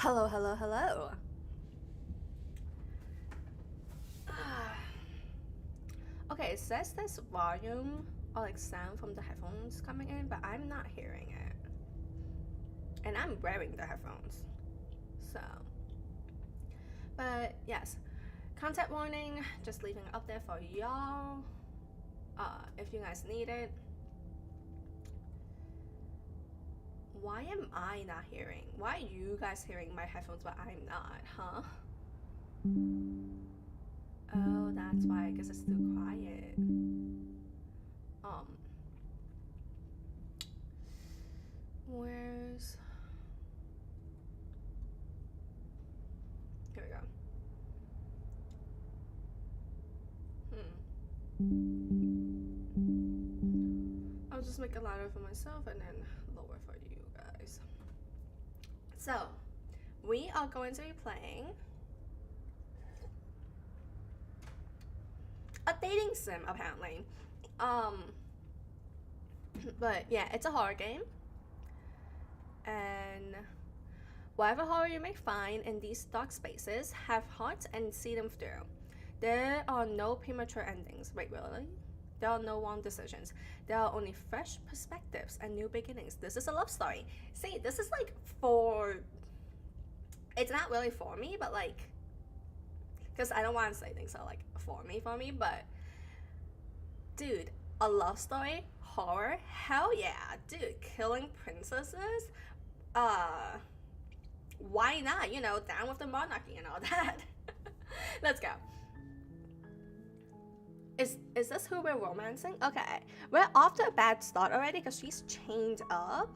Hello, hello, hello. Ah. Okay, it says there's volume or like sound from the headphones coming in, but I'm not hearing it. And I'm wearing the headphones. So, but yes, content warning, just leaving it up there for y'all. If you guys need it. Why am I not hearing? Why are you guys hearing my headphones but I'm not, huh? Oh, that's why, because it's too quiet. Um, where's. Here we go. I'll just make it louder for myself and then lower for you guys. So, we are going to be playing a dating sim, apparently. But yeah, it's a horror game. And whatever horror you may find in these dark spaces, have heart and see them through. There are no premature endings. Wait, really? There are no wrong decisions. There are only fresh perspectives and new beginnings. This is a love story. See, this is like for. It's not really for me, but like. Because I don't want to say things are like for me, but. Dude, a love story? Horror? Hell yeah. Dude, killing princesses? Why not? You know, down with the monarchy and all that. Let's go. Is this who we're romancing? Okay, we're off to a bad start already because she's chained up.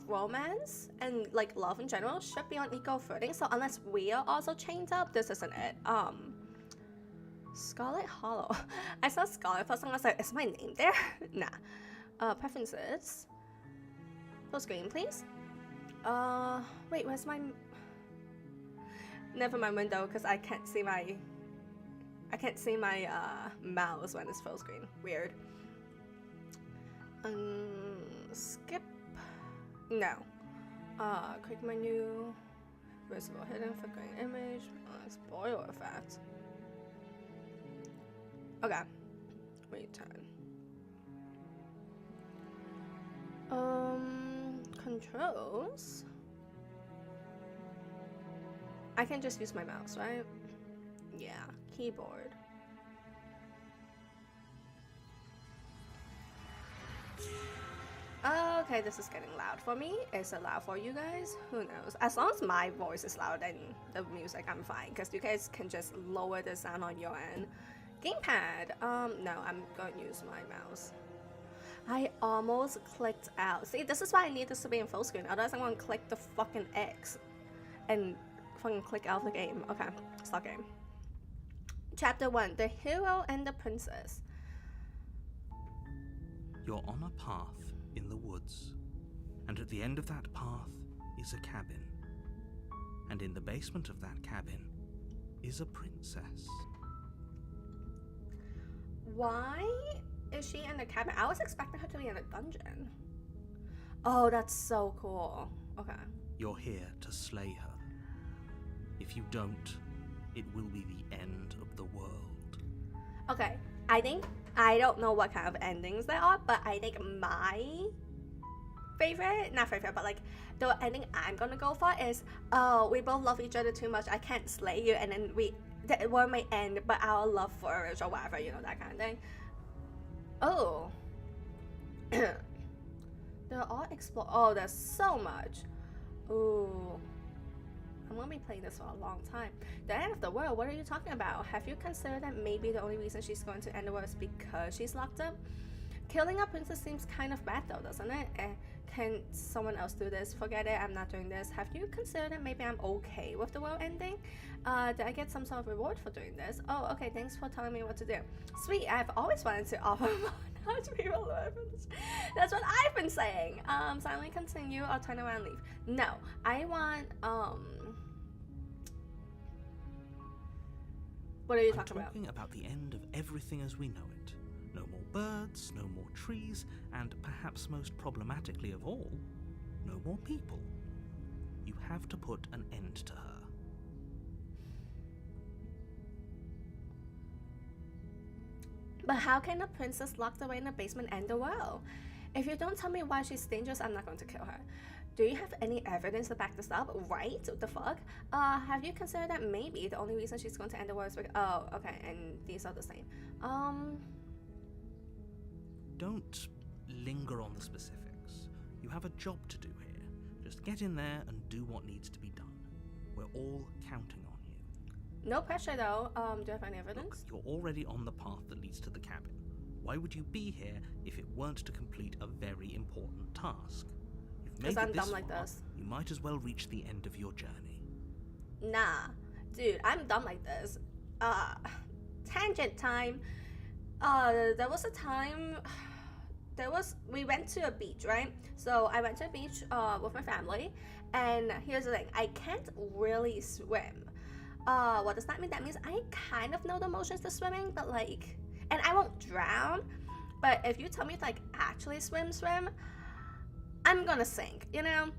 Romance and like love in general should be on equal footing. So unless we are also chained up, this isn't it. Scarlet Hollow. I saw Scarlet first and I was like, is my name there? Nah. Preferences. Full screen, please. Wait, where's my? Never mind window because I can't see my mouse when it's full screen. Weird. Skip. No. Quick menu. Visible hidden flickering image. Spoiler effect. Okay. Return. Controls. I can just use my mouse, right? Yeah, keyboard. Okay, this is getting loud for me. Is it loud for you guys? Who knows? As long as my voice is loud and the music, I'm fine. Because you guys can just lower the sound on your end. Gamepad. No, I'm going to use my mouse. I almost clicked out. See, this is why I need this to be in full screen. Otherwise, I'm going to click the fucking X and fucking click out of the game. Okay, start game. Chapter 1, The Hero and the Princess. You're on a path in the woods, and at the end of that path is a cabin. And in the basement of that cabin is a princess. Why is she in the cabin? I was expecting her to be in a dungeon. Oh, that's so cool. Okay. You're here to slay her. If you don't, it will be the end of the world. Okay, I don't know what kind of endings there are, but I think my not favorite, but like the ending I'm gonna go for is, oh, we both love each other too much, I can't slay you, and then the world may end, but our love flourish or whatever, you know, that kind of thing. Oh. They're all explore. Oh, there's so much. Ooh. I'm gonna be playing this for a long time. The end of the world, what are you talking about? Have you considered that maybe the only reason she's going to end the world is because she's locked up? Killing a princess seems kind of bad though, doesn't it? Can someone else do this? Forget it, I'm not doing this. Have you considered that maybe I'm okay with the world ending? Did I get some sort of reward for doing this? Oh, okay, thanks for telling me what to do. Sweet, I've always wanted to offer how to be relevant. That's what I've been saying. Silently continue or turn around and leave. No, I want, what are you talking about? I'm talking about the end of everything as we know it. No more birds, no more trees, and perhaps most problematically of all, no more people. you have to put an end to her. But how can a princess locked away in a basement end the world? If you don't tell me why she's dangerous, I'm not going to kill her. Do you have any evidence to back this up? Right? What the fuck? Have you considered that maybe the only reason she's going to end the world is because... Oh, okay, and these are the same. Don't linger on the specifics. You have a job to do here. Just get in there and do what needs to be done. We're all counting on you. No pressure though. Do you have any evidence? Look, you're already on the path that leads to the cabin. Why would you be here if it weren't to complete a very important task? You've made it this far, you might as well reach the end of your journey. Nah, dude, I'm dumb like this. Tangent time. There was a time... we went to a beach, right? So I went to a beach with my family, and here's the thing, I can't really swim. What does that mean? That means I kind of know the motions to swimming, but like, and I won't drown, but if you tell me to like actually swim, I'm gonna sink, you know?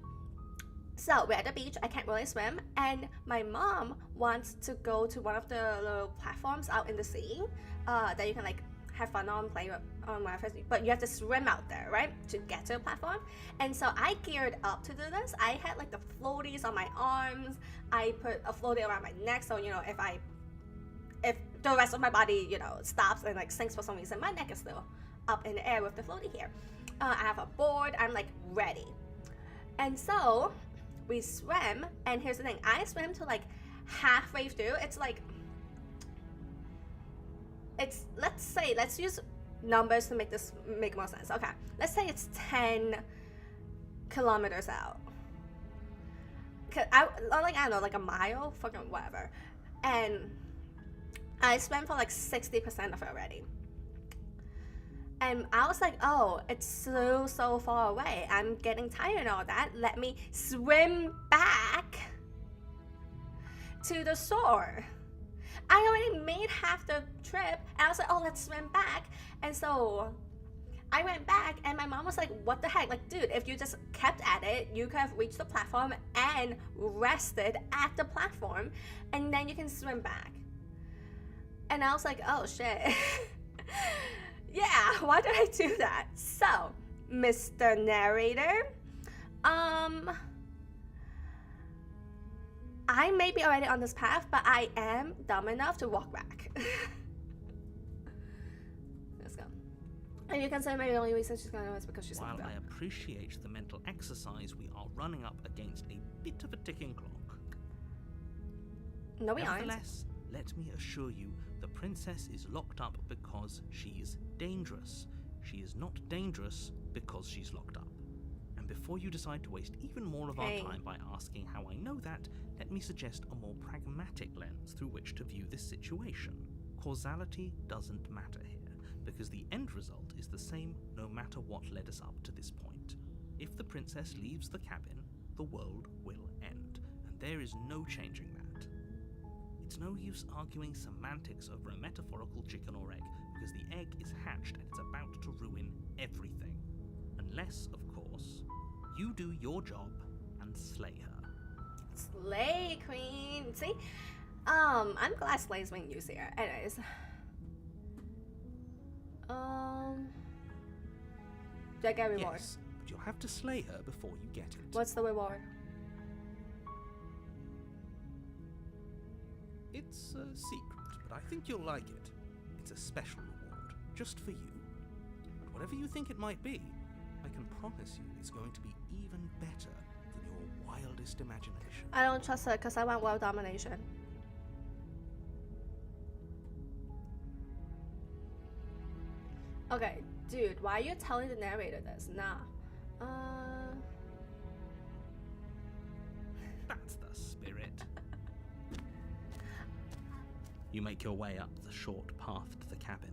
So we're at the beach, I can't really swim, and my mom wants to go to one of the little platforms out in the sea that you can like have fun on, play on whatever, but you have to swim out there, right, to get to the platform. And so I geared up to do this. I had like the floaties on my arms. I put a floaty around my neck, so you know, if the rest of my body, you know, stops and like sinks for some reason, my neck is still up in the air with the floaty here. I have a board. I'm like ready. And so we swim, and here's the thing, I swim to like halfway through. It's like, let's use numbers to make this make more sense. Okay, let's say it's 10 kilometers out. I don't know, like a mile, fucking whatever. And I swam for like 60% of it already. And I was like, oh, it's so far away. I'm getting tired and all that. Let me swim back to the shore. I already made half the trip, and I was like, oh, let's swim back. And so I went back, and my mom was like, what the heck? Like, dude, if you just kept at it, you could have reached the platform and rested at the platform, and then you can swim back. And I was like, oh, shit. Yeah, why did I do that? So, Mr. Narrator, I may be already on this path, but I am dumb enough to walk back. Let's go. And you can say maybe the only reason she's gonna know is because she's While I appreciate the mental exercise, we are running up against a bit of a ticking clock. No, we aren't. Nevertheless, let me assure you, the princess is locked up because she's dangerous. She is not dangerous because she's locked up. And before you decide to waste even more of our time by asking how I know that, let me suggest a more pragmatic lens through which to view this situation. Causality doesn't matter here, because the end result is the same no matter what led us up to this point. If the princess leaves the cabin, the world will end, and there is no changing that. It's no use arguing semantics over a metaphorical chicken or egg, because the egg is hatched and it's about to ruin everything. Unless, of course, you do your job and slay her. Slay queen. See? I'm glad slay is being used here. Anyways. Do I get a reward? Yes, but you'll have to slay her before you get it. What's the reward? It's a secret, but I think you'll like it. It's a special reward, just for you. But whatever you think it might be, I can promise you it's going to be even better than your wildest imagination. I don't trust her because I want world domination. Okay, dude, why are you telling the narrator this? Nah. That's the spirit. You make your way up the short path to the cabin.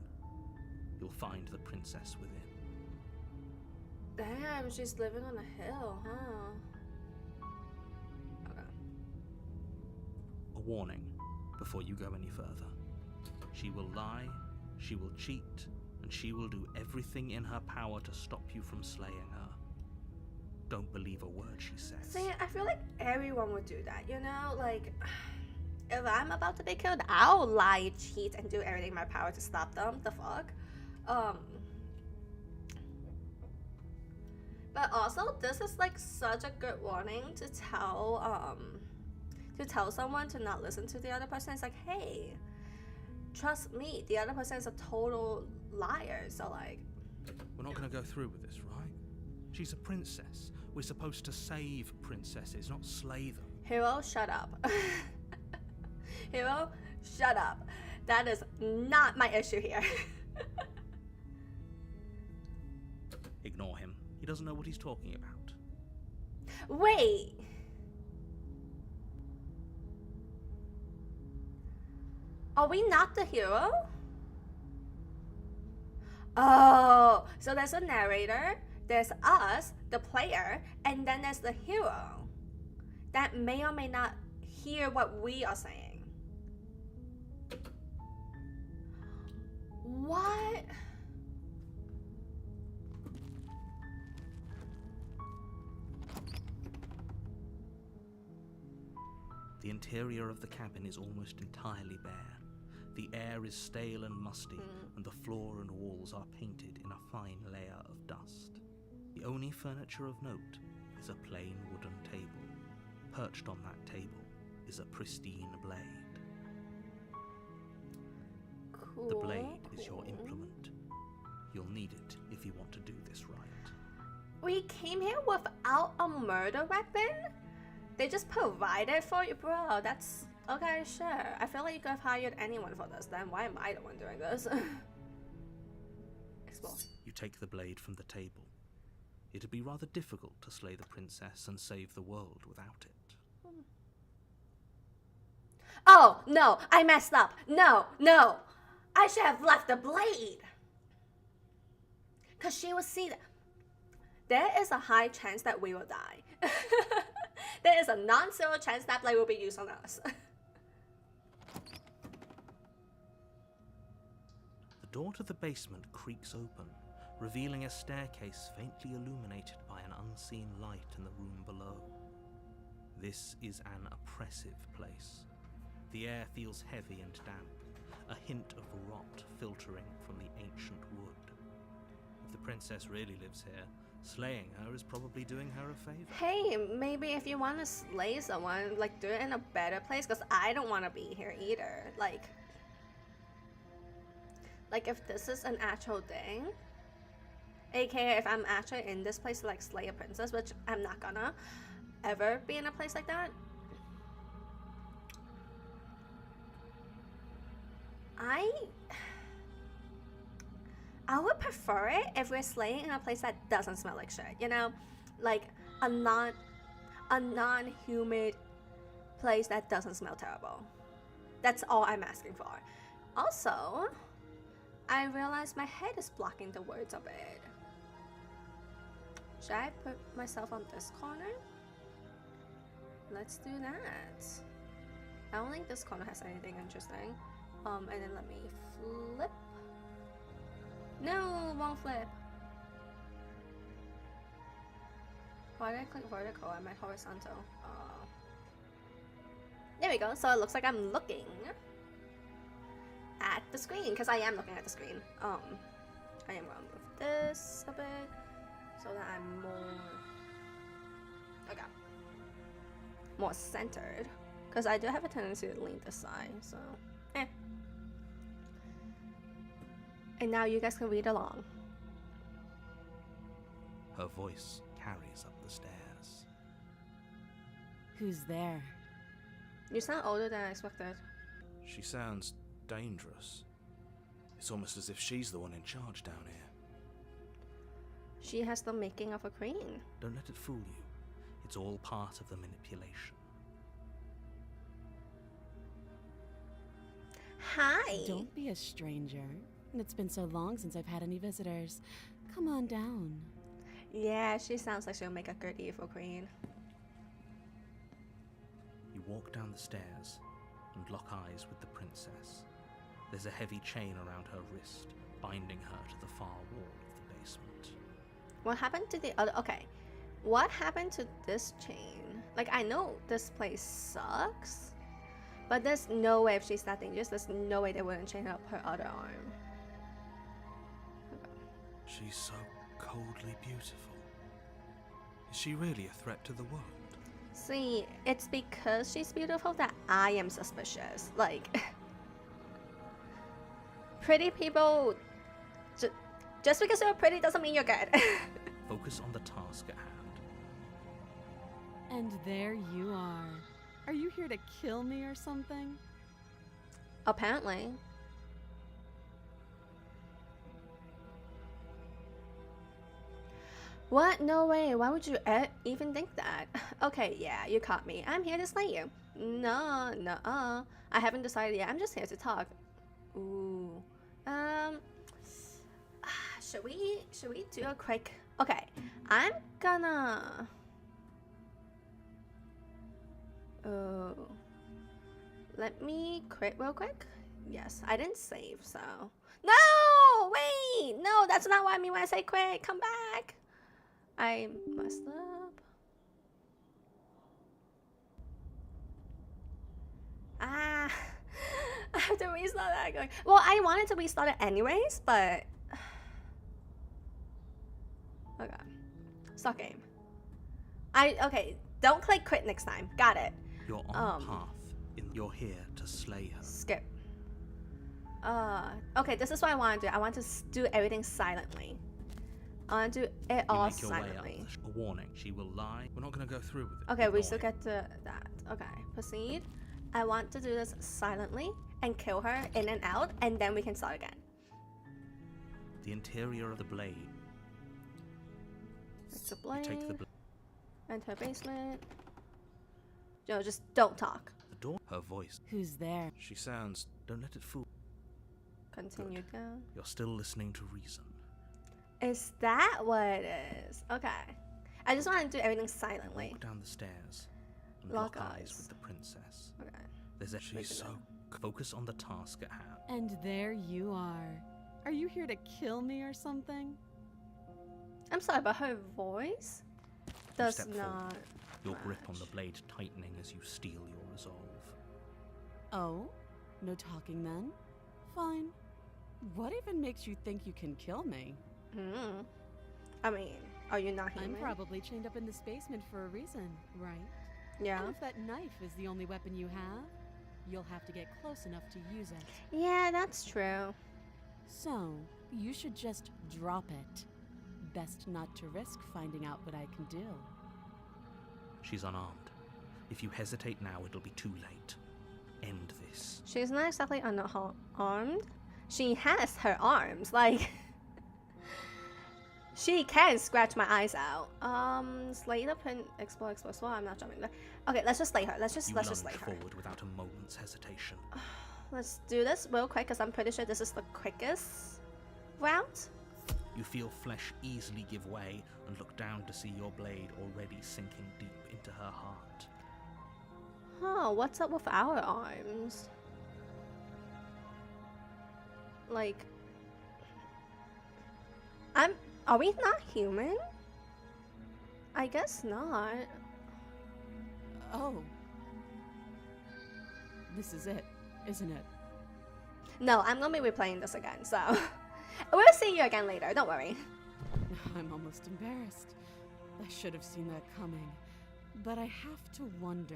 You'll find the princess within. Damn, she's living on a hill, huh? Okay. A warning before you go any further. She will lie, she will cheat, and she will do everything in her power to stop you from slaying her. Don't believe a word she says. See, I feel like everyone would do that, you know? Like, if I'm about to be killed, I'll lie, cheat, and do everything in my power to stop them. The fuck? But also, this is like such a good warning to tell someone to not listen to the other person. It's like, hey, trust me, the other person is a total liar. So like, we're not gonna go through with this, right? She's a princess. We're supposed to save princesses, not slay them. Hero, shut up. Hero, shut up. That is not my issue here. Ignore him. He doesn't know what he's talking about. Wait. Are we not the hero? Oh, so there's a narrator, there's us, the player, and then there's the hero that may or may not hear what we are saying. What? The interior of the cabin is almost entirely bare. The air is stale and musty, and the floor and walls are painted in a fine layer of dust. The only furniture of note is a plain wooden table. Perched on that table is a pristine blade. Cool. The blade is your implement. You'll need it if you want to do this right. We came here without a murder weapon? They just provided for you? Bro, that's... Okay, sure. I feel like you could have hired anyone for this, then why am I the one doing this? Explore. You take the blade from the table. It'd be rather difficult to slay the princess and save the world without it. Oh, no, I messed up. No. I should have left the blade. Because she will see that. There is a high chance that we will die. There is a non-zero chance that blade will be used on us. The door to the basement creaks open, revealing a staircase faintly illuminated by an unseen light in the room below. This is an oppressive place. The air feels heavy and damp, a hint of rot filtering from the ancient wood. If the princess really lives here, slaying her is probably doing her a favor. Hey, maybe if you want to slay someone, like, do it in a better place, because I don't want to be here either. Like, if this is an actual thing, aka if I'm actually in this place to, like, slay a princess, which I'm not gonna ever be in a place like that, I would prefer it if we're slaying in a place that doesn't smell like shit, you know? Like a non-humid place that doesn't smell terrible. That's all I'm asking for. Also, I realize my head is blocking the words a bit. Should I put myself on this corner? Let's do that. I don't think this corner has anything interesting. And then let me flip. No, won't flip. Why did I click vertical? I meant horizontal. There we go. So it looks like I'm looking at the screen, because I am looking at the screen. I am going to move this a bit so that I'm more centered, because I do have a tendency to lean this side. So, And now you guys can read along. Her voice carries up the stairs. Who's there? You sound older than I expected. She sounds dangerous. It's almost as if she's the one in charge down here. She has the making of a queen. Don't let it fool you. It's all part of the manipulation. Hi. Don't be a stranger. It's been so long since I've had any visitors. Come on down. Yeah, she sounds like she'll make a good evil queen. You walk down the stairs and lock eyes with the princess. There's a heavy chain around her wrist, binding her to the far wall of the basement. What happened to the other? Okay, What happened to this chain? Like, I know this place sucks, but there's no way if she's that dangerous, there's no way they wouldn't chain up her other arm. She's so coldly beautiful. Is she really a threat to the world? See, it's because she's beautiful that I am suspicious. Like, pretty people, just because you're pretty doesn't mean you're good. Focus on the task at hand. And there you are. Are you here to kill me or something? Apparently. What? No way. Why would you even think that? Okay, yeah, you caught me. I'm here to slay you. No, nuh-uh. I haven't decided yet. I'm just here to talk. Ooh. Should we do a quick... Okay, I'm gonna... Oh. Let me quit real quick. Yes, I didn't save, so... No! Wait! No, that's not what I mean when I say quit. Come back! I messed up. Ah, I have to restart that going. Well, I wanted to restart it anyways, but okay. Stop game. Okay. Don't click quit next time. Got it. You're on the path. You're here to slay her. Skip. Okay. This is what I want to do. I want to do everything silently. I want to do it all silently. A warning, she will lie. We're not going to go through with it. Okay, we still get to that. Okay, proceed. I want to do this silently and kill her in and out, and then we can start again. The interior of the blade. It's a blade. Take the blade. Enter basement. Joe, just don't talk. The door. Her voice. Who's there? She sounds... Don't let it fool. Continue down. You're still listening to reason. Is that what it is? Okay. I just want to do everything silently. Walk down the stairs and Lock lock eyes eyes. with the princess. Okay. There's actually so... Focus on the task at hand. And there you are. Are you here to kill me or something? I'm sorry, but her voice does step not. forward. Your grip on the match. blade tightening as you steel your resolve. Oh? No talking then? Fine. What even makes you think you can kill me? I mean, are you not human? I'm probably chained up in this basement for a reason, right? Yeah. And if that knife is the only weapon you have, you'll have to get close enough to use it. Yeah, that's true. So, you should just drop it. Best not to risk finding out what I can do. She's unarmed. If you hesitate now, it'll be too late. End this. She's not exactly unarmed. She has her arms, like... She can scratch my eyes out. Slay the print, explore. Well, I'm not jumping. Okay, let's just slay her. Let's just slay her. Forward without a moment's hesitation. Let's do this real quick, because I'm pretty sure this is the quickest route. You feel flesh easily give way and look down to see your blade already sinking deep into her heart. Oh, what's up with our arms? Like, are we not human? I guess not. Oh. This is it, isn't it? No, I'm gonna be replaying this again, so we'll see you again later, don't worry. I'm almost embarrassed. I should have seen that coming. But I have to wonder.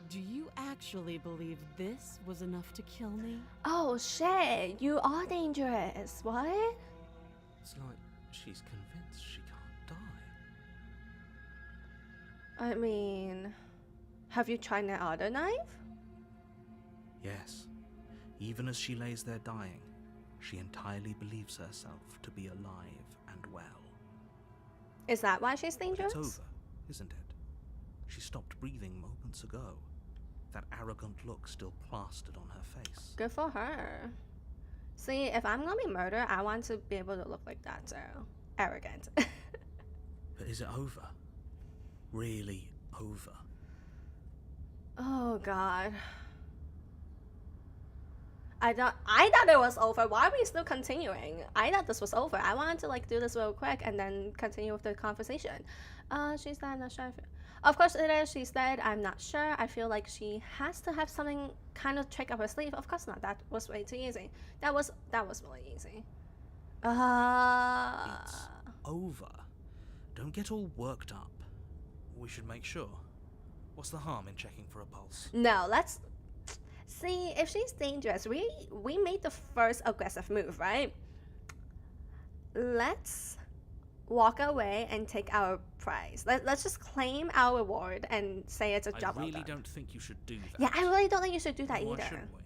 Do you actually believe this was enough to kill me? Oh shit, you are dangerous. What? It's like she's convinced she can't die. I mean, have you tried that other knife? Yes. Even as she lays there dying, she entirely believes herself to be alive and well. Is that why she's dangerous? It's over, isn't it? She stopped breathing moments ago. That arrogant look still plastered on her face. Good for her. See, if I'm gonna be murdered, I want to be able to look like that, so arrogant. But is it over? Really over? Oh god. I thought it was over. Why are we still continuing? I thought this was over. I wanted to like do this real quick and then continue with the conversation. She's dead, I'm not sure. Of course it is. She's dead. I'm not sure. I feel like she has to have something kind of trick up her sleeve. Of course not. That was way too easy. That was really easy. It's over. Don't get all worked up. We should make sure. What's the harm in checking for a pulse? No, let's see if she's dangerous. We made the first aggressive move, right? Let's walk away and take our prize. Let's just claim our reward and say it's a job well I really done. don't think you should do that. Yeah, I really don't think you should do that Why either. shouldn't we?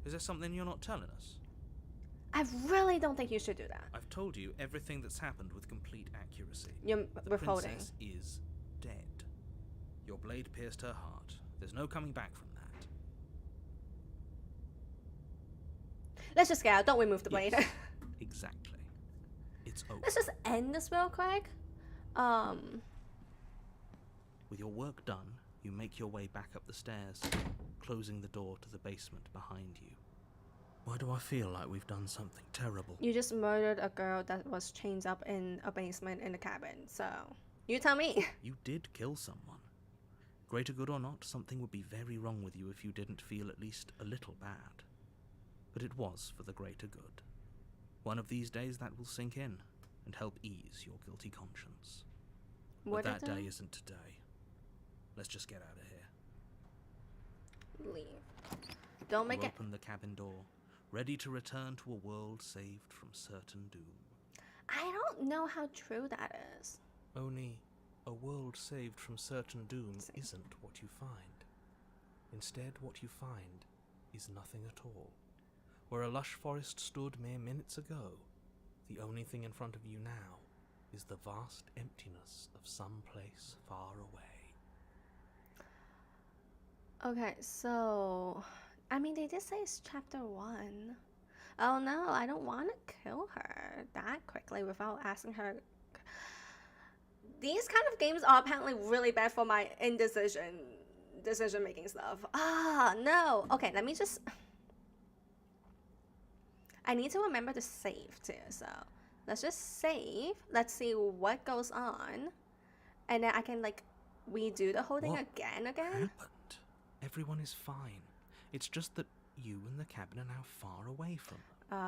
Is there something you're not telling us? I really don't think you should do that. I've told you everything that's happened with complete accuracy. You're The withholding. princess is dead. Your blade pierced her heart. There's no coming back from that. Let's just get out. Don't we move the blade? Yes, exactly. It's over. Let's just end this real quick. With your work done, you make your way back up the stairs, closing the door to the basement behind you. Why do I feel like we've done something terrible? You just murdered a girl that was chained up in a basement in a cabin. So, you tell me. You did kill someone. Greater good or not, something would be very wrong with you if you didn't feel at least a little bad. But it was for the greater good. One of these days that will sink in and help ease your guilty conscience. What But that did day isn't today. Let's just get out of here. leave? Don't make You it. open the cabin door, ready to return to a world saved from certain doom. I don't know how true that is. Only a world saved from certain doom isn't what you find. Instead, what you find is nothing at all. Where a lush forest stood mere minutes ago, the only thing in front of you now is the vast emptiness of some place far away. Okay, so I mean, they did say it's chapter 1. Oh no, I don't want to kill her that quickly without asking her. These kind of games are apparently really bad for my decision making stuff. No. Okay, let me just. I need to remember to save too, so let's just save. Let's see what goes on, and then I can like redo the whole thing What again. happened? Everyone is fine. It's just that you and the cabin are now far away from them.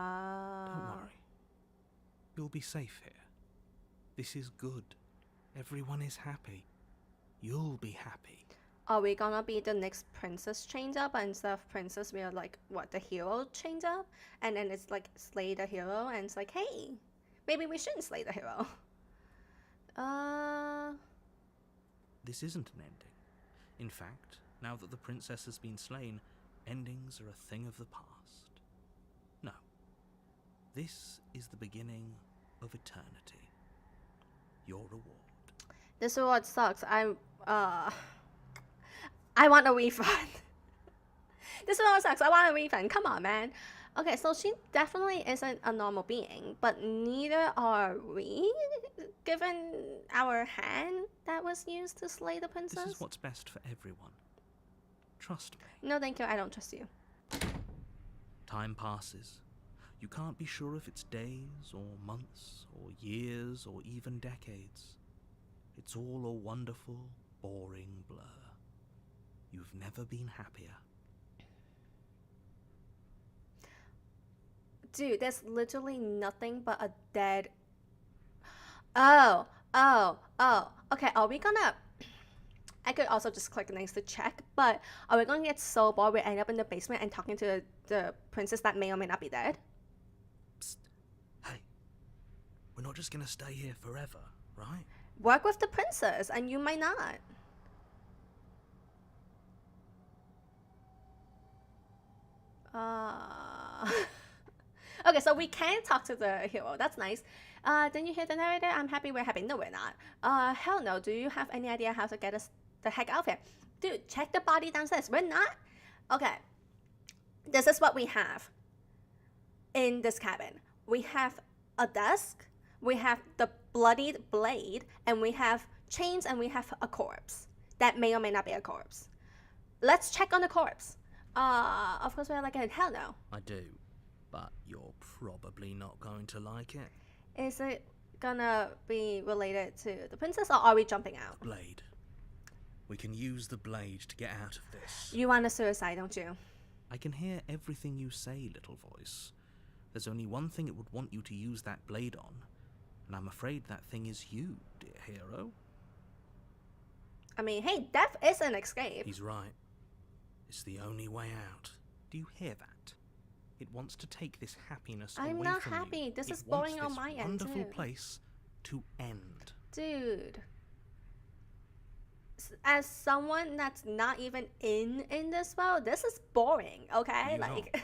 Don't worry. You'll be safe here. This is good. Everyone is happy. You'll be happy. Are we gonna be the next princess chained up, and instead of princess we are like what, the hero chained up, and then it's like slay the hero, and it's like, hey, maybe we shouldn't slay the hero. This isn't an ending. In fact, now that the princess has been slain, endings are a thing of the past. No. This is the beginning of eternity. Your reward. This reward sucks. I want a refund. This reward sucks. I want a refund. Come on, man. Okay, so she definitely isn't a normal being, but neither are we, given our hand that was used to slay the princess. This is what's best for everyone. Trust me. No, thank you. I don't trust you. Time passes. You can't be sure if it's days or months or years or even decades. It's all a wonderful, boring blur. You've never been happier. Dude, there's literally nothing but a dead. Oh. Okay, are we gonna. I could also just click next to check, but are we gonna get so bored we end up in the basement and talking to the princess that may or may not be dead? Psst. Hey. We're not just gonna stay here forever, right? Work with the princess, and you might not. Okay, so we can talk to the hero. That's nice. Didn't you hear the narrator? I'm happy, we're happy. No, we're not. Hell no. Do you have any idea how to get us the heck out of here? Dude, check the body downstairs. We're not. Okay. This is what we have in this cabin. We have a desk. We have the bloodied blade. And we have chains, and we have a corpse. That may or may not be a corpse. Let's check on the corpse. Of course we're like, hell no. I do, but you're probably not going to like it. Is it gonna be related to the princess, or are we jumping out? Blade. We can use the blade to get out of this. You want a suicide, don't you? I can hear everything you say, little voice. There's only one thing it would want you to use that blade on, and I'm afraid that thing is you, dear hero. I mean, hey, death is an escape. He's right. It's the only way out. Do you hear that? It wants to take this happiness away from you. I'm not happy. This is boring on my end, wonderful too. place to end. Dude. As someone that's not even in this world, this is boring, okay? You like, know,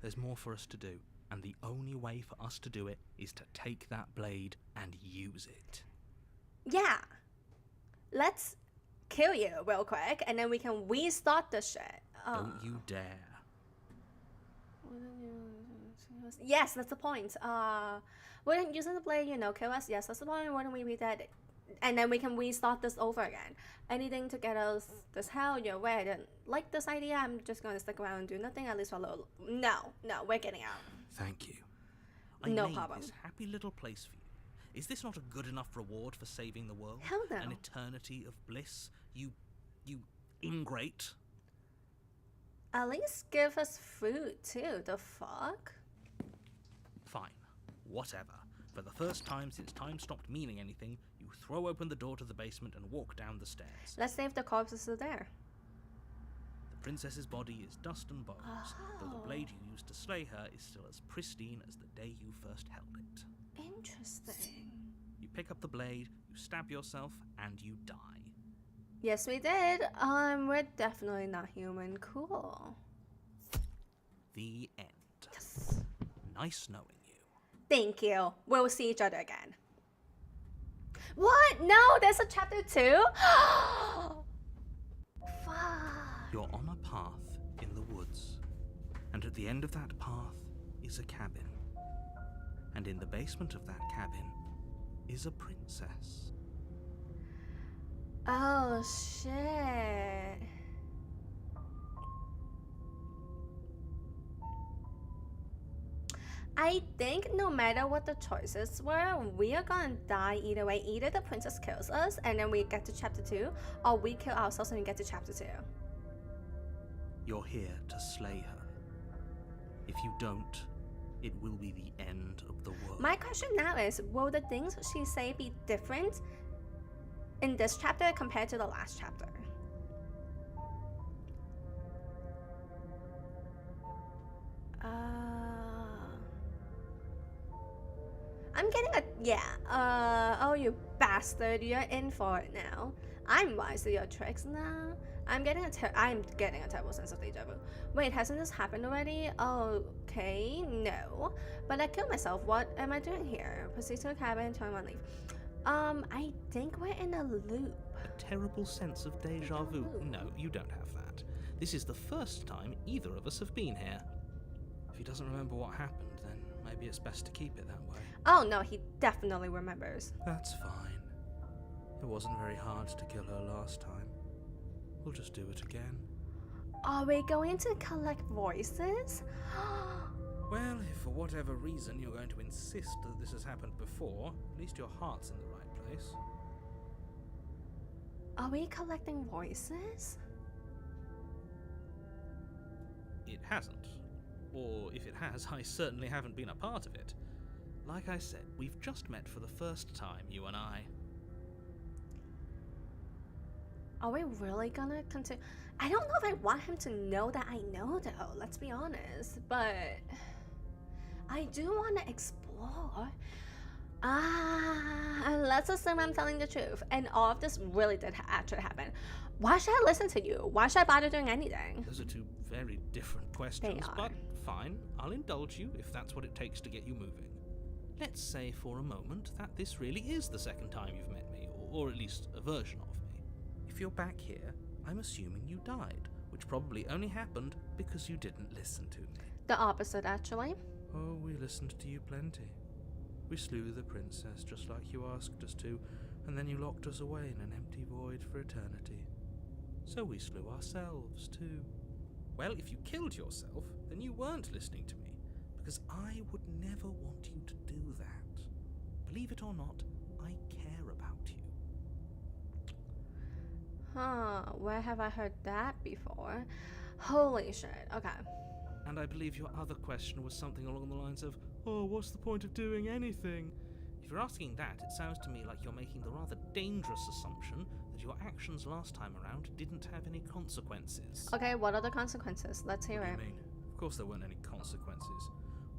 there's more for us to do, and the only way for us to do it is to take that blade and use it. yeah. Let's kill you real quick, and then we can restart the shit. Don't you dare. Yes, that's the point. Wouldn't using the blade, kill us? Yes, that's the point. Why don't we be dead? And then we can restart this over again. Anything to get us this hell, where I didn't like this idea, I'm just going to stick around and do nothing, at least for a little. No, we're getting out. Thank you. No I made problem. this happy little place for you. Is this not a good enough reward for saving the world? Hell no. An eternity of bliss? You ingrate. At least give us food, too. The fuck? Fine. Whatever. For the first time since time stopped meaning anything, you throw open the door to the basement and walk down the stairs. Let's see if the corpses are there. The princess's body is dust and bones, though the blade you used to slay her is still as pristine as the day you first held it. Interesting. You pick up the blade, you stab yourself, and you die. Yes, we did. We're definitely not human. Cool. The end. Yes. Nice knowing you. Thank you. We'll see each other again. What? No, there's a chapter 2? Fuck. You're on a path in the woods, and at the end of that path is a cabin. And in the basement of that cabin is a princess. Oh, shit. I think no matter what the choices were, we are gonna die either way. Either the princess kills us and then we get to chapter 2, or we kill ourselves and we get to chapter 2. You're here to slay her. If you don't, it will be the end of the world. My question now is, will the things she say be different in this chapter compared to the last chapter? I'm getting oh, you bastard, you're in for it now. I'm wise to your tricks now. I'm getting a terrible sense of deja vu. Wait, hasn't this happened already? Okay, no. But I killed myself. What am I doing here? Proceed to the cabin, turn on leave. I think we're in a loop. A terrible sense of deja vu. No, you don't have that. This is the first time either of us have been here. If he doesn't remember what happened, then maybe it's best to keep it that way. Oh no, he definitely remembers. That's fine. It wasn't very hard to kill her last time. We'll just do it again. Are we going to collect voices? Well, if for whatever reason you're going to insist that this has happened before, at least your heart's in the right place. Are we collecting voices? It hasn't. Or if it has, I certainly haven't been a part of it. Like I said, we've just met for the first time, you and I. Are we really gonna continue? I don't know if I want him to know that I know though, let's be honest. But I do want to explore. Let's assume I'm telling the truth and all of this really did actually happen. Why should I listen to you? Why should I bother doing anything? Those are two very different questions, but fine, I'll indulge you if that's what it takes to get you moving. Let's say for a moment that this really is the second time you've met me, or at least a version of me. If you're back here, I'm assuming you died, which probably only happened because you didn't listen to me. The opposite, actually. Oh, we listened to you plenty. We slew the princess just like you asked us to, and then you locked us away in an empty void for eternity. So we slew ourselves too. Well, if you killed yourself, then you weren't listening to me, because I would never want you to do that. Believe it or not, I care about you. Huh, where have I heard that before? Holy shit, okay. And I believe your other question was something along the lines of, oh, what's the point of doing anything? If you're asking that, it sounds to me like you're making the rather dangerous assumption that your actions last time around didn't have any consequences. Okay, what are the consequences? Let's hear What it. do you mean? Of course there weren't any consequences.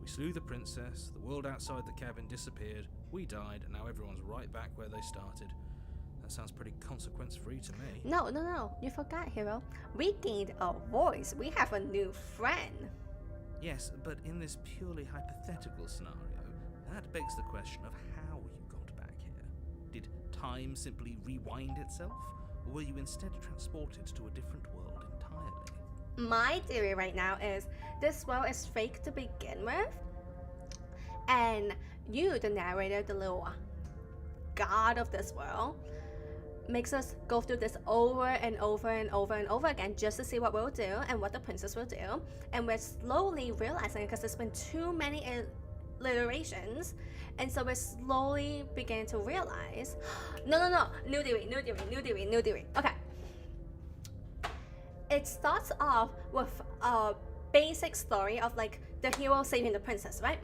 We slew the princess, the world outside the cabin disappeared, we died, and now everyone's right back where they started. That sounds pretty consequence-free to me. No, you forgot, hero. We gained a voice. We have a new friend. Yes, but in this purely hypothetical scenario, that begs the question of how you got back here. Did time simply rewind itself, or were you instead transported to a different world entirely? My theory right now is this world is fake to begin with, and you, the narrator, the little god of this world, makes us go through this over and over and over and over again just to see what we'll do and what the princess will do, and we're slowly realizing it because there's been too many iterations, and so we're slowly beginning to realize no, new theory. Okay, it starts off with a basic story of like the hero saving the princess, right?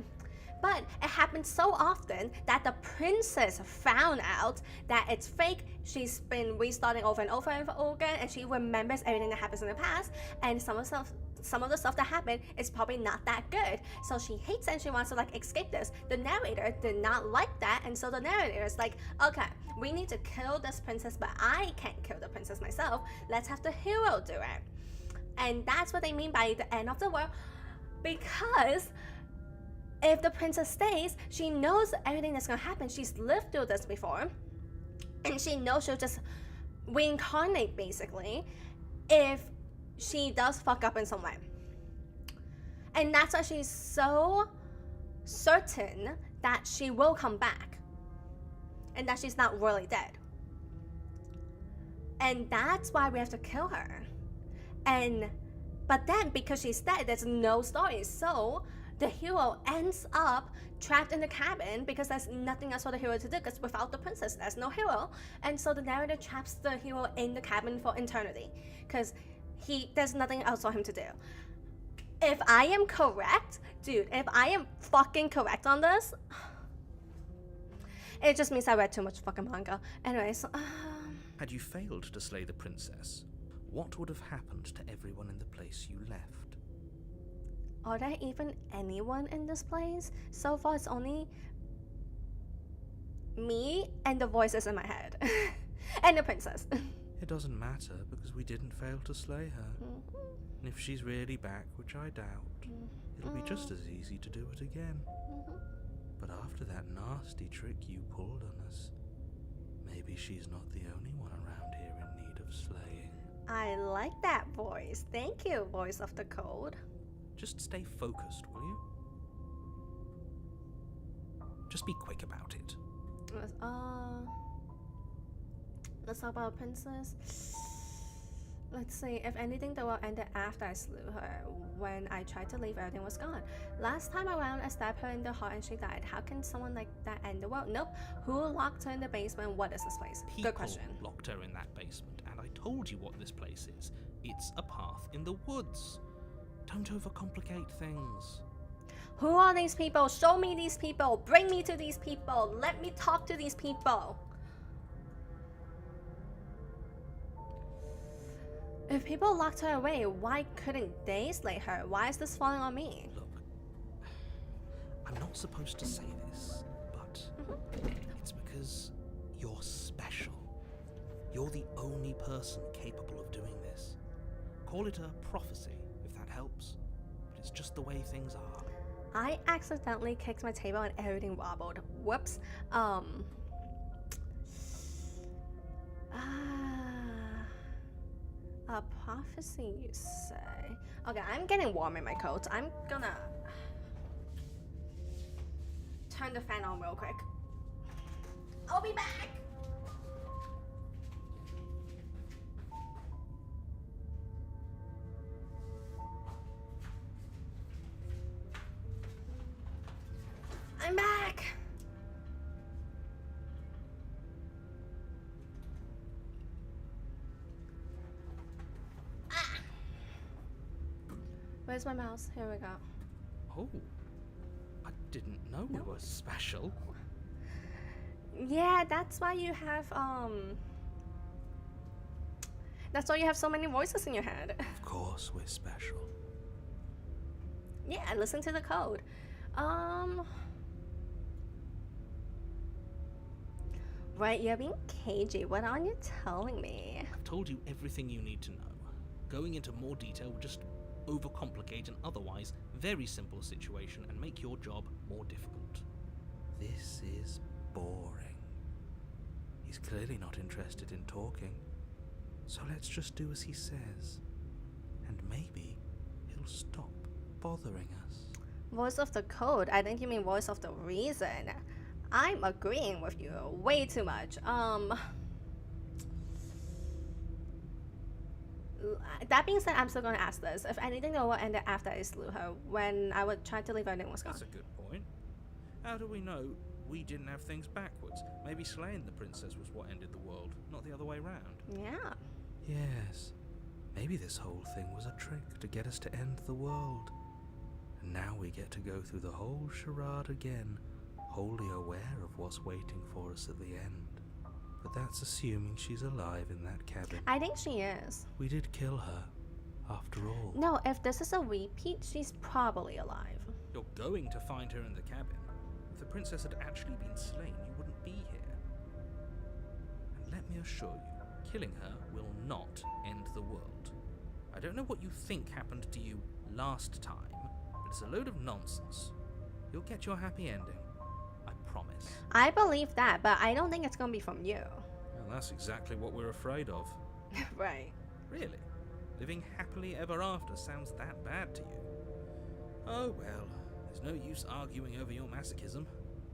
But it happens so often that the princess found out that it's fake. She's been restarting over and over again, and she remembers everything that happens in the past, and some of the stuff that happened is probably not that good. So she hates it and she wants to like escape this. The narrator did not like that, and so the narrator is like, okay, we need to kill this princess, but I can't kill the princess myself. Let's have the hero do it. And that's what they mean by the end of the world, because if the princess stays, she knows everything that's gonna happen. She's lived through this before, and she knows she'll just reincarnate basically if she does fuck up in some way. And that's why she's so certain that she will come back and that she's not really dead. And that's why we have to kill her. But then because she's dead, there's no story. So the hero ends up trapped in the cabin because there's nothing else for the hero to do, because without the princess, there's no hero. And so the narrator traps the hero in the cabin for eternity because there's nothing else for him to do. If I am correct, dude, if I am fucking correct on this, it just means I read too much fucking manga. Anyways, Had you failed to slay the princess, what would have happened to everyone in the place you left? are there even anyone in this place? So far, it's only me and the voices in my head. And the princess. It doesn't matter, because we didn't fail to slay her. And if she's really back, which I doubt, it'll be just as easy to do it again. But after that nasty trick you pulled on us, maybe she's not the only one around here in need of slaying. I like that voice. Thank you, voice of the code. Just stay focused, will you? Just be quick about it. Let's talk about princess. Let's see. If anything, the world ended after I slew her. When I tried to leave, everything was gone. Last time around, I stabbed her in the heart and she died. How can someone like that end the world? Nope. Who locked her in the basement? What is this place? Good question. People locked her in that basement, and I told you what this place is. It's a path in the woods. Don't overcomplicate things. Who are these people? Show me these people. Bring me to these people. Let me talk to these people. If people locked her away, why couldn't they slay her? Why is this falling on me? Look, I'm not supposed to say this, but it's because you're special. You're the only person capable of doing this. Call it a prophecy, if that helps. But it's just the way things are. I accidentally kicked my table and everything wobbled. Whoops. A prophecy, you say? Okay, I'm getting warm in my coat. I'm gonna turn the fan on real quick. I'll be back. I'm back! Ah. Where's my mouse? Here we go. Oh, I didn't know we were special. Yeah, that's why you have that's why you have so many voices in your head. Of course we're special. Yeah, listen to the code. Right, you're being cagey. What aren't you telling me? I've told you everything you need to know. Going into more detail would just overcomplicate an otherwise very simple situation and make your job more difficult. This is boring. He's clearly not interested in talking. So let's just do as he says. And maybe he'll stop bothering us. Voice of the code. I think you mean voice of the reason. I'm agreeing with you way too much. That being said, I'm still gonna ask this. If anything, the world ended after I slew her. When I would try to leave, everything was gone. That's a good point. How do we know we didn't have things backwards? Maybe slaying the princess was what ended the world, not the other way round. Yeah. Yes. Maybe this whole thing was a trick to get us to end the world. And now we get to go through the whole charade again, wholly aware of what's waiting for us at the end. But that's assuming she's alive in that cabin. I think she is. We did kill her, after all. No, if this is a repeat, she's probably alive. You're going to find her in the cabin. If the princess had actually been slain, you wouldn't be here. And let me assure you, killing her will not end the world. I don't know what you think happened to you last time, but it's a load of nonsense. You'll get your happy ending. I promise. I believe that, but I don't think it's gonna be from you. Well, that's exactly what we're afraid of. Right. Really? Living happily ever after sounds that bad to you? Oh well, there's no use arguing over your masochism.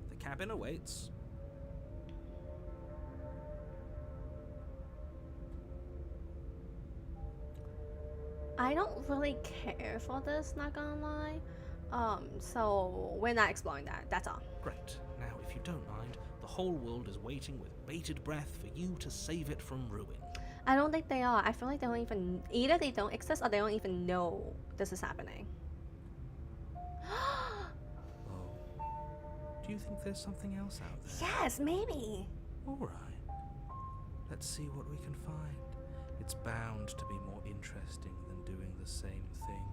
The cabin awaits. I don't really care for this, not gonna lie. So we're not exploring that. That's all. Great. Now, if you don't mind, the whole world is waiting with bated breath for you to save it from ruin. I don't think they are. I feel like they don't even either they don't exist or they don't even know this is happening. Oh. Do you think there's something else out there? Yes, maybe. Alright. Let's see what we can find. It's bound to be more interesting than doing the same thing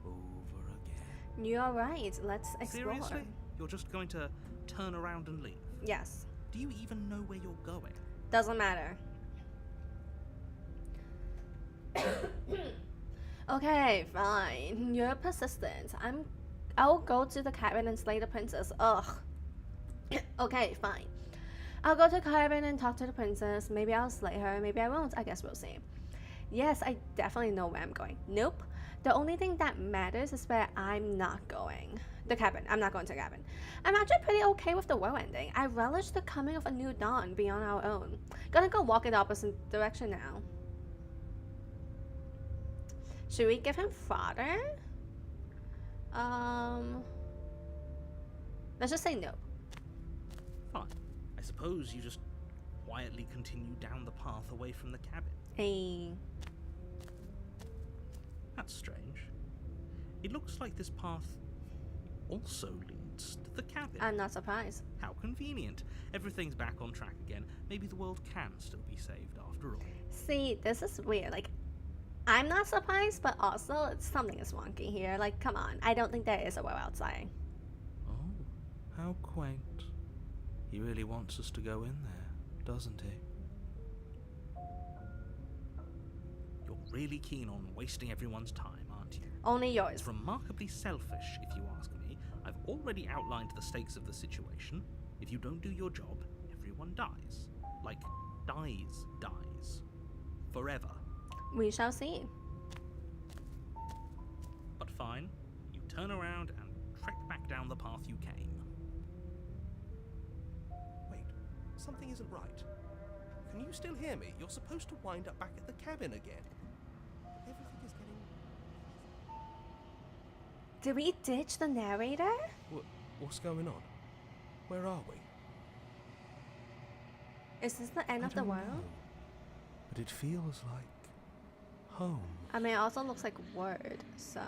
over again. You're right. Let's explore. Seriously? You're just going to turn around and leave? Yes. Do you even know where you're going? Doesn't matter. Okay, fine. You're persistent. I'll go to the cabin and slay the princess. Ugh. Okay, fine. I'll go to the cabin and talk to the princess. Maybe I'll slay her, maybe I won't. I guess we'll see. Yes, I definitely know where I'm going. Nope. The only thing that matters is where I'm not going. The cabin. I'm not going to the cabin. I'm actually pretty okay with the world ending. I relish the coming of a new dawn beyond our own. Gonna go walk in the opposite direction now. Should we give him fodder? Let's just say no. Fine. I suppose you just quietly continue down the path away from the cabin. Hey. That's strange. It looks like this path also leads to the cabin. I'm not surprised. How convenient. Everything's back on track again. Maybe the world can still be saved after all. See, this is weird. Like, I'm not surprised, but also something is wonky here. Like, come on. I don't think there is a well outside. Oh, how quaint. He really wants us to go in there, doesn't he? You're really keen on wasting everyone's time, aren't you? Only It's yours. remarkably selfish, if you ask me. I've already outlined the stakes of the situation. If you don't do your job, everyone dies. Like, dies. Forever. We shall see. But fine, you turn around and trek back down the path you came. Wait, something isn't right. Can you still hear me? You're supposed to wind up back at the cabin again. Everything is getting... Did we ditch the narrator? What's going on? Where are we? Is this the end I of the don't world? know, but it feels like home. I mean, it also looks like word, so.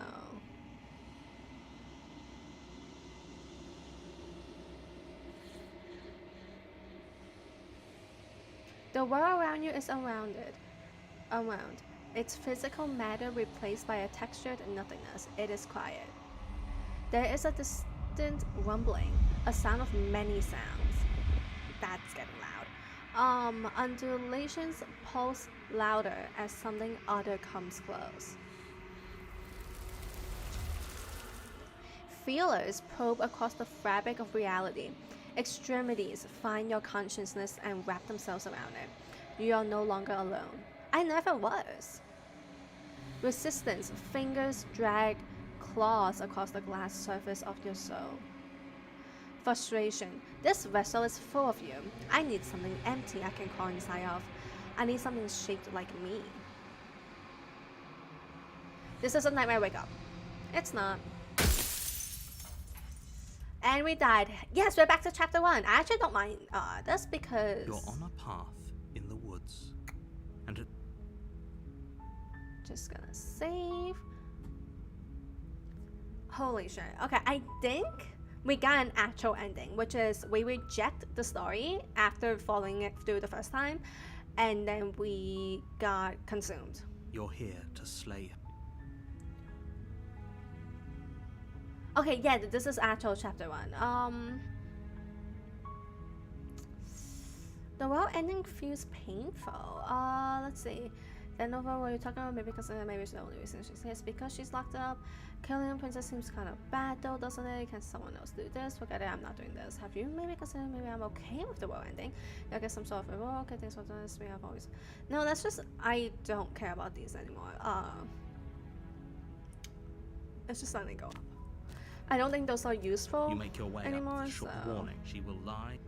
The world around you is around. Its physical matter replaced by a textured nothingness. It is quiet. There is a distant rumbling, a sound of many sounds. That's getting loud. Undulations pulse louder as something other comes close. Feelers probe across the fabric of reality. Extremities find your consciousness and wrap themselves around it. You are no longer alone. I never was. Resistance, fingers drag claws across the glass surface of your soul. Frustration, this vessel is full of you. I need something empty I can crawl inside of. I need something shaped like me. This is a nightmare wake up. It's not. And we died. Yes, we're back to chapter 1. I actually don't mind this because... You're on a path in the woods. And just gonna save. Holy shit. Okay, I think we got an actual ending, which is we reject the story after following it through the first time, and then we got consumed. you're here to slay. Okay, yeah, this is actual chapter 1. The world ending feels painful. Let's see. Then over what you're talking about, maybe because maybe it's the only reason she's here is because she's locked up. Killing a princess seems kind of bad though, doesn't it? Can someone else do this? Forget it, I'm not doing this. Have you maybe considered maybe I'm okay with the world ending? I guess some sort of okay, thanks for this. We have always. No, that's just I don't care about these anymore. It's just letting go up. I don't think those are useful. You make your way anymore, up. Short so. warning, she will lie.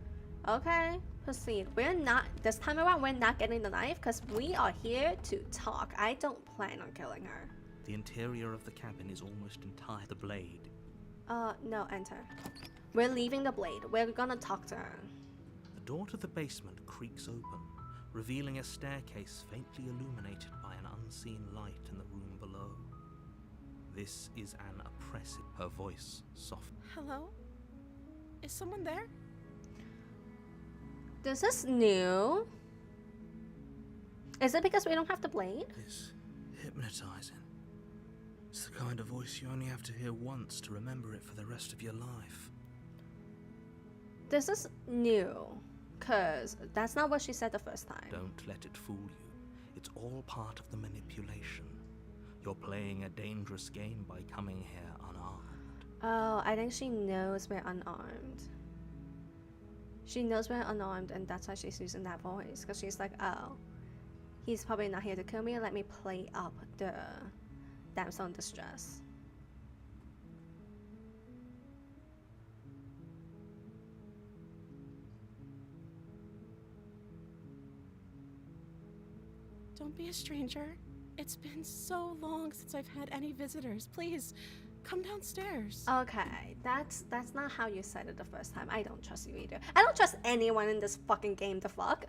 Okay, proceed. We're not, this time around, we're not getting the knife because we are here to talk. I don't plan on killing her. The interior of the cabin is almost entire. The blade. No, enter. We're leaving the blade. We're gonna talk to her. The door to the basement creaks open, revealing a staircase faintly illuminated by an unseen light in the room below. This is an oppressive, her voice soft. Hello? Is someone there? This is new. Is it because we don't have the blade? It's hypnotizing. It's the kind of voice you only have to hear once to remember it for the rest of your life. This is new. Cause that's not what she said the first time. Don't let it fool you. It's all part of the manipulation. You're playing a dangerous game by coming here unarmed. Oh, I think she knows we're unarmed. She knows we're unarmed and that's why she's using that voice. Because she's like, oh, he's probably not here to kill me. Let me play up the damsel in distress. Don't be a stranger. It's been so long since I've had any visitors. Please, come downstairs. Okay, that's not how you said it the first time. I don't trust you either. I don't trust anyone in this fucking game, the fuck.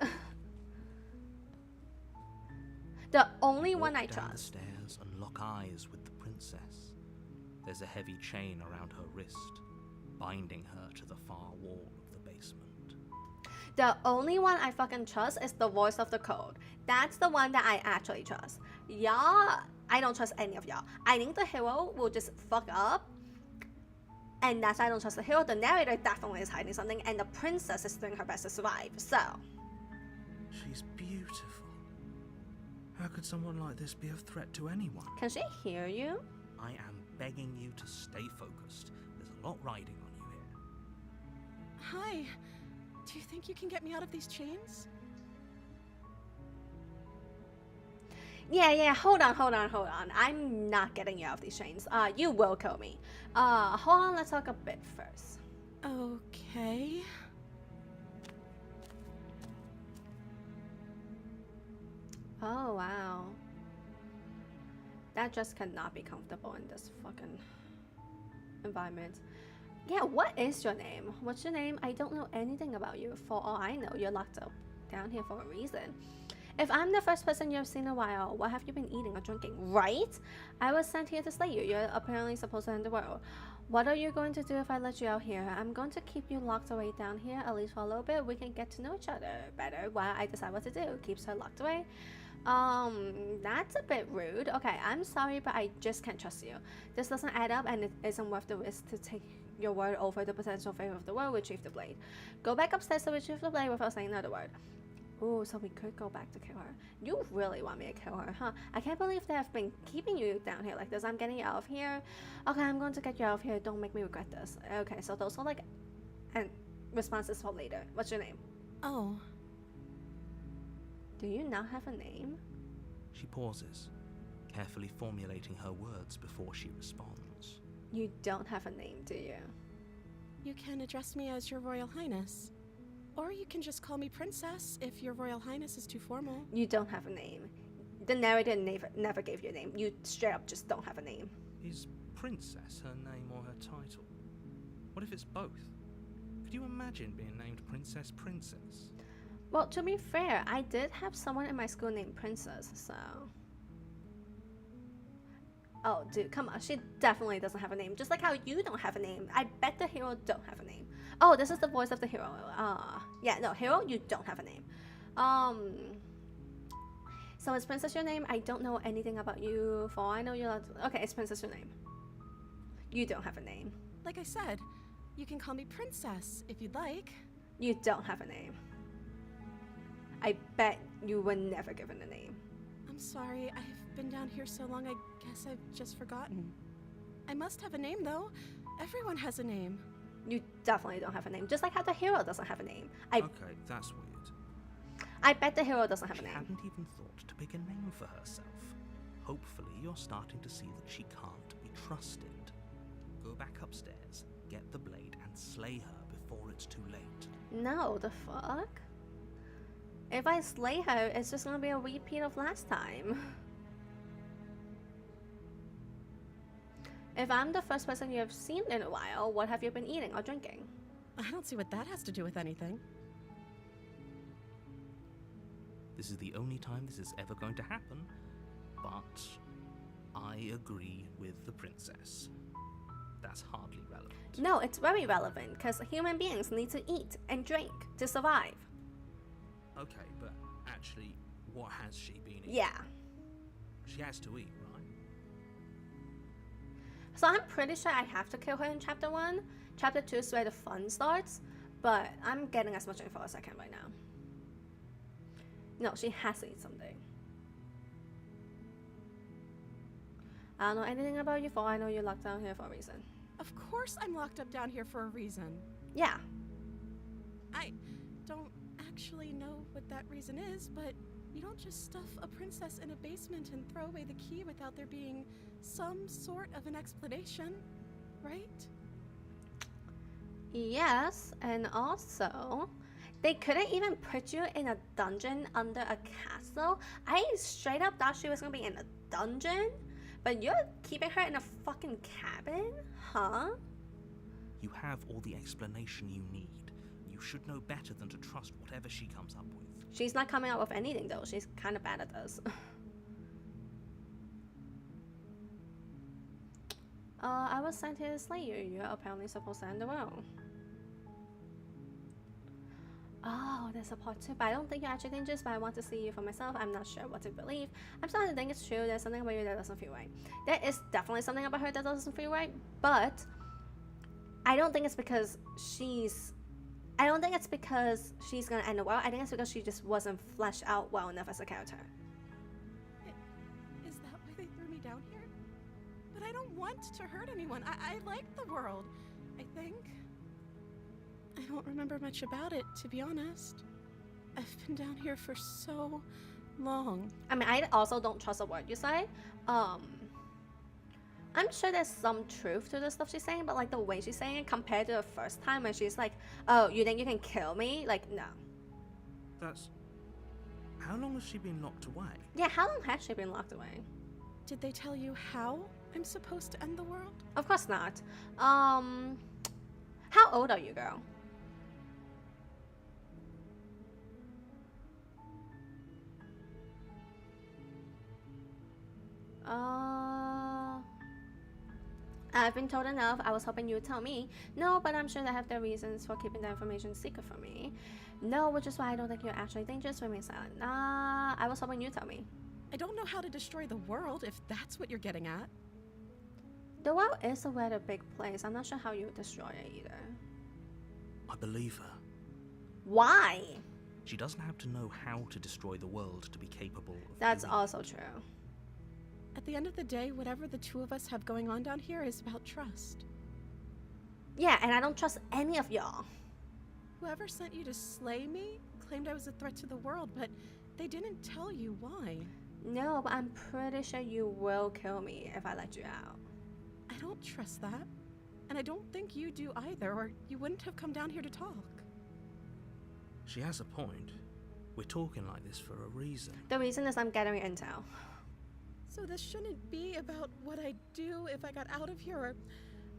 The only one I Walk down the trust. stairs and lock eyes with the princess. There's a heavy chain around her wrist, binding her to the far wall of the basement. The only one I fucking trust is the voice of the code. That's the one that I actually trust. Y'all, I don't trust any of y'all. I think the hero will just fuck up. And that's why I don't trust the hero. The narrator definitely is hiding something, and the princess is doing her best to survive. So, She's beautiful. How could someone like this be a threat to anyone? can she hear you? I am begging you to stay focused. There's a lot riding on you here. Hi. Do you think you can get me out of these chains? Yeah, hold on. I'm not getting you out of these chains. You will kill me. Hold on, let's talk a bit first. Okay. Oh, wow. That just cannot be comfortable in this fucking environment. Yeah, what is your name? What's your name? I don't know anything about you. For all I know, you're locked up down here for a reason. If I'm the first person you've seen in a while, what have you been eating or drinking, right? I was sent here to slay you. You're apparently supposed to end the world. What are you going to do if I let you out here? I'm going to keep you locked away down here, at least for a little bit. We can get to know each other better while I decide what to do. Keeps her locked away. That's a bit rude. Okay, I'm sorry, but I just can't trust you. This doesn't add up, and it isn't worth the risk to take your word over the potential favor of the world. Retrieve the blade. Go back upstairs to retrieve the blade without saying another word. Ooh, so we could go back to kill her. You really want me to kill her, huh? I can't believe they have been keeping you down here like this. I'm getting you out of here. Okay, I'm going to get you out of here. Don't make me regret this. Okay, so those are like, and responses for later. What's your name? Oh. Do you not have a name? She pauses, carefully formulating her words before she responds. You don't have a name, do you? You can address me as Your Royal Highness. Or you can just call me Princess if Your Royal Highness is too formal. You don't have a name. The narrator never gave you a name. You straight up just don't have a name. Is Princess her name or her title? What if it's both? Could you imagine being named Princess? Well, to be fair, I did have someone in my school named Princess, so... Oh, dude, come on. She definitely doesn't have a name. Just like how you don't have a name. I bet the hero don't have a name. Oh, this is the voice of the hero. Yeah, no, hero, you don't have a name. So is Princess your name? I don't know anything about you. For all I know, you're not... Okay, is Princess your name? You don't have a name. Like I said, you can call me Princess if you'd like. You don't have a name. I bet you were never given a name. I'm sorry, I've been down here so long I guess I've just forgotten. I must have a name though. Everyone has a name. You definitely don't have a name. Just like how the hero doesn't have a name. Okay, that's weird. I bet the hero doesn't have She a name. hadn't even thought to pick a name for herself. Hopefully you're starting to see that she can't be trusted. Go back upstairs, get the blade, and slay her before it's too late. No, the fuck? If I slay her, it's just gonna be a repeat of last time. If I'm the first person you have seen in a while, what have you been eating or drinking? I don't see what that has to do with anything. This is the only time this is ever going to happen, but I agree with the princess. That's hardly relevant. No, it's very relevant, because human beings need to eat and drink to survive. Okay, but actually, what has she been eating? Yeah. She has to eat, right? So I'm pretty sure I have to kill her in chapter 1. Chapter 2 is where the fun starts, but I'm getting as much info as I can right now. No, she has to eat something. I don't know anything about you, for I know you're locked down here for a reason. Of course I'm locked up down here for a reason. Yeah. I don't actually know what that reason is, but you don't just stuff a princess in a basement and throw away the key without there being some sort of an explanation, right? Yes, and also, they couldn't even put you in a dungeon under a castle. I straight up thought she was gonna be in a dungeon, but you're keeping her in a fucking cabin? Huh? You have all the explanation you need. You should know better than to trust whatever she comes up with. She's not coming up with anything though. She's kind of bad at this. I was sent here to slay you. You're apparently supposed to end the world. Oh, there's a part 2, but I don't think you're actually dangerous, but I want to see you for myself. I'm not sure what to believe. I'm starting to think it's true. There's something about you that doesn't feel right. There is definitely something about her that doesn't feel right, but I don't think it's because she's gonna end the world. I think it's because she just wasn't fleshed out well enough as a character. Is that why they threw me down here? But I don't want to hurt anyone. I like the world, I think. I don't remember much about it, to be honest. I've been down here for so long. I mean, I also don't trust a word you say. I'm sure there's some truth to the stuff she's saying, but like the way she's saying it compared to the first time when she's like, oh, you think you can kill me? Like, no. That's... How long has she been locked away? Yeah, how long has she been locked away? Did they tell you how I'm supposed to end the world? Of course not. How old are you, girl? I've been told enough. I was hoping you would tell me. No, but I'm sure they have their reasons for keeping the information secret from me. No, which is why I don't think you're actually dangerous. Remain silent. I was hoping you'd tell me. I don't know how to destroy the world, if that's what you're getting at. The world is a rather big place. I'm not sure how you would destroy it either. I believe her. Why? She doesn't have to know how to destroy the world to be capable of That's doing it. also true. At the end of the day, whatever the two of us have going on down here is about trust. Yeah, and I don't trust any of y'all. Whoever sent you to slay me claimed I was a threat to the world, but they didn't tell you why. No, but I'm pretty sure you will kill me if I let you out. I don't trust that. And I don't think you do either, or you wouldn't have come down here to talk. She has a point. We're talking like this for a reason. The reason is I'm getting intel. So this shouldn't be about what I'd do if I got out of here, or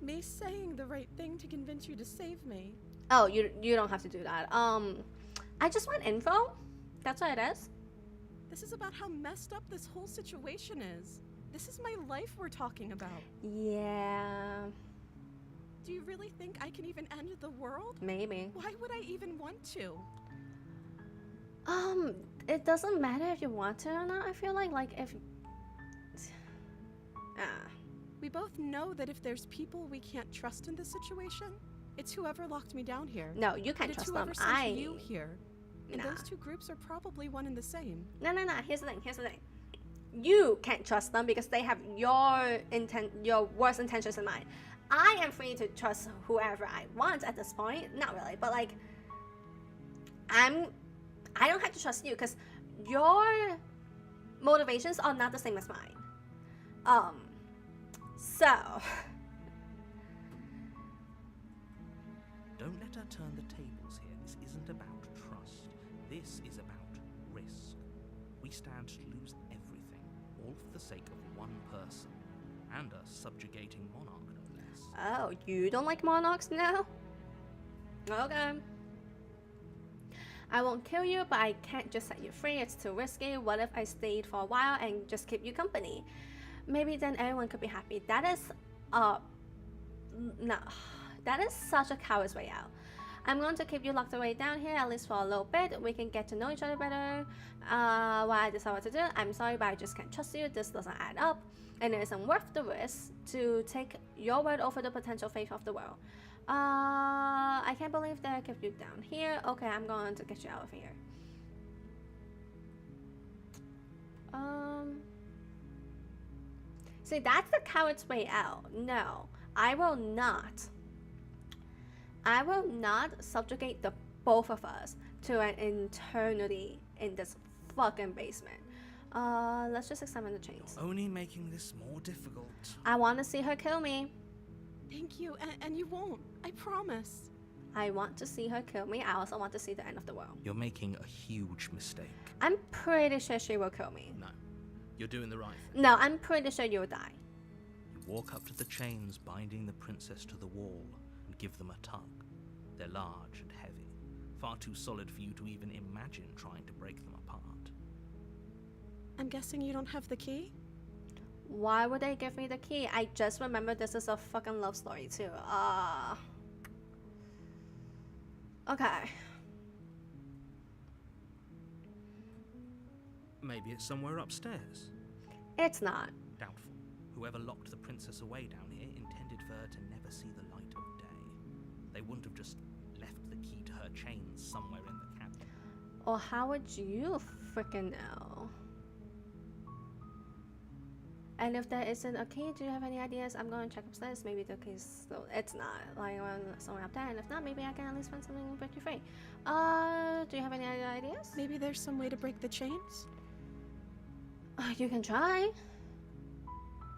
me saying the right thing to convince you to save me. Oh, you don't have to do that. I just want info. That's what it is. This is about how messed up this whole situation is. This is my life we're talking about. Yeah, Do you really think I can even end the world? maybe. Why would I even want to? It doesn't matter if you want to or not. I feel like if We both know that if there's people we can't trust in this situation, it's whoever locked me down here. no, you And can't it's trust them. whoever sent you here. And Nah. those two groups are probably one and the same. No. Here's the thing. You can't trust them because they have your worst intentions in mind. I am free to trust whoever I want at this point. Not really, but like, I don't have to trust you because your motivations are not the same as mine. So Don't let her turn the tables here. This isn't about trust. This is about risk. We stand to lose everything, all for the sake of one person, and a subjugating monarch, no less. oh, you don't like monarchs now? Okay. I won't kill you, but I can't just set you free. It's too risky. What if I stayed for a while and just keep you company? Maybe then everyone could be happy. That is, no. That is such a coward's way out. I'm going to keep you locked away down here, at least for a little bit. We can get to know each other better. While I decide what to do, I'm sorry, but I just can't trust you. This doesn't add up. And it isn't worth the risk to take your word over the potential fate of the world. I can't believe that I kept you down here. Okay, I'm going to get you out of here. See, that's the coward's way out. No, I will not. I will not subjugate the both of us to an eternity in this fucking basement. Let's just examine the chains. Only making this more difficult. I want to see her kill me. Thank you, and you won't. I promise. I want to see her kill me. I also want to see the end of the world. You're making a huge mistake. I'm pretty sure she will kill me. No, you're doing the right thing. No, I'm pretty sure you will die. You walk up to the chains binding the princess to the wall and give them a tug. They're large and heavy, far too solid for you to even imagine trying to break them apart. I'm guessing you don't have the key? Why would they give me the key? I just remember this is a fucking love story too. Okay. Maybe it's somewhere upstairs. It's not. Doubtful. Whoever locked the princess away down here intended for her to never see the light of day. They wouldn't have just left the key to her chains somewhere in the cabin. Or how would you freaking know? And if there isn't a key, do you have any ideas? I'm going to check upstairs. Maybe the key's still. It's not lying around somewhere up there. And if not, maybe I can at least find something and break you free. Do you have any other ideas? Maybe there's some way to break the chains? You can try.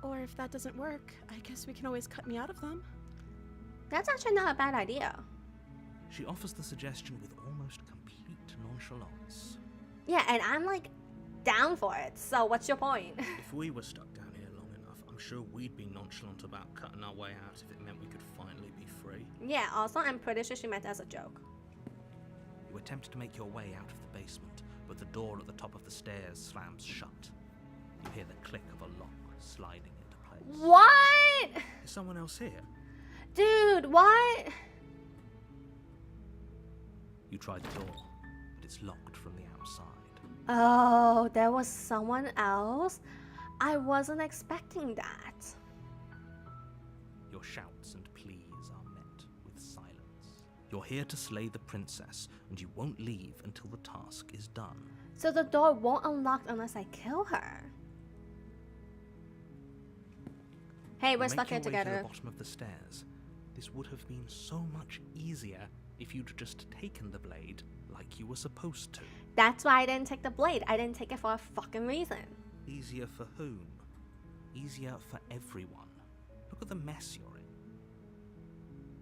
Or if that doesn't work, I guess we can always cut me out of them. That's actually not a bad idea. She offers the suggestion with almost complete nonchalance. Yeah, and I'm like down for it. So what's your point? If we were stuck down here long enough, I'm sure we'd be nonchalant about cutting our way out if it meant we could finally be free. Yeah, also, I'm pretty sure she meant as a joke. You attempt to make your way out of the basement, but the door at the top of the stairs slams shut. You hear the click of a lock sliding into place. What? Is someone else here? Dude, what? You try the door, but it's locked from the outside. Oh, there was someone else? I wasn't expecting that. Your shouts and pleas are met with silence. You're here to slay the princess, and you won't leave until the task is done. So the door won't unlock unless I kill her. Hey, we're You stuck make here your way to together. the bottom of the stairs. This would have been so much easier if you'd just taken the blade like you were supposed to. That's why I didn't take the blade. I didn't take it for a fucking reason. Easier for whom? Easier for everyone. Look at the mess you're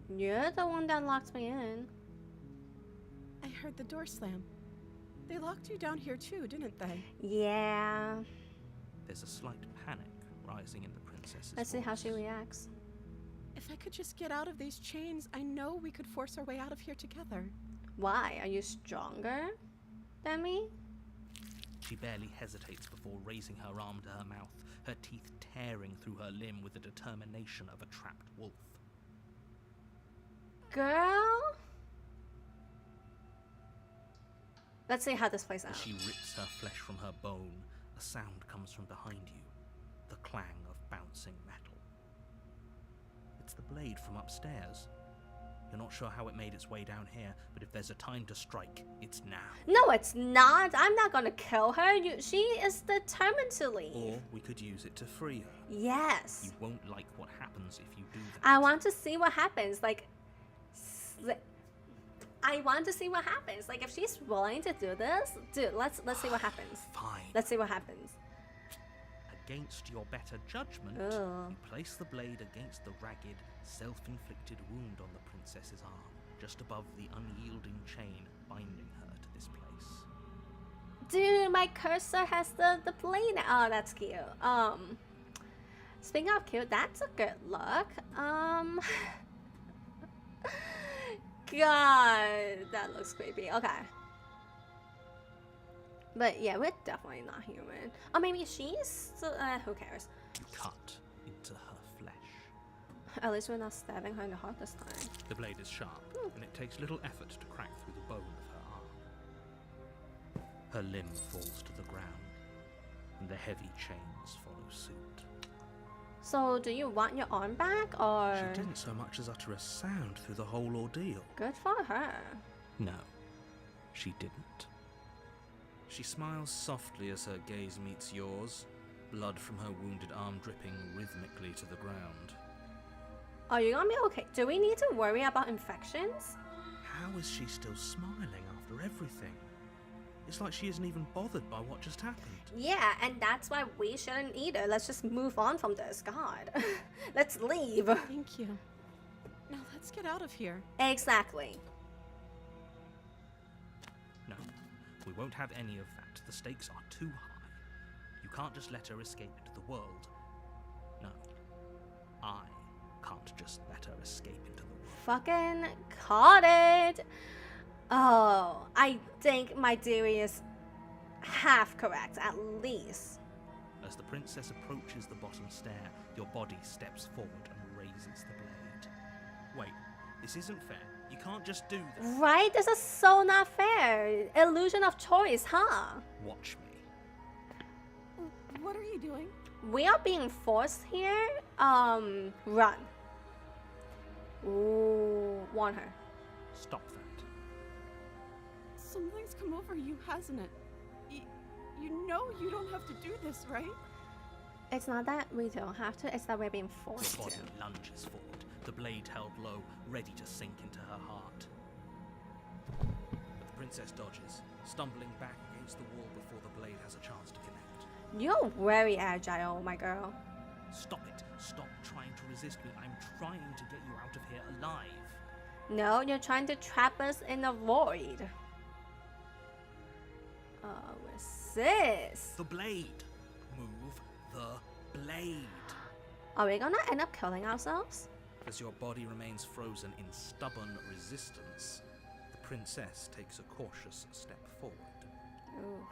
in. You're the one that locked me in. I heard the door slam. They locked you down here too, didn't they? Yeah. There's a slight panic rising in the princess's Let's see how she voice. reacts. If I could just get out of these chains, I know we could force our way out of here together. Why? Are you stronger than me? She barely hesitates before raising her arm to her mouth, her teeth tearing through her limb with the determination of a trapped wolf. Girl? Let's see how this plays out. As she rips her flesh from her bone, a sound comes from behind you, the clang of bouncing metal. It's the blade from upstairs. You're not sure how it made its way down here, but if there's a time to strike, it's now. No, it's not. I'm not gonna kill her. She is determined to leave. Or we could use it to free her. Yes. You won't like what happens if you do that. I want to see what happens. I want to see what happens. Like, if she's willing to do this, dude, let's see what happens. Fine. Let's see what happens. Against your better judgment, Ugh. you place the blade against the ragged, self-inflicted wound on the princess's arm, just above the unyielding chain binding her to this place. Dude, my cursor has the blade. Oh, that's cute. Speaking of cute, that's a good look. God, that looks creepy. Okay. But yeah, we're definitely not human. Or maybe she's still, who cares? You cut into her flesh. At least we're not stabbing her in the heart this time. The blade is sharp, and it takes little effort to crack through the bone of her arm. Her limb falls to the ground, and the heavy chains follow suit. So, do you want your arm back, or? She didn't so much as utter a sound through the whole ordeal. Good for her. No, she didn't. She smiles softly as her gaze meets yours, blood from her wounded arm dripping rhythmically to the ground. Are you gonna be okay? Do we need to worry about infections? How is she still smiling after everything? It's like she isn't even bothered by what just happened. Yeah, and that's why we shouldn't either. Let's just move on from this. God. Let's leave. Thank you. Now let's get out of here. Exactly. No, we won't have any of that. The stakes are too high. You can't just let her escape into the world. No, I can't just let her escape into the world. Fucking caught it. Oh, I think my theory is half correct, at least. As the princess approaches the bottom stair, your body steps forward and raises the blade. Wait, this isn't fair. You can't just do this. Right? This is so not fair. Illusion of choice, huh? Watch me. What are you doing? We are being forced here. Run. Ooh, warn her. Stop that. Something's come over you, hasn't it? You know you don't have to do this, right? It's not that we don't have to, it's that we're being Your forced body to. lunges forward, the blade held low, ready to sink into her heart. But the princess dodges, stumbling back against the wall before the blade has a chance to connect. You're very agile, my girl. Stop it. Stop trying to resist me. I'm trying to get you out of here alive. No, you're trying to trap us in a void. What's this? The blade. Move the blade. Are we gonna end up killing ourselves? As your body remains frozen in stubborn resistance, the princess takes a cautious step forward. Ooh,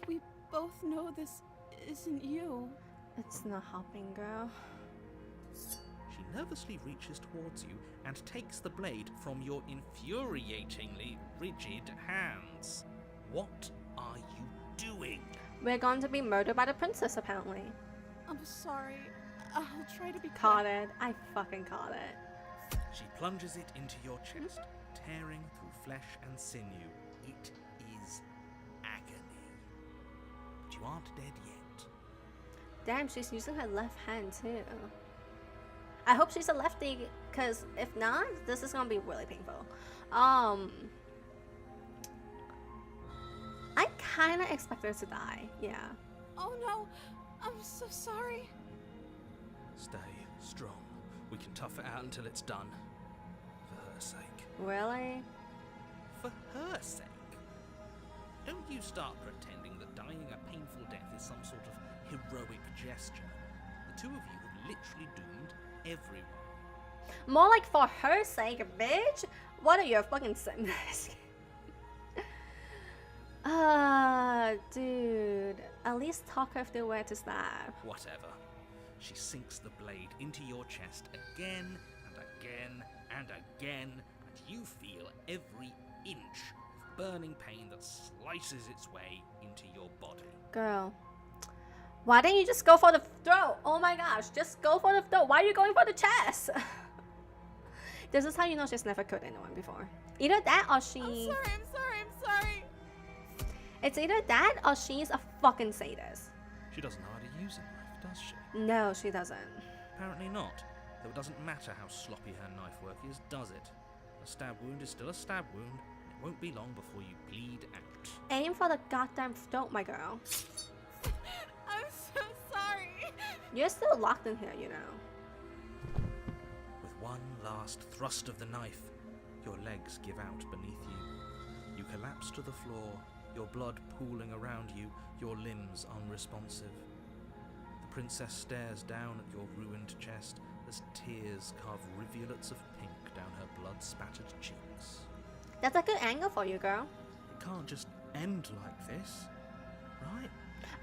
We both know this isn't you. it's not helping, girl. She nervously reaches towards you and takes the blade from your infuriatingly rigid hands. What are you doing? We're going to be murdered by the princess, apparently. I'm sorry. I'll try to be Caught it. I fucking caught it. She plunges it into your chest, tearing through flesh and sinew. It is agony. But you aren't dead yet. Damn, she's using her left hand too. I hope she's a lefty, because if not, this is gonna be really painful. I kind of expect her to die. Yeah. Oh no, I'm so sorry. Stay strong. We can tough it out until it's done. For her sake. Really? For her sake. Don't you start pretending that dying a painful death is some sort of heroic gesture. The two of you have literally doomed everyone. More like for her sake, bitch. What are you fucking saying? Dude. At least talk her through where to stab. Whatever. She sinks the blade into your chest again and again and again, and you feel every inch of burning pain that slices its way into your body. Girl. Why didn't you just go for the throat? Oh my gosh, just go for the throat. Why are you going for the chest? This is how you know she's never killed anyone before. Either that or she... I'm sorry. It's either that or she's a fucking sadist. She doesn't know how to use a knife, does she? No, she doesn't. Apparently not. Though it doesn't matter how sloppy her knife work is, does it? A stab wound is still a stab wound, and it won't be long before you bleed out. Aim for the goddamn throat, my girl. I'm so sorry. You're still locked in here, you know. With one last thrust of the knife, your legs give out beneath you. You collapse to the floor, your blood pooling around you, your limbs unresponsive. The princess stares down at your ruined chest as tears carve rivulets of pink down her blood-spattered cheeks. That's a good angle for you, girl. It can't just end like this, right?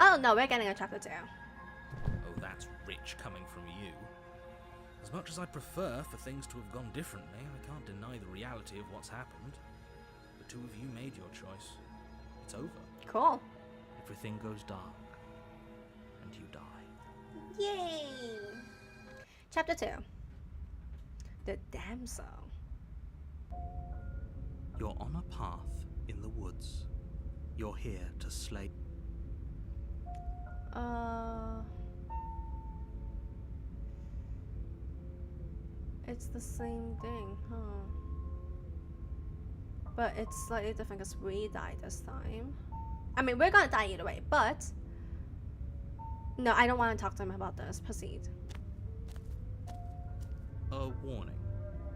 Oh no, we're getting a chapter 2. Oh, that's rich coming from you. As much as I'd prefer for things to have gone differently, I can't deny the reality of what's happened. The two of you made your choice. It's over. Cool. Everything goes dark. And you die. Yay! Chapter 2. The Damsel. You're on a path in the woods. You're here to slay. It's the same thing, huh? But it's slightly different because we died this time. I mean, we're gonna die either way, but... No, I don't want to talk to him about this. Proceed. A warning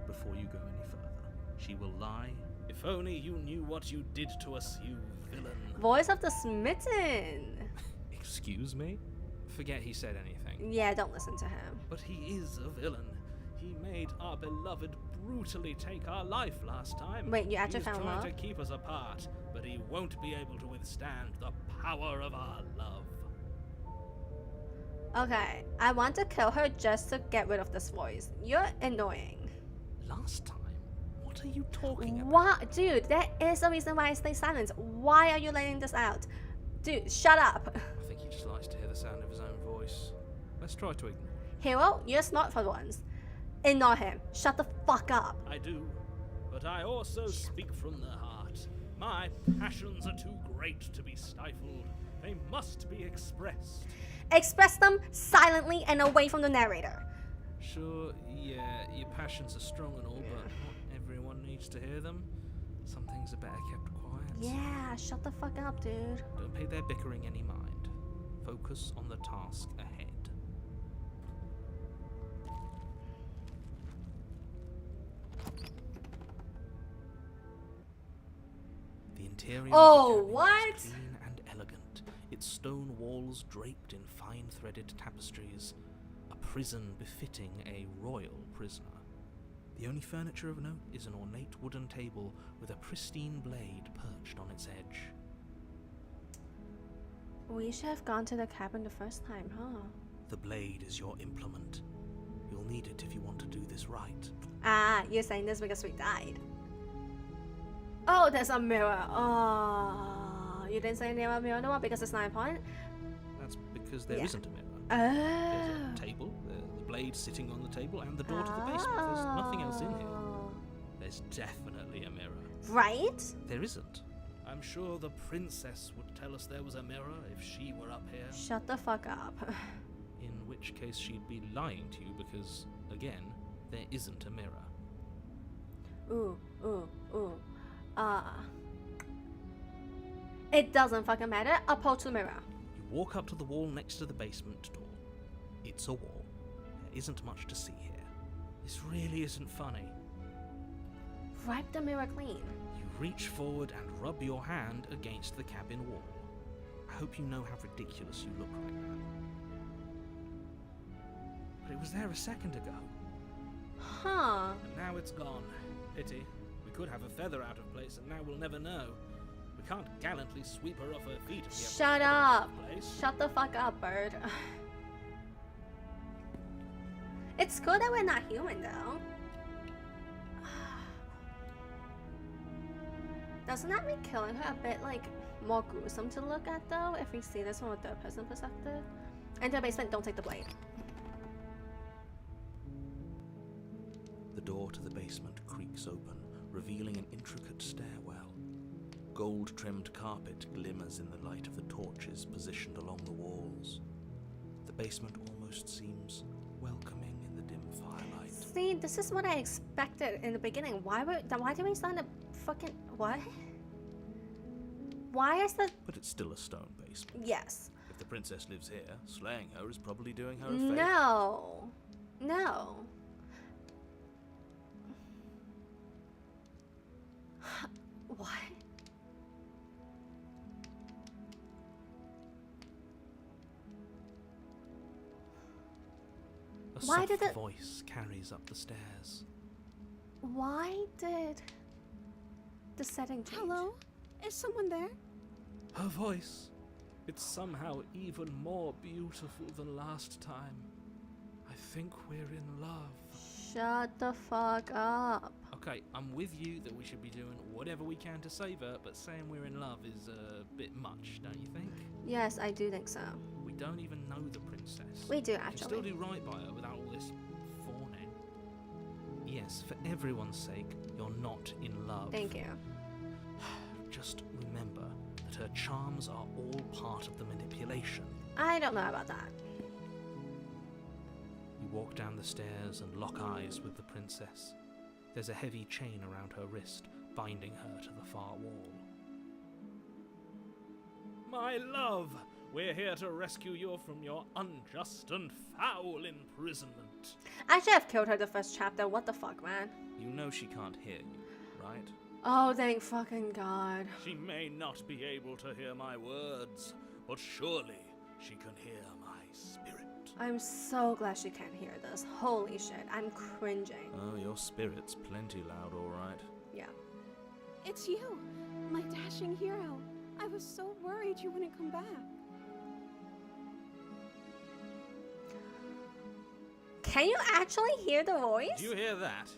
before you go any further. She will lie. If only you knew what you did to us, you villain. Voice of the Smitten! Excuse me? Forget he said anything. Yeah, don't listen to him. But he is a villain. He made our beloved brutally take our life last time. Wait, you actually found He's trying love? to keep us apart, but he won't be able to withstand the power of our love. Okay, I want to kill her just to get rid of this voice. You're annoying. Last time? What are you talking about? What? Dude, there is a reason why I stay silent. Why are you letting this out? Dude, shut up. I think he just likes to hear the sound of his own voice. Let's try to ignore him. Hero, you're smart for once. Ignore him. Shut the fuck up. I do, but I also speak from the heart. My passions are too great to be stifled. They must be expressed. Express them silently and away from the narrator. Sure, yeah, your passions are strong and all, but not everyone needs to hear them. Some things are better kept quiet. Yeah, shut the fuck up, dude. Don't pay their bickering any mind. Focus on the task ahead. The interior Oh, of the cabin what? is clean and elegant, its stone walls draped in fine-threaded tapestries. A prison befitting a royal prisoner. The only furniture of note is an ornate wooden table with a pristine blade perched on its edge. We should have gone to the cabin the first time, huh? The blade is your implement. You'll need it if you want to do this right. Ah, you're saying this because we died. Oh, there's a mirror. Oh, you didn't say near a mirror no more because it's not important? That's because there Yeah. isn't a mirror. Oh. There's a table, the blade sitting on the table, and the door to the basement. There's nothing else in here. Oh. There's definitely a mirror. Right? There isn't. I'm sure the princess would tell us there was a mirror if she were up here. Shut the fuck up. In which case she'd be lying to you because, again, there isn't a mirror. Ooh. It doesn't fucking matter. Approach the mirror. You walk up to the wall next to the basement door. It's a wall. There isn't much to see here. This really isn't funny. Wipe the mirror clean. You reach forward and rub your hand against the cabin wall. I hope you know how ridiculous you look right now. But it was there a second ago, Huh. and now it's gone. Pity. We could have a feather out of place, and now we'll never know. We can't gallantly sweep her off her feet if we have a Shut feather out up. of place. Shut the fuck up, bird. It's cool that we're not human, though. Doesn't that make killing her a bit, like, more gruesome to look at, though, if we see this from a third-person perspective? Enter the basement, don't take the blade. The door to the basement creaks open, revealing an intricate stairwell. Gold-trimmed carpet glimmers in the light of the torches positioned along the walls. The basement almost seems welcoming in the dim firelight. See, this is what I expected in the beginning. Why did we start a fucking... What? Why is the... But it's still a stone basement. Yes. If the princess lives here, slaying her is probably doing her a favor. No. No. What? A Why soft did it- voice carries up the stairs. Why did the setting change? Hello? Is someone there? Her voice. It's somehow even more beautiful than last time. I think we're in love. Shut the fuck up. Okay, I'm with you that we should be doing whatever we can to save her, but saying we're in love is a bit much, don't you think? Yes, I do think so. We don't even know the princess. We do, We can still actually. do right by her without all this fawning. Yes, for everyone's sake, you're not in love. Thank you. Just remember that her charms are all part of the manipulation. I don't know about that. You walk down the stairs and lock eyes with the princess. There's a heavy chain around her wrist, binding her to the far wall. My love, we're here to rescue you from your unjust and foul imprisonment. I should have killed her the first chapter. What the fuck, man? You know she can't hear you, right? Oh, thank fucking God. She may not be able to hear my words, but surely she can hear my spirit. I'm so glad she can't hear this. Holy shit, I'm cringing. Oh, your spirit's plenty loud, all right. Yeah. It's you, my dashing hero. I was so worried you wouldn't come back. Can you actually hear the voice? Did you hear that?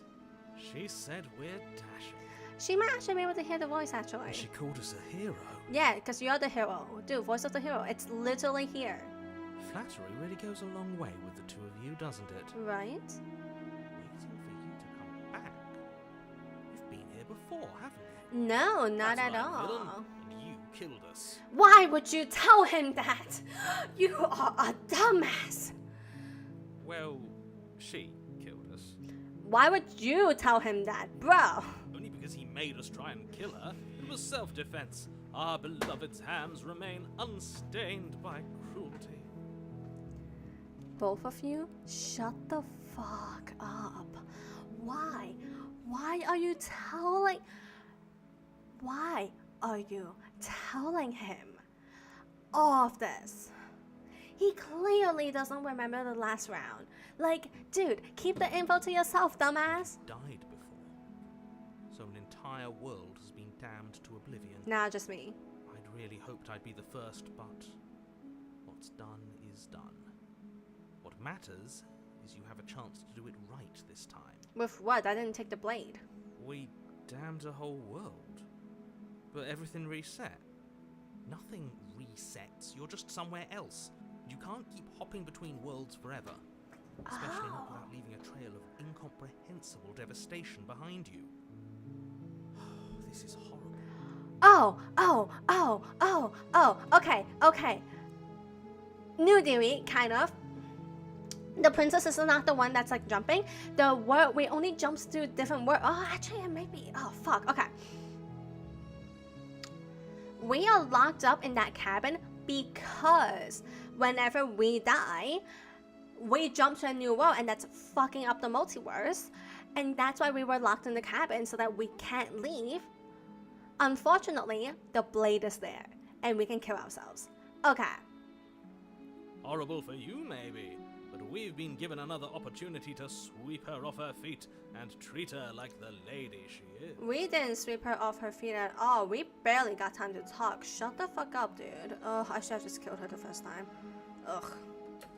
She said we're dashing. She might actually be able to hear the voice, actually. And she called us a hero. Yeah, because you're the hero. Dude, voice of the hero. It's literally here. Flattery really goes a long way with the two of you, doesn't it? Right? Waiting for you to come back. We've been here before, haven't we? No, not That's at right, all. villain. And you killed us. Why would you tell him that? You are a dumbass. Well, she killed us. Why would you tell him that, bro? Only because he made us try and kill her. It was self-defense. Our beloved's hands remain unstained by cruelty. Both of you, shut the fuck up. Why? Why are you telling... Why are you telling him all of this? He clearly doesn't remember the last round. Like, dude, keep the info to yourself, dumbass. Died before. So an entire world has been damned to oblivion. Nah, just me. I'd really hoped I'd be the first, but what's done is done. What matters is you have a chance to do it right this time. With what? I didn't take the blade. We damned a whole world. But everything reset. Nothing resets. You're just somewhere else. You can't keep hopping between worlds forever. Especially not without leaving a trail of incomprehensible devastation behind you. This is horrible. Okay. New theory, kind of. The princess is not the one that's like jumping. The world, we only jumps to different world. Oh, actually, maybe. Oh, fuck. Okay. We are locked up in that cabin because whenever we die, we jump to a new world, and that's fucking up the multiverse. And that's why we were locked in the cabin, so that we can't leave. Unfortunately, the blade is there, and we can kill ourselves. Okay. Horrible for you, maybe. But we've been given another opportunity to sweep her off her feet and treat her like the lady she is. We didn't sweep her off her feet at all. We barely got time to talk. Shut the fuck up, dude. Ugh, I should have just killed her the first time. Ugh.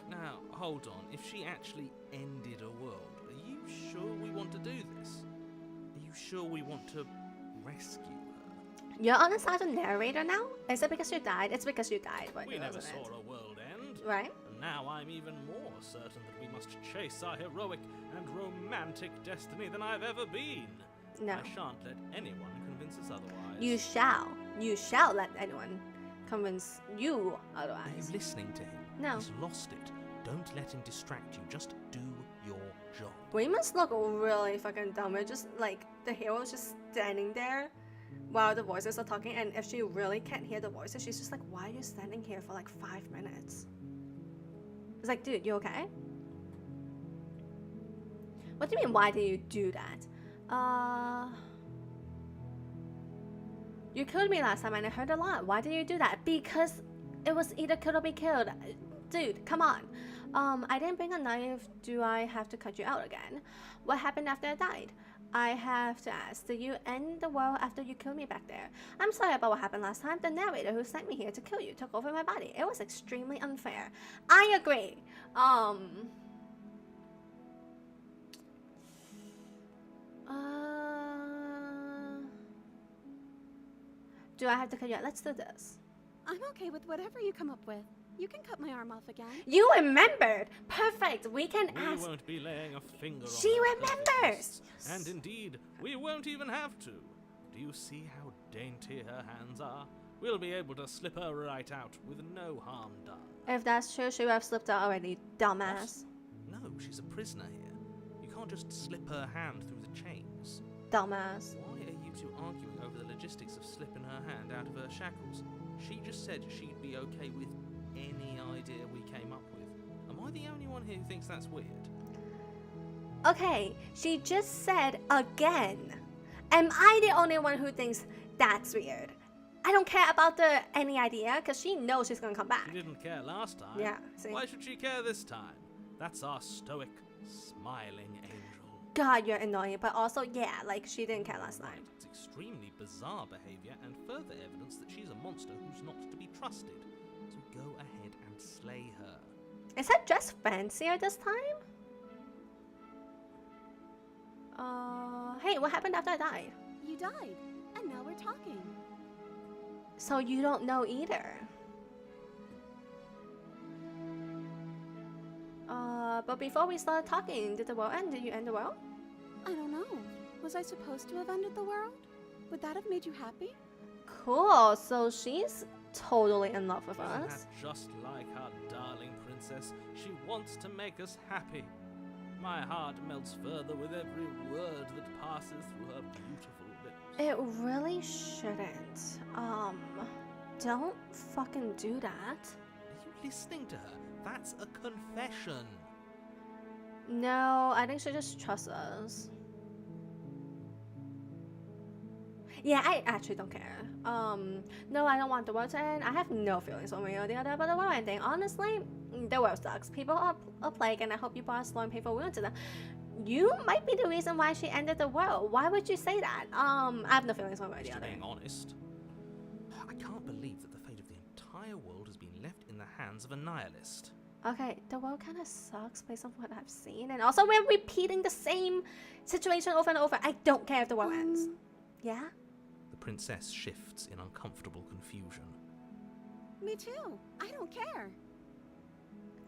Now, hold on. If she actually ended a world, are you sure we want to do this? Are you sure we want to rescue her? You're on the side of the narrator now? Is it because you died? It's because you died, but We it never wasn't saw a world end. it. Right? And now I'm even more certain that we must chase our heroic and romantic destiny than I've ever been. No. I shan't let anyone convince us otherwise. You shall. You shall let anyone convince you Are otherwise. you listening to him? No. He's lost it. Don't let him distract you. Just do your job. We must look really fucking dumb. We're just like, the hero's just standing there while the voices are talking, and if she really can't hear the voices, she's just like, why are you standing here for like 5 minutes? It's like, dude, you okay? What do you mean, why do you do that? You killed me last time and I heard a lot. Why did you do that? Because it was either kill or be killed. Dude, come on. I didn't bring a knife. Do I have to cut you out again? What happened after I died? I have to ask, did you end the world after you killed me back there? I'm sorry about what happened last time. The narrator who sent me here to kill you took over my body. It was extremely unfair. I agree. Do I have to cut you out? Let's do this. I'm okay with whatever you come up with. You can cut my arm off again. You remembered. Perfect. We can We ask. won't be laying a finger She on her perfect remembers. wrists. And indeed, we won't even have to. Do you see how dainty her hands are? We'll be able to slip her right out with no harm done. If that's true, she would have slipped out already, dumbass. No, she's a prisoner here. You can't just slip her hand through the chains. Dumbass. Why are you two arguing over the logistics of slipping her hand out of her shackles? She just said she'd be okay with any idea we came up with. Am I the only one here who thinks that's weird? Okay, she just said again. Am I the only one who thinks that's weird? I don't care about the any idea because she knows she's gonna come back. She didn't care last time. Yeah, see? Why should she care this time? That's our stoic, smiling angel. God, you're annoying, but also, yeah, like she didn't care last time. It's extremely bizarre behavior and further evidence that she's a monster who's not to be trusted. So go ahead and slay her. Is her dress fancier this time? Hey, what happened after I died? You died, and now we're talking. So you don't know either. But before we started talking, did the world end? Did you end the world? I don't know. Was I supposed to have ended the world? Would that have made you happy? Cool, so she's totally in love with Isn't us. that just like our darling princess? She wants to make us happy. My heart melts further with every word that passes through her beautiful lips. It really shouldn't. Don't fucking do that. Are you listening to her? That's a confession. No, I think she just trusts us. Yeah, I actually don't care. No, I don't want the world to end. I have no feelings one way or the other about the world ending. Honestly, the world sucks. People are a plague, and I hope you brought slow and painful wound to them. You might be the reason why she ended the world. Why would you say that? I have no feelings one way or the Just other. being honest, I can't believe that the fate of the entire world has been left in the hands of a nihilist. Okay, the world kind of sucks based on what I've seen, and also we're repeating the same situation over and over. I don't care if the world ends. Yeah? The princess shifts in uncomfortable confusion. Me too. I don't care.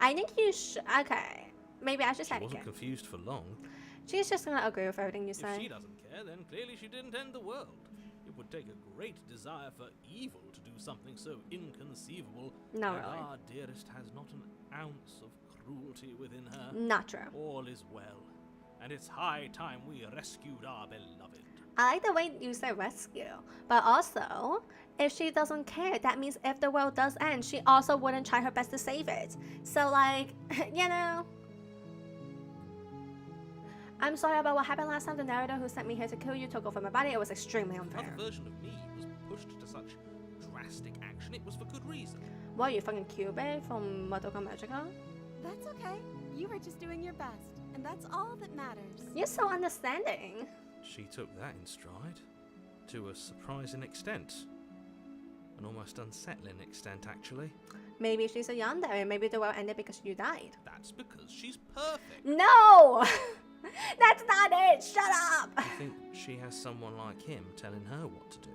I think you should. Okay. Maybe I should She say it wasn't again. confused for long. She's just gonna agree with everything you If say. she doesn't care, then clearly she didn't end the world. It would take a great desire for evil to do something so inconceivable. No, and really. our dearest has not an ounce of cruelty within her. Not true. All is well, and it's high time we rescued our beloved. I like the way you say rescue, but also, if she doesn't care, that means if the world does end, she also wouldn't try her best to save it. So, like, you know. I'm sorry about what happened last time. The narrator who sent me here to kill you took over my body. It was extremely If the unfair. other version of me was pushed to such drastic action, it was for good reason. What, you fucking Cube from Madoka Magica? That's okay. You were just doing your best, and that's all that matters. You're so understanding. She took that in stride, to a surprising extent. An almost unsettling extent, actually. Maybe she's a yandere. Maybe the world ended because you died. That's because she's perfect. No! That's not it! Shut up! I think she has someone like him telling her what to do.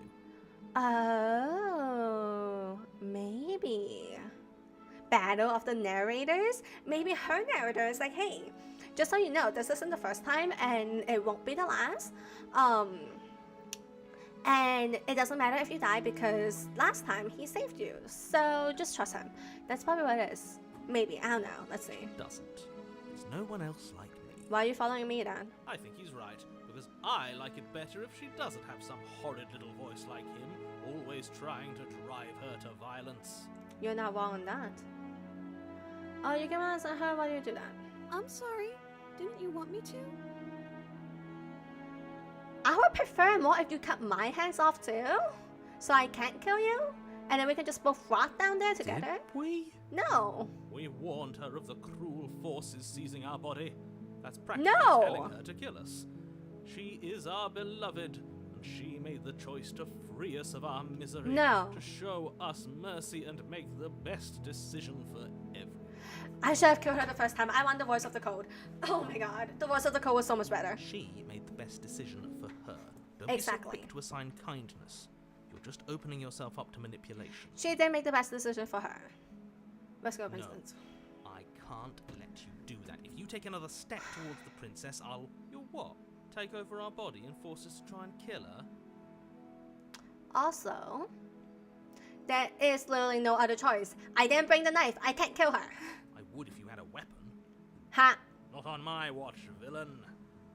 Oh, maybe. Battle of the narrators? Maybe her narrator is like, hey, just so you know, this isn't the first time and it won't be the last. And it doesn't matter if you die because last time he saved you. So just trust him. That's probably what it is. Maybe. I don't know. Let's see. Doesn't. There's no one else like me. Why are you following me then? I think he's right, because I like it better if she doesn't have some horrid little voice like him, always trying to drive her to violence. You're not wrong on that. Oh, you can answer her. Why do you do that? I'm sorry. Didn't you want me to? I would prefer more if you cut my hands off too, so I can't kill you, and then we can just both rot down there together. Did we? No. We warned her of the cruel forces seizing our body. That's practically No. telling her to kill us. She is our beloved, and she made the choice to free us of our misery. No. To show us mercy and make the best decision for everyone. I should have killed her the first time. I want the voice of the code. Oh my god, the voice of the code was so much better. She made the best decision for her. Don't Exactly. be so quick to assign kindness. You're just opening yourself up to manipulation. She did make the best decision for her. Let's go, No. Vincent. I can't let you do that. If you take another step towards the princess, You'll what? Take over our body and force us to try and kill her? Also, there is literally no other choice. I didn't bring the knife. I can't kill her. I would if you had a weapon. Ha. Not on my watch, villain.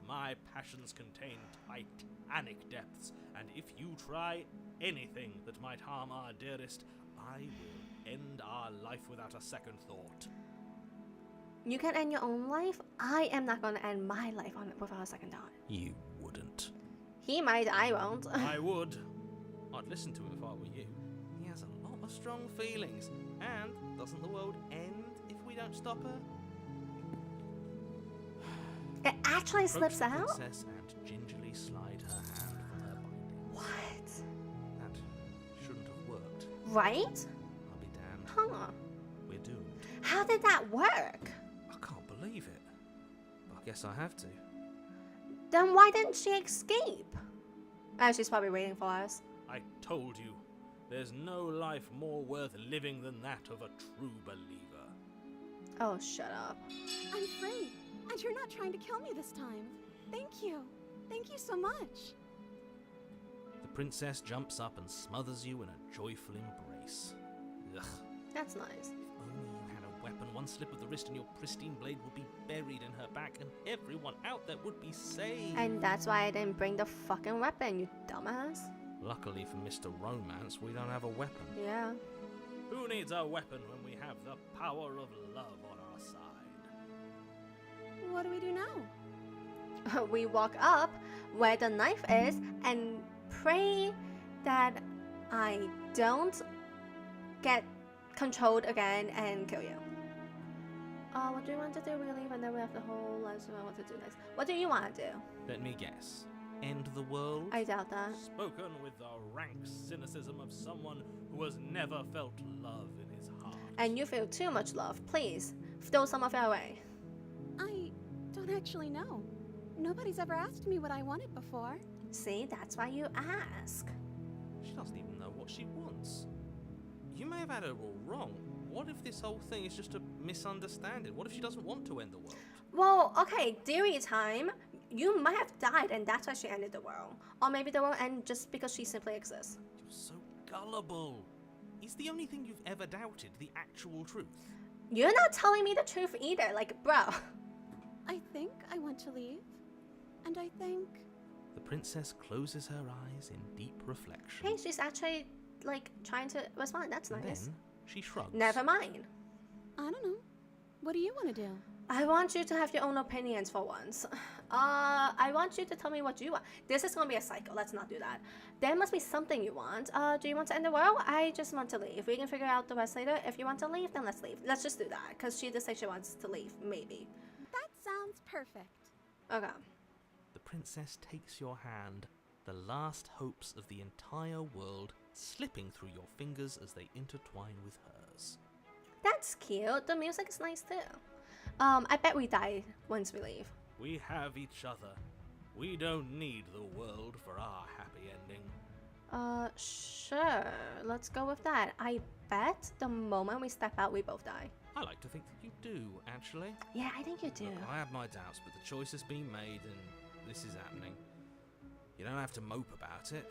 My passions contain titanic depths, and if you try anything that might harm our dearest, I will end our life without a second thought. You can end your own life. I am not gonna end my life without a second thought. You wouldn't. He might, I won't. I would. I'd listen to him if I were you. He has a lot of strong feelings. And doesn't the world end if we don't stop her? It actually Approach slips the out? princess and gingerly slide her hand from her binding. What? That shouldn't have worked. Right? I'll be damned. Huh. We're doomed. How did that work? I can't believe it. But I guess I have to. Then why didn't she escape? Oh, she's probably waiting for us. I told you, there's no life more worth living than that of a true believer. Oh, shut up. I'm free, and you're not trying to kill me this time. Thank you. Thank you so much. The princess jumps up and smothers you in a joyful embrace. Ugh. That's nice. If only you had a weapon, one slip of the wrist and your pristine blade would be buried in her back, and everyone out there would be saved. And that's why I didn't bring the fucking weapon, you dumbass. Luckily for Mr. Romance, we don't have a weapon. Yeah. Who needs a weapon when we have the power of love on our side? What do we do now? We walk up where the knife is and pray that I don't get controlled again and kill you. What do you want to do? We leave and then we have the whole lesson on what to do next. What do you want to do? Let me guess. End the world? I doubt that. Spoken with the rank cynicism of someone who has never felt love in his heart. And you feel too much love. Please, throw some of it away. I don't actually know. Nobody's ever asked me what I wanted before. See, that's why you ask. She doesn't even know what she wants. You may have had her all wrong. What if this whole thing is just a misunderstanding? What if she doesn't want to end the world? Well, okay, theory time. You might have died and that's why she ended the world. Or maybe the world ended just because she simply exists. You're so gullible. Is the only thing you've ever doubted the actual truth? You're not telling me the truth either. Like, bro. I think I want to leave. And I think... The princess closes her eyes in deep reflection. Hey, she's actually, like, trying to respond. That's And nice. then she shrugs. Never mind. I don't know. What do you want to do? I want you to have your own opinions for once. I want you to tell me what you want. This is gonna be a cycle. Let's not do that. There must be something you want. Do you want to end the world? I just want to leave. We can figure out the rest later. If you want to leave, then let's leave. Let's just do that. Because she did say she wants to leave. Maybe. That sounds perfect. Okay. The princess takes your hand, the last hopes of the entire world slipping through your fingers as they intertwine with hers. That's cute. The music is nice too. I bet we die once we leave. We have each other. We don't need the world for our happy ending. Sure. Let's go with that. I bet the moment we step out, we both die. I like to think that you do, actually. Yeah, I think you do. Look, I have my doubts, but the choice has been made and this is happening. You don't have to mope about it.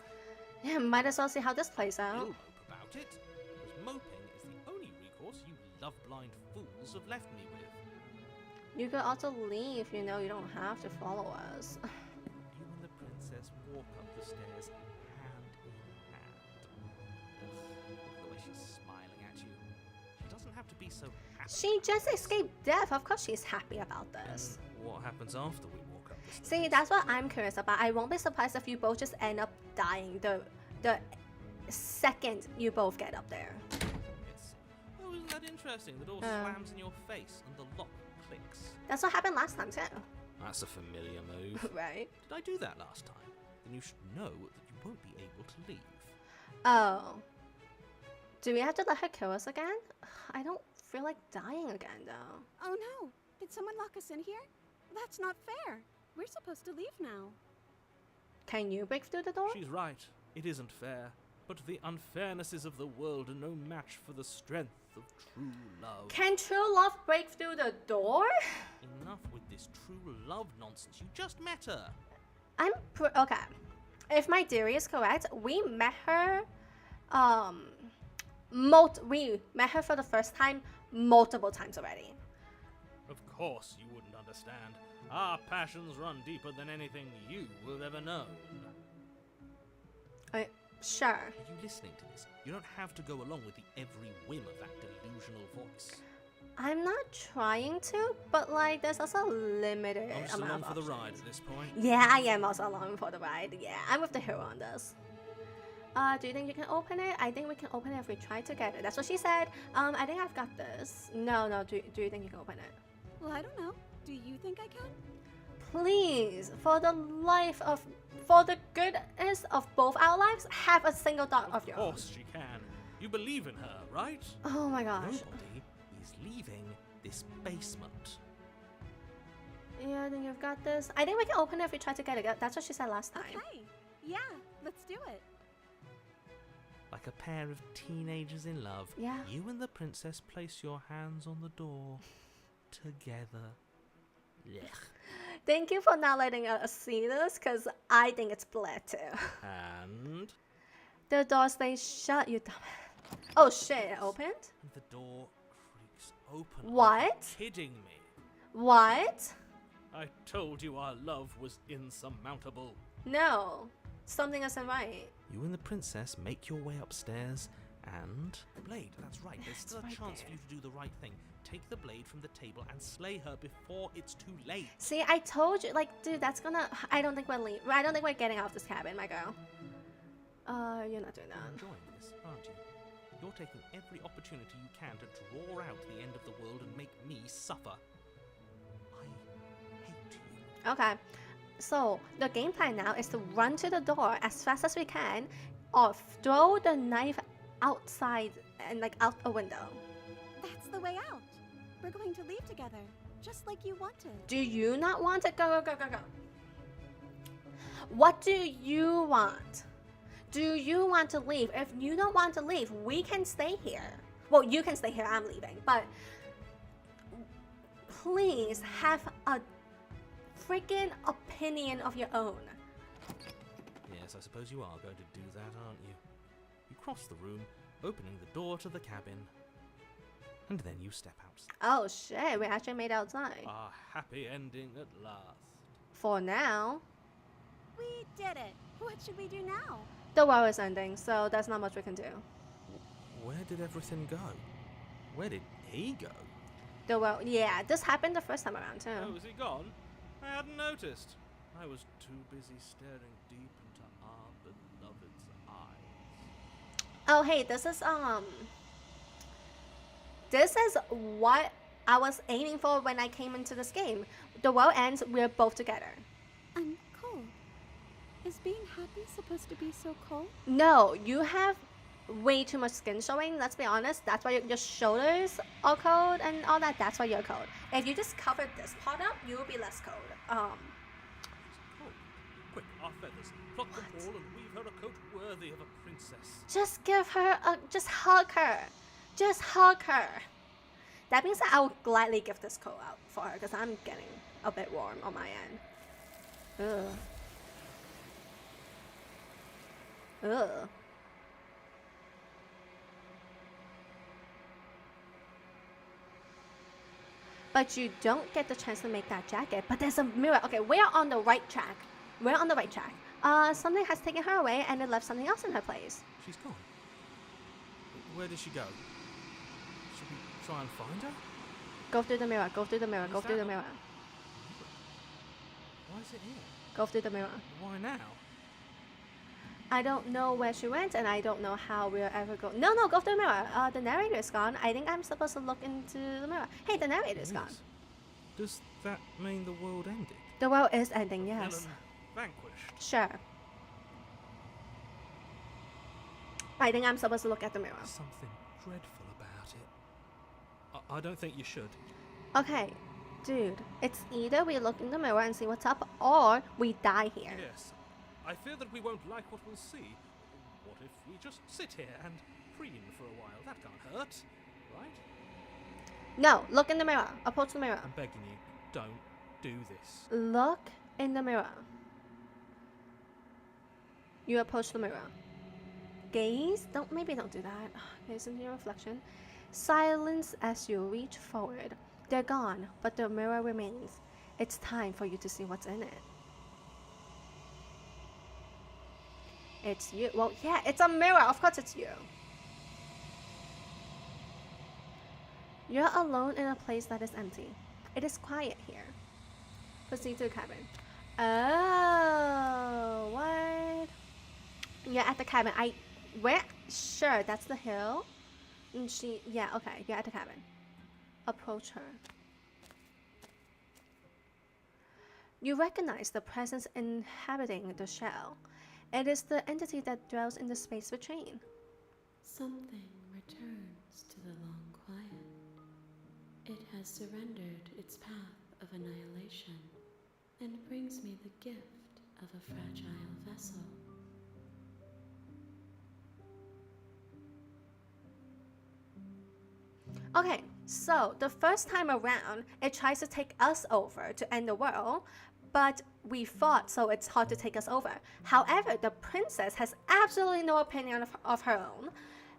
Yeah, might as well see how this plays You'll out. mope about it, because moping is the only recourse you love-blind fools have left me with. You could also leave, you know, you don't have to follow us. You and the princess walk up the stairs hand in hand. Ugh, look at the way she's smiling at you. She doesn't have to be so happy. She just escaped death. Of course she's happy about this. And what happens after we walk up the stairs? See, that's what I'm curious about. I won't be surprised if you both just end up dying the second you both get up there. Oh, isn't that interesting? The door slams in your face and the lock clicks. That's what happened last time too. That's a familiar move. Right? Did I do that last time? Then you should know that you won't be able to leave. Oh. Do we have to let her kill us again? I don't feel like dying again though. Oh no! Did someone lock us in here? That's not fair. We're supposed to leave now. Can you break through the door? She's right. It isn't fair. But the unfairnesses of the world are no match for the strength of true love. Can true love break through the door? Enough with this true love nonsense. You just met her. Okay. If my theory is correct, we met her we met her for the first time multiple times already. Of course you wouldn't understand. Our passions run deeper than anything you will ever know. Sure. Are you listening to this? You don't have to go along with the every whim of that delusional voice. I'm not trying to, but like there's also a limited I'm just amount along of for the options. ride at this point. Yeah, I am also along for the ride. Yeah, I'm with the hero on this. Do you think you can open it? I think we can open it if we try together. That's what she said. I think I've got this. No. Do you think you can open it? Well, I don't know. Do you think I can? Please, for the goodness of both our lives, have a single thought of your Of own. course she can. You believe in her, right? Oh my gosh. Nobody is leaving this basement. Yeah, I think you've got this. I think we can open it if we try together. That's what she said last time. Okay. Yeah, let's do it. Like a pair of teenagers in love, Yeah. you and the princess place your hands on the door together. Blech. Thank you for not letting us see this, because I think it's bleh too. And The door stays shut, you dumb. Oh shit, it opened? the door creaks open. What? Are you kidding me? What? I told you our love was insurmountable. No. Something isn't right. You and the princess make your way upstairs and... The blade, that's right. There's still a right chance there. for you to do the right thing. Take the blade from the table and slay her before it's too late. See, I told you, like, dude, that's gonna... I don't think we're getting out of this cabin, my girl. You're not doing You're that. enjoying this, aren't you? You're taking every opportunity you can to draw out the end of the world and make me suffer. I hate you. Okay. So the game plan now is to run to the door as fast as we can, or throw the knife outside and like out a window. That's the way out. We're going to leave together, just like you wanted. Do you not want it? Go, go, go, go, go. What do you want? Do you want to leave? If you don't want to leave, we can stay here. Well, you can stay here, I'm leaving. But please have a freaking opinion of your own. Yes, I suppose you are going to do that, aren't you? You cross the room, opening the door to the cabin, and then you step outside. Oh shit, we actually made outside. A happy ending at last. For now, We did it. What should we do now? the world is ending, so there's not much we can do. Where did everything go? Where did he go? The world, yeah, this happened the first time around too. Oh, is he gone? I hadn't noticed. I was too busy staring deep into our beloved's eyes. Oh hey, this is what I was aiming for when I came into this game. The world ends, we're both together. I'm cold. Is being happy supposed to be so cold? No, you have way too much skin showing, let's be honest. That's why your shoulders are cold and all that. That's why you're cold. If you just cover this part up, you will be less cold. Oh, quick, our feathers. Pluck them all and weave her a coat worthy of a princess. Just give her just hug her. Just hug her. That means that I will gladly give this coat out for her because I'm getting a bit warm on my end. Ugh. Ugh. But you don't get the chance to make that jacket. But there's a mirror. Okay, we're on the right track. We're on the right track. Something has taken her away and it left something else in her place. She's gone. Where did she go? Should we try and find her? Go through the mirror. Go through the mirror. Go through the mirror. Why is it here? Go through the mirror. Why now? I don't know where she went and I don't know how we'll ever go. No, go through the mirror. The narrator is gone. I think I'm supposed to look into the mirror. Hey, the narrator is gone. Yes. Does that mean the world ended? The world is ending, yes. Helen vanquished. Sure. I think I'm supposed to look at the mirror. There's something dreadful about it. I don't think you should. Okay, dude. It's either we look in the mirror and see what's up or we die here. Yes. I fear that we won't like what we'll see. What if we just sit here and preen for a while? That can't hurt, right? No, look in the mirror. Approach the mirror. I'm begging you, don't do this. Look in the mirror. You approach the mirror. Gaze. Maybe don't do that. Gaze into your reflection. Silence as you reach forward. They're gone, but the mirror remains. It's time for you to see what's in it. It's you. Well, yeah, it's a mirror. Of course it's you. You're alone in a place that is empty. It is quiet here. Proceed to the cabin. Oh, what? You're at the cabin. Sure, that's the hill. And yeah, okay, you're at the cabin. Approach her. You recognize the presence inhabiting the shell. It is the entity that dwells in the space between. Something returns to the long quiet. It has surrendered its path of annihilation and brings me the gift of a fragile vessel. Okay, so the first time around, it tries to take us over to end the world, but we fought, so it's hard to take us over. However, the princess has absolutely no opinion of her own,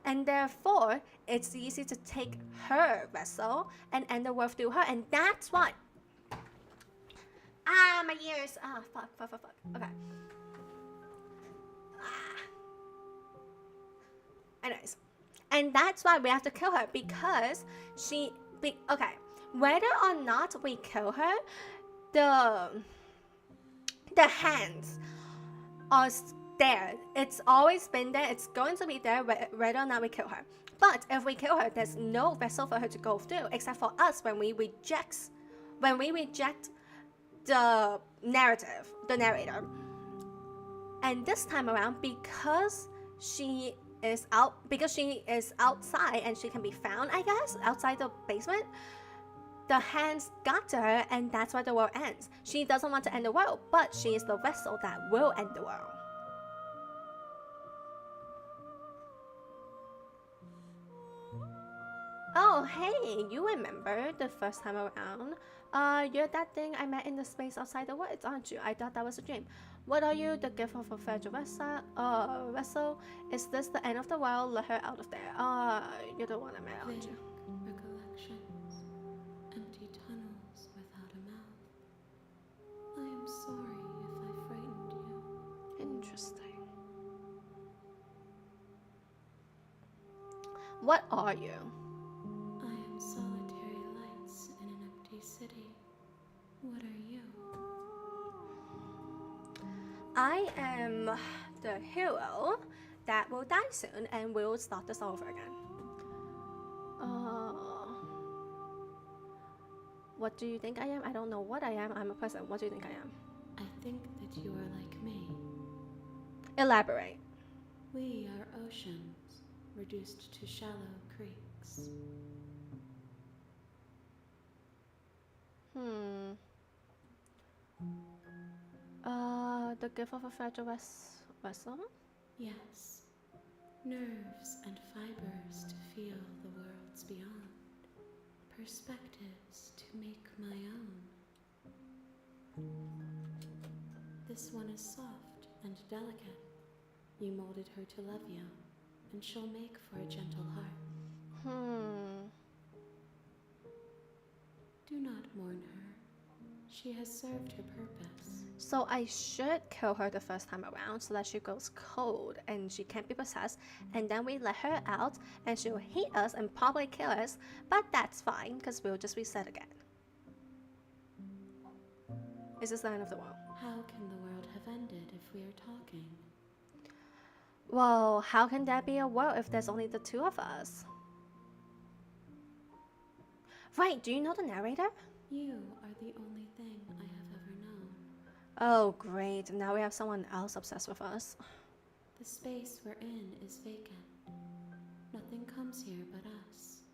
and therefore, it's easy to take her vessel and end the world through her, and that's what... Ah, my ears! Ah, fuck. Okay. Anyways. And that's why we have to kill her, because okay, whether or not we kill her, the hands are there. It's always been there. It's going to be there whether or not we kill her. But if we kill her, there's no vessel for her to go through, except for us when we reject the narrative, the narrator. And this time around, because she is outside and she can be found, I guess, outside the basement, the hands got to her, and that's why the world ends. She doesn't want to end the world, but she is the vessel that will end the world. Oh, hey, you remember the first time around? You're that thing I met in the space outside the woods, aren't you? I thought that was a dream. What are you, the gift of a fragile vessel? Is this the end of the world? Let her out of there. You're the one I met, aren't you? Recollections, empty tunnels without a mouth. I am sorry if I frightened you. Interesting. What are you? I am solitary lights in an empty city. What are you? I am the hero that will die soon and will start this over again. What do you think I am? I don't know what I am. I'm a person. What do you think I am? I think that you are like me. Elaborate. We are oceans, reduced to shallow creeks. The gift of a fragile vessel? Yes, nerves and fibers to feel the worlds beyond, perspectives to make my own. This one is soft and delicate. You molded her to love you, and she'll make for a gentle heart. Do not mourn her. She has served her purpose. So I should kill her the first time around so that she goes cold and she can't be possessed, and then we let her out and she'll hate us and probably kill us, but that's fine because we'll just reset again. Is this the end of the world? How can the world have ended if we are talking? Well, how can there be a world if there's only the two of us? Right, do you know the narrator? You are the only thing I have ever known. Oh, great. Now we have someone else obsessed with us. The space we're in is vacant. Nothing comes here but us.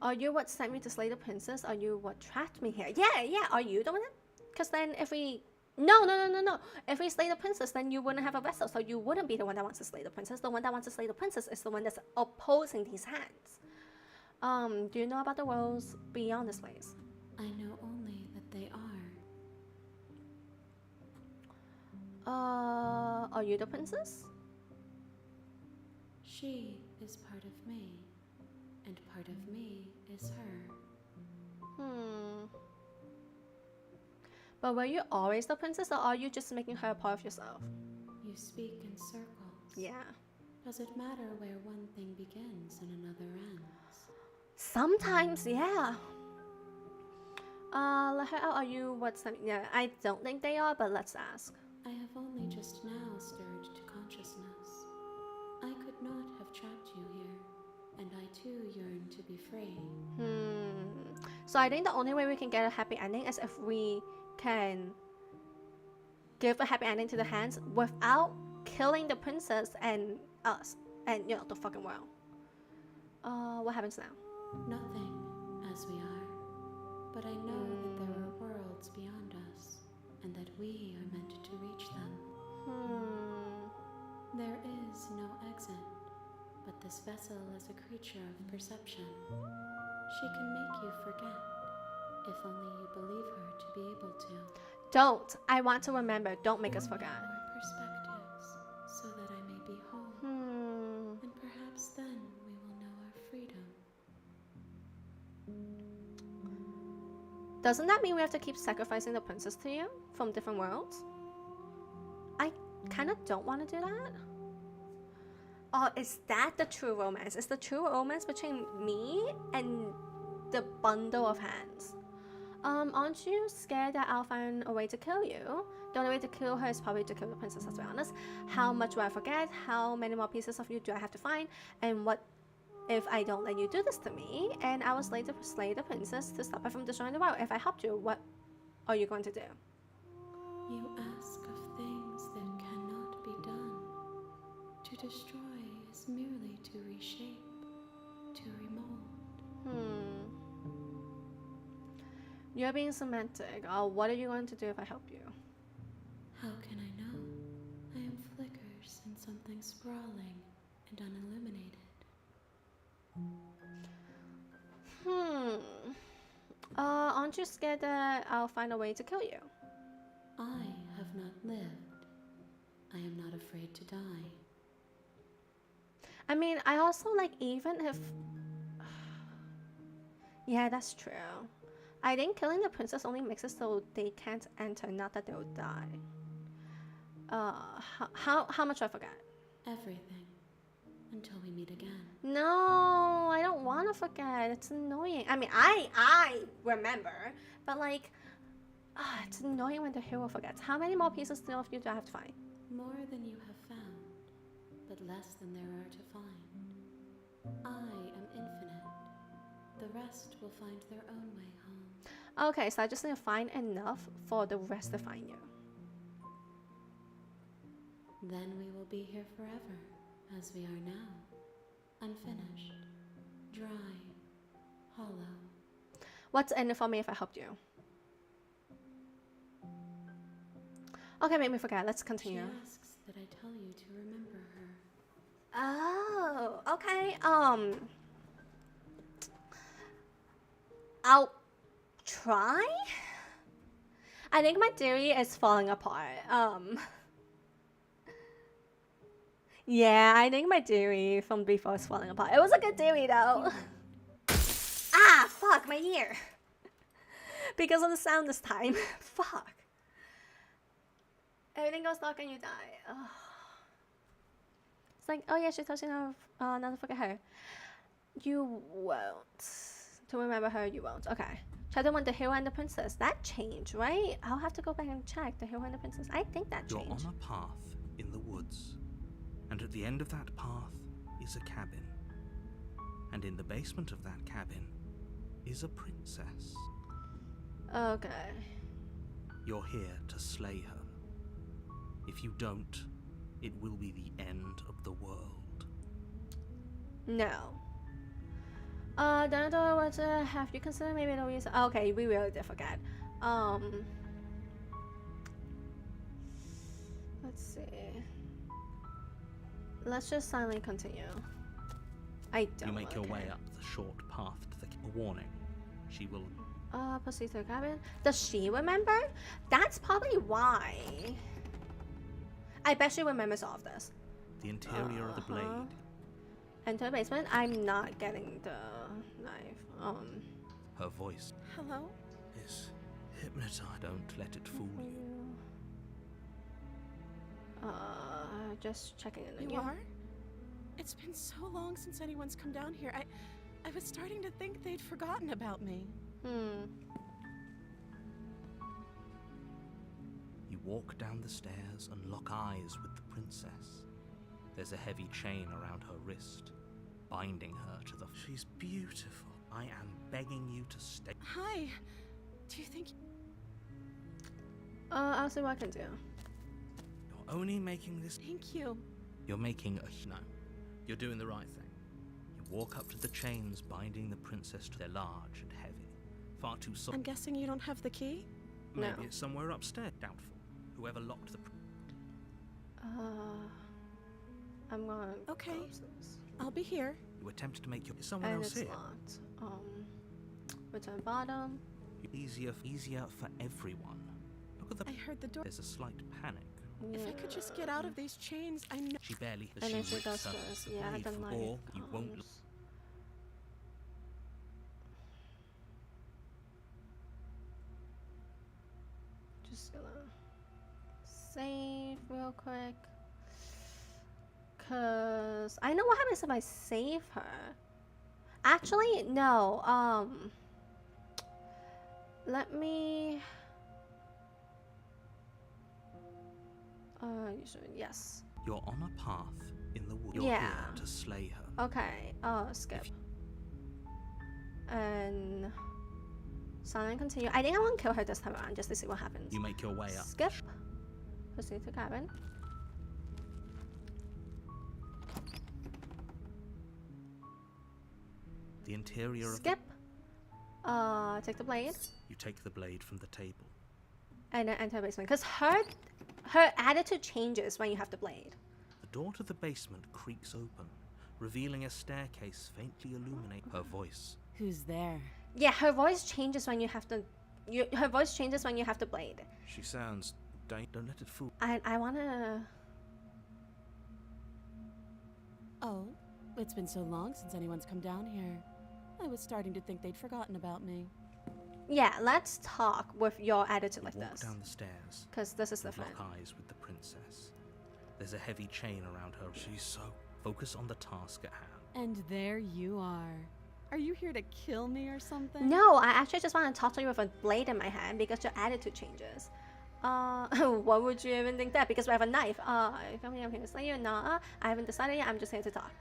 Are you what sent me to slay the princess? Are you what trapped me here? Yeah. Are you the one? Because then if we... No. If we slay the princess, then you wouldn't have a vessel. So you wouldn't be the one that wants to slay the princess. The one that wants to slay the princess is the one that's opposing these hands. Do you know about the worlds beyond this place? I know only that they are. Are you the princess? She is part of me, and part of me is her. But were you always the princess, or are you just making her a part of yourself? You speak in circles. Yeah. Does it matter where one thing begins and another ends? Sometimes, yeah. Let her out. Are you what's that? Yeah, I don't think they are, but let's ask. I have only just now stirred to consciousness. I could not have trapped you here, and I too yearn to be free. So I think the only way we can get a happy ending is if we can give a happy ending to the hands without killing the princess and us and the fucking world. What happens now? Nothing, as we are. But I know that there are worlds beyond us, and that we are meant to reach them. There is no exit, but this vessel is a creature of perception. She can make you forget, if only you believe her to be able to. Don't. I want to remember. Don't make us forget. Our perspectives, so that I may be whole. And perhaps then we will know our freedom. Doesn't that mean we have to keep sacrificing the princess to you from different worlds? I kind of don't want to do that. Oh, is that the true romance? Is the true romance between me and the bundle of hands? Aren't you scared that I'll find a way to kill you? The only way to kill her is probably to kill the princess, let's be honest. How much will I forget? How many more pieces of you do I have to find? And what if I don't let you do this to me? And I was later to slay the princess to stop her from destroying the world. If I helped you, what are you going to do? You ask of things that cannot be done. To destroy is merely to reshape, to remold. You're being semantic. What are you going to do if I help you? How can I know? I am flickers in something sprawling and unilluminated. Aren't you scared that I'll find a way to kill you? I have not lived. I am not afraid to die. I mean, I also like, even if... Yeah, that's true. I think killing the princess only makes it so they can't enter, not that they'll die. How much do I forget? Everything. Until we meet again. No, I don't want to forget. It's annoying. I mean, I remember, but like, it's annoying when the hero forgets. How many more pieces still of you do I have to find? More than you have found, but less than there are to find. I am infinite. The rest will find their own way home. Okay, so I just need to find enough for the rest to find you. Then we will be here forever, as we are now. Unfinished, dry, hollow. What's in it for me if I helped you? Okay, make me forget. Let's continue. She asks that I tell you to remember her. Oh, okay. I'll try. I think my theory is falling apart. Yeah, I think my theory from before is falling apart. It was a good theory though. Ah, fuck, my ear. Because of the sound this time. Fuck. Everything goes dark and you die. Ugh. It's like, oh yeah, she told you not to forget her. You won't. To remember her, you won't. Okay. Chapter 1, the hero and the princess. That changed, right? I'll have to go back and check. The hero and the princess. I think that You're changed. on a path in the woods, and at the end of that path is a cabin. And in the basement of that cabin is a princess. Okay. You're here to slay her. If you don't, it will be the end of the world. No. Don't know what have you considered maybe the reason. Okay, we really did forget. Let's see. Let's just silently continue. I don't. You make your way care. up the short path to the warning. She will. Proceed to the cabin. Does she remember? That's probably why. I bet she remembers all of this. The interior of the blade. Enter the basement. I'm not getting the knife. Her voice Hello? is hypnotized. Don't let it fool you. Just checking in on You are? It's been so long since anyone's come down here. I was starting to think they'd forgotten about me. You walk down the stairs and lock eyes with the princess. There's a heavy chain around her wrist, binding her to the... She's beautiful. I am begging you to stay. Hi. Do you think... I'll see what I can do. You're only making this... Thank you. You're making a... No. You're doing the right thing. You walk up to the chains binding the princess to... They're large and heavy. Far too soft. I'm guessing you don't have the key? Maybe No. it's somewhere upstairs. Doubtful. Whoever locked the... I'm going. Okay. I'll be here. You attempt to make your... Is someone And else it's here? locked. Return bottom. Easier for everyone. Look at the... I heard the door. There's a slight panic. If I could just get out of these chains, I know. She barely... And she then she rips goes her first. Yeah, brief, the knife or you won't... comes. Just gonna save real quick. Cause I know what happens if I save her. Actually, no. Let me. Yes. You're on a path in the woods. You're Yeah. here to slay her. Okay. Skip. And silent continue. I think I want to kill her this time around just to see what happens. You make your way up. Skip. Proceed to cabin. The interior of Skip. Take the blade you take the blade from the table. and then enter the basement. Because her attitude changes when you have the blade. The door to the basement creaks open, revealing a staircase faintly illuminate her voice. Who's there? Yeah, her voice changes when you have the. Her voice changes when you have the blade. She sounds Don't let it fool. I wanna. Oh, it's been so long since anyone's come down here. I was starting to think they'd forgotten about me. Yeah, let's talk with your attitude like Walk this. down the stairs. Because this is and different. Lock eyes with the princess. There's a heavy chain around her. She's so. Focus on the task at hand. And there you are. Are you here to kill me or something? No, I actually just want to talk to you with a blade in my hand because your attitude changes. What would you even think that? Because we have a knife. I'm here to slay you. Nah, I haven't decided yet. I'm just here to talk.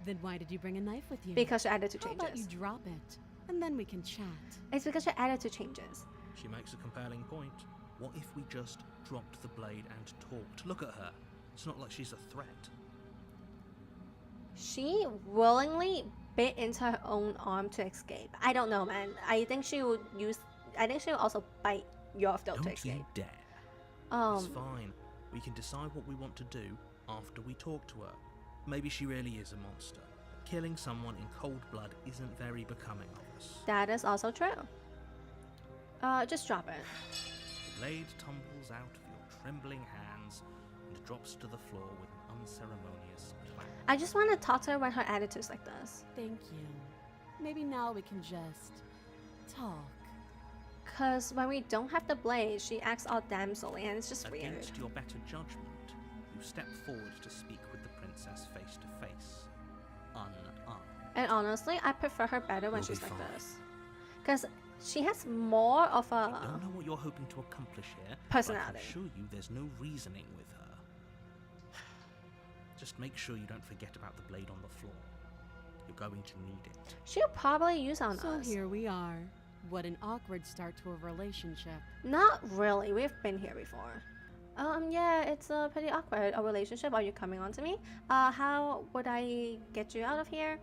Then why did you bring a knife with you? Because your attitude How about you changes. drop it, and then we can chat. It's because your attitude changes. She makes a compelling point. What if we just dropped the blade and talked? Look at her. It's not like she's a threat. She willingly bit into her own arm to escape. I don't know, man. I think she would also bite your throat to Don't escape. you dare. It's fine. We can decide what we want to do after we talk to her. Maybe she really is a monster. Killing someone in cold blood isn't very becoming of us. That is also true. Just drop it. The blade tumbles out of your trembling hands and drops to the floor with an unceremonious clang. I just want to talk to her when her attitude's like this. Thank you. Maybe now we can just talk. Cause when we don't have the blade, she acts all damselly and it's just weird. Against your better judgment, you step forward to speak with the princess face to face. Unarmed. And honestly, I prefer her better when You'll she's be like fine. this. Cause she has more of I a don't know what you're hoping to accomplish here, personality. but I can assure you there's no reasoning with her. Just make sure you don't forget about the blade on the floor. You're going to need it. She'll probably use on So us. here we are. What an awkward start to a relationship. Not really. We've been here before. Yeah, it's pretty awkward. A relationship. Are you coming on to me? How would I get you out of here?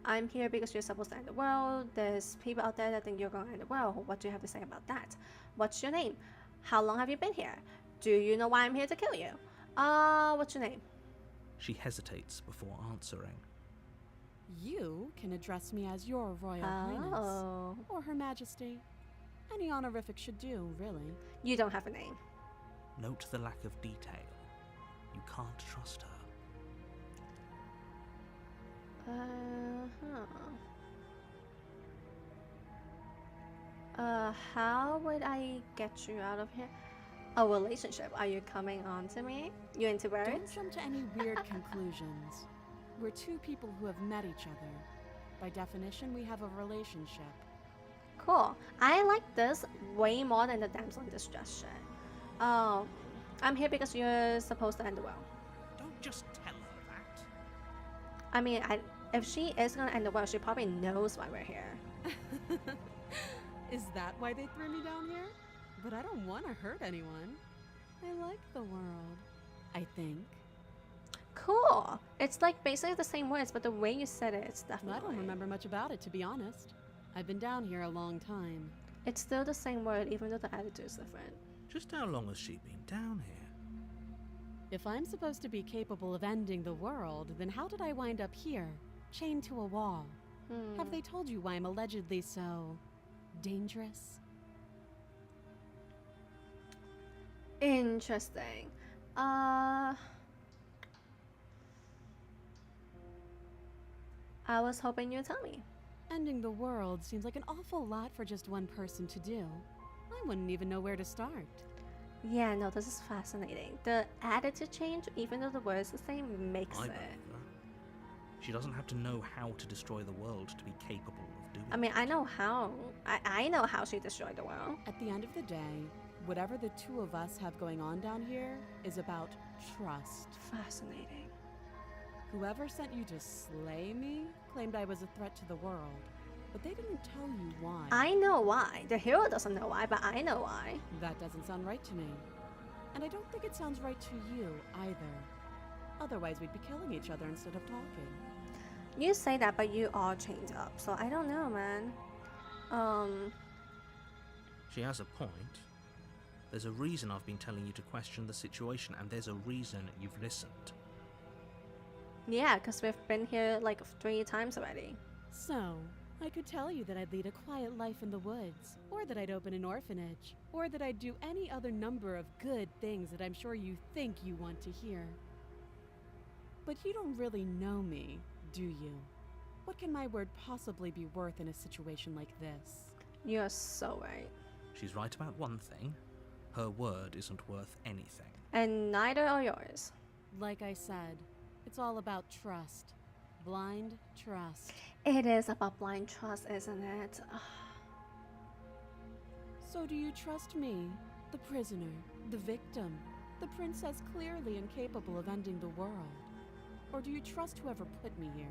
I'm here because you're supposed to end the world. There's people out there that think you're going to end the world. What do you have to say about that? What's your name? How long have you been here? Do you know why I'm here to kill you? What's your name? She hesitates before answering. You can address me as your Royal Highness. Oh. Or Her Majesty. Any honorific should do, really. You don't have a name. Note the lack of detail. You can't trust her. How would I get you out of here? A relationship. Are you coming on to me? You into Don't birds? jump to any weird conclusions. We're two people who have met each other. By definition, we have a relationship. Cool. I like this way more than the damsel in distress shit. I'm here because you're supposed to end the world. Don't just tell her that. I mean, if she is gonna end the world, she probably knows why we're here. Is that why they threw me down here? But I don't want to hurt anyone. I like the world, I think. Cool. It's like basically the same words, but the way you said it, it's definitely. I don't remember much about it, to be honest. I've been down here a long time. It's still the same word, even though the attitude is different. Just how long has she been down here? If I'm supposed to be capable of ending the world, then how did I wind up here, chained to a wall? Have they told you why I'm allegedly so dangerous? Interesting. I was hoping you'd tell me. Ending the world seems like an awful lot for just one person to do. I wouldn't even know where to start. Yeah, no, this is fascinating. The attitude change, even though the word is the same, makes I it. believe her. She doesn't have to know how to destroy the world to be capable of doing I mean, it. I know how. I know how she destroyed the world. At the end of the day, whatever the two of us have going on down here is about trust. Fascinating. Whoever sent you to slay me claimed I was a threat to the world, but they didn't tell you why. I know why. The hero doesn't know why, but I know why. That doesn't sound right to me. And I don't think it sounds right to you either. Otherwise, we'd be killing each other instead of talking. You say that, but you are chained up, so I don't know, man. She has a point. There's a reason I've been telling you to question the situation, and there's a reason you've listened. Yeah, because we've been here like 3 times already. So, I could tell you that I'd lead a quiet life in the woods, or that I'd open an orphanage, or that I'd do any other number of good things that I'm sure you think you want to hear. But you don't really know me, do you? What can my word possibly be worth in a situation like this? You're so right. She's right about one thing. Her word isn't worth anything. And neither are yours. Like I said, it's all about trust. Blind trust. It is about blind trust, isn't it? So do you trust me, the prisoner, the victim, the princess clearly incapable of ending the world? Or do you trust whoever put me here?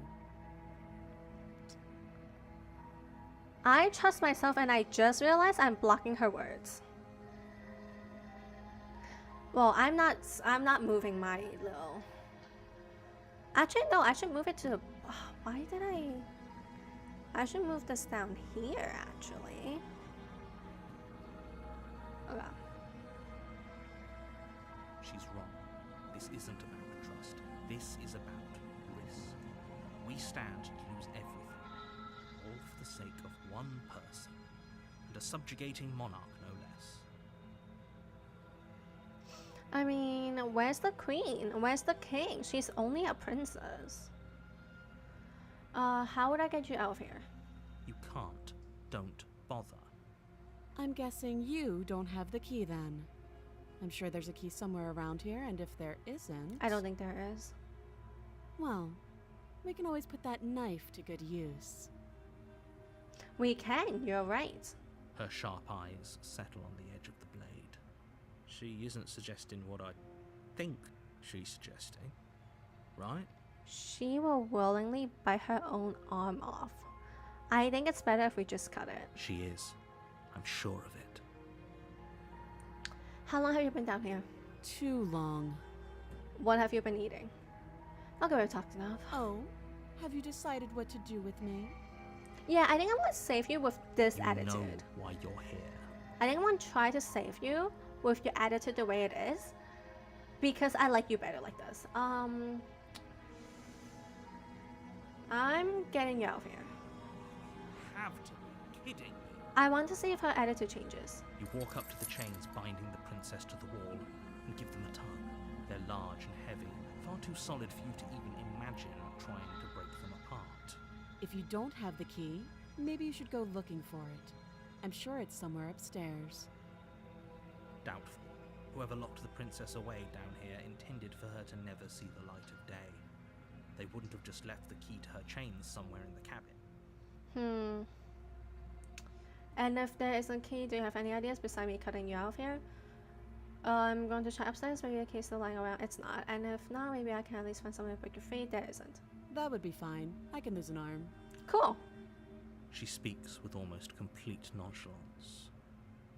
I trust myself, and I just realized I'm blocking her words. Well, I'm not moving my little... Actually, no, I should move it to... why did I should move this down here, actually. Okay. She's wrong. This isn't about trust. This is about risk. We stand to lose everything, all for the sake of one person, and a subjugating monarch, no less. I mean, where's the queen? Where's the king? She's only a princess. How would I get you out of here? You can't. Don't bother. I'm guessing you don't have the key then. I'm sure there's a key somewhere around here, and if there isn't... I don't think there is. Well, we can always put that knife to good use. We can, you're right. Her sharp eyes settle on the edge of the blade. She isn't suggesting what I think she's suggesting, right? She will willingly bite her own arm off. I think it's better if we just cut it. She is. I'm sure of it. How long have you been down here? Too long. What have you been eating? Okay, we've talked enough. Oh, have you decided what to do with me? Yeah, I think I'm gonna save you with this attitude. You know why you're here. I think I'm gonna try to save you with your attitude the way it is, because I like you better like this. I'm getting you out of here. Have to be kidding me. I want to see if her attitude changes. You walk up to the chains binding the princess to the wall and give them a tug. They're large and heavy, far too solid for you to even imagine trying to break them apart. If you don't have the key, maybe you should go looking for it. I'm sure it's somewhere upstairs. Doubtful. Whoever locked the princess away down here intended for her to never see the light of day. They wouldn't have just left the key to her chains somewhere in the cabin. And if there isn't a key, do you have any ideas besides me cutting you out of here? I'm going to check upstairs, maybe a key is still lying around. It's not. And if not, maybe I can at least find somewhere to break your free. There isn't. That would be fine. I can lose an arm. Cool. She speaks with almost complete nonchalance.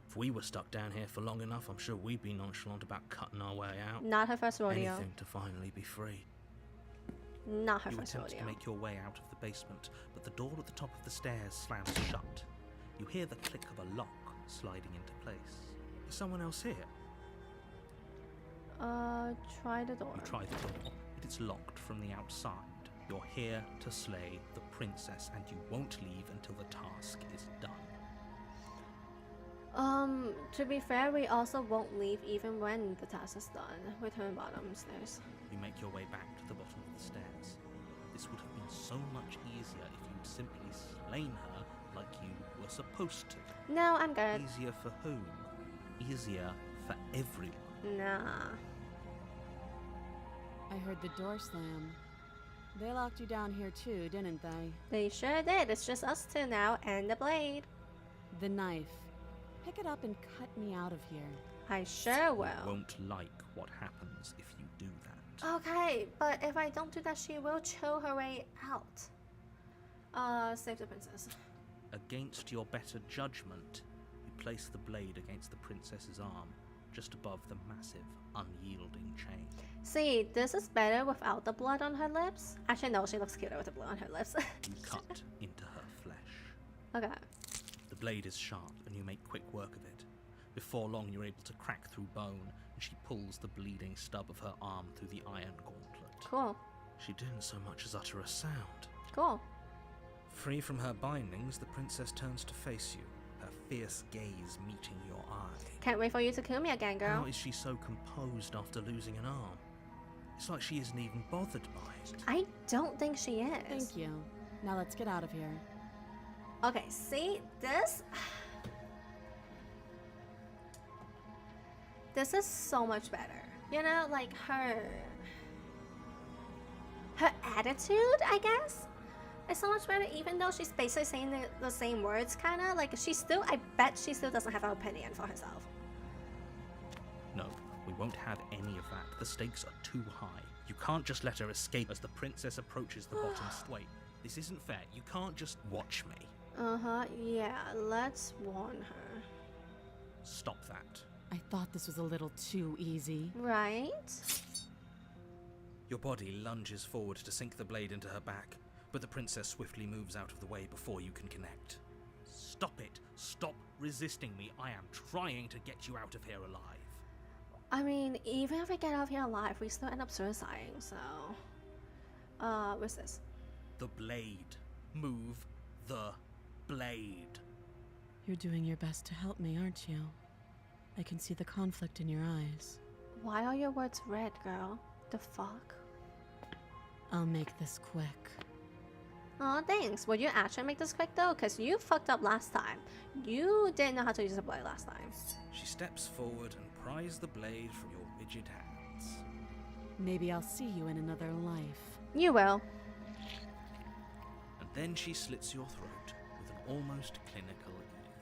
If we were stuck down here for long enough, I'm sure we'd be nonchalant about cutting our way out. Not her first rodeo. Anything to finally be free. Not her You first attempt rodeo. to make your way out of the basement, but the door at the top of the stairs slams shut. You hear the click of a lock sliding into place. Is someone else here? Try the door. You try the door, but it's locked from the outside. You're here to slay the princess, and you won't leave until the task is done. To be fair, we also won't leave even when the task is done. Return bottom stairs. You make your way back to the bottom of the stairs. This would have been so much easier if you'd simply slain her like you were supposed to. No, I'm good. Easier for whom? Easier for everyone. Nah. I heard the door slam. They locked you down here too, didn't they? They sure did. It's just us two now and the blade. The knife. Pick it up and cut me out of here. I sure You will. won't like what happens if you do that. Okay, but if I don't do that, she will chill her way out. Save the princess. Against your better judgment, you place the blade against the princess's arm, just above the massive, unyielding chain. See, this is better without the blood on her lips. Actually, no, she looks cuter with the blood on her lips. You cut into her flesh. Okay. The blade is sharp, and you make quick work of it. Before long, you're able to crack through bone, and she pulls the bleeding stub of her arm through the iron gauntlet. Cool. She didn't so much as utter a sound. Cool. Free from her bindings, the princess turns to face you, her fierce gaze meeting your eye. Can't wait for you to kill me again, girl. How is she so composed after losing an arm? It's like she isn't even bothered by it. I don't think she is. Thank you. Now let's get out of here. Okay, see, this is so much better. You know, like her attitude, I guess, is so much better, even though she's basically saying the same words, kind of. Like, I bet she still doesn't have an opinion for herself. No, we won't have any of that. The stakes are too high. You can't just let her escape as the princess approaches the bottom. Wait, this isn't fair. You can't just watch me. Yeah, let's warn her. Stop that. I thought this was a little too easy. Right? Your body lunges forward to sink the blade into her back, but the princess swiftly moves out of the way before you can connect. Stop it. Stop resisting me. I am trying to get you out of here alive. I mean, even if we get out of here alive, we still end up suiciding, so... what's this? The blade. Move the blade. You're doing your best to help me, aren't you? I can see the conflict in your eyes. Why are your words red, girl? The fuck? I'll make this quick. Aw, thanks. Will you actually make this quick, though? Because you fucked up last time. You didn't know how to use the blade last time. She steps forward and pries the blade from your rigid hands. Maybe I'll see you in another life. You will. And then she slits your throat with an almost clinical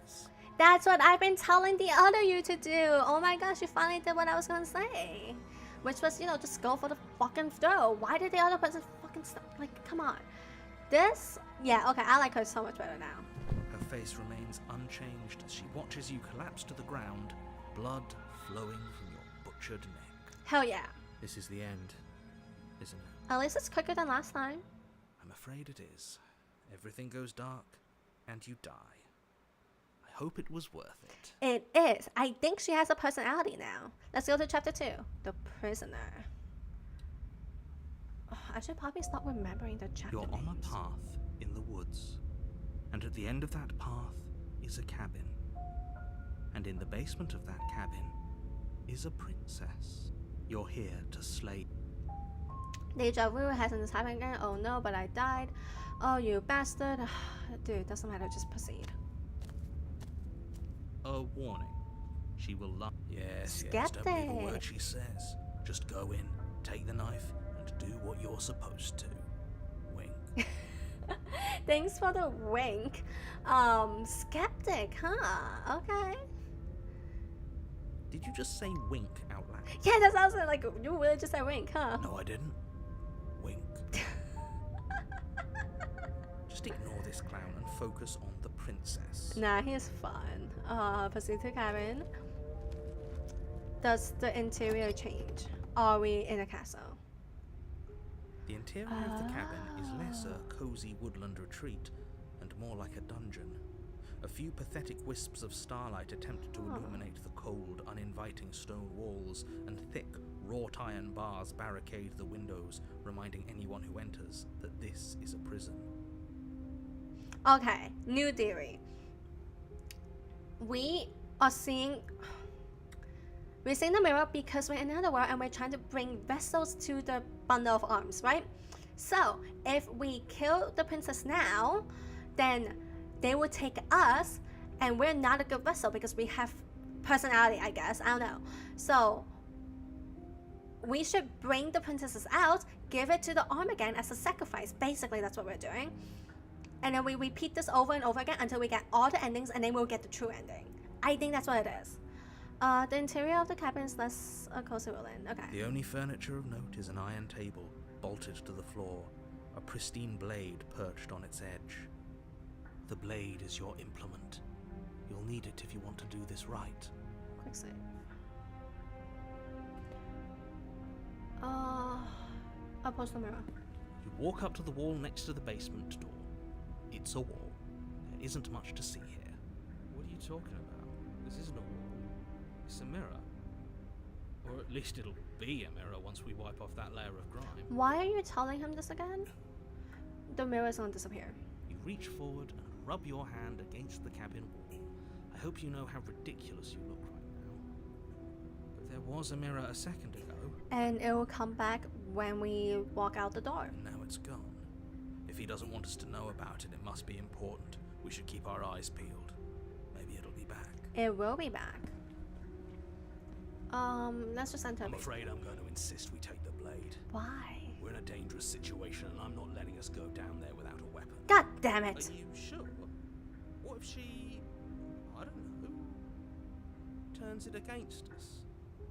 ease. That's what I've been telling the other you to do. Oh my gosh, you finally did what I was gonna say. Which was, you know, just go for the fucking throw. Why did the other person fucking stop? Like, come on. This, yeah, okay, I like her so much better now. Her face remains unchanged as she watches you collapse to the ground, blood flowing from your butchered neck. Hell yeah. This is the end, isn't it? At least it's quicker than last time. I'm afraid it is. Everything goes dark, and you die. I hope it was worth it. It is. I think she has a personality now. Let's go to chapter 2. The Prisoner. Oh, I should probably stop remembering the chapter You're on names. a path in the woods, and at the end of that path is a cabin. And in the basement of that cabin is a princess. You're here to slay. Deja vu, hasn't this happened again? Oh no, but I died. Oh, you bastard. Dude, doesn't matter, just proceed. A warning. She will lie. Yes, don't believe a Skeptic. word she says. Just go in, take the knife, and do what you're supposed to. Wink. Thanks for the wink. Skeptic, huh? Okay. Did you just say wink out loud? Yeah, that sounds like you really just said wink, huh? No, I didn't. Wink. Just ignore this clown and focus on the princess. Nah, he's fun. Proceed to cabin. Does the interior change? Are we in a castle? The interior of the cabin is less a cozy woodland retreat and more like a dungeon. A few pathetic wisps of starlight attempt to illuminate the cold, uninviting stone walls, and thick, wrought iron bars barricade the windows, reminding anyone who enters that this is a prison. Okay, new theory. We're seeing the mirror because we're in another world and we're trying to bring vessels to the bundle of arms, right? So if we kill the princess now, then they will take us, and we're not a good vessel because we have personality, I guess. I don't know. So we should bring the princesses out, give it to the arm again as a sacrifice. Basically, that's what we're doing. And then we repeat this over and over again until we get all the endings, and then we'll get the true ending. I think that's what it is. The interior of the cabin is less cozy wooden. Okay. The only furniture of note is an iron table bolted to the floor, a pristine blade perched on its edge. The blade is your implement. You'll need it if you want to do this right. Quick save. I'll post the mirror. You walk up to the wall next to the basement door. It's a wall. There isn't much to see here. What are you talking about? This isn't a wall. It's a mirror. Or at least it'll be a mirror once we wipe off that layer of grime. Why are you telling him this again? The mirror is gonna disappear. You reach forward and rub your hand against the cabin wall. I hope you know how ridiculous you look right now. But there was a mirror a second ago. And it will come back when we walk out the door. And now it's gone. If he doesn't want us to know about it, it must be important. We should keep our eyes peeled. Maybe it'll be back. It will be back. Let's just enter. I'm afraid I'm going to insist we take the blade. Why? We're in a dangerous situation and I'm not letting us go down there without a weapon. God damn Are it! you sure? What if she, I don't know, turns it against us?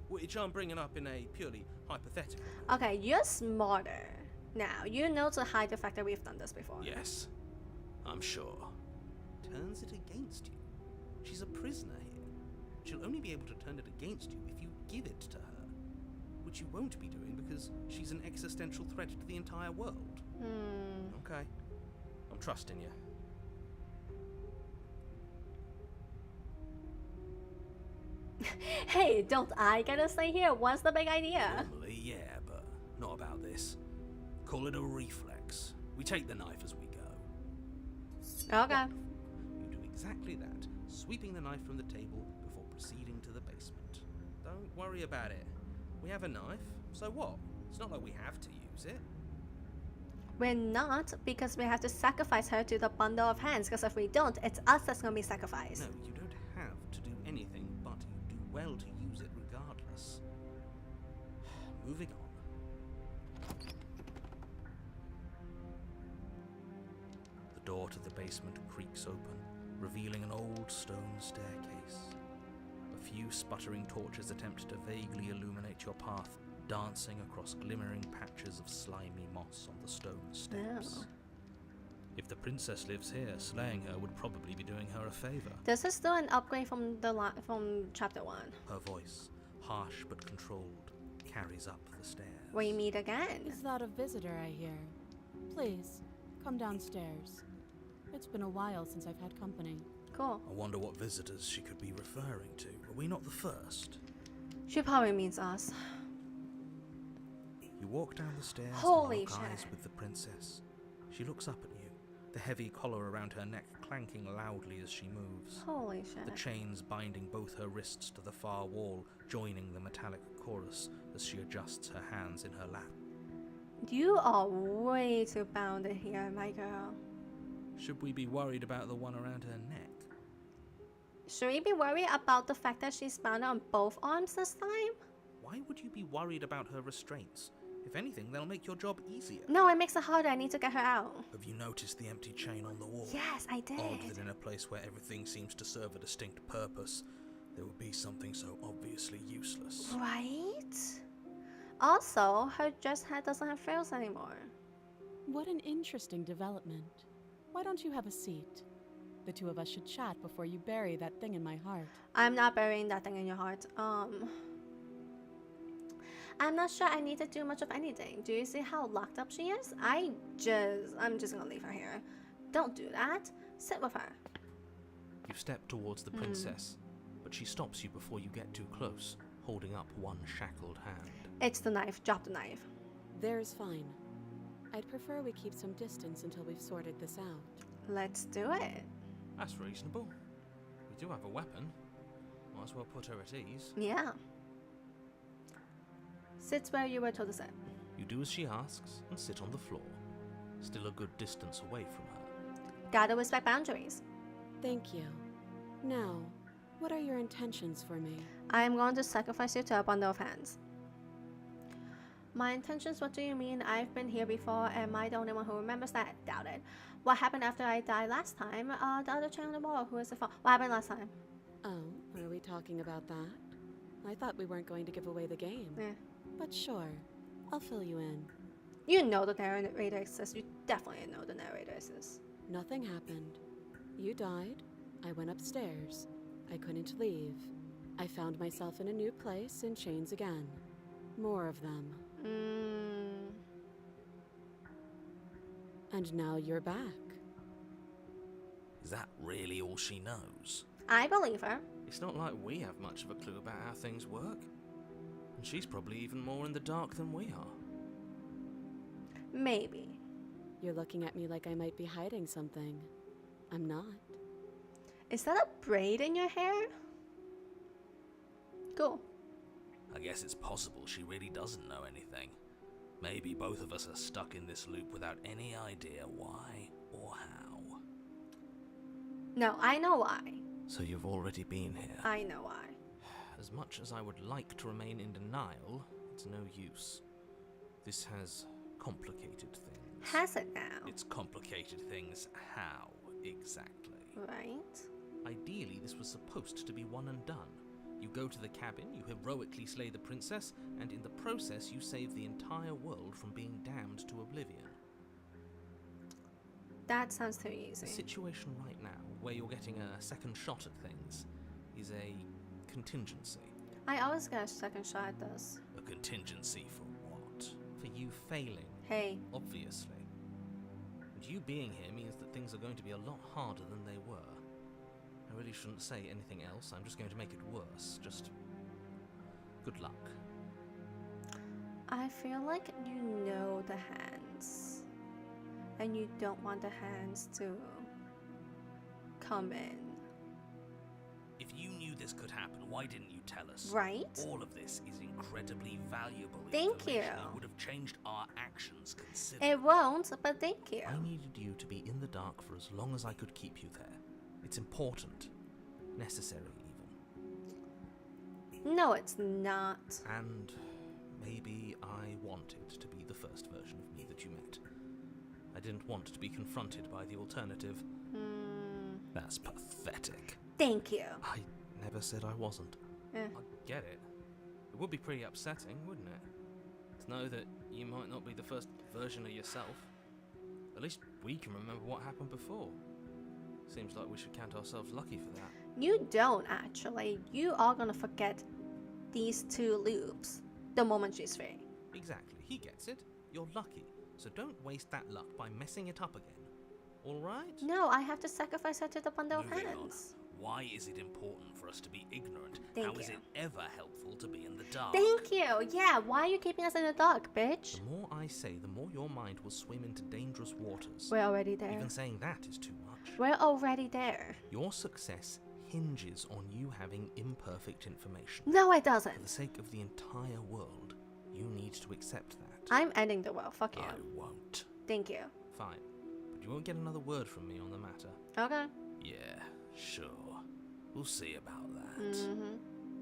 Which I'm bringing up in a purely hypothetical. Okay, you're smarter. Now, you know to hide the fact that we've done this before. Yes, I'm sure. Turns it against you. She's a prisoner here. She'll only be able to turn it against you if you give it to her. Which you won't be doing because she's an existential threat to the entire world. Okay. I'm trusting you. Hey, don't I get to stay here? What's the big idea? Normally, yeah, but not about this. Call it a reflex. We take the knife as we go. Okay. You do exactly that, sweeping the knife from the table before proceeding to the basement. Don't worry about it. We have a knife, so what? It's not like we have to use it. We're not, because we have to sacrifice her to the bundle of hands, because if we don't, it's us that's gonna be sacrificed. No, you don't have to do anything, but you do well to use it regardless. Moving on. The door to the basement creaks open, revealing an old stone staircase. A few sputtering torches attempt to vaguely illuminate your path, dancing across glimmering patches of slimy moss on the stone steps. Oh. If the princess lives here, slaying her would probably be doing her a favor. This is still an upgrade from from chapter 1. Her voice, harsh but controlled, carries up the stairs. We meet again. Is that a visitor I hear? Please, come downstairs. It's been a while since I've had company. Cool. I wonder what visitors she could be referring to. Are we not the first? She probably means us. You walk down the stairs Holy and lock eyes shit. with the princess. She looks up at you, the heavy collar around her neck clanking loudly as she moves. Holy shit. The chains binding both her wrists to the far wall, joining the metallic chorus as she adjusts her hands in her lap. You are way too bounded here, my girl. Should we be worried about the one around her neck? Should we be worried about the fact that she's bound on both arms this time? Why would you be worried about her restraints? If anything, they'll make your job easier. No, it makes it harder. I need to get her out. Have you noticed the empty chain on the wall? Yes, I did. Odd that in a place where everything seems to serve a distinct purpose, there would be something so obviously useless. Right? Also, her dress hat doesn't have frills anymore. What an interesting development. Why don't you have a seat? The two of us should chat before you bury that thing in my heart. I'm not burying that thing in your heart. I'm not sure I need to do much of anything. Do you see how locked up she is? I'm just gonna leave her here. Don't do that. Sit with her. You step towards the princess, but she stops you before you get too close, holding up one shackled hand. It's the knife. Drop the knife. There's fine. I'd prefer we keep some distance until we've sorted this out. Let's do it. That's reasonable. We do have a weapon. Might as well put her at ease. Yeah. Sit where you were told to sit. You do as she asks and sit on the floor, still a good distance away from her. Gotta respect boundaries. Thank you. Now, what are your intentions for me? I am going to sacrifice you to a bundle of hands. My intentions? What do you mean? I've been here before. Am I the only one who remembers that? Doubt it. What happened after I died last time? The other chain on the wall. Who is the fault? What happened last time? Oh, are we talking about that? I thought we weren't going to give away the game. Eh. But sure, I'll fill you in. You know the narrator exists. You definitely know the narrator exists. Nothing happened. You died. I went upstairs. I couldn't leave. I found myself in a new place in chains again. More of them. And now you're back. Is that really all she knows? I believe her. It's not like we have much of a clue about how things work. And she's probably even more in the dark than we are. Maybe. You're looking at me like I might be hiding something. I'm not. Is that a braid in your hair? Cool. I guess it's possible she really doesn't know anything. Maybe both of us are stuck in this loop without any idea why or how. No, I know why. So you've already been here. I know why. As much as I would like to remain in denial, it's no use. This has complicated things. Has it now? It's complicated things. How exactly? Right? Ideally, this was supposed to be one and done. You go to the cabin, you heroically slay the princess, and in the process you save the entire world from being damned to oblivion. That sounds too The easy. situation right now, where you're getting a second shot at things, is a contingency. I always get a second shot at this. A contingency for what? For you failing, Hey, obviously. And you being here means that things are going to be a lot harder than they were. I really shouldn't say anything else, I'm just going to make it worse. Just good luck. I feel like you know the hands. And you don't want the hands to come in. If you knew this could happen, why didn't you tell us? Right? All of this is incredibly valuable Thank information. you. It would have changed our actions considerably. It won't, but thank you. I needed you to be in the dark for as long as I could keep you there. It's important. Necessary, even. No, it's not. And maybe I wanted to be the first version of me that you met. I didn't want to be confronted by the alternative. That's pathetic. Thank you. I never said I wasn't. Eh. I get it. It would be pretty upsetting, wouldn't it? To know that you might not be the first version of yourself. At least we can remember what happened before. Seems like we should count ourselves lucky for that. You don't actually. You are gonna forget these two loops the moment she's free. Exactly. He gets it. You're lucky. So don't waste that luck by messing it up again. Alright? No, I have to sacrifice her to the bundle of Moving on. hands. Why is it important for us to be ignorant? Thank How is you. it ever helpful to be in the dark? Thank you. Yeah, why are you keeping us in the dark, bitch? The more I say, the more your mind will swim into dangerous waters. We're already there. Even saying that is too much. We're already there. Your success hinges on you having imperfect information. No, it For doesn't. the sake of the entire world, you need to accept that. I'm ending the world. Fuck you. I won't. Thank you. Fine. But you won't get another word from me on the matter. Okay. Yeah, sure. We'll see about that.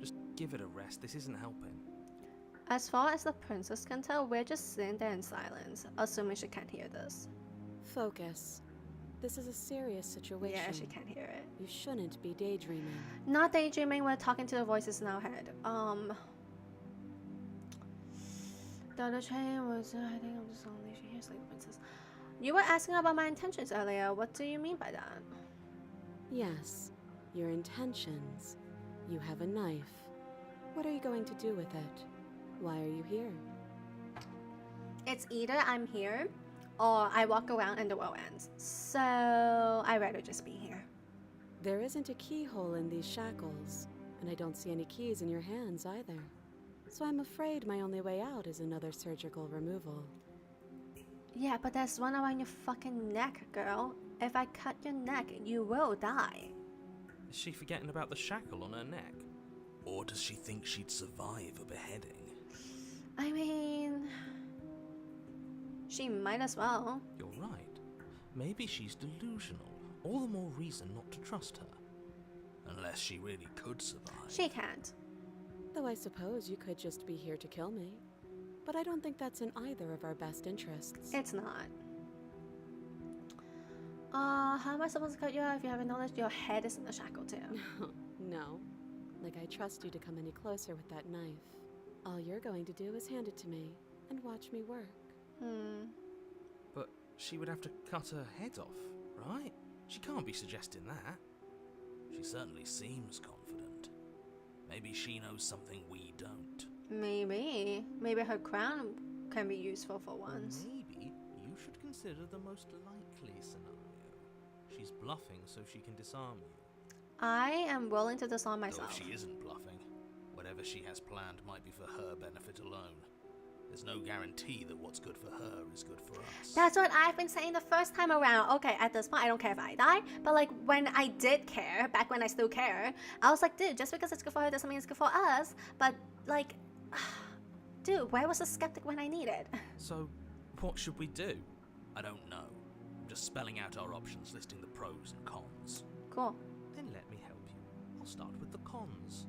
Just give it a rest. This isn't helping. As far as the princess can tell, we're just sitting there in silence, assuming she can't hear this. Focus. This is a serious situation. Yeah, she can't hear it. You shouldn't be daydreaming. Not daydreaming, we're talking to the voices in our head. The other train was heading up the song she hears like princess. You were asking about my intentions earlier. What do you mean by that? Yes, your intentions. You have a knife. What are you going to do with it? Why are you here? It's either I'm here or I walk around and the world ends. So I'd rather just be here. There isn't a keyhole in these shackles, and I don't see any keys in your hands either. So I'm afraid my only way out is another surgical removal. Yeah, but there's one around your fucking neck, girl. If I cut your neck, you will die. Is she forgetting about the shackle on her neck? Or does she think she'd survive a beheading? I mean, she might as well. You're right. Maybe she's delusional. All the more reason not to trust her. Unless she really could survive. She can't. Though I suppose you could just be here to kill me. But I don't think that's in either of our best interests. It's not. How am I supposed to cut you out if you haven't noticed your head is in the shackle too? No. Like I trust you to come any closer with that knife. All you're going to do is hand it to me and watch me work. But she would have to cut her head off, right? She can't be suggesting that. She certainly seems confident. Maybe she knows something we don't. Maybe. Maybe her crown can be useful for once. Maybe you should consider the most likely scenario. She's bluffing so she can disarm you. I am willing to disarm Though myself. if she isn't bluffing, whatever she has planned might be for her benefit alone. There's no guarantee that what's good for her is good for us. That's what I've been saying the first time around. Okay, at this point, I don't care if I die. But like when I did care, back when I still care, I was like, dude, just because it's good for her doesn't mean it's good for us. But like, dude, where was the skeptic when I needed? So, what should we do? I don't know. I'm just spelling out our options, listing the pros and cons. Cool. Then let me help you. I'll start with the cons.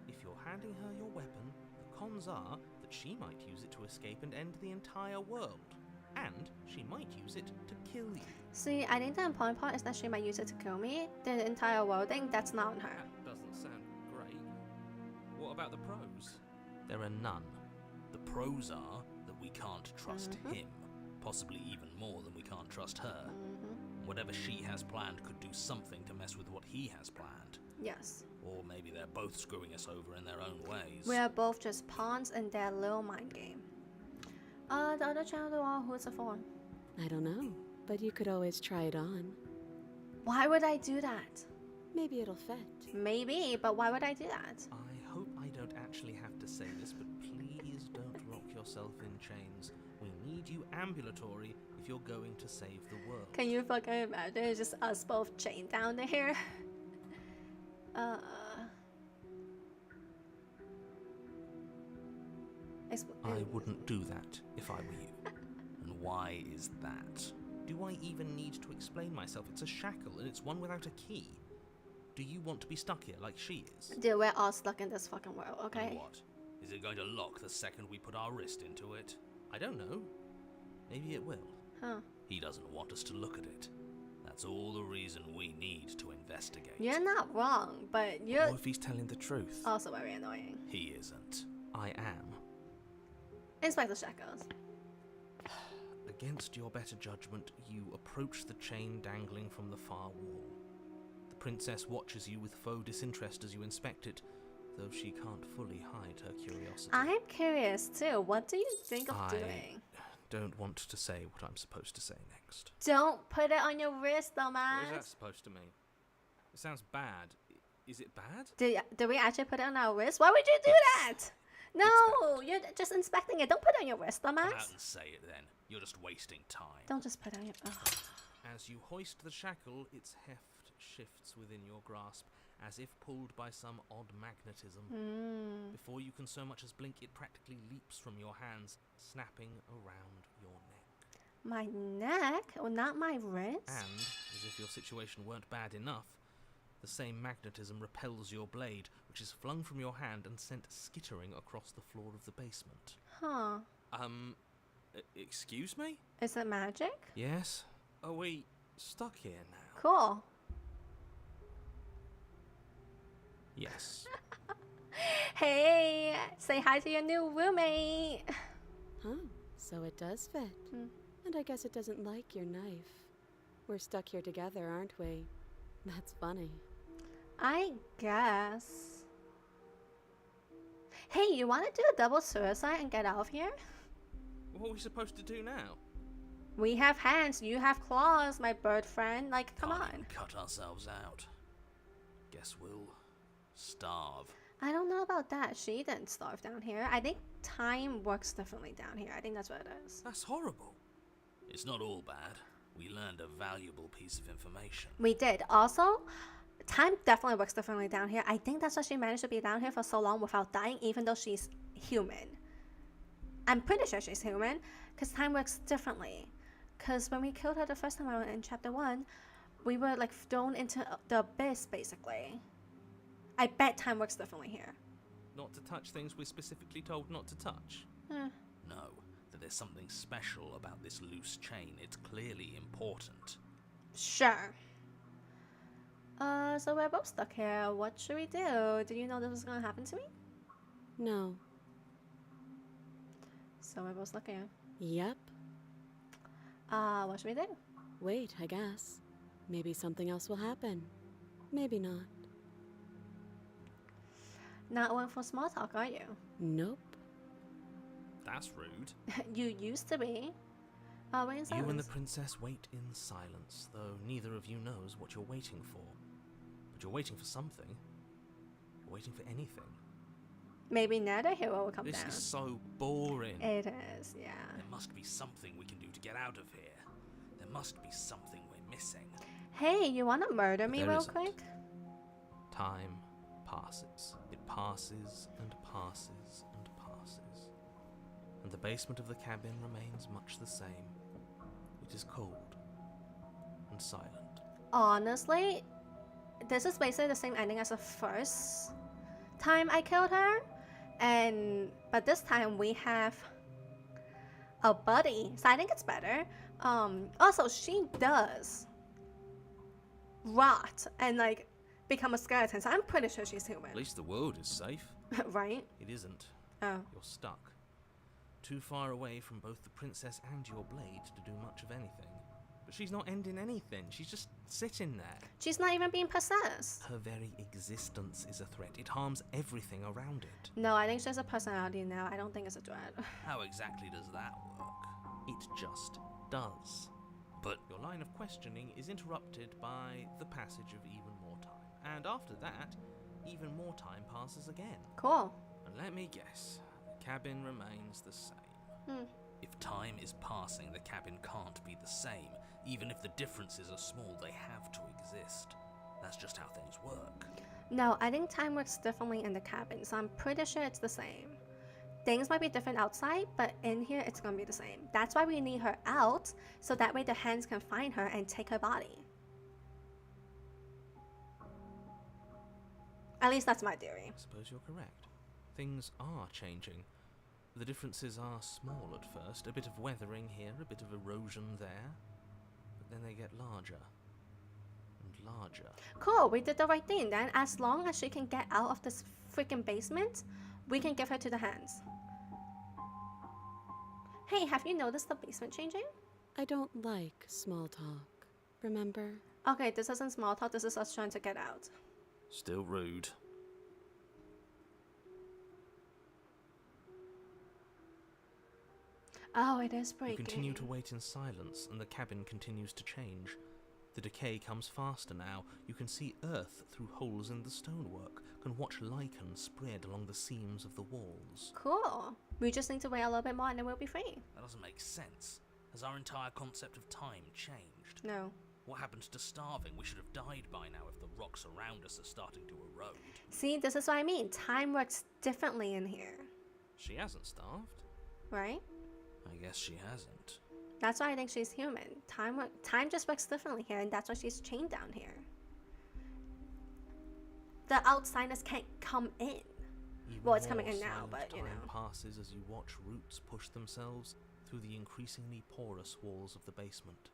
If you're handing her your weapon, the cons are that she might use it to escape and end the entire world. And she might use it to kill you. See, I think the important part is that she might use it to kill me. The entire world thing, that's not on her. That doesn't sound great. What about the pros? There are none. The pros are that we can't trust him, possibly even more than we can't trust her. Whatever she has planned could do something to mess with what he has planned. Yes. Or maybe they're both screwing us over in their own ways. We are both just pawns in their little mind game. The other channel, who's it for? I don't know, but you could always try it on. Why would I do that? Maybe it'll fit. Maybe, but why would I do that? I hope I don't actually have to say this, but please don't lock yourself in chains. We need you ambulatory if you're going to save the world. Can you fucking imagine? It's just us both chained down there. I wouldn't do that if I were you. And why is that? Do I even need to explain myself? It's a shackle and it's one without a key. Do you want to be stuck here like she is? Dude, we're all stuck in this fucking world, okay? And what? Is it going to lock the second we put our wrist into it? I don't know. Maybe it will. Huh. He doesn't want us to look at it. That's all the reason we need to investigate. You're not wrong, but you're What if he's telling the truth? also very annoying. He isn't. I am. Inspector Shackles. Against your better judgment, you approach the chain dangling from the far wall. The princess watches you with faux disinterest as you inspect it, though she can't fully hide her curiosity. I'm curious too. What do you think of I doing? don't want to say what I'm supposed to say next. Don't put it on your wrist, What is that dumbass. supposed to mean? It sounds bad. Is it bad? Did we actually put it on our wrist? Why would you do that? No, you're just inspecting it. Don't put it on your wrist, Come out dumbass. and say it then. You're just wasting time. Don't just put it on your. Ugh. As you hoist the shackle, its heft shifts within your grasp, as if pulled by some odd magnetism. Before you can so much as blink, it practically leaps from your hands, snapping around your neck. My neck? Well, not my wrist? And, as if your situation weren't bad enough, the same magnetism repels your blade, which is flung from your hand and sent skittering across the floor of the basement. Huh. Excuse me? Is it magic? Yes? Are we stuck here now? Cool. Yes. Hey, say hi to your new roommate. Huh, so it does fit. And I guess it doesn't like your knife. We're stuck here together, aren't we? That's funny. I guess. Hey, you want to do a double suicide and get out of here? What are we supposed to do now? We have hands, you have claws, my bird friend. Like, come Can't on. even cut ourselves out. Guess we'll starve. I don't know about that. She didn't starve down here. I think time works differently down here. I think that's what it is. That's horrible. It's not all bad. We learned a valuable piece of information. We did. Also, time definitely works differently down here. I think that's why she managed to be down here for so long without dying, even though she's human. I'm pretty sure she's human, because time works differently. Because when we killed her the first time around in chapter 1, we were like thrown into the abyss, basically. I bet time works differently here. Not to touch things we're specifically told not to touch. No, that there's something special about this loose chain. It's clearly important. Sure. So we're both stuck here. What should we do? Did you know this was gonna happen to me? No. So we're both stuck here. Yep. What should we do? Wait, I guess. Maybe something else will happen. Maybe not. Not one for small talk, are you? Nope. That's rude. You used to be. We're in You and the silence. princess wait in silence, though neither of you knows what you're waiting for. But you're waiting for something. You're waiting for anything. Maybe another hero will come This down. is so boring. It is, yeah. There must be something we can do to get out of here. There must be something we're missing. Hey, you wanna murder But me there real isn't. quick? Time passes. It passes and passes and passes. And the basement of the cabin remains much the same. It is cold and silent. Honestly, this is basically the same ending as the first time I killed her. But this time we have a buddy, so I think it's better. Also, she does rot and like become a skeleton, so I'm pretty sure she's human. At least the world is safe. Right? It isn't. Oh. You're stuck. Too far away from both the princess and your blade to do much of anything. But she's not ending anything. She's just sitting there. She's not even being possessed. Her very existence is a threat. It harms everything around it. No, I think she's a personality now. I don't think it's a threat. How exactly does that work? It just does. But your line of questioning is interrupted by the passage of even more time. And after that, even more time passes again. Cool. And let me guess, the cabin remains the same. Hmm. If time is passing, the cabin can't be the same. Even if the differences are small, they have to exist. That's just how things work. No, I think time works differently in the cabin, so I'm pretty sure it's the same. Things might be different outside, but in here it's gonna be the same. That's why we need her out, so that way the hands can find her and take her body. At least that's my theory. I suppose you're correct. Things are changing. The differences are small at first. A bit of weathering here, a bit of erosion there. But then they get larger and larger. Cool, we did the right thing then. As long as she can get out of this freaking basement, we can give her to the hands. Hey, have you noticed the basement changing? I don't like small talk. Remember? Okay, this isn't small talk, this is us trying to get out. Still rude. Oh, it is You breaking. continue to wait in silence, and the cabin continues to change. The decay comes faster now. You can see earth through holes in the stonework, can watch lichen spread along the seams of the walls. Cool. We just need to wait a little bit more and then we'll be free. That doesn't make sense. Has our entire concept of time changed? No. What happens to starving? We should have died by now if the rocks around us are starting to erode. See, this is what I mean. Time works differently in here, She hasn't starved. right? I guess she hasn't. That's why I think she's human. Time just works differently here, and that's why she's chained down here. The outsiders can't come in. Even Well, it's coming more in now, silent but, you time know. passes as you watch roots push themselves through the increasingly porous walls of the basement.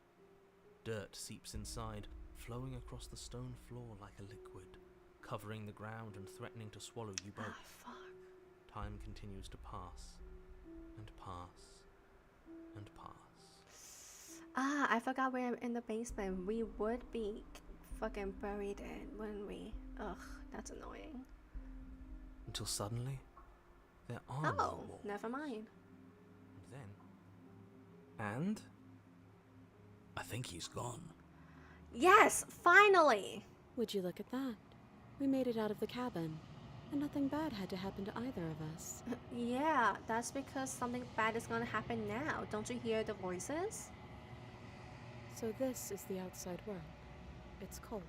Dirt seeps inside, flowing across the stone floor like a liquid, covering the ground and threatening to swallow you both. Ah, fuck. Time continues to pass, and pass, and pass. Ah, I forgot we're in the basement. We would be fucking buried in, wouldn't we? Ugh, that's annoying. Until suddenly, there are no Oh, walls. never mind. And then... And? I think he's gone. Yes, finally! Would you look at that? We made it out of the cabin, and nothing bad had to happen to either of us. Yeah, that's because something bad is gonna happen now. Don't you hear the voices? So this is the outside world. It's cold.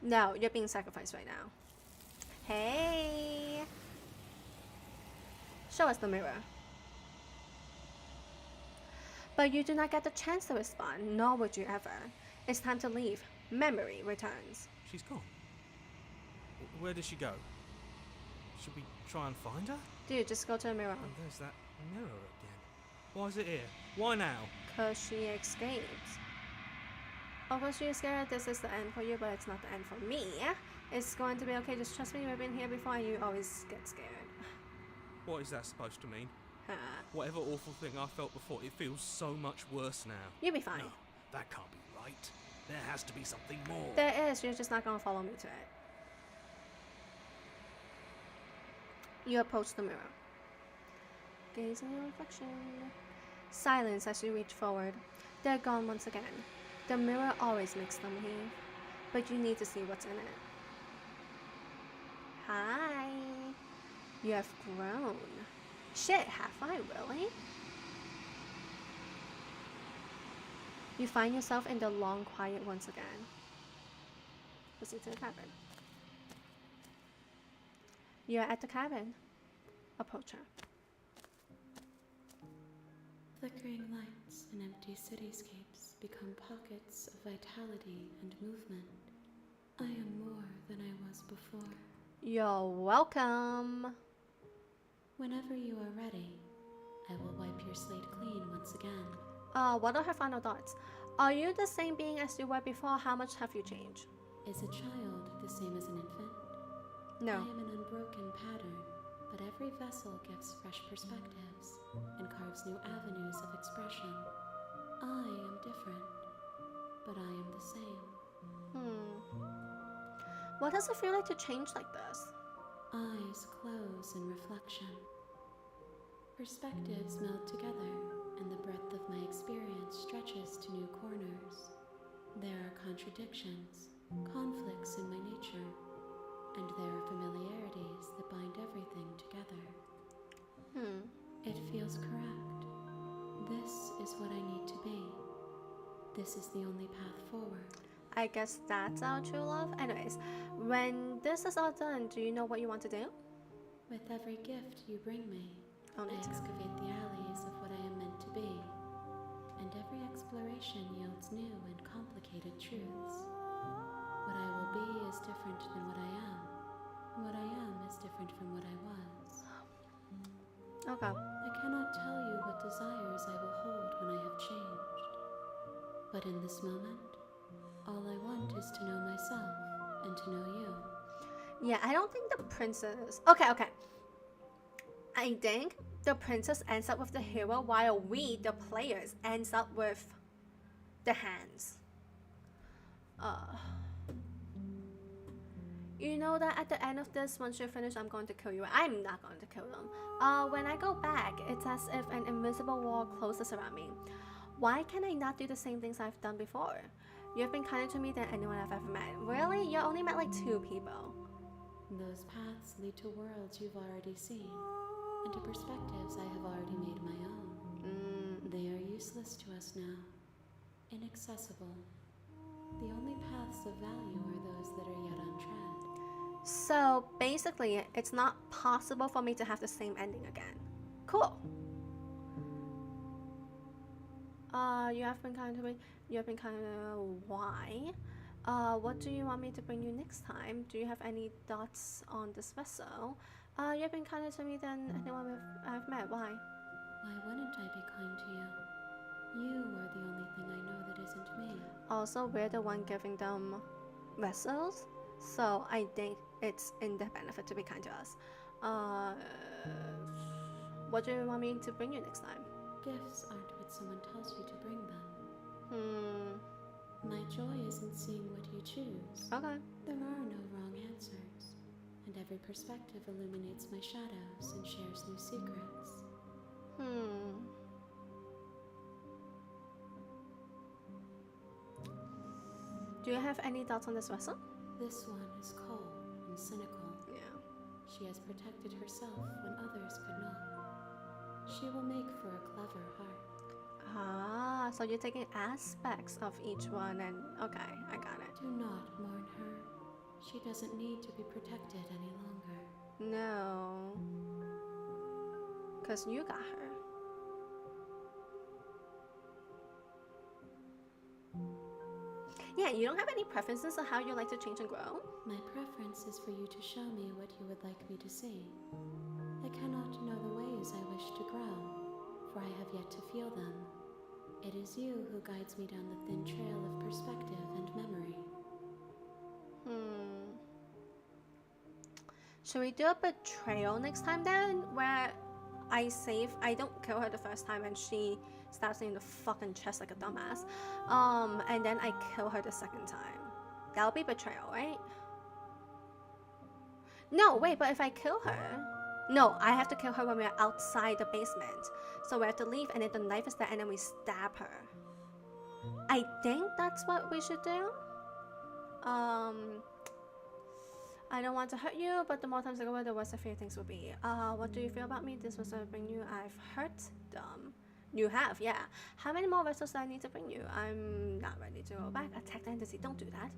No, you're being sacrificed right now. Hey! Show us the mirror. But you do not get the chance to respond, nor would you ever. It's time to leave. Memory returns. She's gone. Where did she go? Should we try and find her? Dude, just go to the mirror. And there's that mirror again. Why is it here? Why now? Cause she escaped. Of course you're scared this is the end for you, but it's not the end for me. It's going to be okay, just trust me, we've been here before and you always get scared. What is that supposed to mean? Huh. Whatever awful thing I felt before, it feels so much worse now. You'll be fine. No, that can't be right. There has to be something more. There is, you're just not gonna follow me to it. You approach the mirror. Gaze in your reflection. Silence as you reach forward. They're gone once again. The mirror always makes them leave, but you need to see what's in it. Hi. You have grown. Shit, have I really? You find yourself in the long quiet once again. Proceed to the cabin. You're at the cabin. Approach her. Flickering lights and empty cityscapes become pockets of vitality and movement. I am more than I was before. You're welcome. Whenever you are ready, I will wipe your slate clean once again. What are her final thoughts? Are you the same being as you were before? How much have you changed? Is a child the same as an infant? I No. am an unbroken pattern, but every vessel gives fresh perspectives and carves new avenues of expression. I am different, but I am the same. What does it feel like to change like this? Eyes close in reflection. Perspectives meld together, and the breadth of my experience stretches to new corners. There are contradictions, conflicts in my nature, and there are familiarities that bind everything together. It feels correct. This is what I need to be. This is the only path forward. I guess that's our true love. Anyways, when this is all done, do you know what you want to do? With every gift you bring me, Only I two. excavate the alleys of what I am meant to be, and every exploration yields new and complicated truths. What I will be is different than what I am, and what I am is different from what I was. Okay. I cannot tell you what desires I will hold when I have changed, but in this moment, all I want is to know myself and to know you. Yeah, I don't think the princess... Okay. I think the princess ends up with the hero while we, the players, ends up with the hands. You know that at the end of this, once you're finished, I'm going to kill you. I'm not going to kill them. When I go back, it's as if an invisible wall closes around me. Why can I not do the same things I've done before? You've been kinder to me than anyone I've ever met. Really? You only met like 2 people. Those paths lead to worlds you've already seen, and to perspectives I have already made my own. They are useless to us now, inaccessible. The only paths of value are those that are yet untread. So basically, it's not possible for me to have the same ending again. Cool. You have been kind to me. You have been kind of... Why? What do you want me to bring you next time? Do you have any thoughts on this vessel? You've been kinder to me than anyone I've met. Why? Why wouldn't I be kind to you? You are the only thing I know that isn't me. Also, we're the one giving them vessels, so I think it's in their benefit to be kind to us. What do you want me to bring you next time? Gifts aren't what someone tells you to bring them. My joy isn't seeing what you choose. Okay. There are no wrong answers, and every perspective illuminates my shadows and shares new secrets. Do you have any thoughts on this vessel? This one is cold and cynical. Yeah. She has protected herself when others could not. She will make for a clever heart. Ah, so you're taking aspects of each one and... Okay, I got it. Do not mourn her. She doesn't need to be protected any longer. No. Because you got her. Yeah, you don't have any preferences on how you like to change and grow? My preference is for you to show me what you would like me to see. I cannot know the ways I wish to grow, for I have yet to feel them. It is you who guides me down the thin trail of perspective and memory. Should we do a betrayal next time then? Where I don't kill her the first time and she stabs me in the fucking chest like a dumbass. And then I kill her the second time. That'll be betrayal, right? No, wait, but if I kill her... No, I have to kill her when we're outside the basement. So we have to leave and then the knife is there and then we stab her. I think that's what we should do. I don't want to hurt you, but the more times I go away, the worse I fear things will be. What do you feel about me? This was to bring you. I've hurt them. You have, yeah. How many more vessels do I need to bring you? I'm not ready to go back. Attack the entity. Don't do that.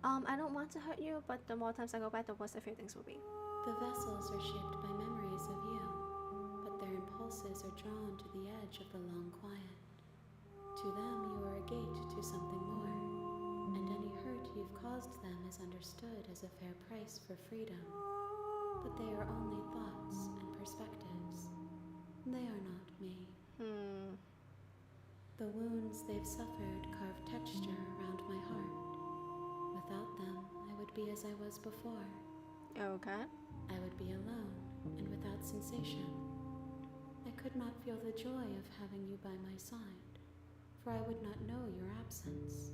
I don't want to hurt you, but the more times I go back, the worse I fear things will be. The vessels are shaped by memories of you, but their impulses are drawn to the edge of the long quiet. To them, you are a gate to something more, and any hurt you've caused them is understood as a fair price for freedom. But they are only thoughts and perspectives. They are not me. The wounds they've suffered carve texture around my heart. Without them, I would be as I was before. Okay. I would be alone and without sensation. I could not feel the joy of having you by my side, for I would not know your absence.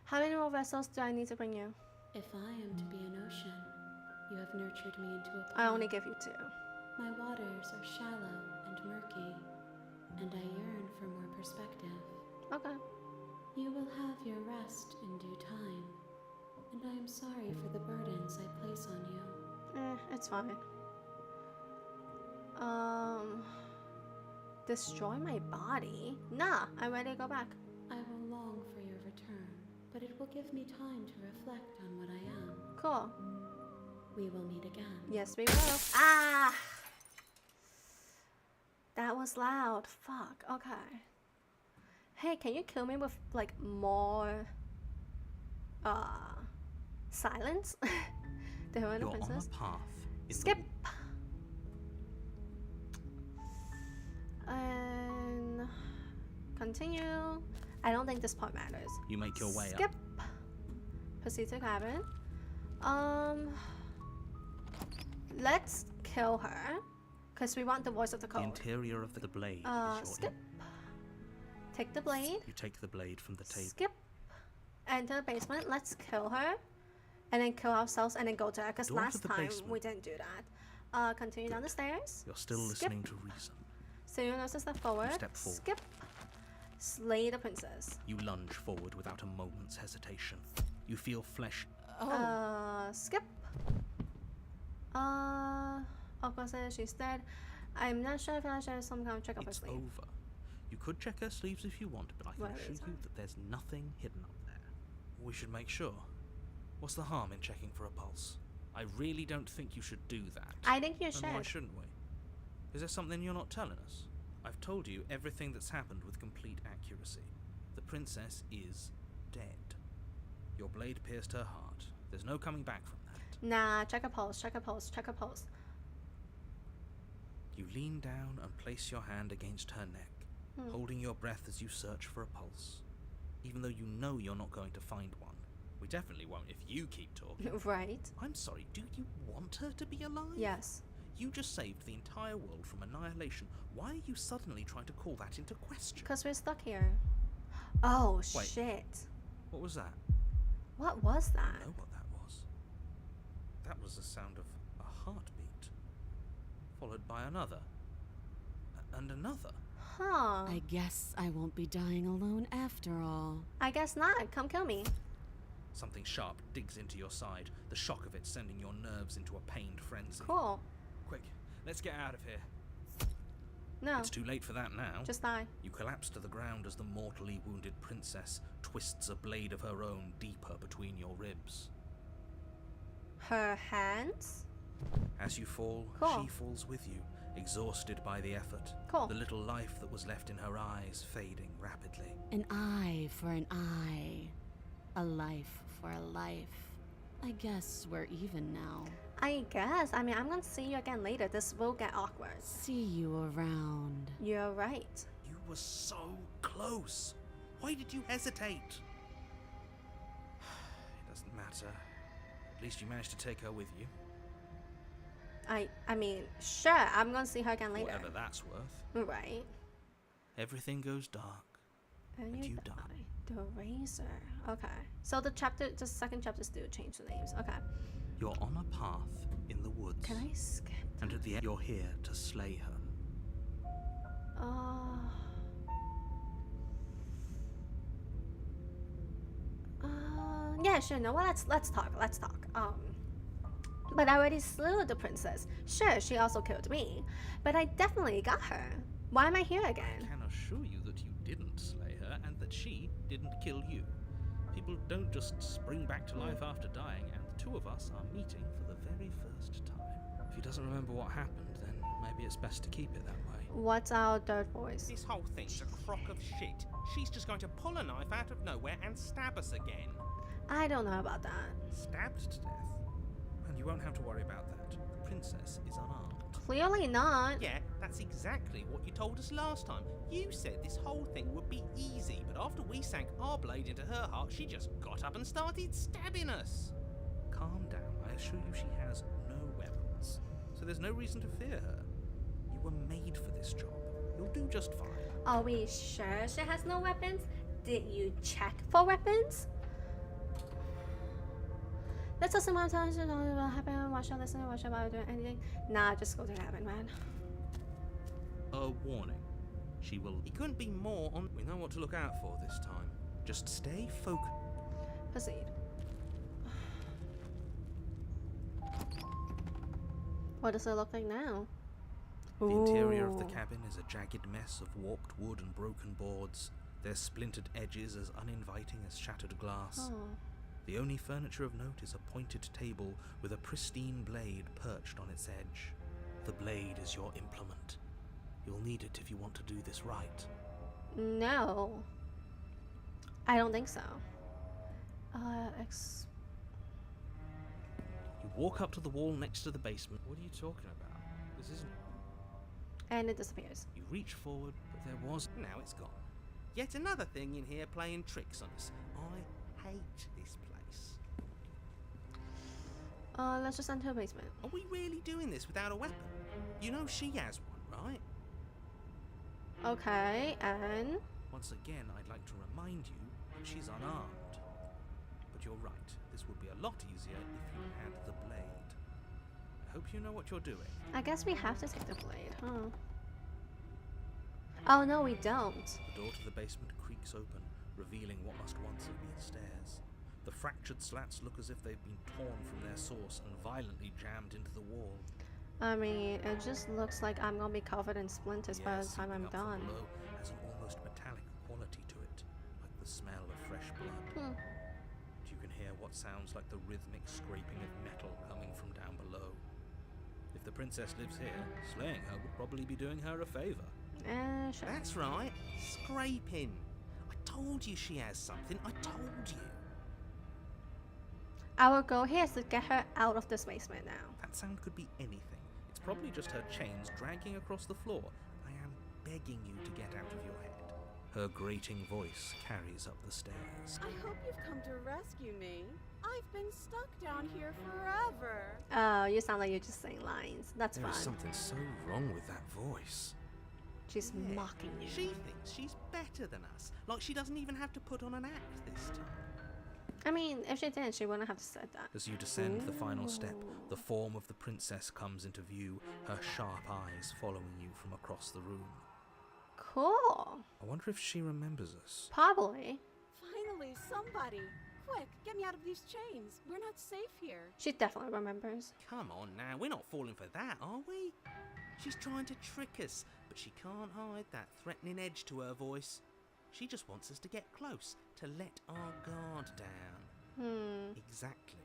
How many more vessels do I need to bring you? If I am to be an ocean, you have nurtured me into a pond. I only give you 2. My waters are shallow and murky, and I yearn for more perspective. Okay. You will have your rest in due time, and I am sorry for the burdens I place on you. It's fine. Destroy my body? Nah, I'm ready to go back. I will long for your return, but it will give me time to reflect on what I am. Cool. We will meet again. Yes, we will. Ah! That was loud. Fuck. Okay. Hey, can you kill me with, like, more... silence? The Hero and the You're on Princess? the path. Skip! And... continue. I don't think this part matters. You make your way Skip. up. Proceed to cabin. Let's kill her. Because we want the voice of the The code. interior of the blade is your Skip. aim. Take the blade. You take the blade from the table. Skip. Enter the basement. Let's kill her. And then kill ourselves and then go to her. Because Door to last the time basement. we didn't do that. Continue down the stairs. You're still Skip. listening to reason. So you notice step forward. Step forward. Skip. Slay the princess. You lunge forward without a moment's hesitation. You feel flesh. Skip. Of course, she's dead. I'm not sure if I should have some kind of check up her It's sleeve. over. You could check her sleeves if you want, but I can Well, assure it's you fine. that there's nothing hidden up there. We should make sure. What's the harm in checking for a pulse? I really don't think you should do that. I think you And why should. shouldn't we? Is there something you're not telling us? I've told you everything that's happened with complete accuracy. The princess is dead. Your blade pierced her heart. There's no coming back from that. Nah, check her pulse, check her pulse, check her pulse. You lean down and place your hand against her neck, holding your breath as you search for a pulse. Even though you know you're not going to find one. We definitely won't if you keep talking. Right? I'm sorry, do you want her to be alive? Yes. You just saved the entire world from annihilation. Why are you suddenly trying to call that into question? Because we're stuck here. Oh, Wait. shit. What was that? What was I that? know what that was. That was the sound of a heartbeat, followed by another, and another. Huh. I guess I won't be dying alone after all. I guess not. Come kill me. Something sharp digs into your side, the shock of it sending your nerves into a pained frenzy. Cool. Quick, let's get out of here. No. It's too late for that now. Just die. You collapse to the ground as the mortally wounded princess twists a blade of her own deeper between your ribs. Her hands? As you fall, Cool. she falls with you, exhausted by the effort. Cool. The little life that was left in her eyes fading rapidly. An eye for an eye. A life for a life. I guess we're even now. I guess. I mean, I'm gonna see you again later. This will get awkward. See you around. You're right. You were so close. Why did you hesitate? It doesn't matter. At least you managed to take her with you. I mean, sure, I'm gonna see her again later. Whatever that's worth. Right. Everything goes dark. And you die. The Razor. Okay. So the second chapter still changed the names. Okay. You're on a path in the woods. Can I skip? And at the end, you're here to slay her. Yeah, sure. No, well, let's talk. But I already slew the princess. Sure, she also killed me, but I definitely got her. Why am I here I again? can assure you that you didn't slay her and that she didn't kill you. People don't just spring back to life after dying, and the two of us are meeting for the very first time. If he doesn't remember what happened, then maybe it's best to keep it that way. What's our third voice? This whole thing's a crock of shit. She's just going to pull a knife out of nowhere and stab us again. I don't know about that. Stabbed to death. And you won't have to worry about that. The princess is unarmed. Clearly not. Yeah, that's exactly what you told us last time. You said this whole thing would be easy, but after we sank our blade into her heart, she just got up and started stabbing us. Calm down. I assure you she has no weapons. So there's no reason to fear her. You were made for this job. You'll do just fine. Are we sure she has no weapons? Did you check for weapons? Let's assume what will happen. Watch out, listen, watch out about doing anything. Nah, just go to heaven, man. A warning. She will. He couldn't be more on. We know what to look out for this time. Just stay focused. Proceed. What does it look like now? The interior of the Ooh. cabin is a jagged mess of warped wood and broken boards, their splintered edges as uninviting as shattered glass. Oh. The only furniture of note is a pointed table with a pristine blade perched on its edge. The blade is your implement. You'll need it if you want to do this right. No. I don't think so. You walk up to the wall next to the basement. What are you talking about? This isn't... And it disappears. You reach forward, but there was. Now it's gone. Yet another thing in here playing tricks on us. I hate this place. Let's just enter the basement. Are we really doing this without a weapon? You know she has one, right? Okay, and Once again, I'd like to remind you that she's unarmed. But you're right, this would be a lot easier if you had the blade. I hope you know what you're doing. I guess we have to take the blade, huh? Oh no, we don't. The door to the basement creaks open, revealing what must once have been stairs. The fractured slats look as if they've been torn from their source and violently jammed into the wall. I mean, it just looks like I'm gonna be covered in splinters by the time I'm seeping up from done. below has an almost metallic quality to it, like the smell of fresh blood. You can hear what sounds like the rhythmic scraping of metal coming from down below. If the princess lives here, slaying her would probably be doing her a favor. Sure. That's right. Scraping. I told you she has something. I told you. Our goal here is to get her out of this basement now. That sound could be anything. It's probably just her chains dragging across the floor. I am begging you to get out of your head. Her grating voice carries up the stairs. I hope you've come to rescue me. I've been stuck down here forever. Oh, you sound like you're just saying lines. That's There is fun. something so wrong with that voice. She's Yeah, mocking you. She thinks she's better than us. Like she doesn't even have to put on an act this time. I mean, if she did, she wouldn't have said that. As you descend the final step, the form of the princess comes into view, her sharp eyes following you from across the room. Cool. I wonder if she remembers us. Probably. Finally, somebody. Quick, get me out of these chains. We're not safe here. She definitely remembers. Come on now, we're not falling for that, are we? She's trying to trick us, but she can't hide that threatening edge to her voice. She just wants us to get close, to let our guard down. Exactly.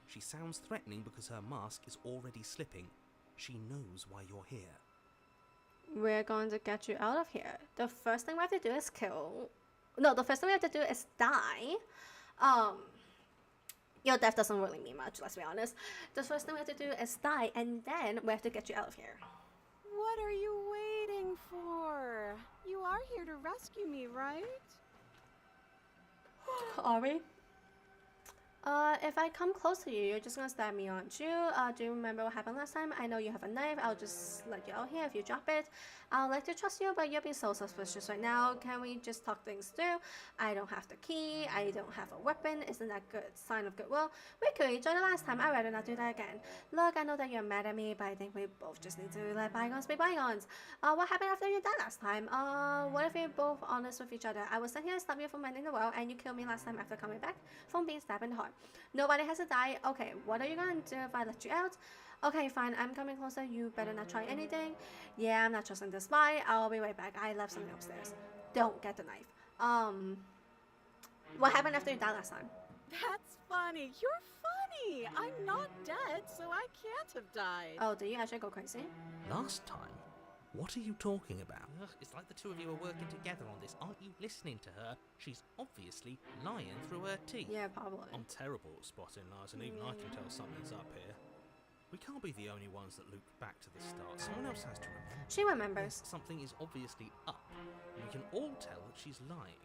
She sounds threatening because her mask is already slipping. She knows why you're here. We're going to get you out of here. The first thing we have to do is kill. No, the first thing we have to do is die. Your death doesn't really mean much, let's be honest. The first thing we have to do is die, and then we have to get you out of here. What are you waiting for? You are here to rescue me, right? Are we? If I come close to you, you're just gonna stab me, aren't you? Do you remember what happened last time? I know you have a knife. I'll just let you out here if you drop it. I'd like to trust you, but you're being so suspicious right now. Can we just talk things through? I don't have the key. I don't have a weapon. Isn't that good sign of goodwill? We killed each other last time. I'd rather not do that again. Look, I know that you're mad at me, but I think we both just need to let bygones be bygones. What happened after you died last time? What if we're both honest with each other? I was sent here to stop you from ending the world, and you killed me last time after coming back from being stabbed in the heart. Nobody has to die. Okay, what are you gonna do if I let you out? Okay, fine, I'm coming closer. You better not try anything. Yeah, I'm not trusting this spy. I'll be right back. I left something upstairs. Don't get the knife. What happened after you died last time? That's funny. You're funny. I'm not dead, so I can't have died. Oh, did you actually go crazy? Last time? What are you talking about? Ugh, it's like the two of you are working together on this. Aren't you listening to her? She's obviously lying through her teeth. Yeah, probably. I'm terrible at spotting lies, and even I can tell something's up here. We can't be the only ones that looped back to the start. Someone else has to remember. She remembers. Yes, something is obviously up. And we can all tell that she's lying.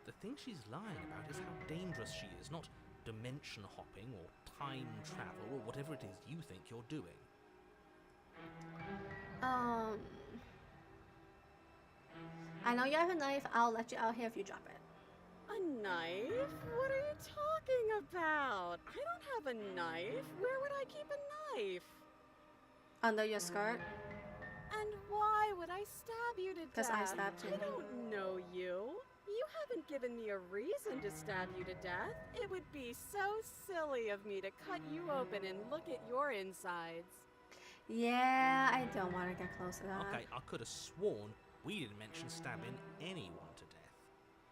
The thing she's lying about is how dangerous she is, not dimension hopping or time travel or whatever it is you think you're doing. I know you have a knife. I'll let you out here if you drop it. A knife? What are you talking about? I don't have a knife. Where would I keep a knife? Under your skirt? And why would I stab you to death? 'Cause I stabbed you. I don't know you. You haven't given me a reason to stab you to death. It would be so silly of me to cut you open and look at your insides. Yeah, I don't want to get close to that. Okay, I could have sworn we didn't mention stabbing anyone to death.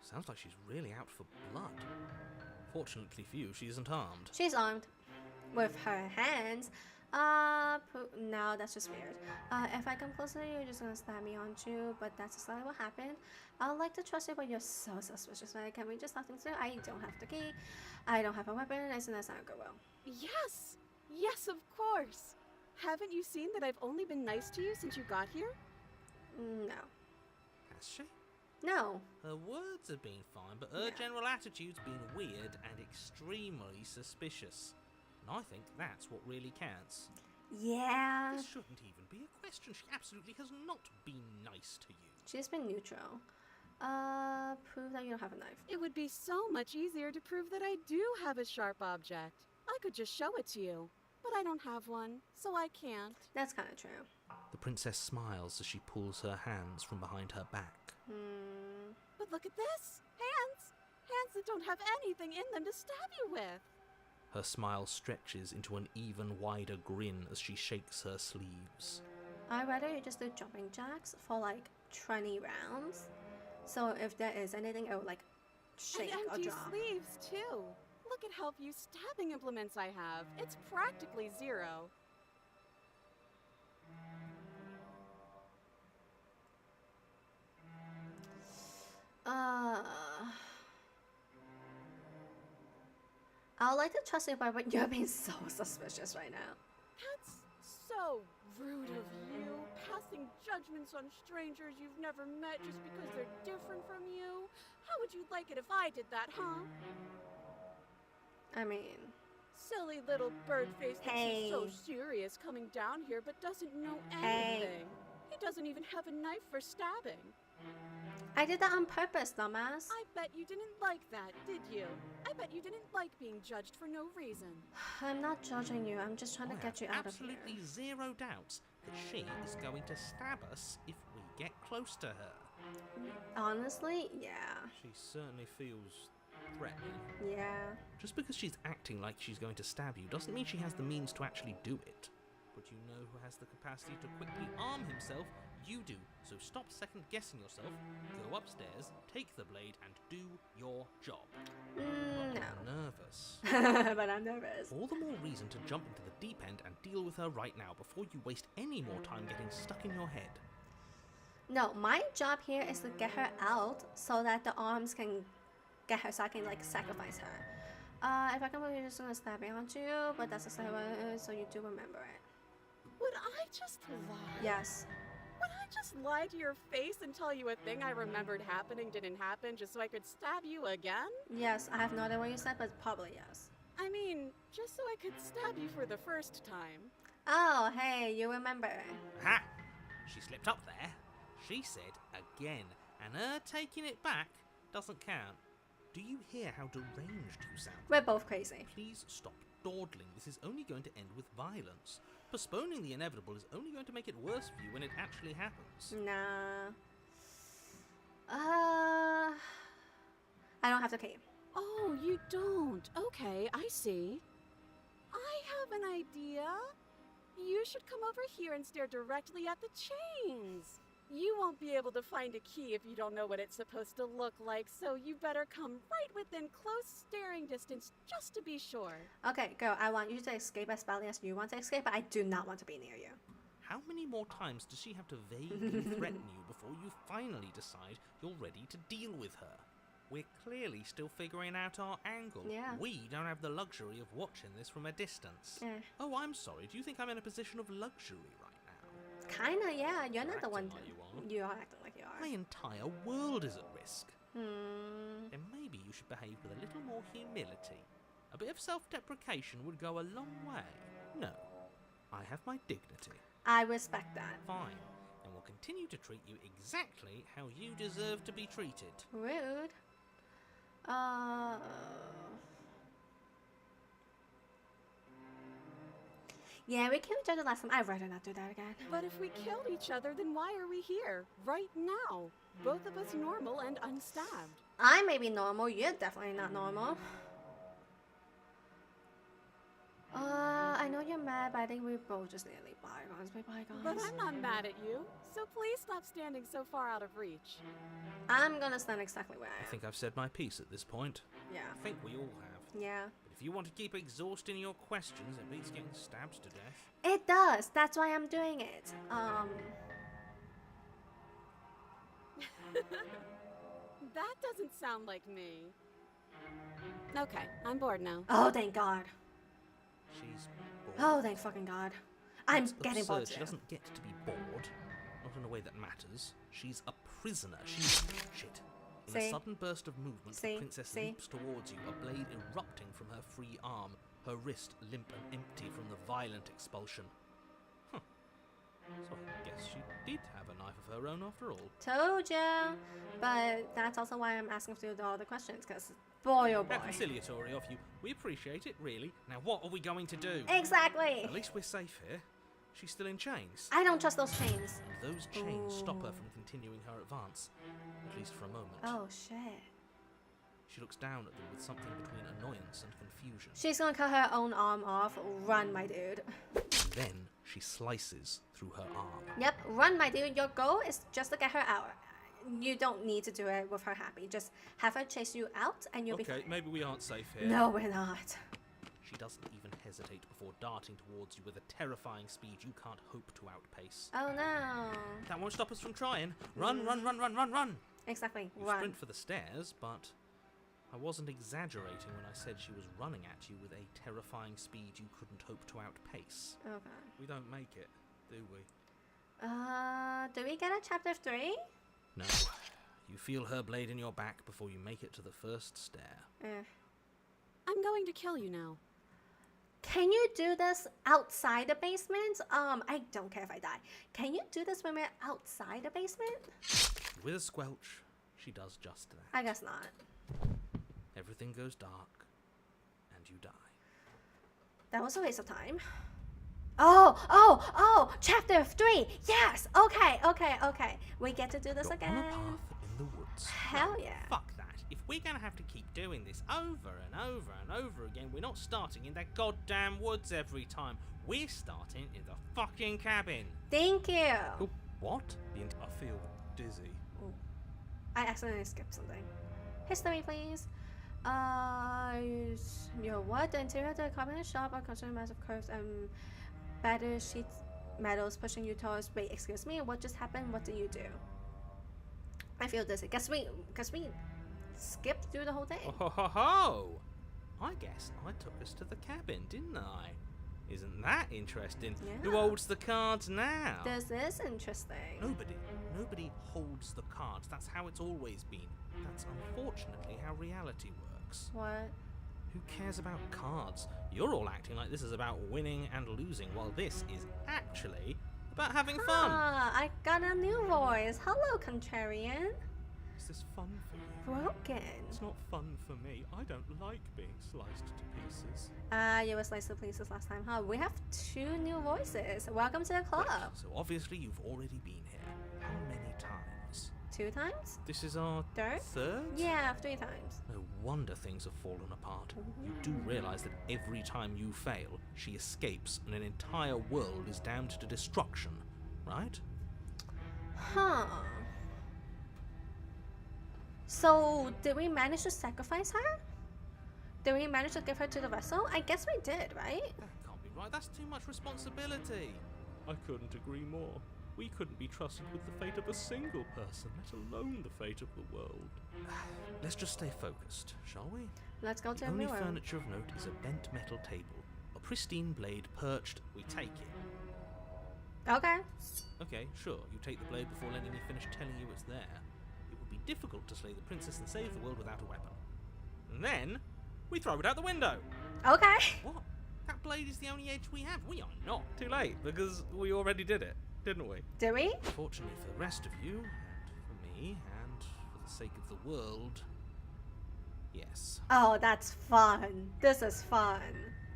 Sounds like she's really out for blood. Fortunately for you, she isn't armed. She's armed. With her hands. No, that's just weird. If I come closer to you, you're just gonna stab me, aren't you? But that's exactly what happened. I'd like to trust you, but you're so suspicious, right? Can we just talk things through? I don't have the key. I don't have a weapon. Isn't that not good? Well. Yes! Yes, of course! Haven't you seen that I've only been nice to you since you got here? No. Has she? No. Her words have been fine, but her Yeah. general attitude's been weird and extremely suspicious. And I think that's what really counts. Yeah. This shouldn't even be a question. She absolutely has not been nice to you. She's been neutral. Prove that you don't have a knife. It would be so much easier to prove that I do have a sharp object. I could just show it to you. But I don't have one, so I can't. That's kind of true. The princess smiles as she pulls her hands from behind her back. But look at this! Hands! Hands that don't have anything in them to stab you with! Her smile stretches into an even wider grin as she shakes her sleeves. I'd rather you just do jumping jacks for like 20 rounds. So if there is anything, it would like shake and or empty drop. sleeves, too. Look at how few stabbing implements I have. It's practically zero. I'd like to trust you, but you're being so suspicious right now. That's so rude of you. Passing judgments on strangers you've never met just because they're different from you. How would you like it if I did that, huh? I mean, Silly little bird face thinks Hey. he's so serious coming down here but doesn't know Hey. anything. He doesn't even have a knife for stabbing. I did that on purpose, dumbass. I bet you didn't like that, did you? I bet you didn't like being judged for no reason. I'm not judging you. I'm just trying I to get you have out of here. absolutely zero doubts that she is going to stab us if we get close to her. Honestly, yeah. She certainly feels threatening. Yeah. Just because she's acting like she's going to stab you doesn't mean she has the means to actually do it. But you know who has the capacity to quickly arm himself? You do. So stop second guessing yourself, go upstairs, take the blade, and do your job. No. Nervous. But I'm nervous. All the more reason to jump into the deep end and deal with her right now before you waste any more time getting stuck in your head. No, my job here is to get her out so that the arms can get her so I can like sacrifice her. If I can believe you're just gonna stab me onto you, but that's exactly what it is, so you do remember it. Would I just lie? Yes. Would I just lie to your face and tell you a thing I remembered happening didn't happen just so I could stab you again? Yes, I have no idea what you said, but probably yes. I mean, just so I could stab you for the first time. Oh, hey, you remember. Ha! She slipped up there. She said again, and her taking it back doesn't count. Do you hear how deranged you sound? We're both crazy. Please stop dawdling. This is only going to end with violence. Postponing the inevitable is only going to make it worse for you when it actually happens. Nah. I don't have the key. Oh, you don't? Okay, I see. I have an idea. You should come over here and stare directly at the chains. You won't be able to find a key if you don't know what it's supposed to look like, so you better come right within close staring distance just to be sure. Okay, girl, I want you to escape as badly as you want to escape, but I do not want to be near you. How many more times does she have to vaguely threaten you before you finally decide you're ready to deal with her? We're clearly still figuring out our angle. Yeah. We don't have the luxury of watching this from a distance. Oh, I'm sorry. Do you think I'm in a position of luxury right now? Kinda, yeah. You're not the Acting one like you are. You are acting like you My are. entire world is at risk. Hmm. Then maybe you should behave with a little more humility. A bit of self-deprecation would go a long way. No, I have my dignity. I respect that. Fine, and will continue to treat you exactly how you deserve to be treated. Rude. Yeah, we killed each other last time. I'd rather not do that again. But if we killed each other, then why are we here? Right now. Both of us normal and unstabbed. I may be normal. You're definitely not normal. I know you're mad, but I think we both just nearly bygones be bygones. But I'm not mad at you, so please stop standing so far out of reach. I'm gonna stand exactly where I I am. think I've said my piece at this point. Yeah. I think we all have. Yeah. But if you want to keep exhausting your questions, it beats getting stabbed to death. It does. That's why I'm doing it. That doesn't sound like me. Okay, I'm bored now. Oh, thank God. She's bored. Oh, thank fucking God. I'm It's getting absurd. bored She too. doesn't get to be bored. Not in a way that matters. She's a prisoner. She's... Shit. In a See? sudden burst of movement, See? the princess See? leaps towards you, a blade erupting from her free arm, her wrist limp and empty from the violent expulsion. Huh. So I guess she did have a knife of her own after all. Told ya. But that's also why I'm asking for all the questions, because boy oh boy. How conciliatory of you. We appreciate it, really. Now what are we going to do? Exactly. At least we're safe here. She's still in chains. I don't trust those chains. And those chains stop her Ooh. from continuing her advance. At least for a moment. Oh shit. She looks down at them with something between annoyance and confusion. She's gonna cut her own arm off. Run, my dude. And then she slices through her arm. Yep, run, my dude. Your goal is just to get her out. You don't need to do it with her happy. Just have her chase you out and you'll be Okay, fine. maybe we aren't safe here. No, we're not. She doesn't even hesitate before darting towards you with a terrifying speed you can't hope to outpace. Oh no. That won't stop us from trying. Run, run, run, run, run, run! Exactly. You Run. sprint for the stairs, but I wasn't exaggerating when I said she was running at you with a terrifying speed you couldn't hope to outpace. Okay. We don't make it, do we? Do we get a chapter 3? No. You feel her blade in your back before you make it to the first stair. I'm going to kill you now. Can you do this outside the basement? I don't care if I die. Can you do this when we're outside the basement? With a squelch, she does just that. I guess not. Everything goes dark, and you die. That was a waste of time. Oh, chapter 3. Yes. Okay. We get to do this You're again. on a path in the woods. Hell yeah. Fuck that. If we're gonna have to keep doing this over and over and over again, we're not starting in that goddamn woods every time. We're starting in the fucking cabin. Thank you. Oh, what? I feel dizzy. I accidentally skipped something. History, please. Your what? The interior of the cabinet shop are constantly massive curves and battered sheets metals pushing you towards. Wait, excuse me. What just happened? What did you do? I feel dizzy. Guess we skipped through the whole thing. Oh ho ho ho! I guess I took us to the cabin, didn't I? Isn't that interesting? Who Yeah. holds the cards now? This is interesting. Nobody holds the cards. That's how it's always been. That's unfortunately how reality works. What? Who cares about cards? You're all acting like this is about winning and losing, while this is actually about having fun. Ah, I got a new voice. Hello, contrarian. Is this fun for you? Broken. It's not fun for me. I don't like being sliced to pieces. You were sliced to pieces last time, huh? We have 2 new voices. Welcome to the club. Right, so obviously you've already been here. How many times? 2 times? This is our Third? third? Yeah, 3 times. No wonder things have fallen apart. You do realise that every time you fail, she escapes and an entire world is damned to destruction, right? Huh. So, did we manage to sacrifice her? Did we manage to give her to the vessel? I guess we did, right? That can't be right. That's too much responsibility. I couldn't agree more. We couldn't be trusted with the fate of a single person, let alone the fate of the world. Let's just stay focused, shall we? Let's go to The the only mirror. furniture of note is a bent metal table. A pristine blade perched. We take it. Okay. Okay, sure. You take the blade before letting me finish telling you it's there. It would be difficult to slay the princess and save the world without a weapon. And then we throw it out the window. Okay. What? That blade is the only edge we have. We are not. Too late, because we already did it, didn't we? Did we? Fortunately for the rest of you, and for me, and for the sake of the world, yes. Oh, that's fun. This is fun.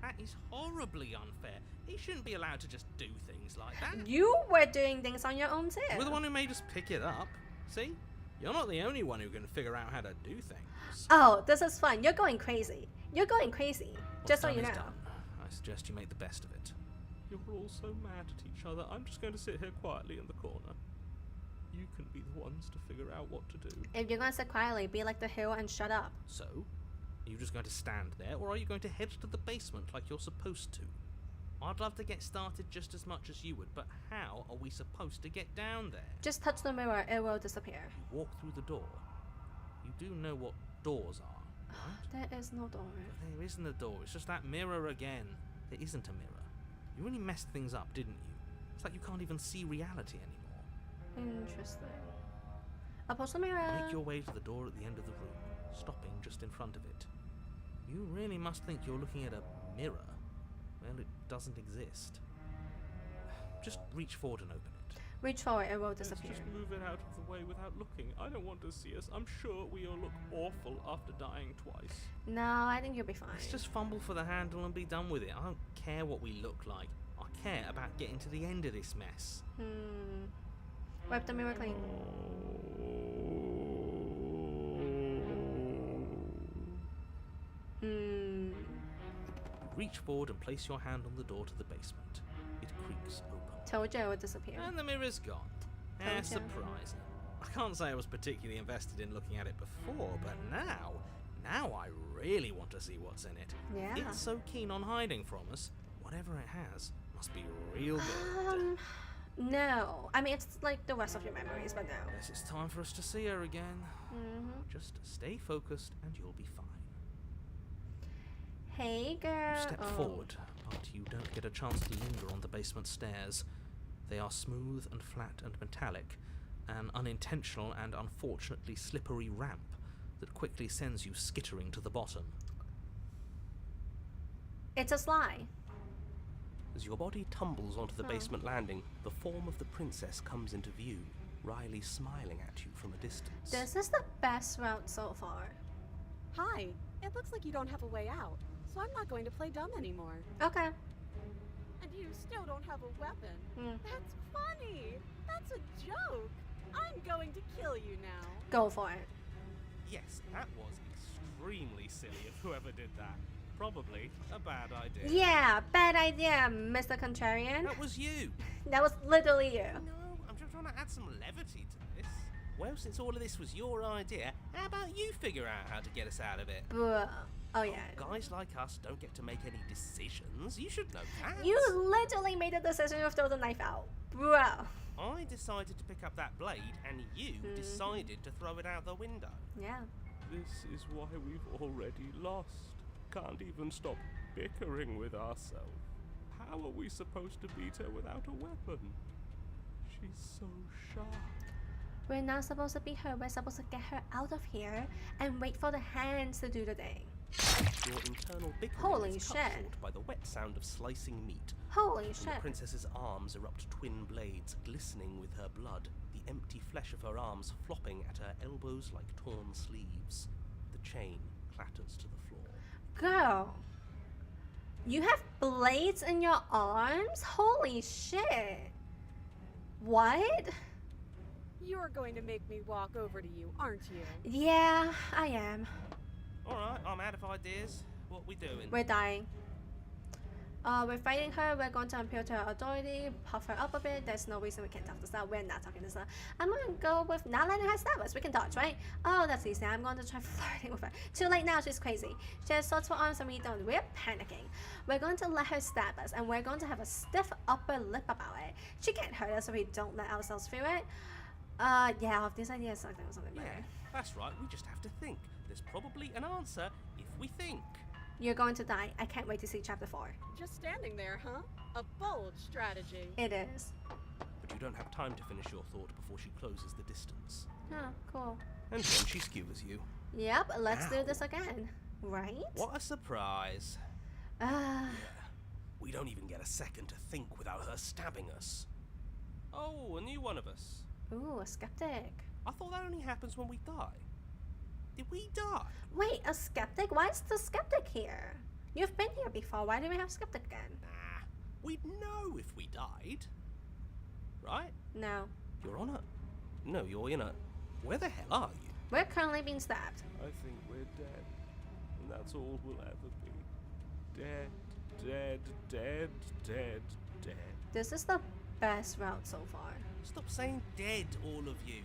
That is horribly unfair. He shouldn't be allowed to just do things like that. You were doing things on your own too. We're the one who made us pick it up. See? You're not the only one who can figure out how to do things. Oh, this is fun. You're going crazy. You're going crazy. Just so What's you done know. is done. I suggest you make the best of it. You're all so mad at each other. I'm just going to sit here quietly in the corner. You can be the ones to figure out what to do. If you're gonna sit quietly, be like the hero and shut up. So, are you just going to stand there, or are you going to head to the basement like you're supposed to? I'd love to get started just as much as you would, but how are we supposed to get down there? Just touch the mirror, it will disappear. You walk through the door. You do know what doors are, right? There is no door. But there isn't a door, it's just that mirror again. There isn't a mirror. You really messed things up, didn't you? It's like you can't even see reality anymore. Interesting. Approach the mirror. Make your way to the door at the end of the room, stopping just in front of it. You really must think you're looking at a mirror. Well, it doesn't exist. Just reach forward and open it. Reach forward, it will Let's disappear. just move it out of the way without looking. I don't want to see us. I'm sure we all look awful after dying twice. No, I think you'll be fine. Let's just fumble for the handle and be done with it. I don't care what we look like. I care about getting to the end of this mess. Wipe the mirror clean. Reach forward and place your hand on the door to the basement. It creaks open. Told you it would disappear. And the mirror's gone. Told ya. Surprising. I can't say I was particularly invested in looking at it before, but now I really want to see what's in it. Yeah. It's so keen on hiding from us. Whatever it has must be real good. No. I mean, it's like the rest of your memories, but no. Guess it's time for us to see her again. Just stay focused and you'll be fine. Hey, girl. You step Oh. forward, but you don't get a chance to linger on the basement stairs. They are smooth and flat and metallic, an unintentional and unfortunately slippery ramp that quickly sends you skittering to the bottom. It's a slide. As your body tumbles onto the basement landing, the form of the princess comes into view, Riley smiling at you from a distance. This is the best route so far. Hi, it looks like you don't have a way out, so I'm not going to play dumb anymore. Okay. And you still don't have a weapon. That's funny. That's a joke. I'm going to kill you now. Go for it. Yes, that was extremely silly of whoever did that. Probably a bad idea. Yeah, bad idea, Mr. Contrarian. That was you! That was literally you. No, I'm just trying to add some levity to this. Well, since all of this was your idea, how about you figure out how to get us out of it? Bruh. Oh, yeah. Guys like us don't get to make any decisions. You should know that. You literally made the decision to throw the knife out. Bruh. I decided to pick up that blade, and you decided to throw it out the window. Yeah. This is why we've already lost. can't even stop bickering with ourselves. How are we supposed to beat her without a weapon? She's so sharp. We're not supposed to beat her. We're supposed to get her out of here and wait for the hands to do the thing. Your internal bickering Holy is cut shit. short by the wet sound of slicing meat. Holy From the shit. princess's arms erupt twin blades, glistening with her blood, the empty flesh of her arms flopping at her elbows like torn sleeves. The chain clatters to the floor. Girl, you have blades in your arms? Holy shit. What? You're going to make me walk over to you, aren't you? Yeah, I am. Alright, I'm out of ideas. What we doing? We're dying. We're fighting her. We're going to appeal to her authority, puff her up a bit. There's no reason we can't talk this out. We're not talking this out. I'm going to go with not letting her stab us. We can dodge, right? Oh, that's easy. I'm going to try flirting with her. Too late now. She's crazy. She has swords for arms and we don't. We're panicking. We're going to let her stab us and we're going to have a stiff upper lip about it. She can't hurt us if we don't let ourselves feel it. Yeah, this idea is something better. Yeah, that's right. We just have to think. There's probably an answer if we think. You're going to die. I can't wait to see chapter 4. Just standing there, huh? A bold strategy. It is. But you don't have time to finish your thought before she closes the distance. Oh, cool. And then she skewers you. Yep, let's do Ow. this again. Right? What a surprise. We don't even get a second to think without her stabbing us. Oh, a new one of us. Ooh, a skeptic. I thought that only happens when we die. Did we die? Wait, a skeptic? Why is the skeptic here? You've been here before. Why do we have skeptic again? Nah, we'd know if we died. Right? No. You're on a... No, you're in a... Where the hell are you? We're currently being stabbed. I think we're dead. And that's all we'll ever be. Dead, dead, dead, dead, dead. This is the best route so far. Stop saying dead, all of you.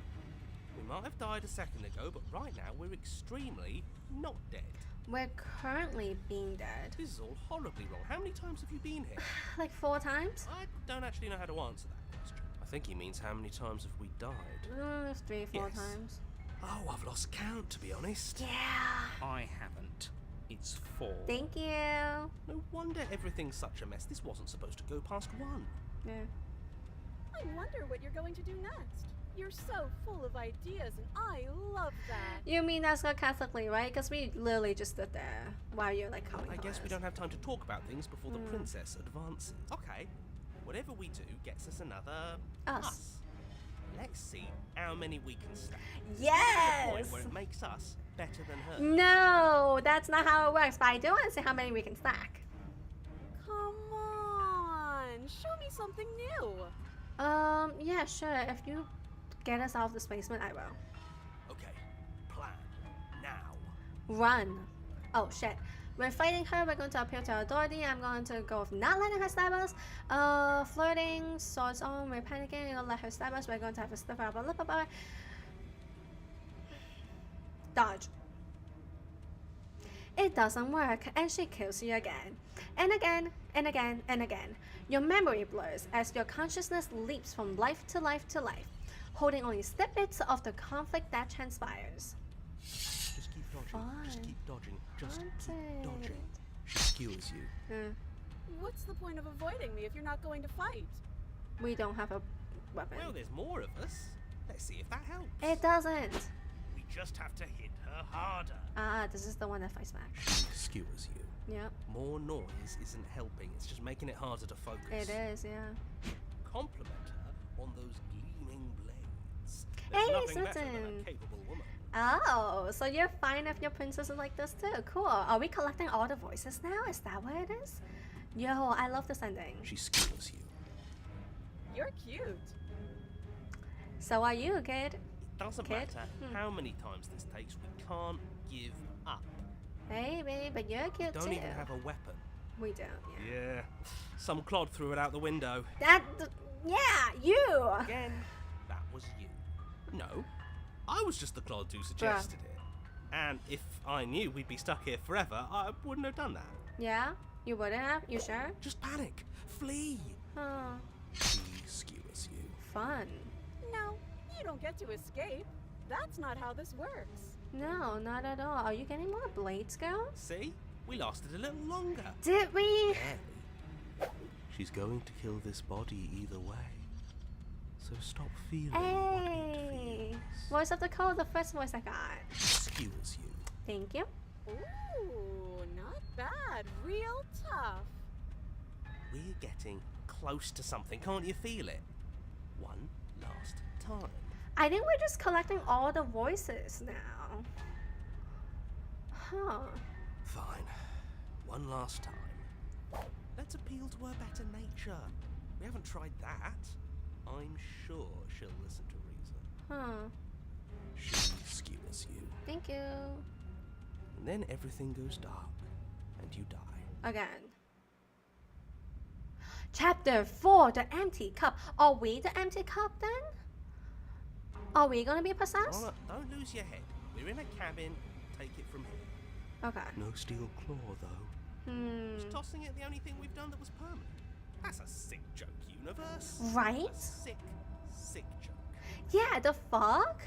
We might have died a second ago, but right now we're extremely not dead. We're currently being dead. This is all horribly wrong. How many times have you been here? Like 4 times? I don't actually know how to answer that question. I think he means how many times have we died? 3, 4 Yes. times. Oh, I've lost count, to be honest. Yeah. I haven't. It's 4. Thank you. No wonder everything's such a mess. This wasn't supposed to go past 1. Yeah. I wonder what you're going to do next. You're so full of ideas, and I love that. You mean that's sarcastically, right? Because we literally just stood there while you're like coming. I guess we don't have time to talk about things before the princess advances. Okay, whatever we do gets us another Us. Let's see how many we can stack. To the Yes. point where it makes us better than her. No, that's not how it works. But I do want to see how many we can stack. Come on, show me something new. Yeah, sure. If you get us out of this basement, I will. Okay, plan now. Run. Oh shit. We're fighting her. We're going to appeal to her authority. I'm going to go with not letting her stab us. Flirting, swords on. We're panicking. Don't let her stab us. We're going to have a stiff upper lip about it. Dodge. It doesn't work, and she kills you again. And again, and again, and again. Your memory blurs as your consciousness leaps from life to life to life, holding only snippets of the conflict that transpires. Just keep dodging. Just Fine. keep dodging. Just Want keep it. dodging. She skewers you. What's the point of avoiding me if you're not going to fight? We don't have a weapon. Well, there's more of us. Let's see if that helps. It doesn't. We just have to hit her harder. This is the one that fights back. She skewers you. Yep, More noise isn't helping. It's just making it harder to focus. it is, yeah. Compliment her on those gleaming blades. Hey, There's nothing better than Susan. a capable woman. Oh, so you're fine if your princess is like this too. Cool. Are we collecting all the voices now? Is that what it is? Yo, I love this ending. She skewers you. You're cute. So are you, kid? It doesn't Kid? matter how many times this takes. We can't give up. Hey, babe, but you're cute Don't too. even have a weapon. We don't, yeah. Yeah. Some clod threw it out the window. Yeah, you! Again, that was you. No, I was just the clod who suggested it. And if I knew we'd be stuck here forever, I wouldn't have done that. Yeah? You wouldn't have? You sure? Just panic. Flee. Oh, She skewers you. fun. No, you don't get to escape. That's not how this works. No, not at all. Are you getting more blades, girl? See? We lasted a little longer. Did we? Barely. She's going to kill this body either way. So stop feeling what it Hey! feels. Voice of the code, the first voice I got. Skewers you. Thank you. Ooh, not bad. Real tough. We're getting close to something. Can't you feel it? One last time. I think we're just collecting all the voices now. Huh. Fine. One last time. Let's appeal to her better nature. We haven't tried that. I'm sure she'll listen to reason. Huh. She skewers you. Thank you. And then everything goes dark. And you die. Again. Chapter 4, the empty cup. Are we the empty cup then? Are we gonna be possessed? Alright, don't lose your head. We're in a cabin. Take it from here. Okay. No steel claw, though. Was tossing it the only thing we've done that was permanent? That's a sick joke, universe. Right? A sick, sick joke. Yeah, the fuck?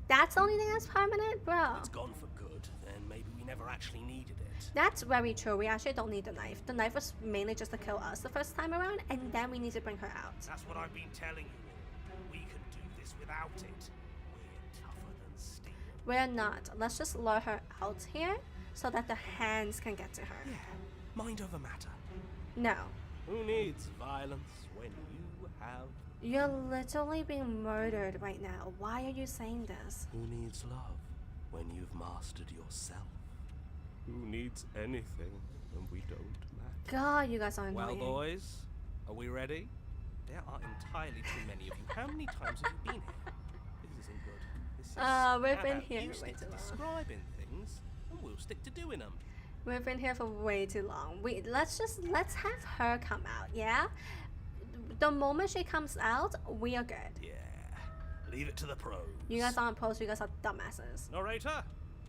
That's the only thing that's permanent, bro. It's gone for good. Then maybe we never actually needed it. That's very true. We actually don't need the knife. The knife was mainly just to kill us the first time around, and then we need to bring her out. That's what I've been telling you all. We can do this without it. We're tougher than steel. We're not. Let's just lure her out here so that the hands can get to her. Yeah, mind over matter. No. Who needs violence when you have... You're literally being murdered right now. Why are you saying this? Who needs love when you've mastered yourself? Who needs anything when we don't matter? God, you guys are Well, annoying. boys, are we ready? There are entirely too many of you. How many times have you been here? This isn't good. This is... We've How been about here you way stick too to long. describing things, and we'll stick to doing them. We've been here for way too long. Let's have her come out, yeah? The moment she comes out, we are good. Yeah, leave it to the pros. You guys aren't pros, you guys are dumbasses. Narrator,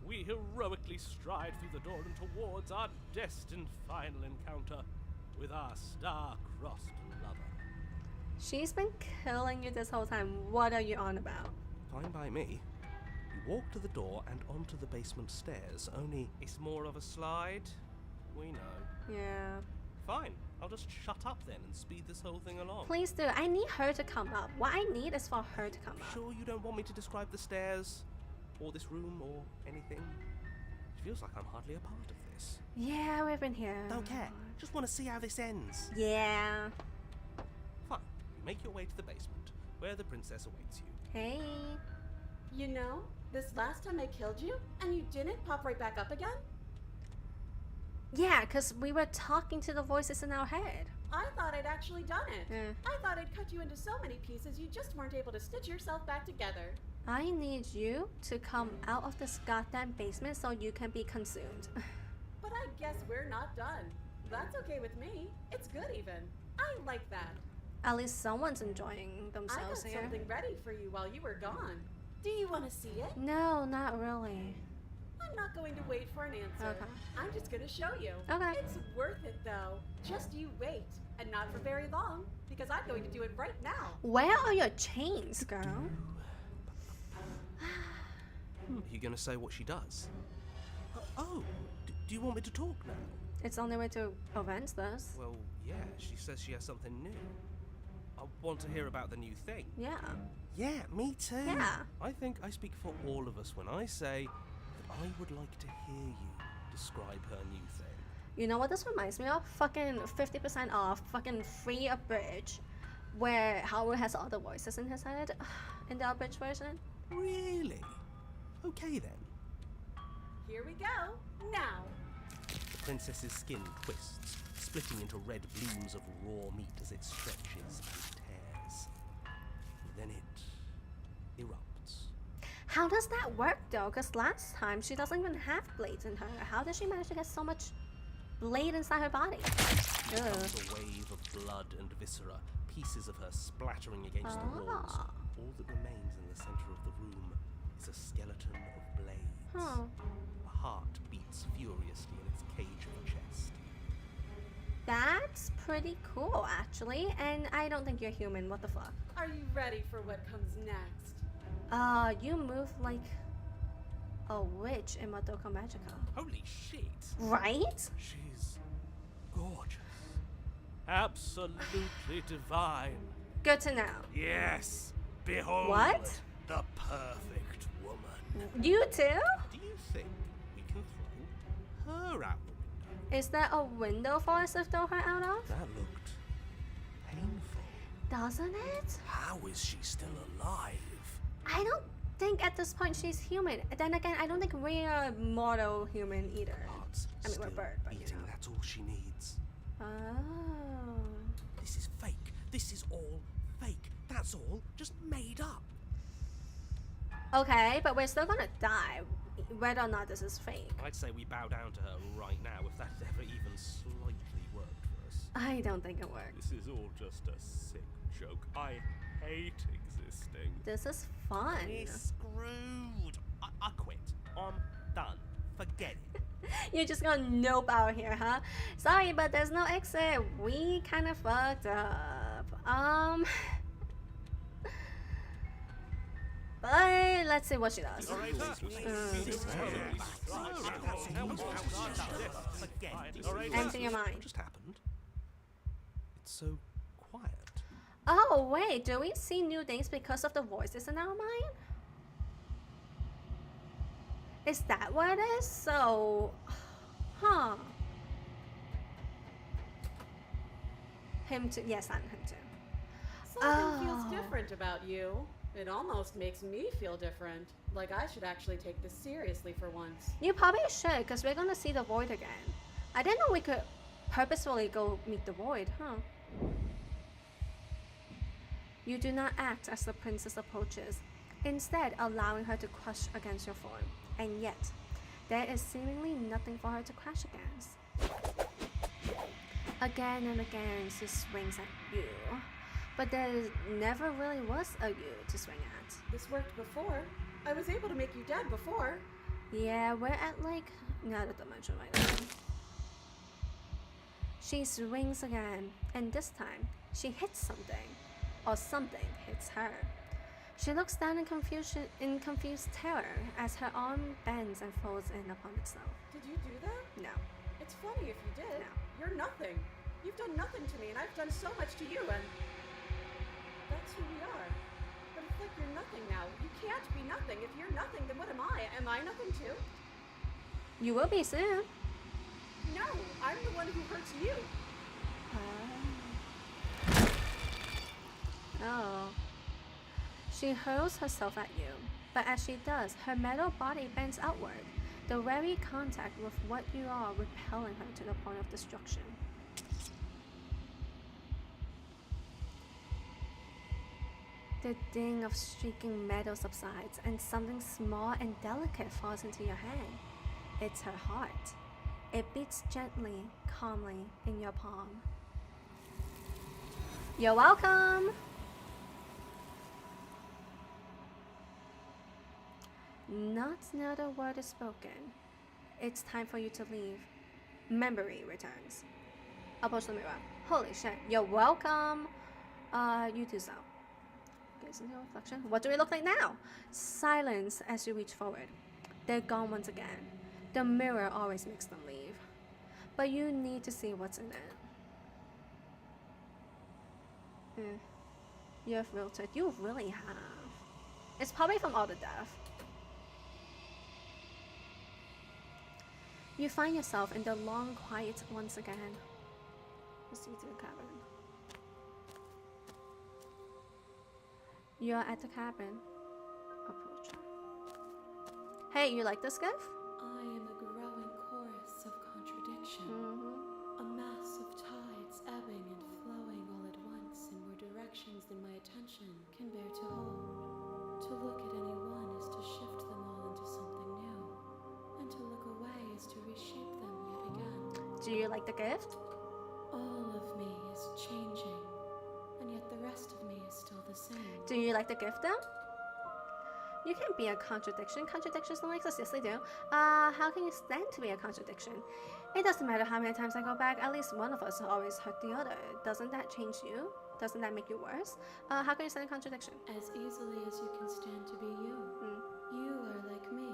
we heroically stride through the door and towards our destined final encounter with our star-crossed lover. She's been killing you this whole time. What are you on about? Fine by me. You walk to the door and onto the basement stairs, only it's more of a slide. We know. Yeah. Fine, I'll just shut up then and speed this whole thing along. Please do. I need her to come up. What I need is for her to come up. Sure you don't want me to describe the stairs, or this room, or anything? It feels like I'm hardly a part of this. Yeah, we've been here. Don't care. Just want to see how this ends. Yeah. Fine. You make your way to the basement, where the princess awaits you. Hey. You know, this last time I killed you, and you didn't pop right back up again? Yeah, because we were talking to the voices in our head. I thought I'd actually done it. Yeah. I thought I'd cut you into so many pieces you just weren't able to stitch yourself back together. I need you to come out of this goddamn basement so you can be consumed. But I guess we're not done. That's okay with me. It's good even. I like that. At least someone's enjoying I got themselves here. something ready for you while you were gone. Do you want to see it? No, not really. I'm not going to wait for an answer. Okay. I'm just going to show you. Okay. It's worth it though. Just you wait. And not for very long, because I'm going to do it right now. Where are your chains, girl? You gonna say what she does? Do you want me to talk now? It's the only way to avenge this. Well, yeah, she says she has something new. I want to hear about the new thing. Yeah. Yeah, me too. Yeah. I think I speak for all of us when I say that I would like to hear you describe her new thing. You know what this reminds me of? Fucking 50% off, fucking free abridged, where Howard has all the voices in his head in the abridged version. Really? Okay then. Here we go. Now. The princess's skin twists, splitting into red blooms of raw meat as it stretches and tears. Then it erupts. How does that work though? Because last time she doesn't even have blades in her. How did she manage to get so much blade inside her body? Ugh. Comes a wave of blood and viscera, pieces of her splattering against the walls. Ah. All that remains in the center of the room is a skeleton of blades. Huh. A heart beats furiously in its cage of a chest. That's pretty cool, actually. And I don't think you're human. What the fuck? Are you ready for what comes next? You move like a witch in Madoka Magica. Holy shit! Right? She's gorgeous. Absolutely divine. Good to know. Yes! Behold What? the perfect woman. You too? Do you think we can throw her out the window? Is there a window for us to throw her out of? That looked painful. Doesn't it? How is she still alive? I don't think at this point she's human. Then again, I don't think we're mortal human either. Heart's I mean, we're still bird, but you beating. know. That's all she needs. Oh. This is fake. This is all fake. That's all just made up. Okay, but we're still gonna die, whether or not this is fake. I'd say we bow down to her right now if that ever even slightly worked for us. I don't think it works. This is all just a sick joke. I hate existing. This is fun. We're screwed. I quit. I'm done. Forget it. You're just gonna nope out here, huh? Sorry, but there's no exit. We kind of fucked up. But let's see what she does. Empty your mind. What just happened? It's so quiet. Oh wait, do we see new things because of the voices in our mind? Is that what it is? So, huh? Him too. Yes, I'm him too. Something feels Oh. different about you. It almost makes me feel different. Like I should actually take this seriously for once. You probably should, because we're gonna see the void again. I didn't know we could purposefully go meet the void, huh? You do not act as the princess approaches, instead allowing her to crush against your form. And yet, there is seemingly nothing for her to crash against. Again and again, she swings at you, but there never really was a you to swing at. This worked before. I was able to make you dead before. Yeah, we're at like another dimension right now. She swings again, and this time she hits something, or something hits her. She looks down in confused terror as her arm bends and folds in upon itself. Did you do that? No. It's funny if you did. No. You're nothing. You've done nothing to me, and I've done so much to you, and that's who we are. But it's like you're nothing now. You can't be nothing. If you're nothing, then what am I? Am I nothing too? You will be soon. No, I'm the one who hurts you. Oh. She hurls herself at you, but as she does, her metal body bends outward, the very contact with what you are repelling her to the point of destruction. The ding of streaking metal subsides, and something small and delicate falls into your hand. It's her heart. It beats gently, calmly in your palm. You're welcome! Not another word is spoken. It's time for you to leave. Memory returns. Approach the mirror. Holy shit, you're welcome! You do so. Gaze into your reflection. What do we look like now? Silence as you reach forward. They're gone once again. The mirror always makes them leave. But you need to see what's in it. You have wilted. You really have. It's probably from all the death. You find yourself in the long quiet once again. Proceed to the cabin. You're at the cabin. Approach her. Hey, you like this gift? I am a growing chorus of contradiction. A mass of tides ebbing and flowing all at once in more directions than my attention can bear to hold. To look at any one is to shift them all into something new, and to look away is to reshape them yet again. Do you like the gift? All of me is changing, and yet the rest of me is still the same. Do you like the gift though? You can't be a contradiction. Contradictions don't exist. Yes, they do. How can you stand to be a contradiction? It doesn't matter how many times I go back. At least one of us always hurt the other. Doesn't that change you? Doesn't that make you worse? How can you stand a contradiction? As easily as you can stand to be you. You are like me,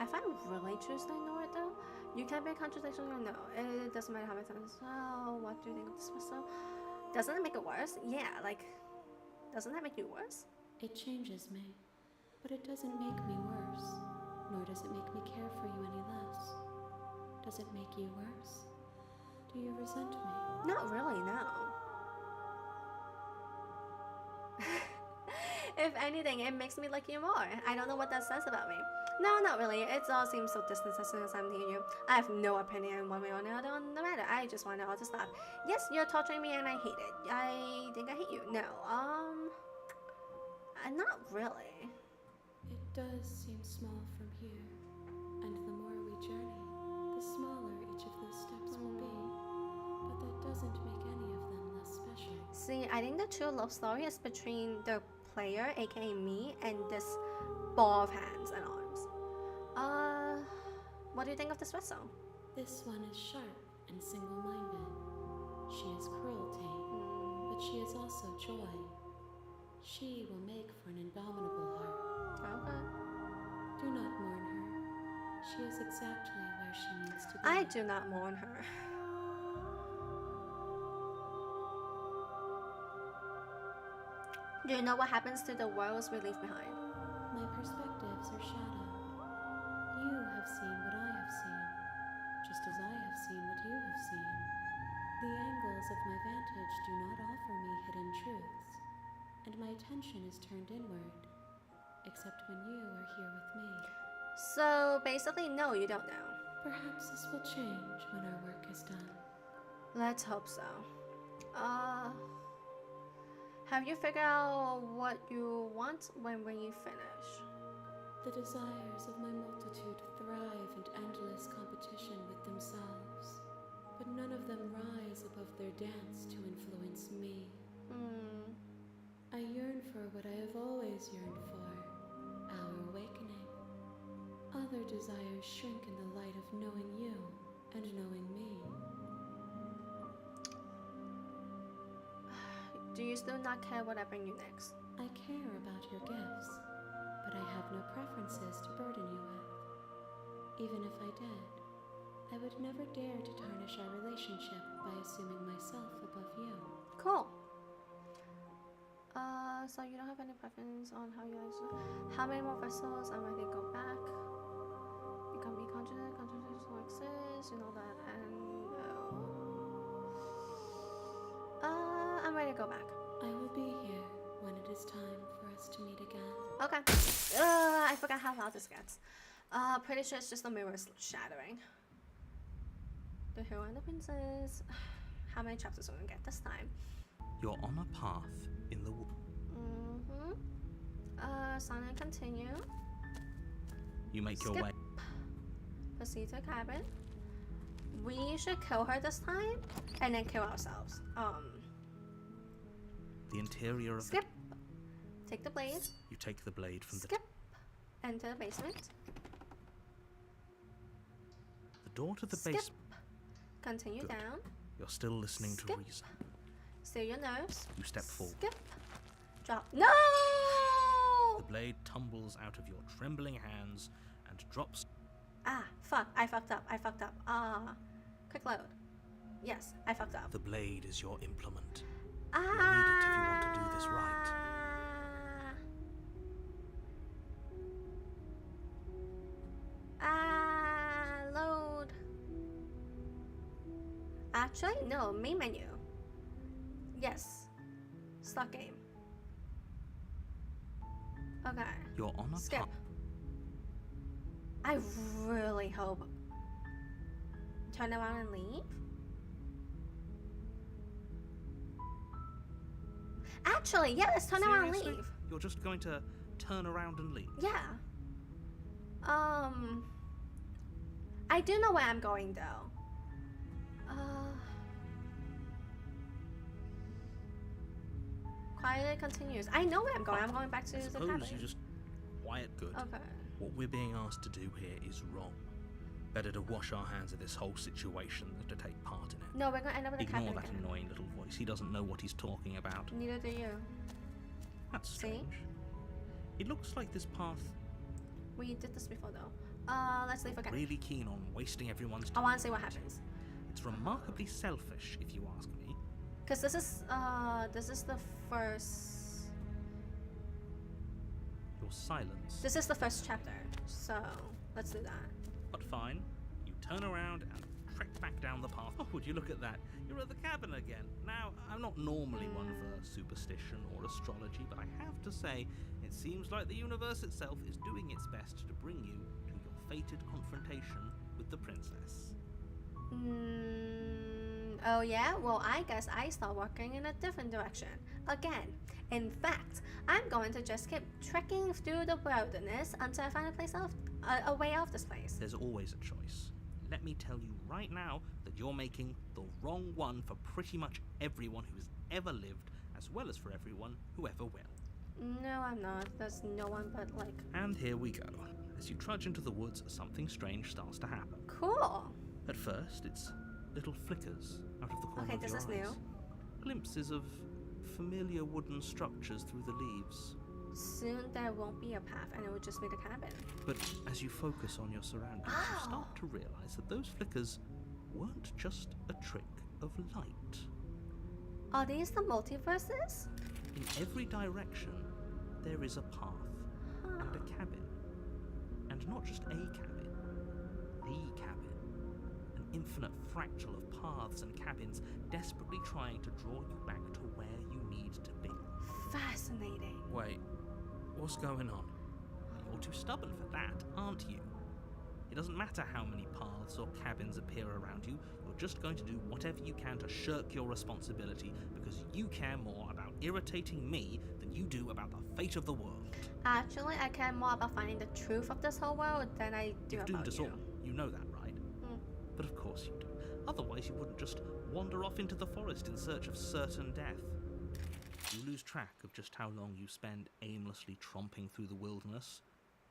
if I really choose to ignore it though, you can be contradictory or no. It doesn't matter how many times. So, what do you think of this espresso? Doesn't it make it worse? Yeah, like, doesn't that make you worse? It changes me, but it doesn't make me worse, nor does it make me care for you any less. Does it make you worse? Do you resent me? Not really, no. If anything, it makes me like you more. I don't know what that says about me. No, not really. It all seems so distant as soon as I'm near you. I have no opinion one way or another on the matter. I just want it all to stop. Yes, you're torturing me and I hate it. I think I hate you. No, not really. It does seem small from here, and the more we journey, the smaller each of those steps will be. But that doesn't make any of them less special. See, I think the true love story is between the player, aka me, and this ball of hands and arms. What do you think of this espresso? This one is sharp and single-minded. She is cruelty, but she is also joy. She will make for an indomitable heart. Okay. Do not mourn her. She is exactly where she needs to be. I do not mourn her. Do you know what happens to the worlds we leave behind? My perspectives are shadowed. You have seen what I have seen, just as I have seen what you have seen. The angles of my vantage do not offer me hidden truths, and my attention is turned inward, except when you are here with me. So basically, no, you don't know. Perhaps this will change when our work is done. Let's hope so. Have you figured out what you want when you finish? The desires of my multitude thrive in endless competition with themselves, but none of them rise above their dance to influence me. I yearn for what I have always yearned for, our awakening. Other desires shrink in the light of knowing you and knowing me. Do you still not care what I bring you next? I care about your gifts, but I have no preferences to burden you with. Even if I did, I would never dare to tarnish our relationship by assuming myself above you. Cool. So you don't have any preference on how you guys do. How many more vessels? I'm ready to go back. You can be contracted to exist, you know that, and I'm ready to go back. I will be here when it is time for us to meet again. Okay. I forgot how loud this gets. Pretty sure it's just the mirrors shattering. The hero and the princess. How many chapters are we gonna get this time? You're on a path in the wood. Sign and continue. You make your Skip. way. Proceed to the cabin. We should kill her this time and then kill ourselves. The interior of Skip. Take the blade. You take the blade from Skip. Enter the basement. the door to the Skip. basement. Continue Good. down. You're still listening Skip. to reason. Still your nerves. You step forward. Skip. Drop. No! The blade tumbles out of your trembling hands and drops. Ah, fuck. I fucked up. Quick load. Yes, I fucked up. The blade is your implement. Ah. You'll need it if you want to do this right. Load. Actually, no. Main menu. Yes. Start game. Okay. You're on a Skip. path. I really hope. Turn around and leave? Actually, yeah, let's turn around and Seriously? leave. You're just going to turn around and leave? Yeah. I do know where I'm going though. Quietly continues. I know where I'm going. I'm going back to I the suppose cabin. you just quiet. Good. Okay. What we're being asked to do here is wrong. Better to wash our hands of this whole situation than to take part in it. No, we're gonna end up in the Ignore cabin that again. annoying little voice. He doesn't know what he's talking about. Neither do you. That's See? strange. It looks like this path. We did this before though. Let's leave again. Really keen on wasting everyone's I time. want to see what happens. It's remarkably selfish, if you ask me. Because this is the first. Your silence. This is the first chapter, so let's do that. But fine. You turn around and trek back down the path. Oh, would you look at that? You're at the cabin again. Now, I'm not normally one for superstition or astrology, but I have to say, it seems like the universe itself is doing its best to bring you to your fated confrontation with the princess. Oh yeah? Well, I guess I start walking in a different direction. Again. In fact, I'm going to just keep trekking through the wilderness until I find a way out of this place. There's always a choice. Let me tell you right now that you're making the wrong one for pretty much everyone who's ever lived, as well as for everyone who ever will. No, I'm not. There's no one but, like... And here we go. As you trudge into the woods, something strange starts to happen. Cool! At first, it's little flickers out of the corner Okay, of this your is eyes. new. Glimpses of familiar wooden structures through the leaves. Soon there won't be a path and it will just be the cabin. But as you focus on your surroundings, you start to realize that those flickers weren't just a trick of light. Are these the multiverses? In every direction, there is a path and a cabin. And not just a cabin, the cabin. An infinite fractal of paths and cabins desperately trying to draw you back to where you need to be. Fascinating. Wait, what's going on? You're too stubborn for that, aren't you? It doesn't matter how many paths or cabins appear around you, you're just going to do whatever you can to shirk your responsibility because you care more about irritating me than you do about the fate of the world. Actually, I care more about finding the truth of this whole world than I do You've about doomed us you. all. You know that, right? But of course you do. Otherwise you wouldn't just wander off into the forest in search of certain death. You lose track of just how long you spend aimlessly tromping through the wilderness.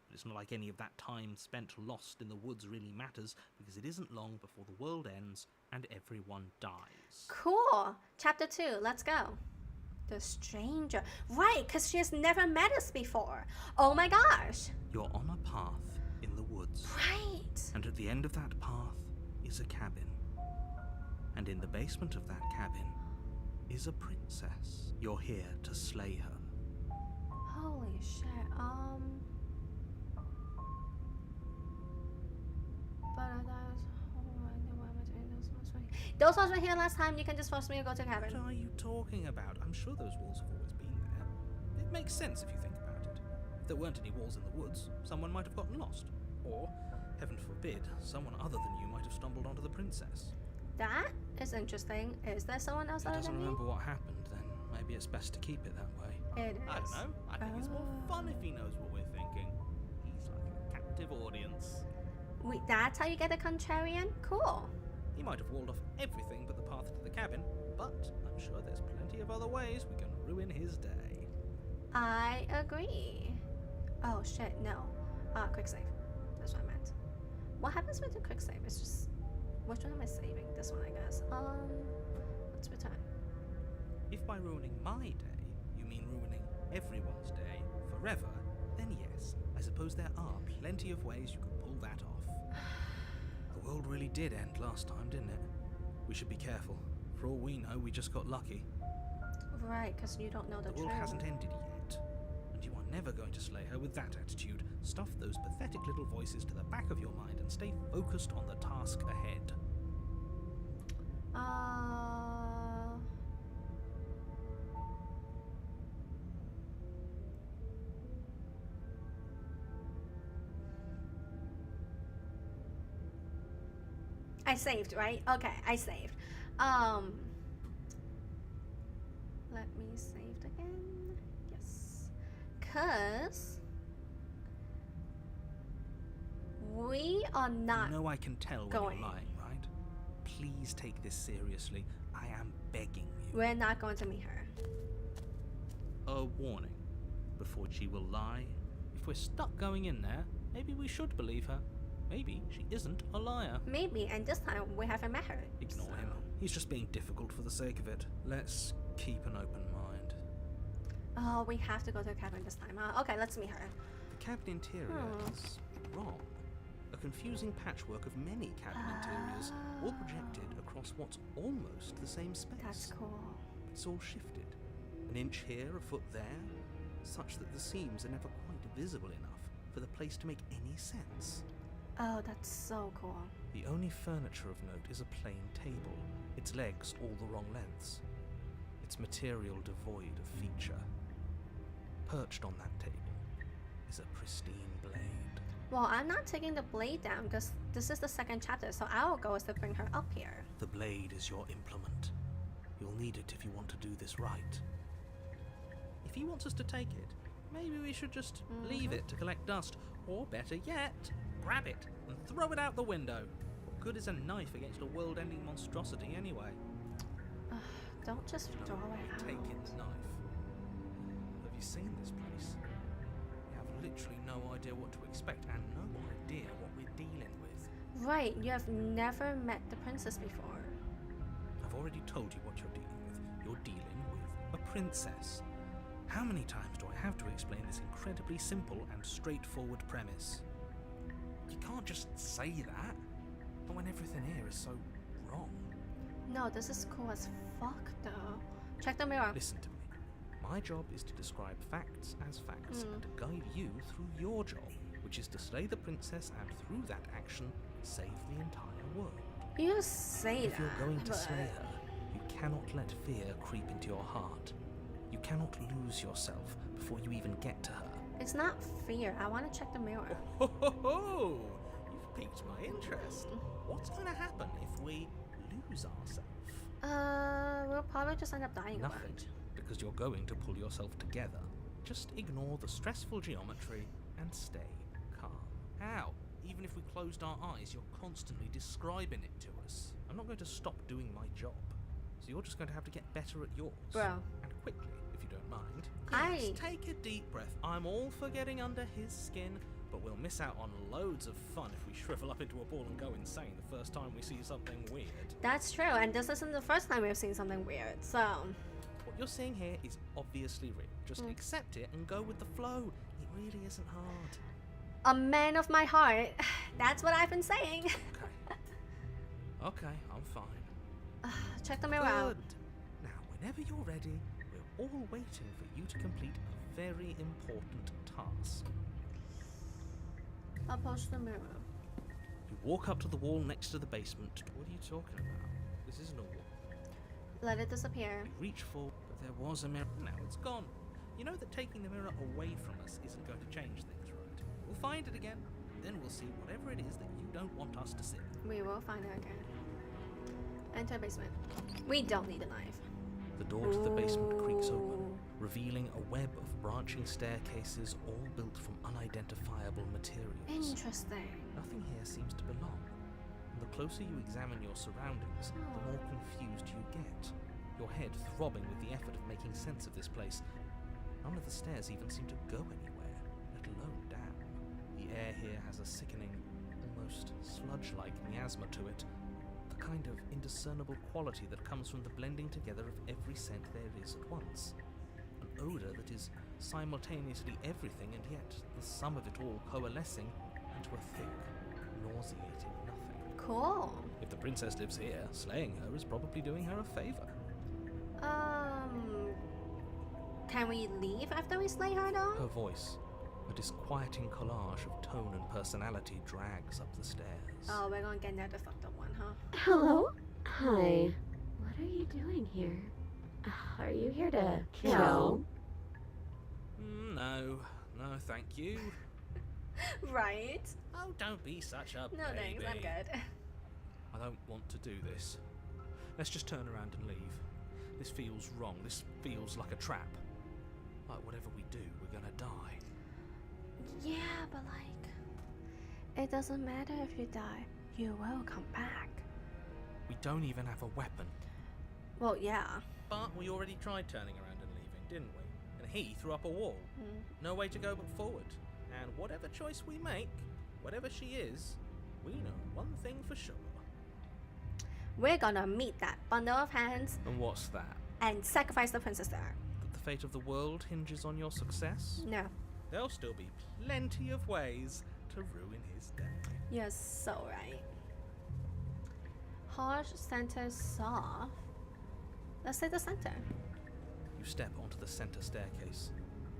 But it's not like any of that time spent lost in the woods really matters, because it isn't long before the world ends and everyone dies. Cool. Chapter 2. Let's go. The stranger. Right, because she has never met us before. Oh my gosh. You're on a path in the woods. Right. And at the end of that path is a cabin. And in the basement of that cabin is a princess. You're here to slay her. Holy shit. Those ones were here last time. You can just force me to go to the cabin. What are you talking about? I'm sure those walls have always been there. It makes sense if you think about it. If there weren't any walls in the woods, someone might have gotten lost. Or, heaven forbid, someone other than you might have stumbled onto the princess. That is interesting. Is there someone else He other doesn't than me? remember what happened, then maybe it's best to keep it that way. It is. I don't know. I think it's more fun if he knows what we're thinking. He's like a captive audience. Wait, that's how you get a contrarian? Cool. He might have walled off everything but the path to the cabin, but I'm sure there's plenty of other ways we can ruin his day. I agree. Oh shit, no. Quick save. That's what I meant. What happens with the quick save? It's just... Which one am I saving? This one, I guess. Let's return. If by ruining my day, you mean ruining everyone's day forever, then yes, I suppose there are plenty of ways you could pull that off. The world really did end last time, didn't it? We should be careful. For all we know, we just got lucky. Right, because you don't know the The truth. world hasn't ended yet. And you are never going to slay her with that attitude. Stuff those pathetic little voices to the back of your mind and stay focused on the task ahead. I saved, right? Okay, I saved. Let me save again. Yes. Cause we are not You know I can tell when going. you're lying, right? Please take this seriously. I am begging you. we're not going to meet her. A warning. Before she will lie. If we're stuck going in there, maybe we should believe her. Maybe she isn't a liar. Maybe, and this time we haven't met her. Ignore so- him. He's just being difficult for the sake of it. Let's keep an open mind. Oh, we have to go to the cabin this time. Okay, let's meet her. The cabin interior is wrong. A confusing patchwork of many cabin interiors, all projected across what's almost the same space. That's cool. It's all shifted. An inch here, a foot there, such that the seams are never quite visible enough for the place to make any sense. Oh, that's so cool. The only furniture of note is a plain table, its legs all the wrong lengths, its material devoid of feature. Perched on that table is a pristine blade. Well, I'm not taking the blade down because this is the second chapter, so our goal is to bring her up here. The blade is your implement. You'll need it if you want to do this right. If he wants us to take it, maybe we should just leave it to collect dust, or better yet, grab it and throw it out the window. What good is a knife against a world-ending monstrosity anyway? Don't just throw it out. Take it, knife. Have you seen this place? We have literally no idea what to expect and no idea what we're dealing with. Right, you have never met the princess before. I've already told you what you're dealing with. You're dealing with a princess. How many times do I have to explain this incredibly simple and straightforward premise? You can't just say that. But when everything here is so wrong. No, this is cool as fuck though. Check the mirror. Listen to me. My job is to describe facts as facts and to guide you through your job, which is to slay the princess and through that action, save the entire world. You say If that. you're going to but- slay her, you cannot let fear creep into your heart. You cannot lose yourself before you even get to her. It's not fear. I want to check the mirror. Ho ho ho! You've piqued my interest. What's going to happen if we lose ourselves? We'll probably just end up dying. a Nothing, bunch. because you're going to pull yourself together. Just ignore the stressful geometry and stay calm. How? Even if we closed our eyes, you're constantly describing it to us. I'm not going to stop doing my job. So you're just going to have to get better at yours. Bro. And quickly, if you don't mind. I- Yes, take a deep breath. I'm all for getting under his skin, but we'll miss out on loads of fun if we shrivel up into a ball and go insane the first time we see something weird. That's true, and this isn't the first time we've seen something weird, so... What you're seeing here is obviously real. Just accept it and go with the flow. It really isn't hard. A man of my heart. That's what I've been saying. Okay. Okay, I'm fine. Check the mirror out. Good. Now, whenever you're ready, we're all waiting for you to complete a very important task. Approach the mirror. You walk up to the wall next to the basement. What are you talking about? This isn't a wall. Let it disappear. You reach for, but there was a mirror. Now it's gone. You know that taking the mirror away from us isn't going to change things, right? We'll find it again. Then we'll see whatever it is that you don't want us to see. We will find it again. Enter basement. We don't need a knife. The door to the basement creaks open, Ooh. revealing a web of branching staircases all built from unidentifiable materials. Interesting. Nothing here seems to belong. And the closer you examine your surroundings, the more confused you get. Your head throbbing with the effort of making sense of this place. None of the stairs even seem to go anywhere, let alone down. The air here has a sickening, almost sludge-like miasma to it. The kind of indiscernible quality that comes from the blending together of every scent there is at once. An odour that is simultaneously everything and yet the sum of it all coalescing into a thick, nauseating nothing. Cool. If the princess lives here, slaying her is probably doing her a favour. Can we leave after we slay her though? Her voice, a disquieting collage of tone and personality, drags up the stairs. Oh, we're gonna get another fucked up one, huh? Hello? Hi. What are you doing here? Are you here to kill? No, thank you. Right? Oh, don't be such a No thanks, I'm good. I don't want to do this. Let's just turn around and leave. This feels wrong. This feels like a trap. Like whatever we do, we're gonna die. Yeah, but like... It doesn't matter if you die. You will come back. We don't even have a weapon. Well, yeah. But we already tried turning around and leaving, didn't we? And he threw up a wall. No way to go but forward. And whatever choice we make, whatever she is, we know one thing for sure. We're gonna meet that bundle of hands And what's that? and sacrifice the princess there. That the fate of the world hinges on your success? No. There'll still be plenty of ways to to ruin his day. You're so right. Harsh, center, soft. Let's say the center. You step onto the center staircase.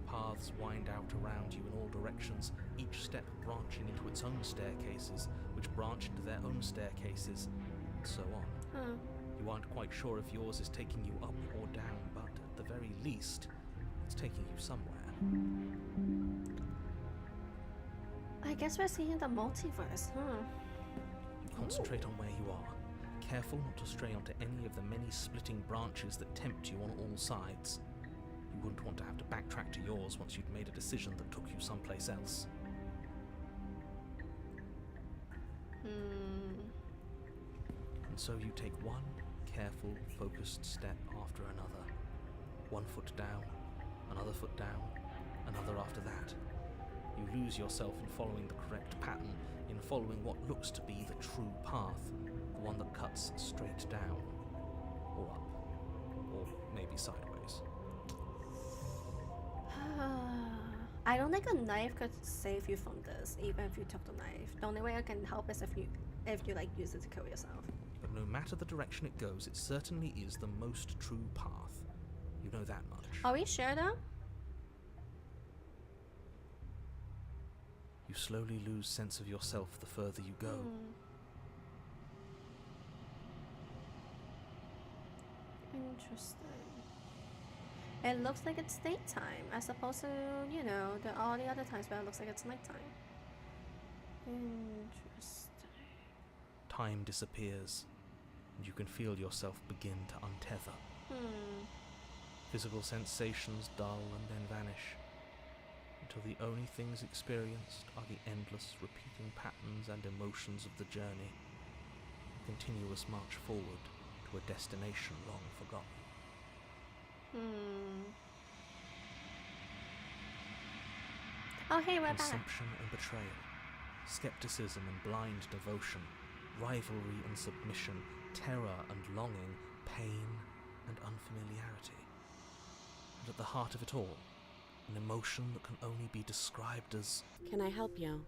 Paths wind out around you in all directions, each step branching into its own staircases, which branch into their own staircases, and so on. Huh. You aren't quite sure if yours is taking you up or down, but at the very least, it's taking you somewhere. I guess we're seeing the multiverse, huh? You concentrate on where you are, careful not to stray onto any of the many splitting branches that tempt you on all sides. You wouldn't want to have to backtrack to yours once you'd made a decision that took you someplace else. And so you take one careful, focused step after another. One foot down, another foot down, another after that. You lose yourself in following the correct pattern, in following what looks to be the true path, the one that cuts straight down, or up, or maybe sideways. I don't think a knife could save you from this, even if you took the knife. The only way it can help is if you like use it to kill yourself. But no matter the direction it goes, it certainly is the most true path. You know that much. Are we sure though? You slowly lose sense of yourself the further you go. Interesting. It looks like it's daytime as opposed to, you know, all the other times where it looks like it's nighttime. Interesting. Time disappears, and you can feel yourself begin to untether. Physical sensations dull and then vanish, until the only things experienced are the endless repeating patterns and emotions of the journey, a continuous march forward to a destination long forgotten. Oh hey, we're back. Consumption and betrayal, skepticism and blind devotion, rivalry and submission, terror and longing, pain and unfamiliarity. And at the heart of it all, an emotion that can only be described as... Can I help you?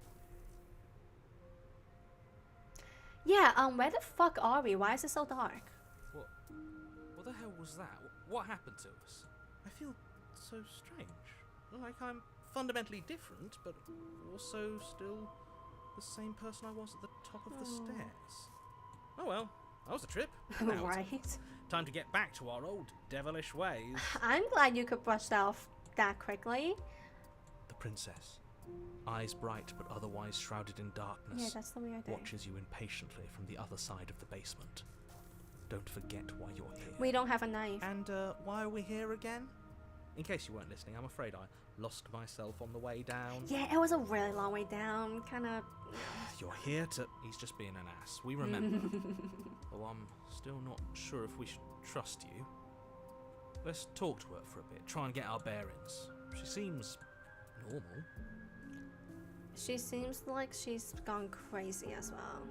Yeah, where the fuck are we? Why is it so dark? What the hell was that? What happened to us? I feel so strange. Like I'm fundamentally different, but also still the same person I was at the top of the stairs. Oh well, that was a trip. Now Right. it's time to get back to our old devilish ways. I'm glad you could brush that off that quickly. The princess, eyes bright but otherwise shrouded in darkness, Yeah, that's the weird thing. watches you impatiently from the other side of the basement. Don't forget why you're here. We don't have a knife. And why are we here again? In case you weren't listening, I'm afraid I lost myself on the way down. Yeah, it was a really long way down. Kind of. You're here to... He's just being an ass. We remember. Though I'm still not sure if we should trust you. Let's talk to her for a bit. Try and get our bearings. She seems normal. She seems like she's gone crazy as well.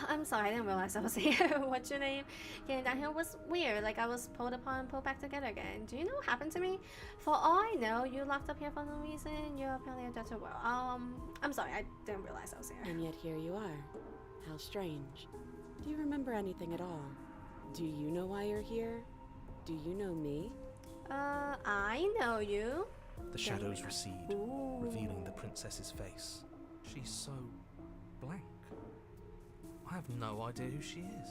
I'm sorry, I didn't realize I was here. What's your name? Getting down here was weird. Like I was pulled apart and pulled back together again. Do you know what happened to me? For all I know, you locked up here for no reason. You're apparently a Dr. World. I'm sorry, I didn't realize I was here. And yet here you are. How strange. Do you remember anything at all? Do you know why you're here? Do you know me? I know you. The shadows recede, Ooh. revealing the princess's face. She's so blank. I have no idea who she is.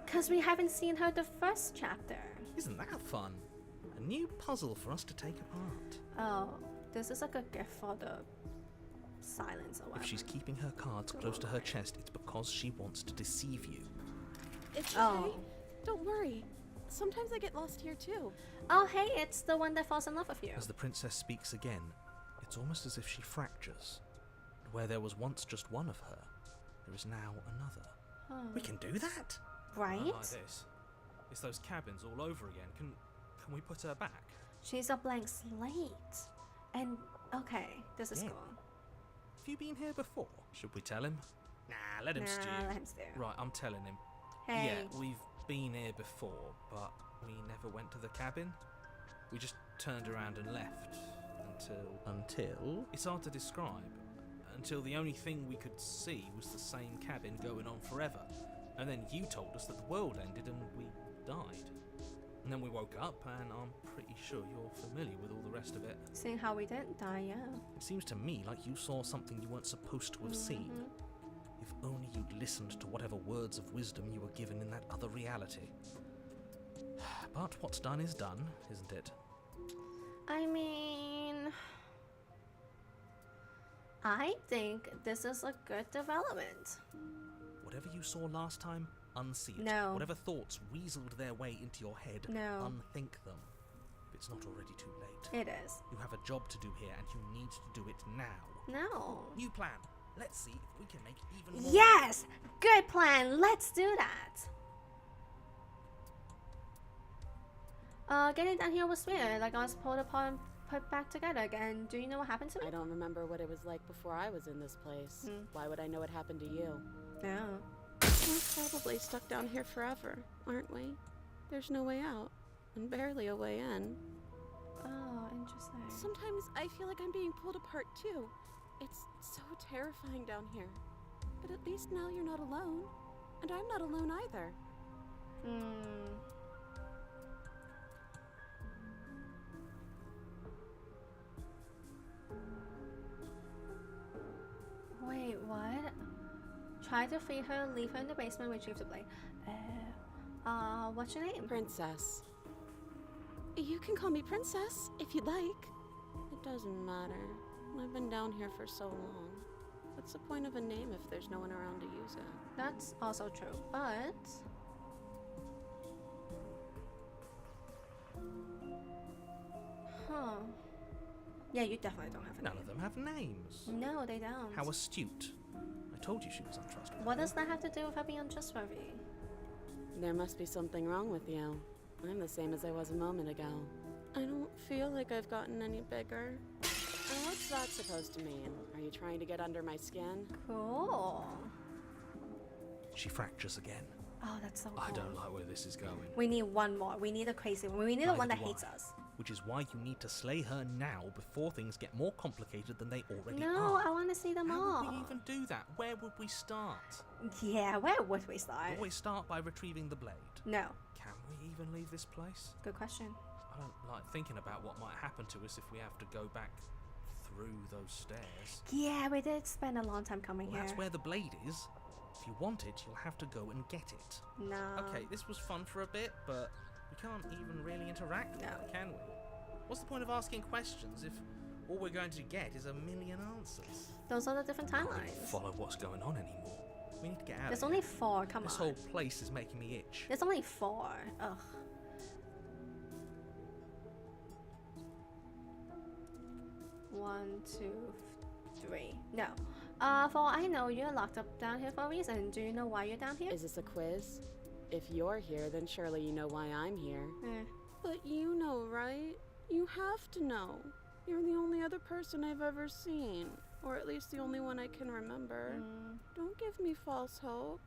Because we haven't seen her the first chapter. Isn't that fun? A new puzzle for us to take apart. Oh, this is like a gift for the silence or whatever. If she's keeping her cards close to her chest, it's because she wants to deceive you. It's Oh. okay. Don't worry. Sometimes I get lost here too. Oh, hey, it's the one that falls in love with you. As the princess speaks again, it's almost as if she fractures. And where there was once just one of her, there is now another. Oh. We can do that? Right? Not like this. It's those cabins all over again. Can we put her back? She's a blank slate. And, okay, this is Yeah. cool. Have you been here before? Should we tell him? Nah, let him stew. Let him stew. Right, I'm telling him. Hey. Yeah, we've been here before, but we never went to the cabin. We just turned around and left Until? It's hard to describe. Until the only thing we could see was the same cabin going on forever. And then you told us that the world ended and we died. And then we woke up, and I'm pretty sure you're familiar with all the rest of it. Seeing how we didn't die, yeah. It seems to me like you saw something you weren't supposed to have seen. If only you'd listened to whatever words of wisdom you were given in that other reality. But what's done is done, isn't it? I mean, I think this is a good development. Whatever you saw last time, unsee it. No. Whatever thoughts weaseled their way into your head, No. unthink them. If it's not already too late. It is. You have a job to do here, and you need to do it now. No. New plan. Let's see if we can make even more. Yes! Good plan. Let's do that. Getting down here was weird. Like I was pulled apart and put back together again. Do you know what happened to me? I don't remember what it was like before I was in this place. Why would I know what happened to you? No. We're probably stuck down here forever, aren't we? There's no way out, and barely a way in. Oh, interesting. Sometimes I feel like I'm being pulled apart too. It's so terrifying down here. But at least now you're not alone. And I'm not alone either. Wait, what? Try to free her, leave her in the basement, retrieve the blade. What's your name? Princess. You can call me Princess, if you'd like. It doesn't matter. I've been down here for so long. What's the point of a name if there's no one around to use it? That's also true, but... Huh. Yeah, you definitely don't have a None name. of them have names. No, they don't. How astute. I told you she was untrustworthy. What does that have to do with her being untrustworthy? There must be something wrong with you. I'm the same as I was a moment ago. I don't feel like I've gotten any bigger. What's that supposed to mean? Are you trying to get under my skin? Cool. She fractures again. Oh, that's so cool. I don't like where this is going. We need one more. We need a crazy one. We need the Neither one that do hates I. us. Which is why you need to slay her now before things get more complicated than they already No, are. I want to see them all. How would we even do that? Where would we start? Yeah, where would we start? Always start by retrieving the blade. No. Can we even leave this place? Good question. I don't like thinking about what might happen to us if we have to go back through those stairs. Yeah, we did spend a long time coming Well, here. that's where the blade is. If you want it, you'll have to go and get it. No. Okay, this was fun for a bit, but we can't even really interact with No. her, can we? What's the point of asking questions if all we're going to get is a million answers? Those are the different Can't timelines. follow what's going on anymore. We need to get out There's of only here. 4. Come This on. whole place is making me itch. There's only 4. Ugh. One, two, three. No. For all I know, you're locked up down here for a reason. Do you know why you're down here? Is this a quiz? If you're here, then surely you know why I'm here. Eh. But you know, right? You have to know. You're the only other person I've ever seen. Or at least the only one I can remember. Don't give me false hope.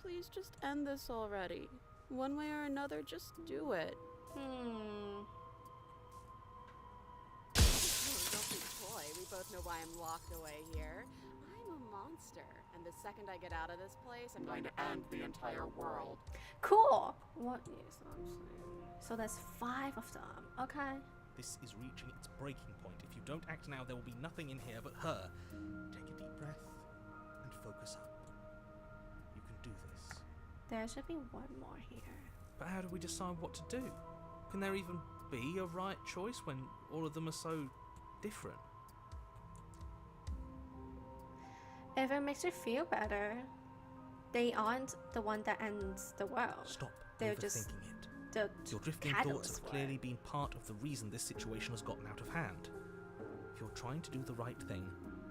Please just end this already. One way or another, just do it. Don't be coy. We both know why I'm locked away here. I'm a monster. And the second I get out of this place, I'm going to end the entire world. Cool. What is that? So there's 5 of them. Okay. This is reaching its breaking point. If you don't act now, there will be nothing in here but her. Take a deep breath and focus up. You can do this. There should be one more here. But how do we decide what to do? Can there even be a right choice when all of them are so different? If it makes you feel better, they aren't the one that ends the world. Stop They're overthinking just it. the Your drifting catalyst thoughts have for clearly it. been part of the reason this situation has gotten out of hand. If you're trying to do the right thing,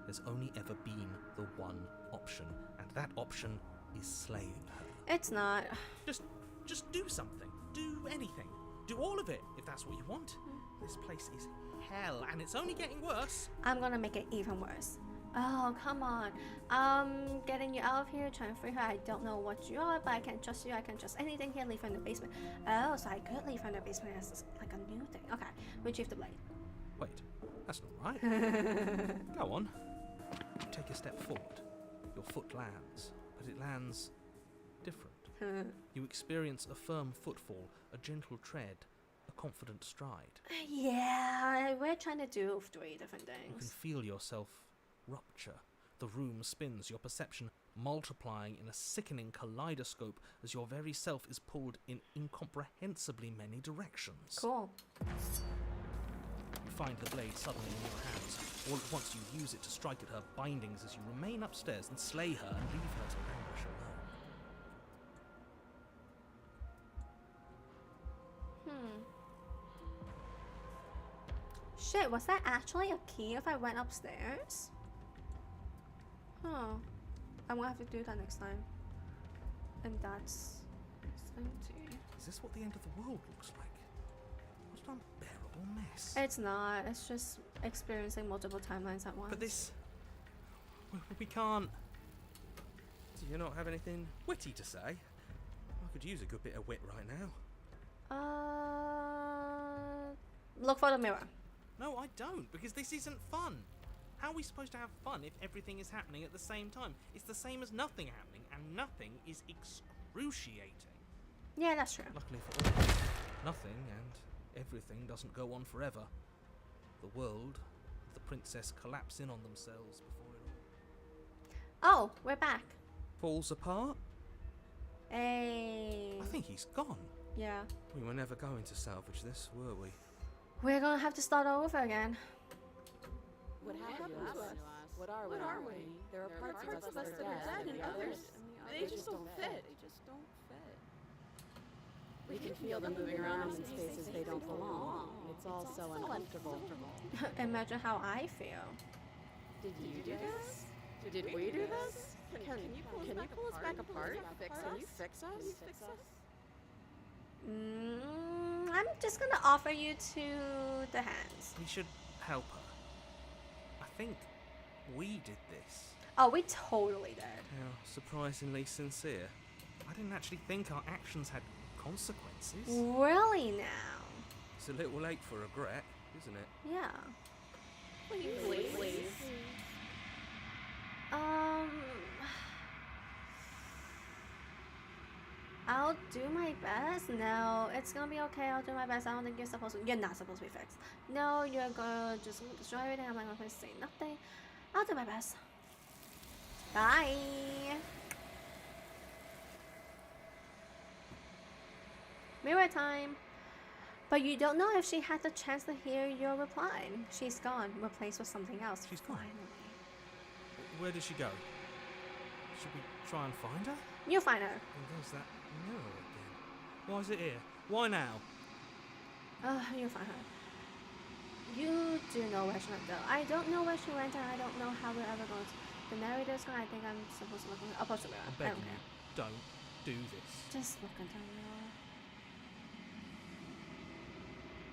there's only ever been the one option, and that option is slaying her. It's not. Just do something. Do anything. Do all of it, if that's what you want. This place is hell, and it's only getting worse. I'm gonna make it even worse. Oh, come on. Getting you out of here, trying to free her. I don't know what you are, but I can't trust you. I can't trust anything here. Leave her in the basement. Oh, so I could leave her in the basement as like a new thing. Okay, retrieve the blade. Wait, That's not right. Go on. Take a step forward. Your foot lands, but it lands different. You experience a firm footfall, a gentle tread, a confident stride. Yeah, we're trying to do 3 different You can things. feel yourself rupture. The room spins, your perception multiplying in a sickening kaleidoscope as your very self is pulled in incomprehensibly many directions. Cool. You find the blade suddenly in your hands. All at once you use it to strike at her bindings as you remain upstairs and slay her and leave her to languish alone. Shit, was that actually a key if I went upstairs? Huh. I'm gonna have to do that next time. And that's empty. Is this what the end of the world looks like? What an unbearable mess. It's not. It's just experiencing multiple timelines at once. But this... We can't... Do you not have anything witty to say? I could use a good bit of wit right now. Look for the mirror. No, I don't, because this isn't fun. How are we supposed to have fun if everything is happening at the same time? It's the same as nothing happening, and nothing is excruciating. Yeah, that's true. Luckily for all, nothing and everything doesn't go on forever. The world, the princess collapse in on themselves before it all Oh, we're back. falls apart. Hey. I think he's gone. Yeah. We were never going to salvage this, were we? We're gonna have to start all over again. What happened to us? What are we? There are parts of us that are dead, and others, they just don't fit. We can feel them moving around in spaces they don't belong. It's all so uncomfortable. Imagine how I feel. Did you do this? Did we do this? Can you pull us back apart? Can you fix us? I'm just gonna offer you to the hands. We should help her. I think we did this. Oh, we totally did. How surprisingly sincere. I didn't actually think our actions had consequences. Really now? It's a little late for regret, isn't it? Yeah. Please. I'll do my best. No, it's gonna be okay. I'll do my best. I don't think you're supposed to. You're not supposed to be fixed. No, you're gonna just destroy everything. I'm not gonna say nothing. I'll do my best. Bye. Mirror time. But you don't know if she had the chance to hear your reply. She's gone, replaced with something else. She's gone. Finally. Where did she go? Should we try and find her? You find her. And there's that mirror again. Why is it here? Why now? You find her. You do know where she went though. I don't know where she went and I don't know how we're ever going to. The narrator's gone. I think I'm supposed to look in. I'll post the mirror. I'm begging you, don't do this. Just look into the mirror.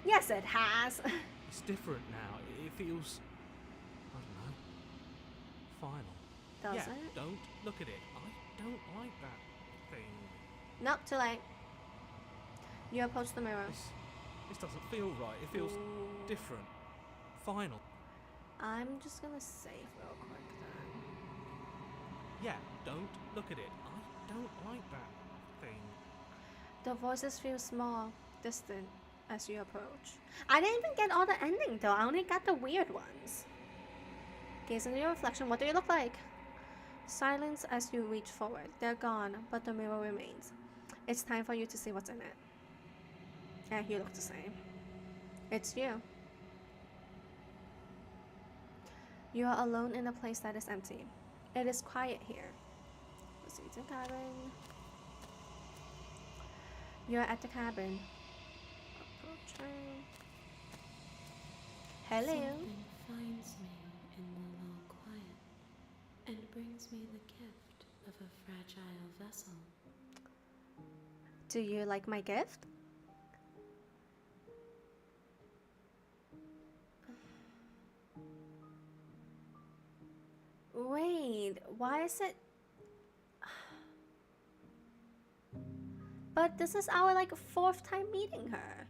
Yes, it has. It's different now. It feels, I don't know, final. Does Yeah, it? don't look at it. I don't like that thing. Nope, too late. You approach the mirror. This doesn't feel right. It feels different. Final. I'm just gonna save real quick then. Yeah, don't look at it. I don't like that thing. The voices feel small, distant as you approach. I didn't even get all the ending though. I only got the weird ones. Gaze into your reflection. What do you look like? Silence as you reach forward. They're gone, but the mirror remains. It's time for you to see what's in it. Yeah, you look the same. It's you. You are alone in a place that is empty. It is quiet here. Proceed to cabin. You're at the cabin. Approaching. Hello. Something finds me in the long quiet and brings me the gift of a fragile vessel. Do you like my gift? Wait, why is it? But this is our like 4th time meeting her.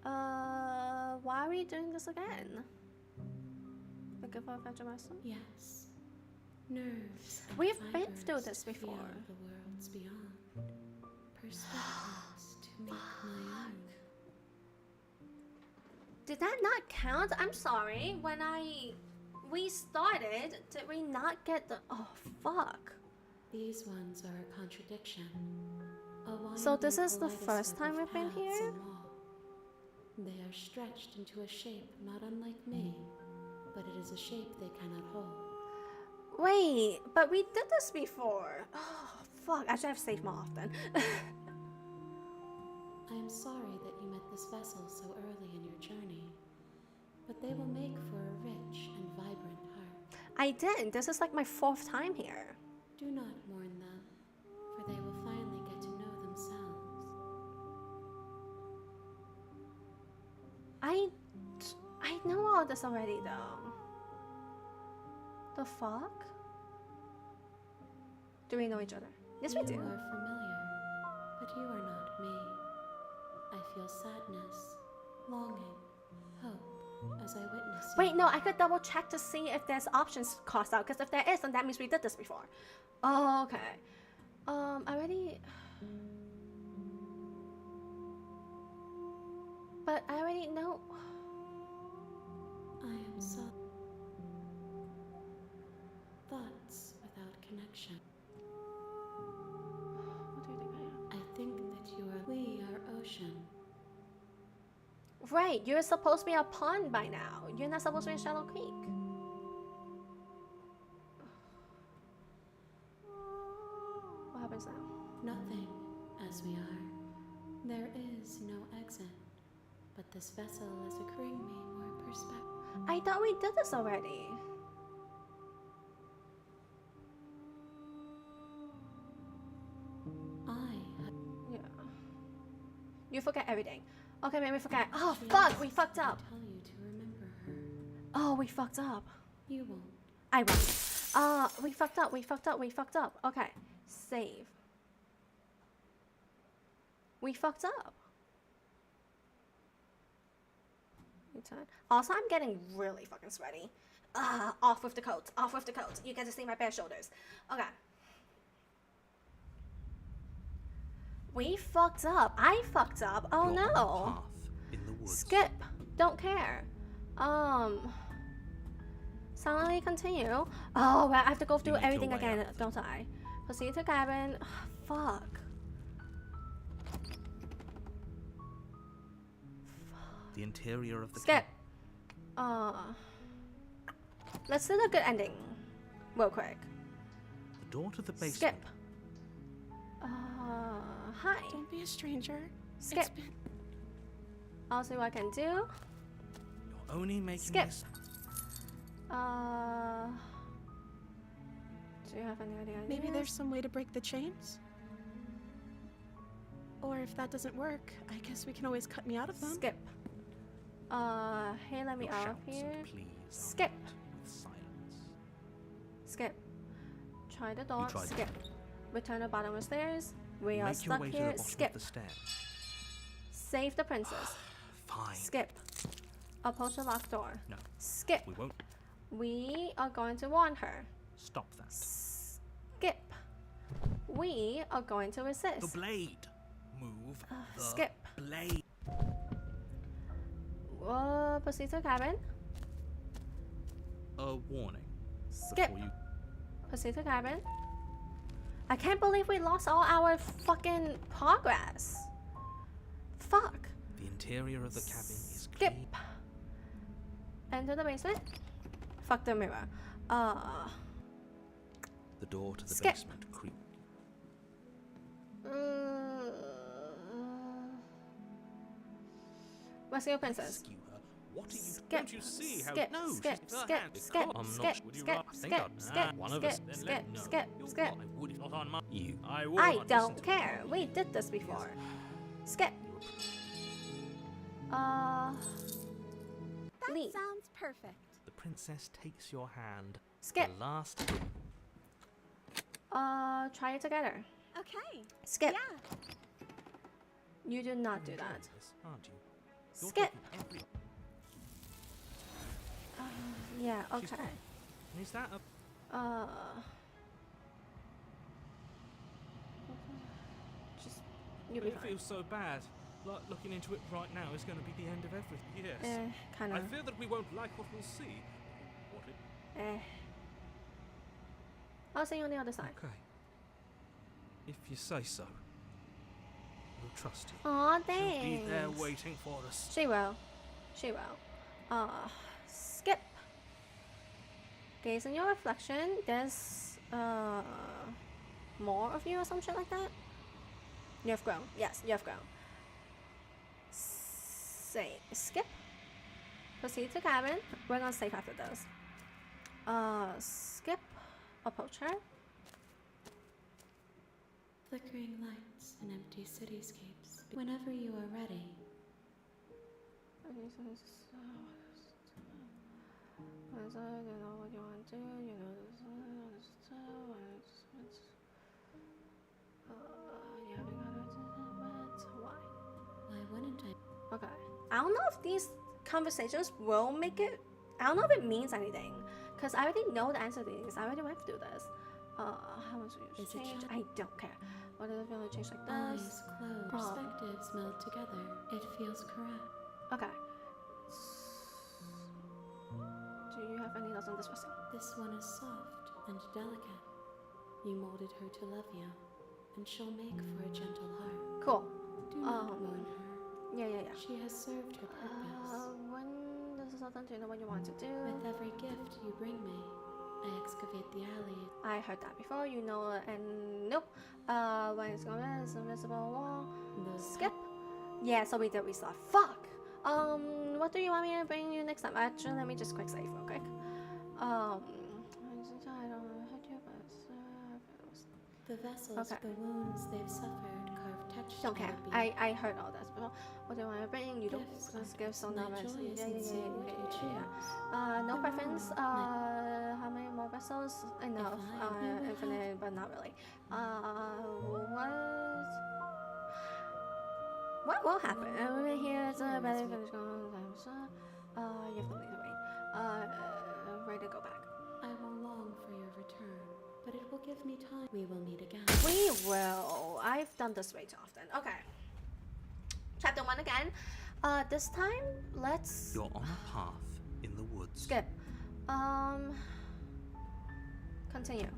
Why are we doing this again? The gift of Vegemite? Yes. Nerves. and We've been fibers through this to before. feel the worlds beyond. Perspectives to make my own. Did that not count? I'm sorry. When we started, did we not get the? Oh fuck. These ones are a contradiction. A So this winding is the first kaleidoscope time of we've been paths here? and law. They are stretched into a shape not unlike me, but it is a shape they cannot hold. Wait, but we did this before. Oh fuck. I should have saved more often. I am sorry that you met this vessel so early in your journey, but they will make for a rich and vibrant heart. I didn't. This is like my 4th time here. Do not mourn them, for they will finally get to know themselves. I know all this already though. The fuck? Do we know each other? Yes, we You do. are familiar, but you are not me. I feel sadness, longing, hope as I witness you. Wait, no, I could double check to see if there's options crossed out, because if there is, then that means we did this before. Oh, okay. I already... But I already know... I am so... Thoughts without connection. What do you think I am? I think that you are... We are ocean. Right, you're supposed to be a pond by now. You're not supposed to be in Shallow Creek. What happens now? Nothing, as we are. There is no exit, but this vessel is accruing me more perspective. I thought we did this already. Yeah. You forget everything. Okay, maybe we forget. Oh, fuck! We fucked up. Tell you to remember her. Oh, we fucked up. You won't. I won't. We fucked up. We fucked up. We fucked up. Okay. Save. We fucked up. Return. Also, I'm getting really fucking sweaty. Off with the coat. Off with the coat. You get to see my bare shoulders. Okay. We fucked up. I fucked up. Oh You're on a no. path in the woods. Skip. Don't care. Silently continue. Oh, well, I have to go through make your everything way again, up. don't I? Proceed to cabin. Fuck. The interior of the Skip. Let's do the good ending. Real quick. The door to the basement. Skip. Hi. Don't be a stranger. Skip. It's been... I'll see what I can do. You're only making Skip. this. Do you have any idea? Maybe there's some way to break the chains? Or if that doesn't work, I guess we can always cut me out of them. Skip. Hey, let me Your out shouts here. and pleas are Skip. met with silence. Skip. Try the door. tried Skip. Return to bottom of the stairs. We are Make your stuck way to here. the bottom Skip. of the stairs. Save the princess. Fine. Skip. Approach the locked door. No, Skip. we won't. We are going to warn her. Stop that. Skip. We are going to resist. The blade. Move the skip. blade. Proceed to cabin. A warning. Skip. Before you Proceed to cabin. I can't believe we lost all our fucking progress. Fuck. The interior of the cabin is Skip. clean. Enter the basement. Fuck the mirror. The door to the Skip. basement creaked. Rescue princess. Rescue her. What are you? Skip. Don't you see how? Skip. No, Skip. she's Skip. hand. Skip. I'm Skip. not. Would you Skip. rather- I think Skip. I'd- Skip. one of us. Skip. Then Skip. let no. Skip. You're Skip. what? I would if not on my. You. I will. I not don't listen to care. you. We did this before. Skip. That Leave. sounds perfect. The princess takes your hand. Skip. The last. Try it together. Okay. Skip. Yeah. You do not do Enjoying that. this, aren't you? You're Skip. taking every- Yeah. Yeah, She's okay. fine. And is that a... Just, you'll be It fine. feels so bad. Like looking into it right now is going to be the end of everything. Yes. Kinda. I fear that we won't like what we'll see. What it... I'll see you on the other side. Okay. If you say so. We'll trust you. Aw, She'll be there thanks. waiting for us. She will. She will. Skip. Gaze in your reflection. There's more of you or some shit like that. You have grown. Yes, you have grown. Say skip. Proceed to cabin. We're gonna save after this. Skip. Approach her. Flickering lights and empty cityscapes. Whenever you are ready. You know what you want to do. You know this. You haven't got it. Why? Why wouldn't I? Okay. I don't know if these conversations will make it. I don't know if it means anything, because I already know the answer to these. I already went through this. How much do you Is it change? changed? I don't care. What if I change like this? Eyes closed. Perspectives meld together. It feels correct. Okay. Do you have any thoughts on this person? This one is soft and delicate. You molded her to love you, and she'll make for a gentle heart. Cool. Do not wound her. Yeah. She has served her purpose. When this is all done, do you know what you want to do? With every gift you bring me, I excavate the alley. I heard that before, you know, and nope. When it's going to this invisible wall. Skip. Yeah, so we did restart. Fuck. What do you want me to bring you next time? Actually, let me just quick save real quick. I don't hurt you, but The vessels, Okay. the wounds they've suffered, carved texture. don't care. I heard all this before. What do you want to bring? You don't. Gifts Just are give so my numbers. joy is Yeah. in seeing what you choose. No For preference. now, How many more vessels? Enough. If I ever Infinite, but not really. What will happen? Over here, it's a better finish going. You have to leave the way. Ready to go back. I will long for your return, but it will give me time. We will meet again. We will. I've done this way too often. Okay. Chapter 1 again. This time, let's You're on a path in the woods. skip. Continue.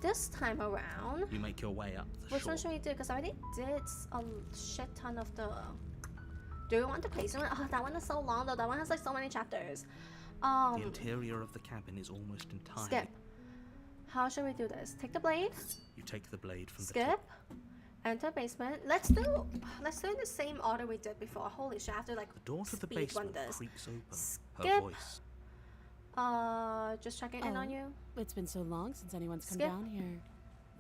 This time around, You make your way up the which shore. one should we do? Because I already did a shit ton of the. Do you want the crazy one? Oh, that one is so long though. That one has like so many chapters. The interior of the cabin is almost entirely. Skip. How should we do this? Take the blade. You take the blade from the Skip. tip. Enter basement. Let's do in the same order we did before. Holy shit! I have to like The door to the speed basement run this. creaks open. Skip. Her voice. Just checking in Oh. on you. It's been so long since anyone's come Skip. down here.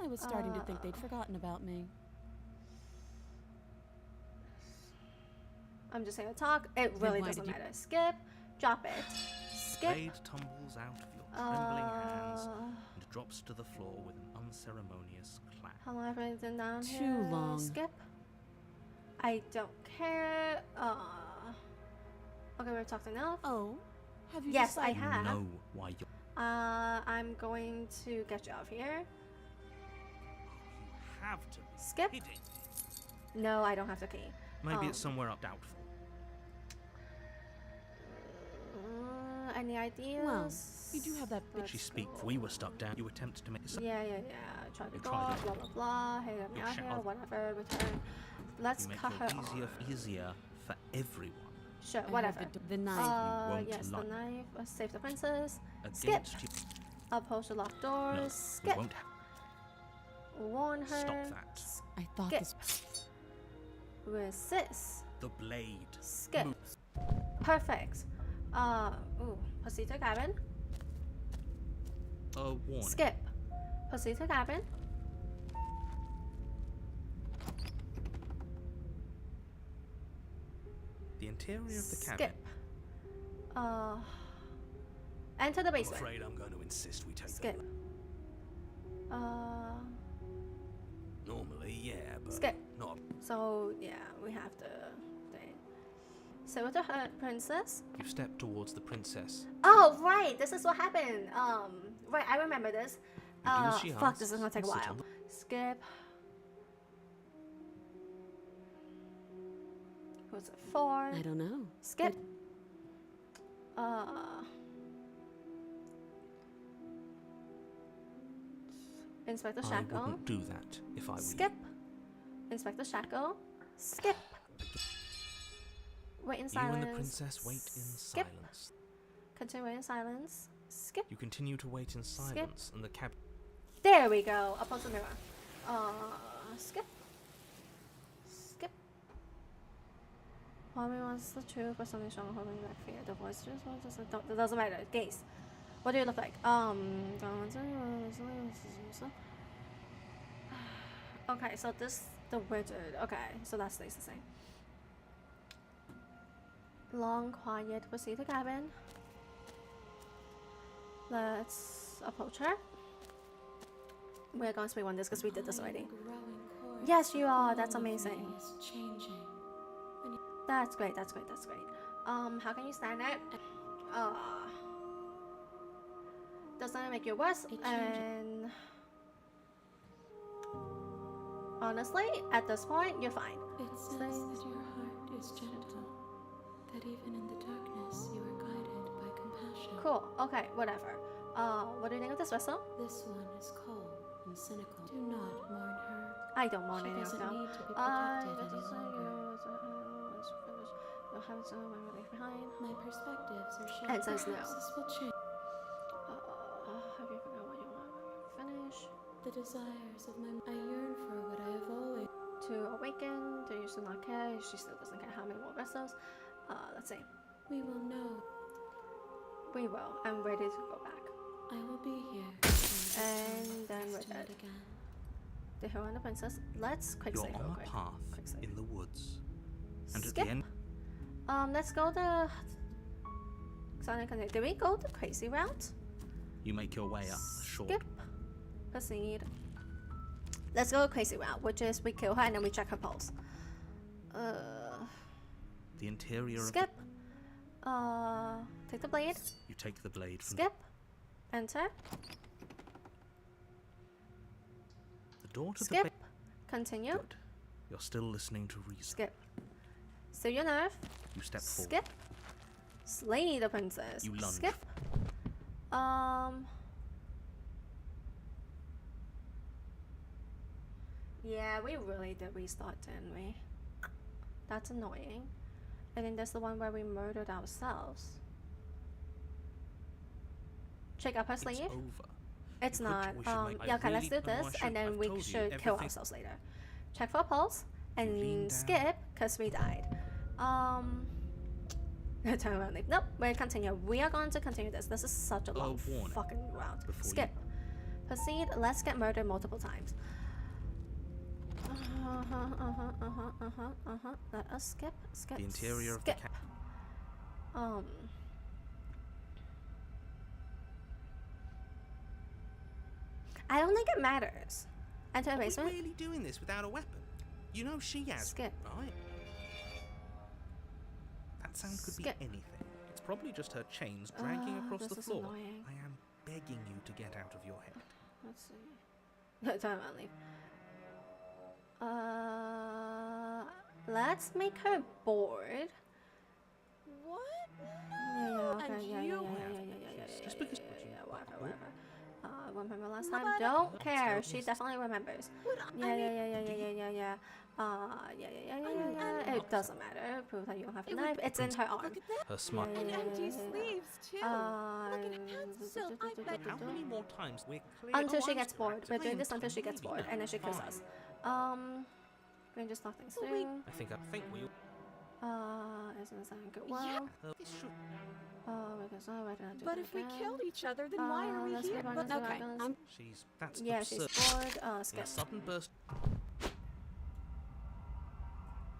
I was starting to think they'd forgotten about me. I'm just gonna talk. It Then really why doesn't did you- matter. Skip. Drop it. Skip. Blade tumbles out of your trembling hands and drops to the floor with an unceremonious clap. How long have I been down Too here? long. Skip. I don't care. Okay, we've talked enough. Oh, have you Yes, I decided? have. You know why you're. I'm going to get you out of here. You have to be Skip. kidding. No, I don't have the key. Maybe it's somewhere up doubtful. Any ideas? Well, you do have that Did Let's she speak? go. For we were stuck down. You attempted to make a Yeah. Try to You go, tried it. blah blah blah. Hey, let me You're out shut here, up. whatever, return. Let's You make cut her it off. easier for everyone. Sure, I have whatever. the knife. won't Yes, the lie. knife. Save the princess. Against you. Oppose the locked doors. No, we Skip. won't Warn her. stop that. I thought Skip. this. Resist. The blade. Skip. Perfect. Proceed to cabin. A warning. Skip. Proceed to cabin. The interior of the cabin. Skip. Enter the I'm basement. afraid I'm going to insist we take Skip. them. Normally, yeah, but Skip. not. So yeah, we have the thing. So with the princess. You step towards the princess. Oh right, this is what happened. Right, I remember this. You do as she Fuck, asks this is gonna take a and sit while. on Skip. What's it for? I don't know. Skip. Inspector I Shackle. wouldn't do that if I were Skip. Inspector Shackle. Skip. Wait in you. silence. You and the princess wait in Skip. silence. Continue wait in silence. Skip. You continue to wait in silence, and the cab. There we go. Up on the mirror. Skip. Skip. Mommy wants the truth, but something strong holding back fear. The voice just wants to. It doesn't matter. Gaze. What do you look like? Okay, so this the wizard. Okay, so that stays the same. Long, quiet. Proceed to cabin. Let's approach her. We're going to speak on this because we did this already. Yes, you are. That's amazing. That's great. That's great. That's great. How can you stand it? Doesn't it make you worse? And honestly, at this point, you're fine. It says that your heart is gentle, that even in the darkness you are guided by compassion. Cool. Okay, whatever. What do you think of this vessel? This one is cold and cynical. Do not mourn her. I don't want She any of doesn't them. need to be protected any You'll have to leave behind. My perspectives are shaped. And says no. Perhaps this will change. Have you forgot what you want when you finish? The desires of my I yearn for what I have always. To awaken, do you still not care? She still doesn't care how many more vessels. Let's see. We will know. We will. I'm ready to go back. I will be here. And then we're dead. Again. The hero and the princess. Let's quick You're save real on a quick. path Quick save. in the woods. And Skip. at the end, Let's go the. Did we go the crazy route? you make your way up the short. Skip. Proceed. Let's go the crazy route, which is we kill her and then we check her pulse. The interior Skip. Take the blade. you take the blade from Skip. Enter. the door to the Skip. bed. Continue. Good. You're still listening to reason. Skip. Still your nerve. You step forward. Skip. Slay the princess. You lunge. Skip. Yeah, we really did restart, didn't we? That's annoying. And then there's the one where we murdered ourselves. Check up her It's sleeve. over. It's You could- not. we should make- Yeah, okay, let's do really- no, I this, should- and then I've we told you should kill everything- ourselves later. Check for a pulse, and lean down. skip, because we died. Turn around. Like, nope, we'll continue. We are going to continue this. This is such a long warning fucking route. before you- Skip. Proceed. Let's get murdered multiple times. Let us skip. Skip. The interior of the skip. cat. I don't think it matters. Enter the Are we basement. really doing this without a weapon? You know she has, Skip. right? That sound could Skip. be anything. It's probably just her chains dragging across this the is floor. annoying. I am begging you to get out of your head. Let's see. Turn around, leave. Let's make her bored. What? Yeah, okay, And yeah, you Just because whatever. Remember last time? Don't care. She definitely remembers. Yeah. It doesn't matter. Prove that you don't have a knife. It's in her arm. Look at that. Her smile. And empty sleeves, too. Look at the pencil. I bet. How many more times we're clear? Until Oh, she I'm gets bored. We're explaining doing this to until she you, gets maybe. bored, and then she kills Fine. us. We can just talk things Well, through. I think we. Isn't sound good? Yeah. Well, This should. because I read it. But if we killed each other, then why are we let's here? move on But, to okay, dragons. That's Yeah, she's absurd. bored. In Skip. a sudden burst.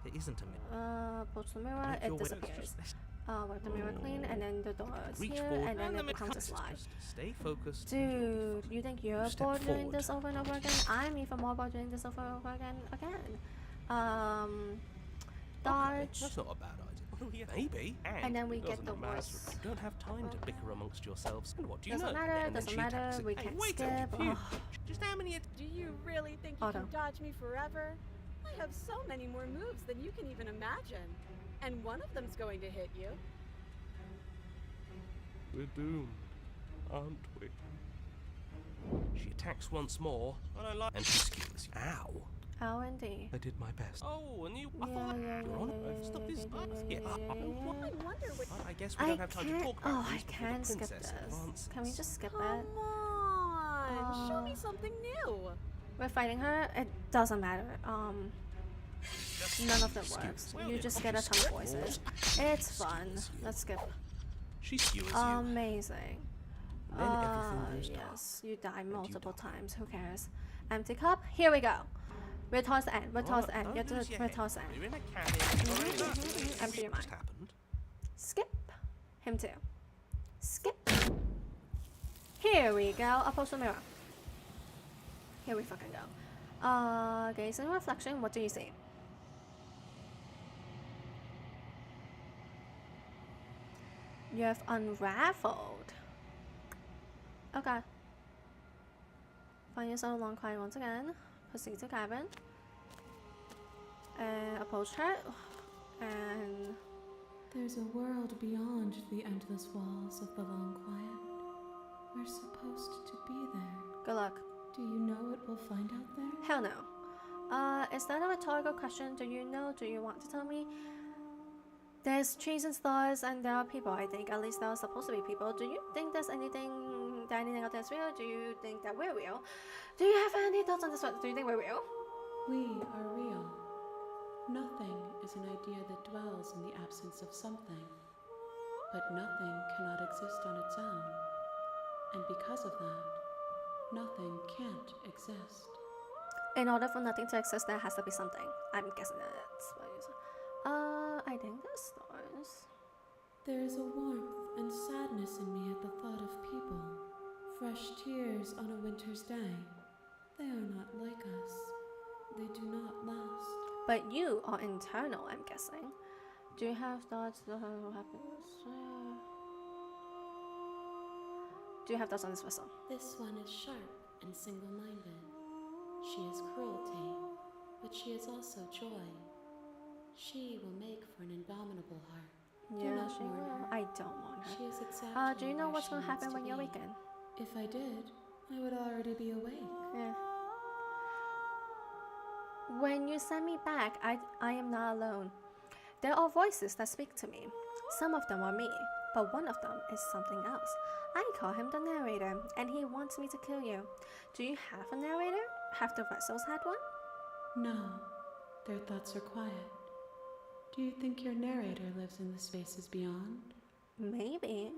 There isn't a minute. Approach the mirror. Make It your way- disappears. Wipe the mirror clean, and then the door is Reach here, forward and then and it becomes a slide. just stay focused. Dude, you think you're Step bored doing forward. this over and over again? I'm even more bored doing this over and over again. Dodge. That's not a bad idea. Maybe. And then we doesn't get the matter. worst. You don't have time to bicker amongst yourselves. And what do you Doesn't know? matter, And then doesn't she matter, attacks it. we Hey, can wait a skip. minute. Ugh. Just how many? Do you really think you Auto. can dodge me forever? I have so many more moves than you can even imagine. And one of them's going to hit you. We're doomed, aren't we? She attacks once more, and she skewers you. Ow! Ow, indeed. I did my best. Oh, and you. I Yeah, thought yeah, You're on. yeah, Stop this. yeah, Yeah, I wonder what. I guess we don't have time to talk Oh, about I these before the can skip princess this. advances. Can we just skip Come it? on, show me something new. We're fighting her. It doesn't matter. None of them works. You just get a ton of voices. It's fun. Let's skip. She skewers you. Amazing. Then everything goes dark. Yes, you die you multiple die. times. Who cares? Empty cup. Here we go. We're towards the end. We're towards the end. Don't You're lose your we're head. towards the end. You're in a cannon. Empty your mind. Just happened. Skip. Him too. Skip. Here we go. Oppose the mirror. Here we fucking go. Gaze in reflection. What do you see? You have unraveled. Okay. Find yourself along quiet once again. Proceed to cabin. And approach her. And There's a world beyond the endless walls of the Long Quiet. We're supposed to be there. good luck. Do you know what we'll find out there? Hell no. Is that a rhetorical question? Do you know? Do you want to tell me? There's trees and stars, and there are people, I think. At least there are supposed to be people. Do you think there's anything out there is real? Do you think that we're real? Do you have any thoughts on this one? Do you think we're real? We are real. Nothing is an idea that dwells in the absence of something. But nothing cannot exist on its own. And because of that, nothing can't exist. In order for nothing to exist, there has to be something. I'm guessing that's what you said. I think the stars. There is a warmth and sadness in me at the thought of people. Fresh tears on a winter's day. They are not like us. They do not last. But you are internal, I'm guessing. Do you have thoughts of happiness? Do you have thoughts on this vessel? This one is sharp and single-minded. She is cruelty, but she is also joy. She will make for an indomitable heart. Do Yeah, not she mourn will. her. I don't want her. She is exactly Do you know where what's she gonna needs happen to when you're be. weakened? If I did, I would already be awake. Yeah. When you send me back, I am not alone. There are voices that speak to me. Some of them are me, but one of them is something else. I call him the narrator, and he wants me to kill you. Do you have a narrator? Have the vessels had one? No, their thoughts are quiet. Do you think your narrator lives in the spaces beyond? Maybe.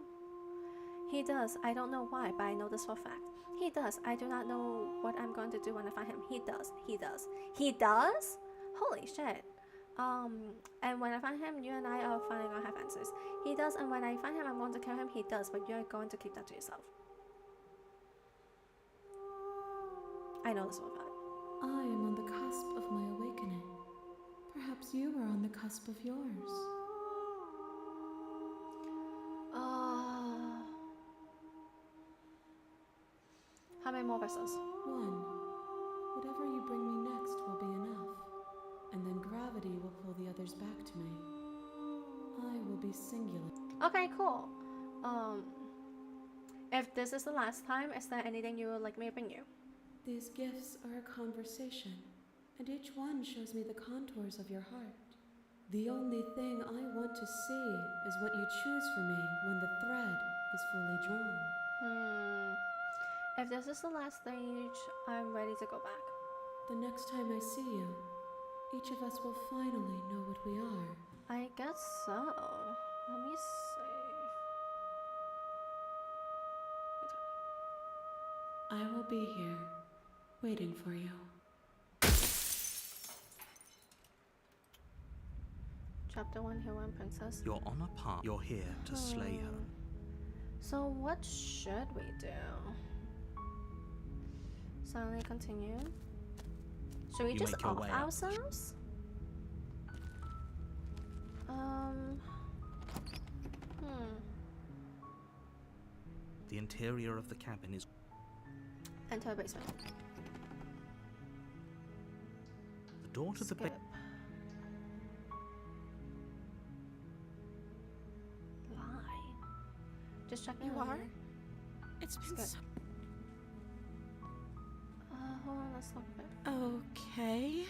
He does. I don't know why, but I know this for a fact. He does. I do not know what I'm going to do when I find him. He does. He does. He does? Holy shit. And when I find him, you and I are finally gonna have answers. He does, and when I find him, I'm going to kill him. He does, but you're going to keep that to yourself. I know this for a fact. I am on the cusp of my awakening. Perhaps you are on the cusp of yours. How many more vessels? One. Whatever you bring me next will be enough. And then gravity will pull the others back to me. I will be singular. Okay, cool. If this is the last time, is there anything you would like me to bring you? These gifts are a conversation, and each one shows me the contours of your heart. The only thing I want to see is what you choose for me when the thread is fully drawn. If this is the last stage, I'm ready to go back. The next time I see you, each of us will finally know what we are. I guess so. Let me see. I will be here, waiting for you. Chapter 1, Hero and Princess. You're on a path. You're here to slay her. So what should we do? Suddenly continue. Should we You just make your off way up. ourselves? The interior of the cabin is Enter a basement. the door to the Skip. Lie. Just checking. You on are? her. It's been Skip. so... Hold on, let's look at it. Okay.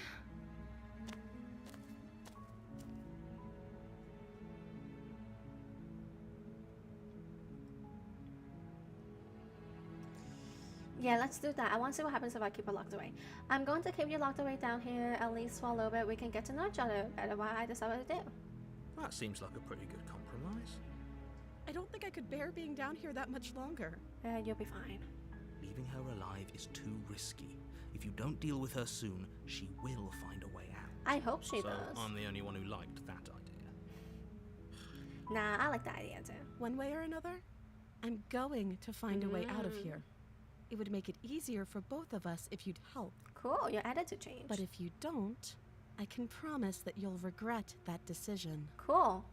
Yeah, let's do that. I want to see what happens if I keep it locked away. I'm going to keep you locked away down here at least for a little bit. We can get to know each other better. What I decided to do. That seems like a pretty good compromise. I don't think I could bear being down here that much longer. You'll be fine. Leaving her alive is too risky. If you don't deal with her soon, she will find a way out. I hope she So does. I'm the only one who liked that idea. Nah, I like that idea too. One way or another, I'm going to find a way out of here. It would make it easier for both of us if you'd help. Cool, your attitude changed. But if you don't, I can promise that you'll regret that decision. Cool.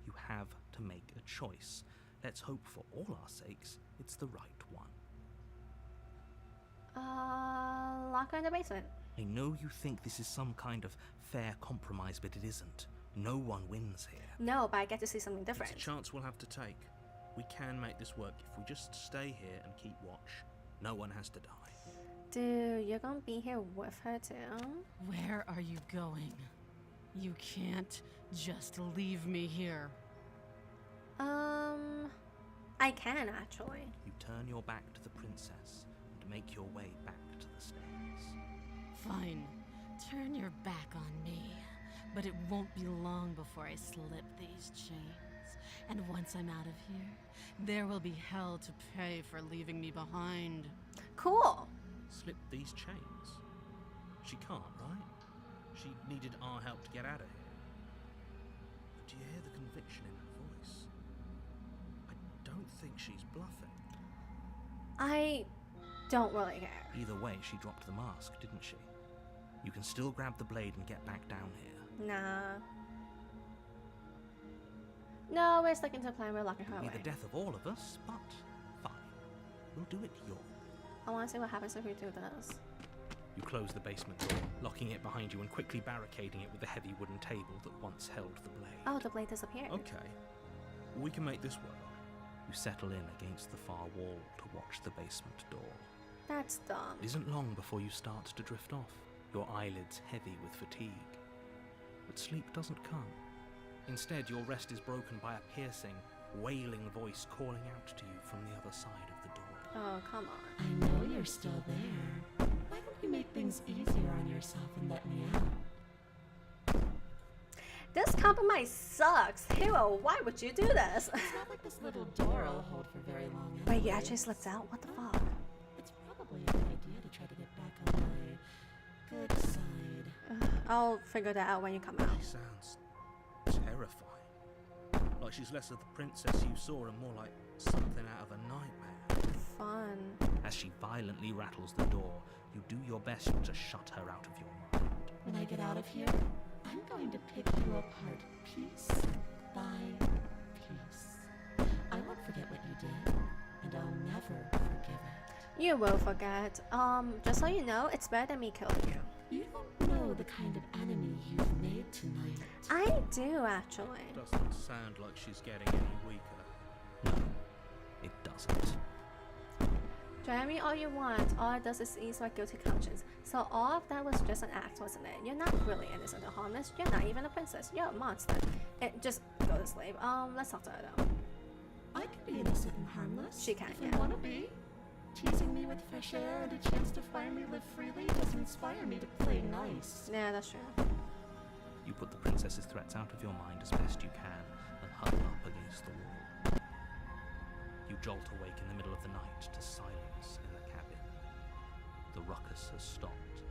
You have to make a choice. Let's hope for all our sakes it's the right one. Lock her in the basement. I know you think this is some kind of fair compromise, but it isn't. No one wins here. No, but I get to see something different. It's a chance we'll have to take. We can make this work if we just stay here and keep watch. No one has to die. Dude, you're gonna be here with her too? Where are you going? You can't just leave me here. I can actually. You turn your back to the princess and make your way back to the stairs. Fine. Turn your back on me. But it won't be long before I slip these chains. And once I'm out of here, there will be hell to pay for leaving me behind. Cool. Slip these chains? She can't, right? She needed our help to get out of here. But do you hear the conviction in her voice? I don't think she's bluffing. I don't really care. Either way, she dropped the mask, didn't she? You can still grab the blade and get back down here. Nah. No, we're sticking to the plan. We're locking her It'll away. be the death of all of us, but fine. We'll do it your way. I want to see what happens if we do this. You close the basement door, locking it behind you and quickly barricading it with the heavy wooden table that once held the blade. Oh, the blade disappeared. Okay. We can make this work. You settle in against the far wall to watch the basement door. That's dumb. It isn't long before you start to drift off, your eyelids heavy with fatigue. But sleep doesn't come. Instead, your rest is broken by a piercing, wailing voice calling out to you from the other side of the door. Oh, come on. I know you're still there. Why don't you make things easier on yourself and let me out? This compromise sucks. Hero, why would you do this? It's not like this little door will hold for very long. Wait, you anyways. actually slipped out? What the fuck? It's probably a good idea to try to get back on my good side. I'll figure that out when you come out. She sounds terrifying. Like she's less of the princess you saw and more like something out of a nightmare. Fun. As she violently rattles the door, you do your best to shut her out of your mind. When I get out of here, I'm going to pick you apart piece by piece. I won't forget what you did, and I'll never forgive it. You will forget. Just so you know, it's better than me killing you. You don't know the kind of enemy you've made tonight. I do, actually. Doesn't sound like she's getting any weaker. No, it doesn't. Try me all you want. All it does is ease my guilty conscience. So all of that was just an act, wasn't it? You're not really innocent or harmless. You're not even a princess. You're a monster. Just go to sleep. Let's talk to her though. I can be innocent and harmless. She can, if yeah. you want to be. Teasing me with fresh air and a chance to finally live freely doesn't inspire me to play nice. Yeah, that's true. You put the princess's threats out of your mind as best you can and huddle up against the wall. You jolt awake in the middle of the night to silence in the cabin. The ruckus has stopped,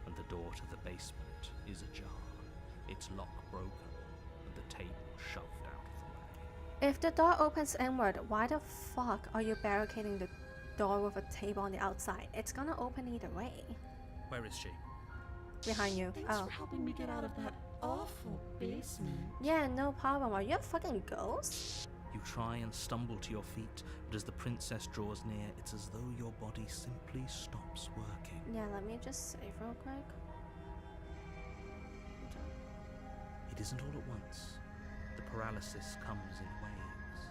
and the door to the basement is ajar, its lock broken, and the table shoved out of the way. If the door opens inward, why the fuck are you barricading the door with a table on the outside? It's gonna open either way. Where is she? Behind you. Thanks Oh. for helping me get out of that awful basement. Yeah, no problem. Are you a fucking ghost? You try and stumble to your feet, but as the princess draws near, it's as though your body simply stops working. Yeah, let me just save real quick. It isn't all at once. The paralysis comes in waves.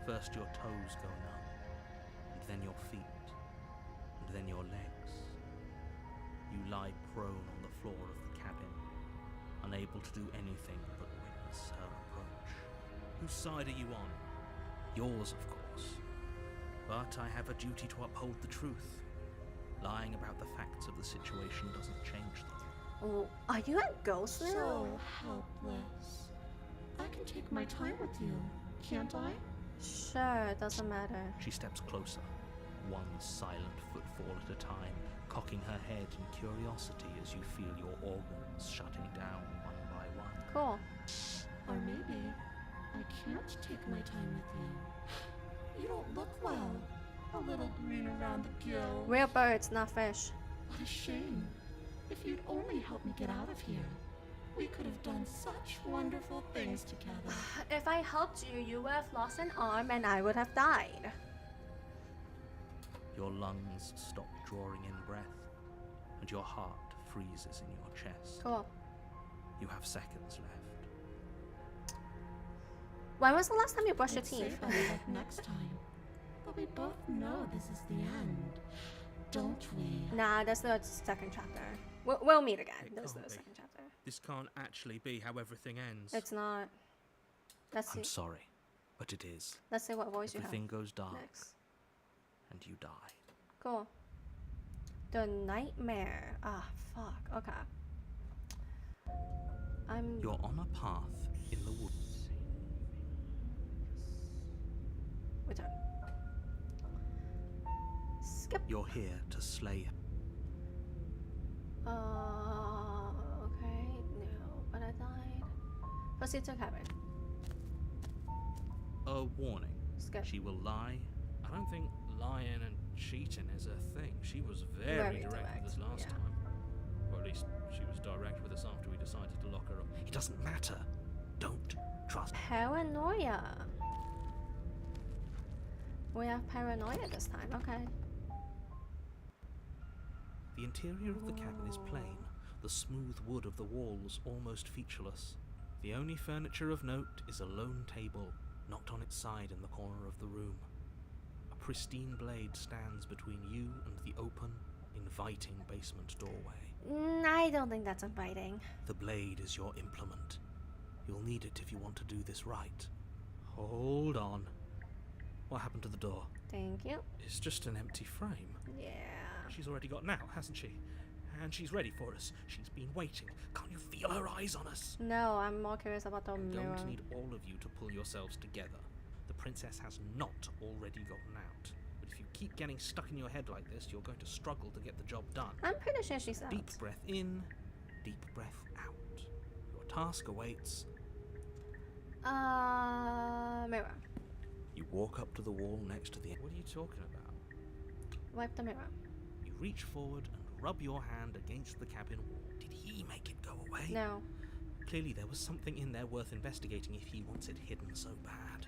First your toes go numb, and then your feet, and then your legs. You lie prone on the floor of the cabin, unable to do anything but witness her approach. Whose side are you on? Yours, of course. But I have a duty to uphold the truth. Lying about the facts of the situation doesn't change them. Oh, are you a ghost now? So helpless. I can take my time with you, can't I? Sure, doesn't matter. She steps closer, one silent footfall at a time, cocking her head in curiosity as you feel your organs shutting down one by one. Cool. Or maybe I can't take my time with you. You don't look well. A little green around the gills. Real birds, not fish. What a shame. If you'd only help me get out of here, we could have done such wonderful things together. If I helped you, you would have lost an arm and I would have died. Your lungs stop drawing in breath, and your heart freezes in your chest. Cool. You have seconds left. When was the last time you brushed your It's teeth? safer like next time. But we both know this is the end, don't we? Nah, that's the second chapter. We'll meet again. It That's can't the be. second chapter. This can't actually be how everything ends. It's not. Let's see. I'm sorry, but it is. Let's see what voice you have Everything goes dark, next. and you die. Cool. The nightmare. Ah, fuck. Okay. You're on a path in the woods. Return. Skip. You're here to slay her. Okay. No, but I died. Proceed to cabin. A warning. Skip. She will lie. I don't think lying and cheating is a thing. She was very, Very direct direct, with us last yeah. time. Or at least she was direct with us after we decided to lock her up. It doesn't matter. Don't trust. Paranoia. We have paranoia this time. Okay. The interior of the cabin is plain, the smooth wood of the walls almost featureless. The only furniture of note is a lone table, knocked on its side in the corner of the room. A pristine blade stands between you and the open, inviting basement doorway. I don't think that's inviting. The blade is your implement. You'll need it if you want to do this right. Hold on. What happened to the door? Thank you. It's just an empty frame. Yeah. She's already got an out, hasn't she? And she's ready for us. She's been waiting. Can't you feel her eyes on us? No, I'm more curious about the I'm mirror. going to need all of you to pull yourselves together. The princess has not already gotten out. But if you keep getting stuck in your head like this, you're going to struggle to get the job done. I'm pretty sure she's out. Deep breath in, deep breath out. Your task awaits. Mirror. You walk up to the wall next to the... What are you talking about? Wipe the mirror. You reach forward and rub your hand against the cabin wall. Did he make it go away? No. Clearly there was something in there worth investigating if he wants it hidden so bad.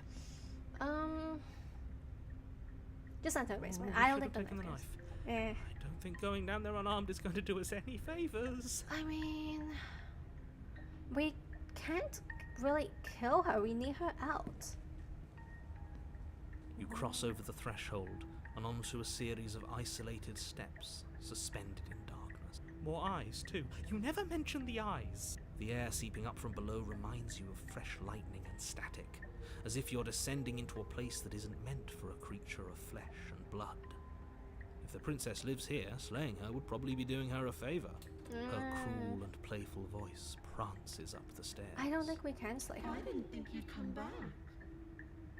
Just enter the basement. Oh, we I don't should think have taken the knife. Eh. I don't think going down there unarmed is going to do us any favours. I mean, we can't really kill her. We need her out. You cross over the threshold and onto a series of isolated steps, suspended in darkness. More eyes, too. You never mention the eyes. The air seeping up from below reminds you of fresh lightning and static, as if you're descending into a place that isn't meant for a creature of flesh and blood. If the princess lives here, slaying her would probably be doing her a favour. Her cruel and playful voice prances up the stairs. I don't think we can slay her. I didn't think you'd come back.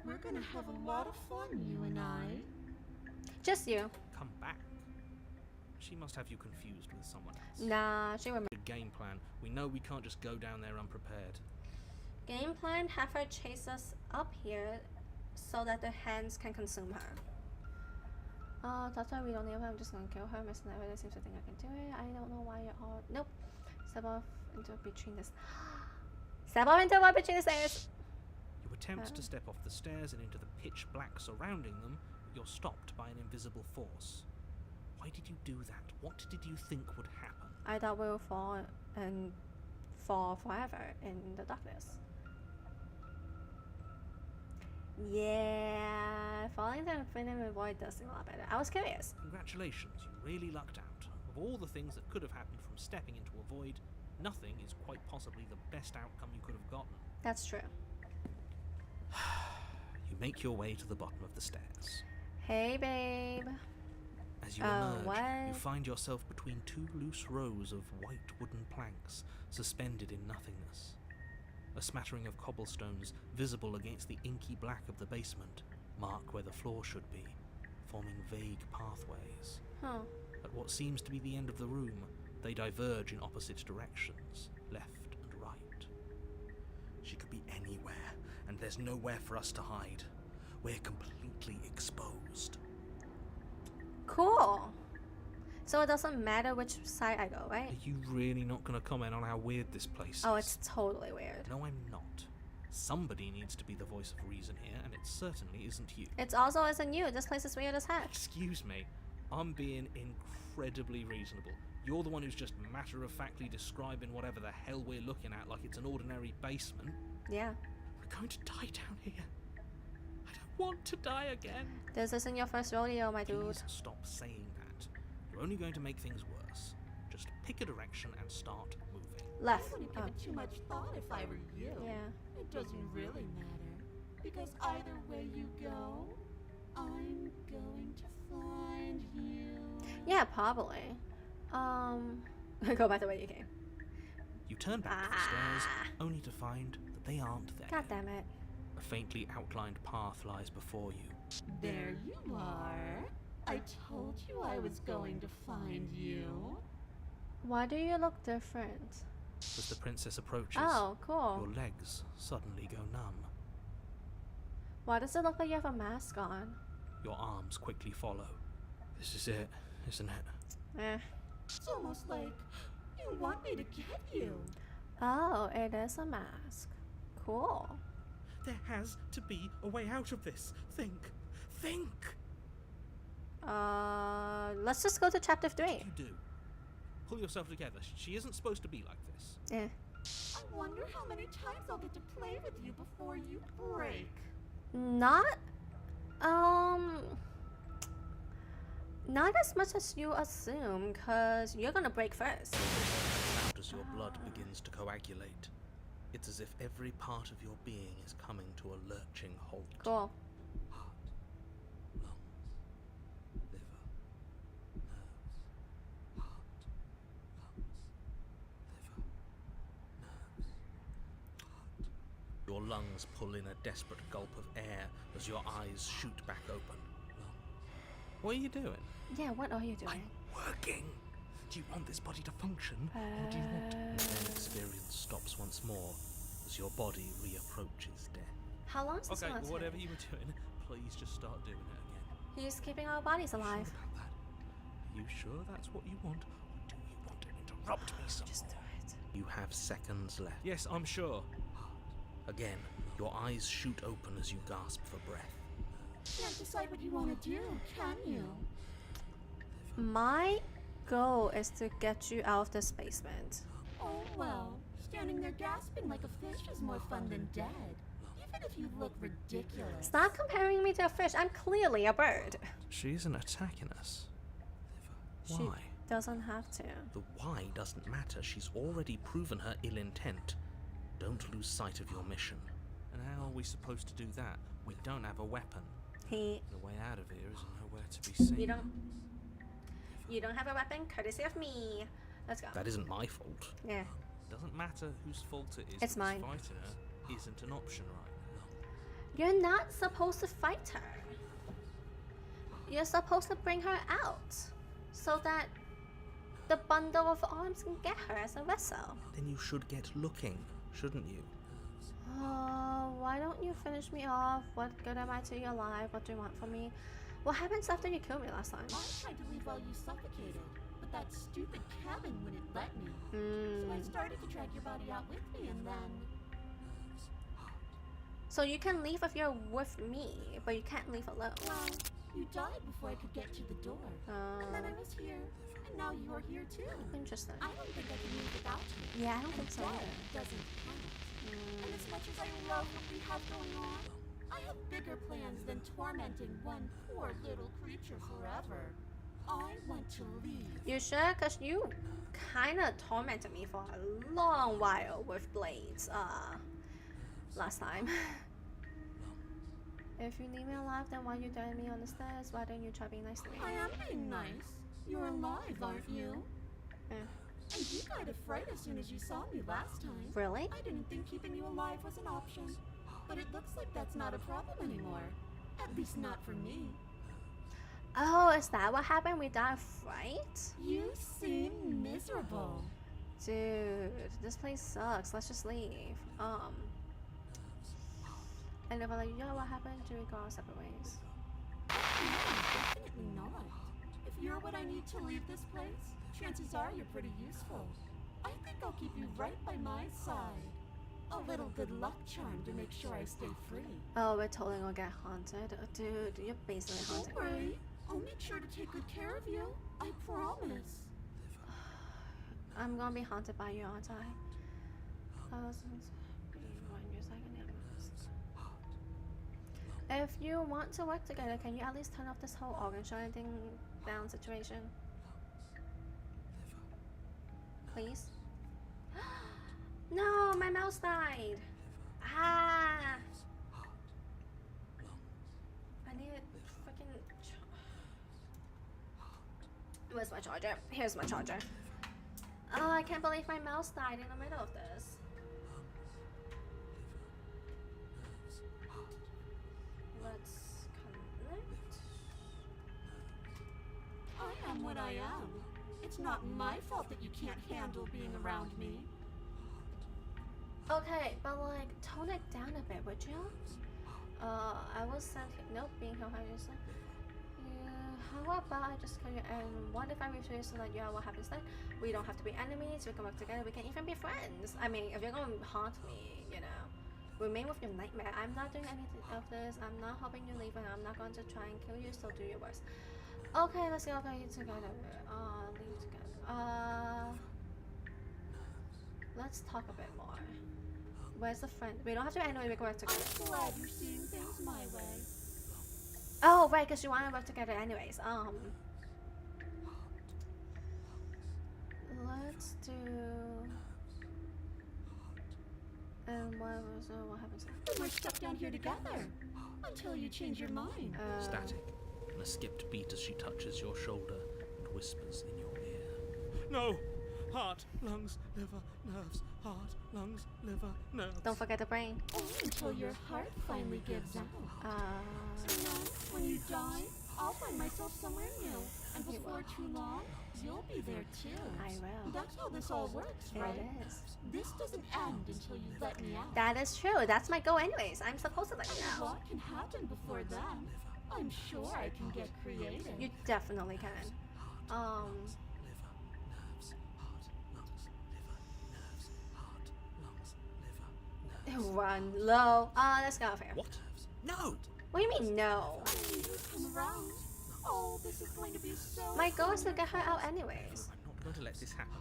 We're gonna have a lot of fun, you and I. Just you. Come back. She must have you confused with someone else. Nah, she remembers. Good game plan. We know we can't just go down there unprepared. Game plan, have her chase us up here so that the hands can consume her. Doctor, we don't need her. I'm just gonna kill her. Miss Never seems to think I can do it. I don't know why you're all. Nope. Step off into between this. Step off into what between the stairs. You were attempt to step off the stairs and into the pitch black surrounding them, you're stopped by an invisible force. Why did you do that? What did you think would happen? I thought we would fall and fall forever in the darkness. Yeah, falling down infinite void does seem a lot better. I was curious. Congratulations, you really lucked out. Of all the things that could have happened from stepping into a void, nothing is quite possibly the best outcome you could have gotten. That's true. You make your way to the bottom of the stairs. Hey, babe. As you emerge, what? you find yourself between two loose rows of white wooden planks suspended in nothingness. A smattering of cobblestones visible against the inky black of the basement mark where the floor should be, forming vague pathways. Huh. At what seems to be the end of the room, they diverge in opposite directions, left and right. She could be anywhere, and there's nowhere for us to hide. We're completely exposed. Cool. So it doesn't matter which side I go, right? Are you really not going to comment on how weird this place is? Oh, it's totally weird. No, I'm not. Somebody needs to be the voice of reason here, and it certainly isn't you. It's also isn't you. This place is weird as heck. Excuse me. I'm being incredibly reasonable. You're the one who's just matter-of-factly describing whatever the hell we're looking at like it's an ordinary basement. Yeah. We're going to die down here. I don't want to die again. This isn't your first rodeo, my dude. Please stop saying that. You're only going to make things worse. Just pick a direction and start moving. Left. I wouldn't give it too much thought if I were you. Yeah. It doesn't really matter. Because either way you go, I'm going to find you. Yeah, probably. Go back the way you came. You turn back to the stairs, only to find that they aren't there. God damn it. A faintly outlined path lies before you. There you are. I told you I was going to find you. Why do you look different? As the princess approaches, Oh, cool. your legs suddenly go numb. Why does it look like you have a mask on? Your arms quickly follow. This is it, isn't it? Eh. It's almost like you want me to get you. Oh, it is a mask. Cool. There has to be a way out of this. Think. Let's just go to chapter 3. You do. Pull yourself together. She isn't supposed to be like this. Eh. I wonder how many times I'll get to play with you before you break. Not as much as you assume, cause you're gonna break first. Out as your blood begins to coagulate. It's as if every part of your being is coming to a lurching halt. Cool. Heart, lungs, liver, nerves. Heart, lungs, liver, nerves. Heart. Your lungs pull in a desperate gulp of air as your eyes shoot back open. What are you doing? Yeah, what are you doing? I'm working. Do you want this body to function, or do you want to? The experience stops once more as your body reapproaches death. How long is this Okay, gonna whatever take? you were doing, please just start doing it again. He's keeping our bodies alive. Sure about that? Are you sure that's what you want, or do you want to interrupt me some Just do more? it. You have seconds left. Yes, I'm sure. Again, your eyes shoot open as you gasp for breath. Can't decide what you want to do, can you? My goal is to get you out of this basement. Oh well, standing there gasping like a fish is more fun than dead. Even if you look ridiculous. Stop comparing me to a fish. I'm clearly a bird. She isn't attacking us. She Why? doesn't have to. The why doesn't matter. She's already proven her ill intent. Don't lose sight of your mission. And how are we supposed to do that? We don't have a weapon. The way out of here is nowhere to be seen. You don't have a weapon, courtesy of me. Let's go. That isn't my fault. Yeah. Doesn't matter whose fault it is. It's mine. Fighting her isn't an option right now. You're not supposed to fight her. You're supposed to bring her out so that the bundle of arms can get her as a vessel. Then you should get looking, shouldn't you? Oh, why don't you finish me off? What good am I to your life? What do you want from me? What happens after you killed me last time? I tried to leave while you suffocated, but that stupid cabin wouldn't let me. So I started to drag your body out with me, and then... So you can leave if you're with me, but you can't leave alone. Well, you died before I could get to the door. And then I was here, and now you're here too. Interesting. I don't think I can live without you. Yeah, I don't think so Death either. doesn't count. And as much as I love what we have going on, I have bigger plans than tormenting one poor little creature forever. I want to leave. You sure? Cause you kind of tormented me for a long while with blades. Last time. If you leave me alive, then why you throwing me on the stairs? Why don't you try being nice to me? I am being nice. You're alive, aren't you? Yeah. And you got afraid as soon as you saw me last time. Really? I didn't think keeping you alive was an option. But it looks like that's not a problem anymore. At least not for me. Oh, is that what happened? We died of fright? You seem miserable. Dude, this place sucks. Let's just leave. And if I let you know what happened, do we go our separate ways? Definitely not. If you're what I need to leave this place, chances are you're pretty useful. I think I'll keep you right by my side. A little good luck charm to make sure I stay free. Oh, we're totally gonna get haunted. Dude, you're basically haunting Don't me. worry. I'll make sure to take good care of you. I promise. I'm gonna be haunted by you, aren't I? If you want to work together, can you at least turn off this whole organ shutting down situation? Please? No, my mouse died. Ah! I need a freaking. Where's my charger? Here's my charger. Oh, I can't believe my mouse died in the middle of this. Let's connect. I am what I am. It's not my fault that you can't handle being around me. Okay, but like, tone it down a bit, would you? I was sent here. Nope, being held by yourself. How about I just kill you? And what if I refuse to let you out? What happens then? We don't have to be enemies. We can work together. We can even be friends. I mean, if you're gonna haunt me, you know, remain with your nightmare. I'm not doing anything of this. I'm not helping you leave, and I'm not going to try and kill you. So do your worst. Okay, let's go together. Leave together. Let's talk a bit more. Where's the friend? We don't have to anyway. We can work together. I'm glad you're seeing things my way. Oh, right, because you want to work together anyways. Let's do. And what happens next? We're stuck down here together until you change your mind. Static, and a skipped beat as she touches your shoulder and whispers in your ear. No! Heart, lungs, liver, nerves. Heart, lungs, liver, nerves. Don't forget the brain. Only until your heart finally gives out. And then, when you die, I'll find myself somewhere new. And before too long, you'll be there too. I will. That's how this all works, right? It is. This doesn't end until you let me out. That is true. That's my goal anyways. I'm supposed to let you And know. what can happen before then? I'm sure I can get creative. You definitely can. Run low. Let's go over here. What? No! What do you mean no? I need you to come around. Oh, this is going to be so My goal is to fun. get her out anyways. I'm not going to let this happen.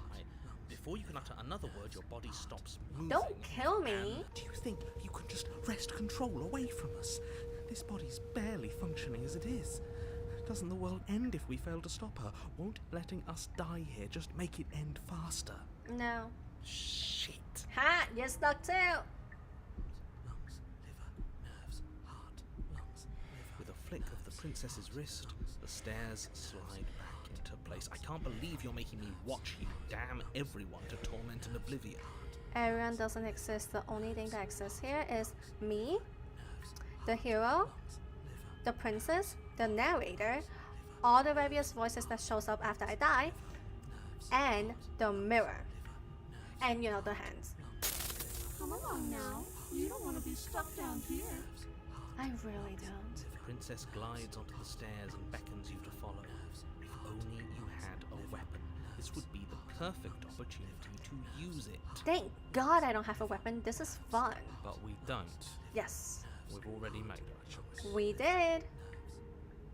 Before you can utter another word, your body stops moving. Don't kill me. Do you think you can just wrest control away from us? This body's barely functioning as it is. Doesn't the world end if we fail to stop her? Won't letting us die here just make it end faster? No. Shit. Ha! You're stuck too. Lungs, liver, nerves, heart, lungs, liver. With a flick of the princess's wrist, the stairs slide back into place. I can't believe you're making me watch you damn everyone to torment and oblivion. Everyone doesn't exist. The only thing that exists here is me, the hero, the princess, the narrator, all the various voices that shows up after I die, and the mirror. And you know, the hands. Come along now. You don't want to be stuck down here. I really don't. The princess glides onto the stairs and beckons you to follow. If only you had a weapon, this would be the perfect opportunity to to use it. Thank God I don't have a weapon. This is fun. But we don't. Yes, We've already made our choice. we did.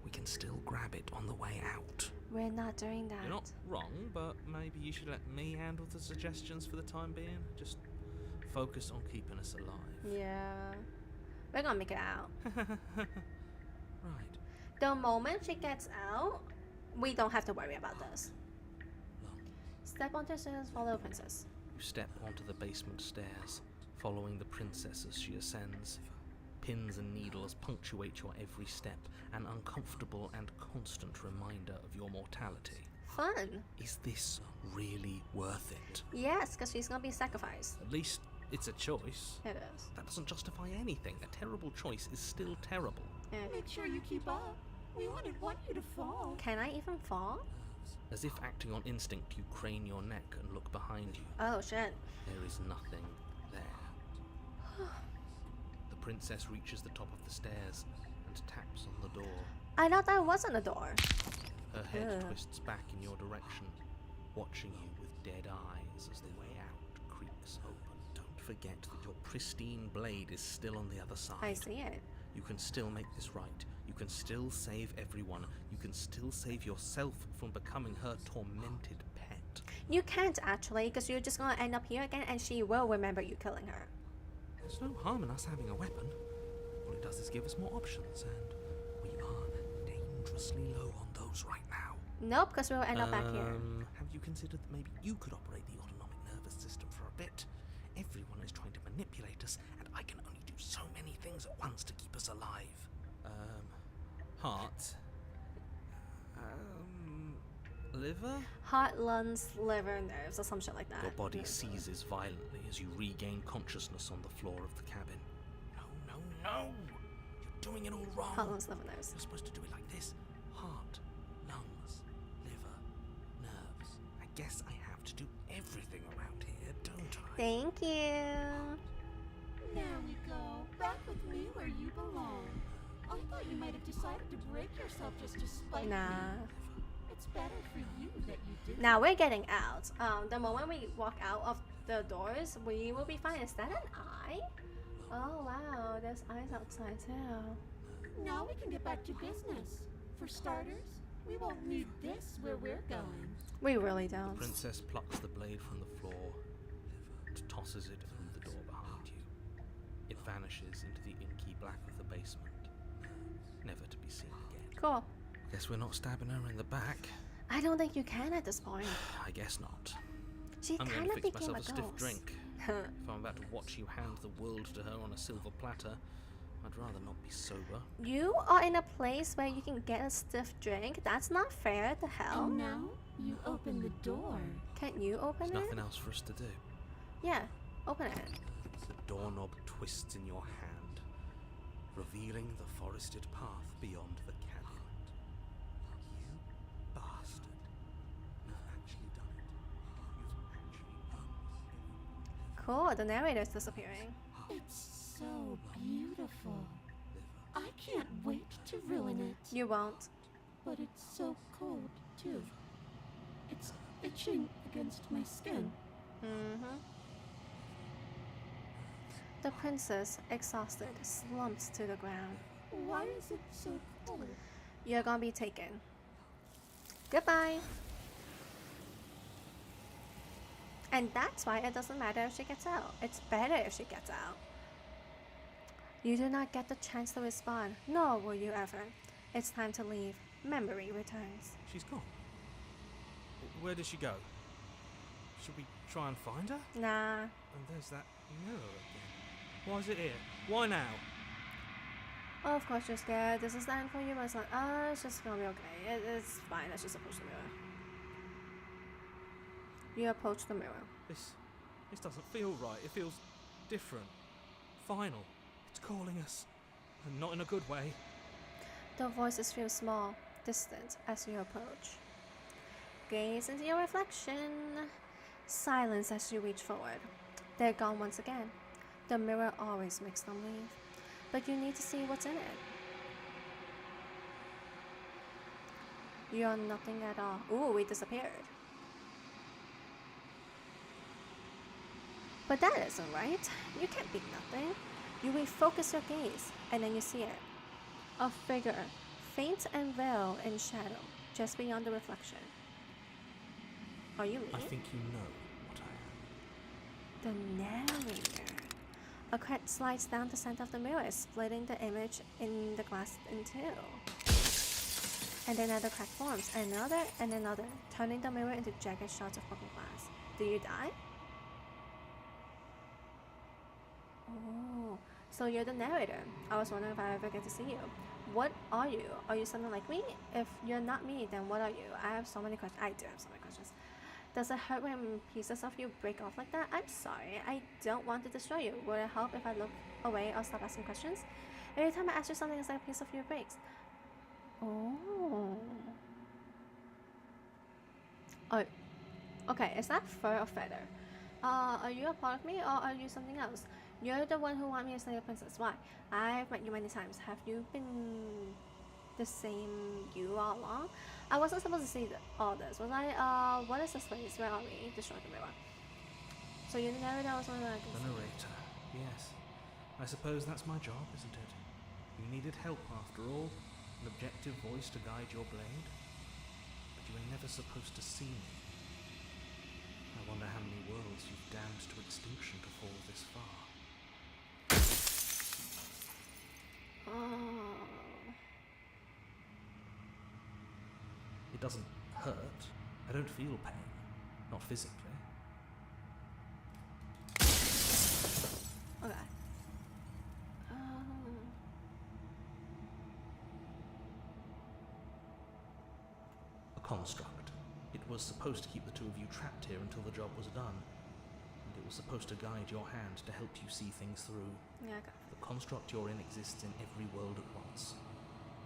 We can still grab it on the way out. We're not doing that. You're not wrong, but maybe you should let me handle the suggestions for the time being. Just focus on keeping us alive. Yeah. We're gonna make it out. Right. The moment she gets out, we don't have to worry about this. Step onto the stairs, follow the princess. You step onto the basement stairs, following the princess as she ascends. Pins and needles punctuate your every step, an uncomfortable and constant reminder of your mortality. Fun. Is this really worth it? Yes, because she's gonna be sacrificed. At least it's a choice. It is. That doesn't justify anything. A terrible choice is still terrible. Make sure you keep up. We wouldn't want you to fall. Can I even fall? As if acting on instinct, you crane your neck and look behind you. Oh shit. There is nothing there. The princess reaches the top of the stairs and taps on the door. I thought that wasn't a door. Her head Ugh. twists back in your direction, watching you with dead eyes as the way out creaks open. Don't forget that your pristine blade is still on the other side. I see it. You can still make this right. You can still save everyone. You can still save yourself from becoming her tormented pet. You can't actually, because you're just gonna end up here again and she will remember you killing her. There's no harm in us having a weapon. All it does is give us more options, and we are dangerously low on those right now. Nope, because we'll end up back here. Have you considered that maybe you could operate the autonomic nervous system for a bit? Everyone is trying to manipulate us, and I can only do so many things at once to keep us alive. Heart. Liver? Heart, lungs, liver, nerves, or some shit like that. Your body seizes violently as you regain consciousness on the floor of the cabin. No! You're doing it all wrong. Heart, lungs, liver, nerves. You're supposed to do it like this. Heart, lungs, liver, nerves. I guess I have to do everything around here, don't I? Thank you. There we go. Back with me where you belong. I thought you might have decided to break yourself just to spite me. Nah. It's better for you that you did. Now we're getting out. The moment we walk out of the doors, we will be fine. Is that an eye? Oh wow, there's eyes outside too. Now we can get back to business. For starters, we won't need this where we're going. We really don't. The princess plucks the blade from the floor and tosses it through the door behind you. It vanishes into the inky black of the basement, never to be seen again. Cool. Guess we're not stabbing her in the back. I don't think you can at this point. I guess not. She I'm kind going to of fix became myself a a stiff ghost. drink. If I'm about to watch you hand the world to her on a silver platter, I'd rather not be sober. You are in a place where you can get a stiff drink. That's not fair. The hell? And now you open the door. Can't you open There's it? nothing else for us to do. Yeah, open it. The doorknob twists in your hand, revealing the forested path beyond the cabinet. You bastard. You've actually done it. You've actually done it. Cool. The narrator's disappearing. It's so beautiful. I can't wait to ruin it. You won't. But it's so cold, too. It's itching against my skin. Mm-hmm. The princess, exhausted, slumps to the ground. Why is it so cold? You're gonna be taken. Goodbye. And that's why it doesn't matter if she gets out. It's better if she gets out. You do not get the chance to respond, nor will you ever. It's time to leave. Memory returns. She's gone. Where did she go? Should we try and find her? Nah. And there's that mirror again. Why is it here? Why now? Oh, of course you're scared. This is the end for you, but it's like, it's just gonna be okay. It's fine. Let's just approach the mirror. You approach the mirror. This doesn't feel right. It feels different. Final. It's calling us. And not in a good way. The voices feel small, distant as you approach. Gaze into your reflection. Silence as you reach forward. They're gone once again. The mirror always makes them leave, but you need to see what's in it. You're nothing at all. Ooh, we disappeared. But that isn't right. You can't be nothing. You refocus your gaze, and then you see it. A figure, faint and veiled in shadow, just beyond the reflection. Are you me? I think you know what I am. The narrator. A crack slides down the center of the mirror, splitting the image in the glass in two. And then another crack forms, another and another, turning the mirror into jagged shards of broken glass. Do you die? Oh, so you're the narrator. I was wondering if I ever get to see you. What are you? Are you something like me? If you're not me, then what are you? I have so many questions. I do have so many questions. Does it hurt when pieces of you break off like that? I'm sorry. I don't want to destroy you. Would it help if I look away or stop asking questions? Every time I ask you something, it's like a piece of you breaks. Oh. Oh. Okay, is that fur or feather? Are you a part of me or are you something else? You're the one who wanted me to slay a princess. Why? I've met you many times. Have you been the same you all along? I wasn't supposed to see all this, was I? What is this place? Where are we? Destroy the mirror. So you're the narrator, I was wondering. The narrator, yes. I suppose that's my job, isn't it? You needed help after all, an objective voice to guide your blade. But you were never supposed to see me. I wonder how many worlds you've damned to extinction to fall this far. Oh. It doesn't hurt. I don't feel pain. Not physically. Okay. A construct. It was supposed to keep the two of you trapped here until the job was done. And it was supposed to guide your hand to help you see things through. Yeah, okay. The construct you're in exists in every world at once.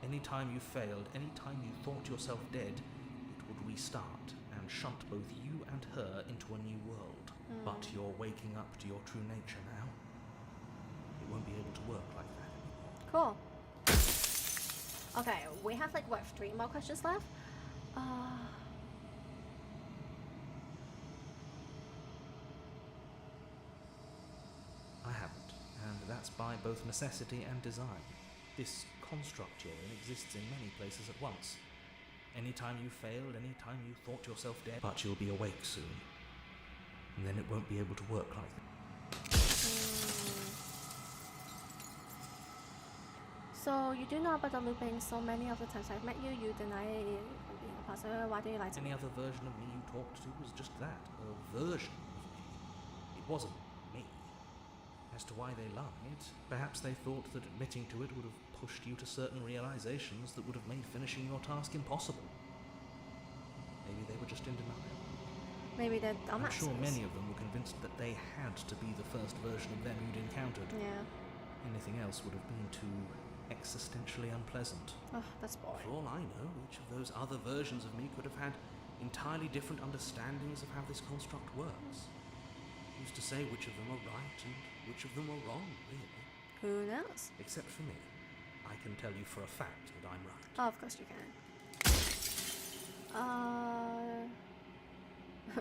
Any time you failed, any time you thought yourself dead, it would restart and shunt both you and her into a new world. But you're waking up to your true nature now. It won't be able to work like that anymore. Cool. Okay, we have like what, 3 more questions left? I haven't, and that's by both necessity and design. This construct you're in exists in many places at once. Anytime you failed, anytime you thought yourself dead. But you'll be awake soon. And then it won't be able to work like that. So you do know about the looping. So many of the times I've met you, you deny it from being a puzzler. Why do you lie to me? Any other version of me you talked to was just that, a version of me. It wasn't me. As to why they lied, perhaps they thought that admitting to it would have pushed you to certain realizations that would have made finishing your task impossible. Maybe they were just in denial. Maybe they're I'm dumbasses. sure many of them were convinced that they had to be the first version of them you'd encountered. Yeah. Anything else would have been too existentially unpleasant. Oh, that's boring. For all I know, each of those other versions of me could have had entirely different understandings of how this construct works. Who's to say which of them are right and which of them are wrong, really? Who knows? Except for me. I can tell you for a fact that I'm right. Oh, of course you can.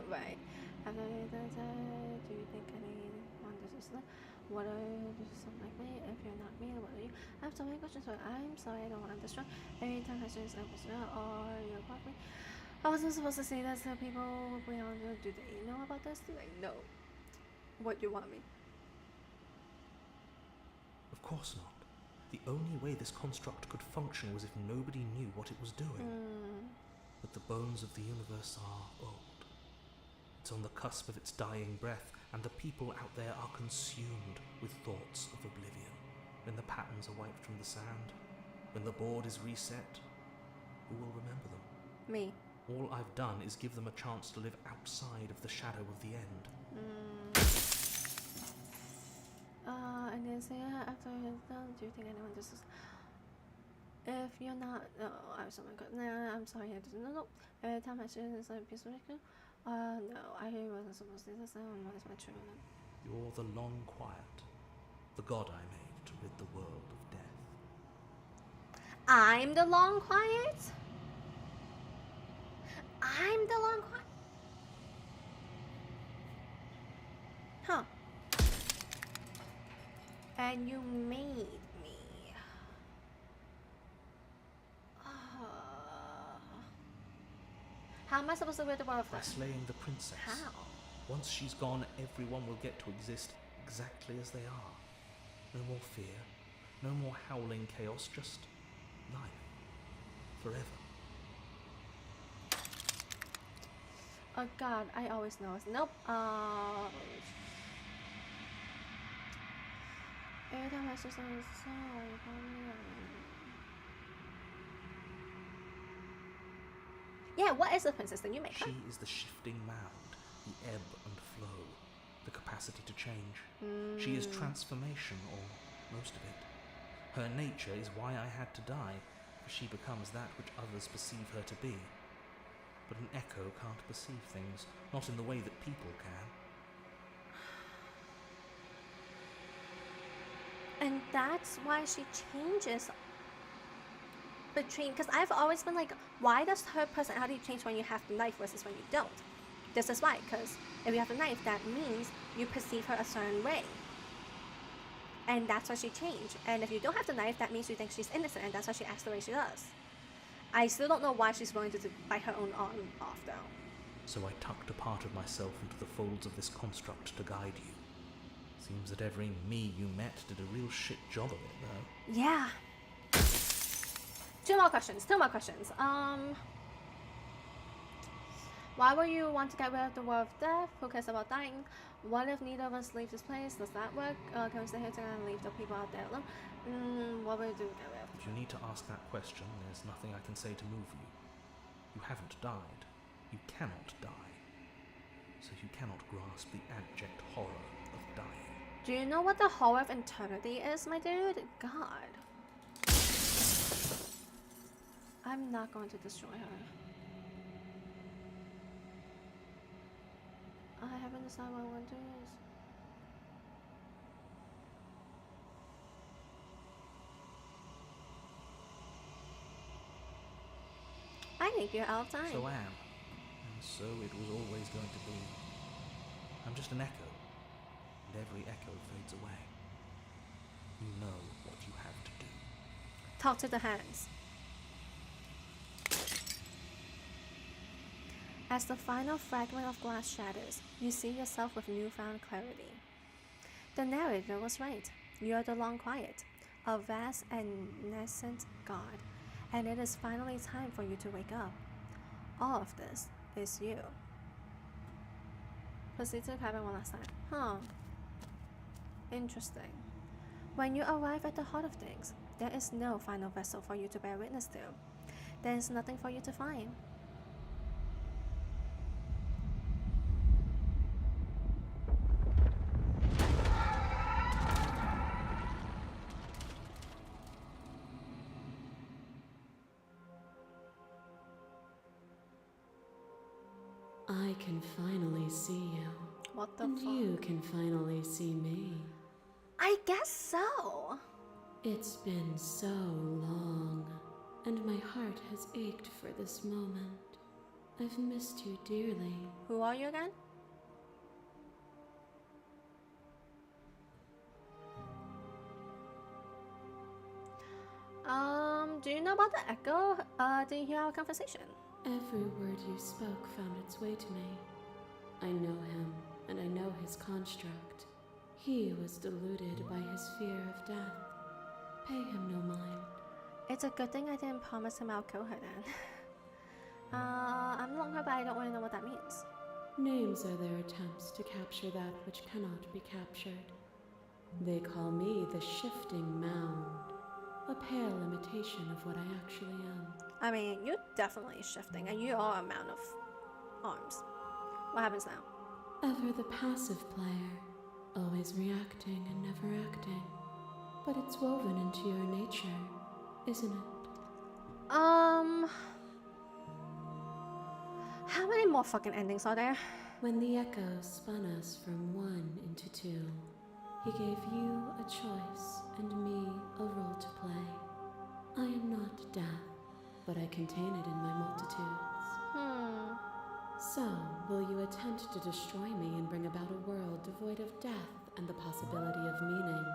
Right. After that, do you think anyone deserves that? What are you something like me? If you're not me, what are you? I have so many questions, but I'm sorry I don't want to destroy. Every time I say this episode, or you're part of me. I wasn't supposed to say that to people beyond. Do they know about this? Do they know what you want me? Of course not. The only way this construct could function was if nobody knew what it was doing. But the bones of the universe are old. It's on the cusp of its dying breath, and the people out there are consumed with thoughts of oblivion. When the patterns are wiped from the sand, when the board is reset, who will remember them? Me. All I've done is give them a chance to live outside of the shadow of the end. And then say after it's done, do you think anyone deserves? If you're not, no, I'm sorry. No, I'm sorry. I didn't know. Every time I say this, like piece of record. No, I wasn't supposed to do this. What is my true name? You're the long quiet, the god I made to rid the world of death. I'm the long quiet? I'm the long quiet? Huh. And you made me. How am I supposed to rid the world of By this? slaying the princess. How? Once she's gone, everyone will get to exist exactly as they are. No more fear, no more howling chaos, just life. Forever. Oh god, I always know. Nope. Every time I just sorry. Yeah, what is the princess that you make her? She is the shifting mound, the ebb and flow, the capacity to change. She is transformation, or most of it. Her nature is why I had to die, for she becomes that which others perceive her to be. But an echo can't perceive things, not in the way that people can. And that's why she changes between, because I've always been like, why does her personality change when you have the knife versus when you don't? This is why, because if you have the knife, that means you perceive her a certain way. And that's why she changed. And if you don't have the knife, that means you think she's innocent, and that's why she acts the way she does. I still don't know why she's willing to bite her own arm off, though. So I tucked a part of myself into the folds of this construct to guide you. Seems that every me you met did a real shit job of it, though. Yeah. Two more questions. Why would you want to get rid of the world of death? Who cares about dying? What if neither of us leave this place? Does that work? Can we stay here together and leave the people out there alone? What would you do to get rid of? If you need to ask that question, there's nothing I can say to move you. You haven't died. You cannot die. So you cannot grasp the abject horror of dying. Do you know what the horror of eternity is, my dude? God. I'm not going to destroy her. I haven't decided what I want to do. I think you're out of time. So I am. And so it was always going to be. I'm just an echo. And every echo fades away. You know what you have to do. Talk to the hands. As the final fragment of glass shatters, you see yourself with newfound clarity. The narrator was right. You are the Long Quiet, a vast and nascent god, and it is finally time for you to wake up. All of this is you. Proceed to the cabin one last time. Huh. Interesting. When you arrive at the heart of things, there is no final vessel for you to bear witness to. There is nothing for you to find. I can finally see you. What the And fuck? you can finally see me. I guess so. It's been so long, and my heart has ached for this moment. I've missed you dearly. Who are you again? Do you know about the echo? Did you hear our conversation? Every word you spoke found its way to me. I know him, and I know his construct. He was deluded by his fear of death. Pay him no mind. It's a good thing I didn't promise him I'll kill her then. I'm Long Hair, but I don't really know what that means. Names are their attempts to capture that which cannot be captured. They call me the Shifting Mound, a pale imitation of what I actually am. I mean, you're definitely shifting, and you are a mound of arms. What happens now? Ever the passive player, always reacting and never acting. But it's woven into your nature, isn't it? How many more fucking endings are there? When the echo spun us from one into two, he gave you a choice and me a role to play. I am not death, but I contain it in my multitudes. So, will you attempt to destroy me and bring about a world devoid of death and the possibility of meaning?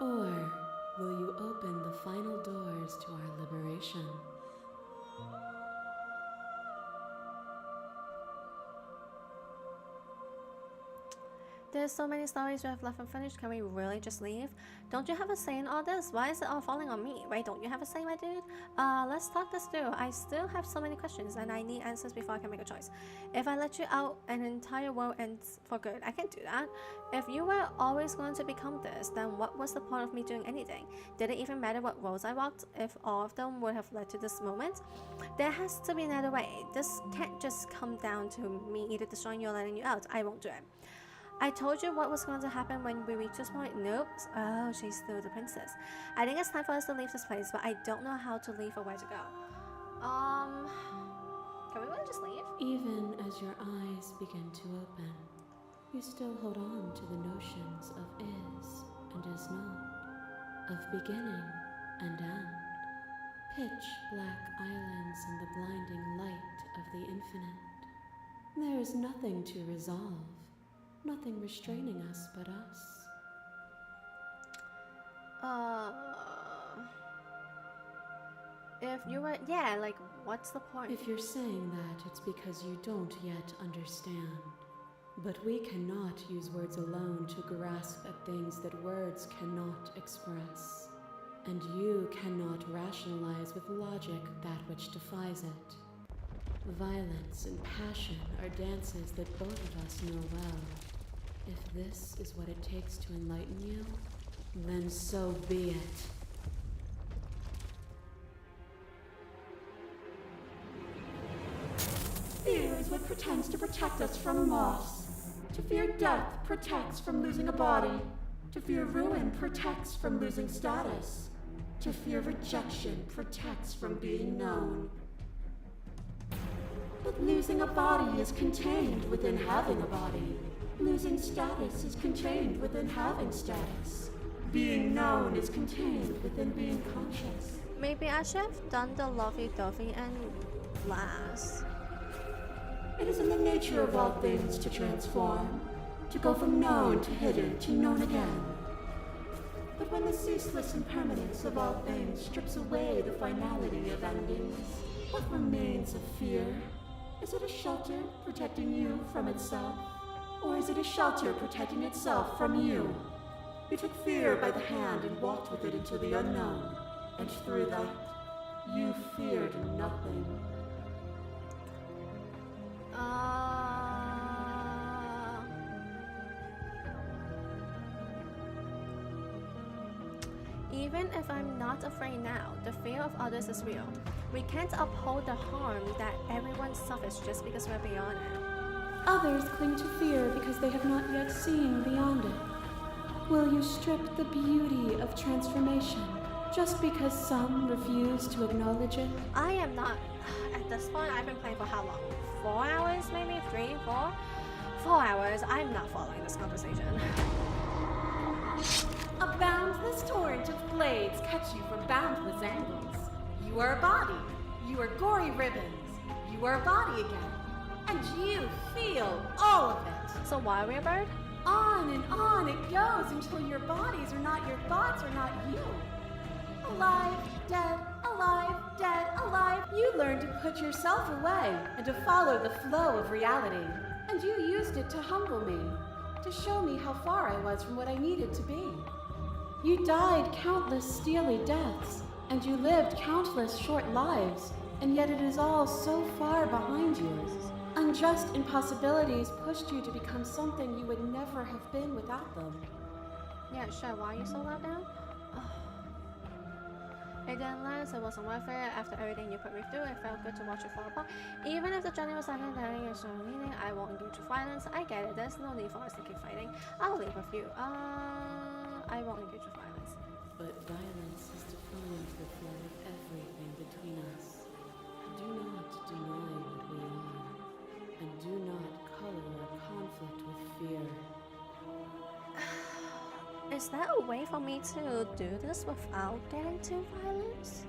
Or will you open the final doors to our liberation? There's so many stories we have left unfinished. Can we really just leave? Don't you have a say in all this? Why is it all falling on me? Wait, don't you have a say, my dude? Let's talk this through. I still have so many questions and I need answers before I can make a choice. If I let you out, an entire world ends for good. I can't do that. If you were always going to become this, then what was the point of me doing anything? Did it even matter what roads I walked if all of them would have led to this moment? There has to be another way. This can't just come down to me either destroying you or letting you out. I won't do it. I told you what was going to happen when we reach this point. Nope. Oh, she's still the princess. I think it's time for us to leave this place, but I don't know how to leave or where to go. Can we really just leave? Even as your eyes begin to open, you still hold on to the notions of is and is not, of beginning and end, pitch black islands in the blinding light of the infinite. There is nothing to resolve. Nothing restraining us but us. If you were, yeah, like, what's the point? If you're saying that, it's because you don't yet understand. But we cannot use words alone to grasp at things that words cannot express. And you cannot rationalize with logic that which defies it. Violence and passion are dances that both of us know well. If this is what it takes to enlighten you, then so be it. Fear is what pretends to protect us from loss. To fear death protects from losing a body. To fear ruin protects from losing status. To fear rejection protects from being known. But losing a body is contained within having a body. Losing status is contained within having status. Being known is contained within being conscious. Maybe I should have done the lovey-dovey and last. It is in the nature of all things to transform, to go from known to hidden to known again. But when the ceaseless impermanence of all things strips away the finality of endings, what remains of fear? Is it a shelter protecting you from itself? Or is it a shelter protecting itself from you? You took fear by the hand and walked with it into the unknown, and through that, you feared nothing. Even if I'm not afraid now, the fear of others is real. We can't uphold the harm that everyone suffers just because we're beyond it. Others cling to fear because they have not yet seen beyond it. Will you strip the beauty of transformation just because some refuse to acknowledge it? I am not. At this point, I've been playing for how long? 4 hours, maybe? 3, 4? 4 hours. I'm not following this conversation. A boundless torrent of blades cut you from boundless angles. You are a body. You are gory ribbons. You are a body again. And you feel all of it. So why are we a bird? On and on it goes until your bodies are not your thoughts, are not you. Alive, dead, alive, dead, alive. You learn to put yourself away and to follow the flow of reality. And you used it to humble me, to show me how far I was from what I needed to be. You died countless steely deaths, and you lived countless short lives, and yet it is all so far behind you. Unjust impossibilities pushed you to become something you would never have been without them. Yeah, sure. Why are you so loud now? It didn't last, it wasn't worth it. After everything you put me through, it felt good to watch you fall apart. Even if the journey was legendary or so meaning, I won't engage with violence. I get it, there's no need for us to keep fighting. I'll leave with you. I won't engage with violence. But violence has defined the flow of everything between us. Do not deny what we are, and do not color our conflict with fear. Is there a way for me to do this without getting to violence?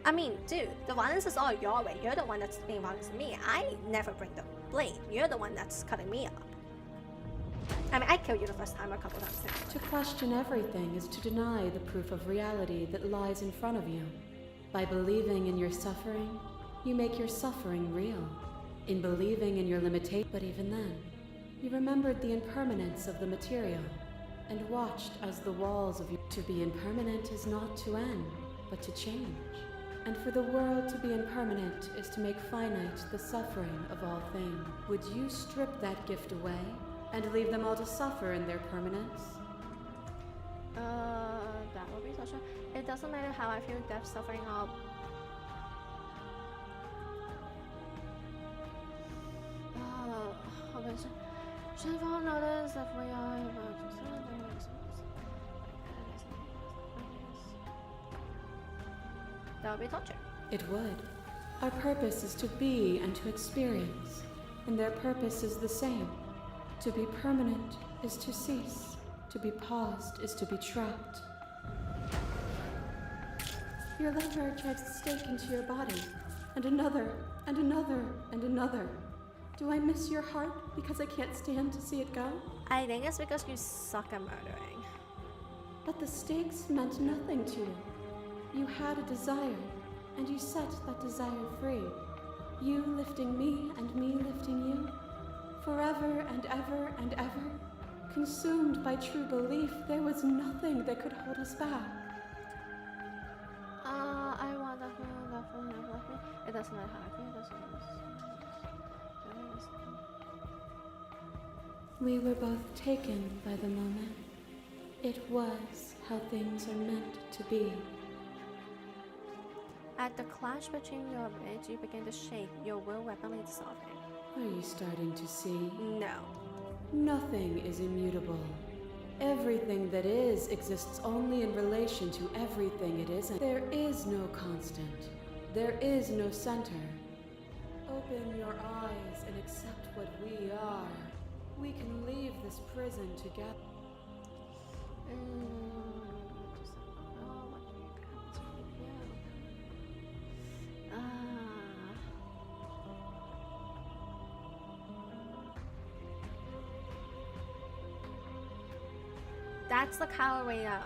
I mean, dude, the violence is all your way. You're the one that's being violent to me. I never bring the blame. You're the one that's cutting me up. I mean, I killed you the first time a couple times too. To question everything is to deny the proof of reality that lies in front of you. By believing in your suffering, you make your suffering real. In believing in your limitation, but even then, you remembered the impermanence of the material and watched as the walls of you. To be impermanent is not to end, but to change. And for the world to be impermanent is to make finite the suffering of all things. Would you strip that gift away and leave them all to suffer in their permanence? That would be such a... It doesn't matter how I feel, death, suffering, or... Shameful notice if we are about to that would be torture. It would. Our purpose is to be and to experience, and their purpose is the same. To be permanent is to cease. To be paused is to be trapped. Your lever drives a stake into your body, and another, and another, and another. Do I miss your heart because I can't stand to see it go? I think it's because you suck at murdering. But the stakes meant nothing to you. You had a desire, and you set that desire free. You lifting me and me lifting you. Forever and ever and ever. Consumed by true belief, there was nothing that could hold us back. I want that feeling, that feeling, that feeling. It doesn't matter how I feel, it doesn't matter. We were both taken by the moment. It was how things are meant to be. At the clash between your rage, you begin to shake, your will rapidly dissolving. Are you starting to see? No. Nothing is immutable. Everything that is exists only in relation to everything it isn't. There is no constant. There is no center. Open your eyes and accept what we are. We can leave this prison together. That's the coward way out.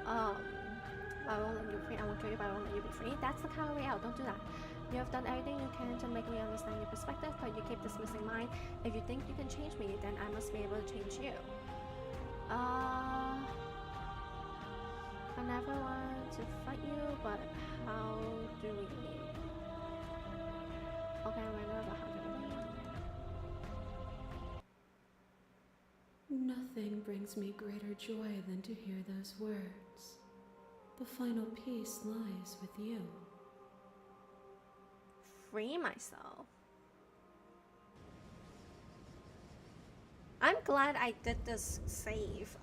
I won't let you free. I won't kill you, but I won't let you be free. That's the coward way out. Don't do that. You have done everything you can to make me understand your perspective, but you keep dismissing mine. If you think you can change me, then I must be able to change you. I never wanted to fight you, but how do we leave? Okay, I remember, but how do we leave? Nothing brings me greater joy than to hear those words. The final peace lies with you. Free myself. I'm glad I did this save,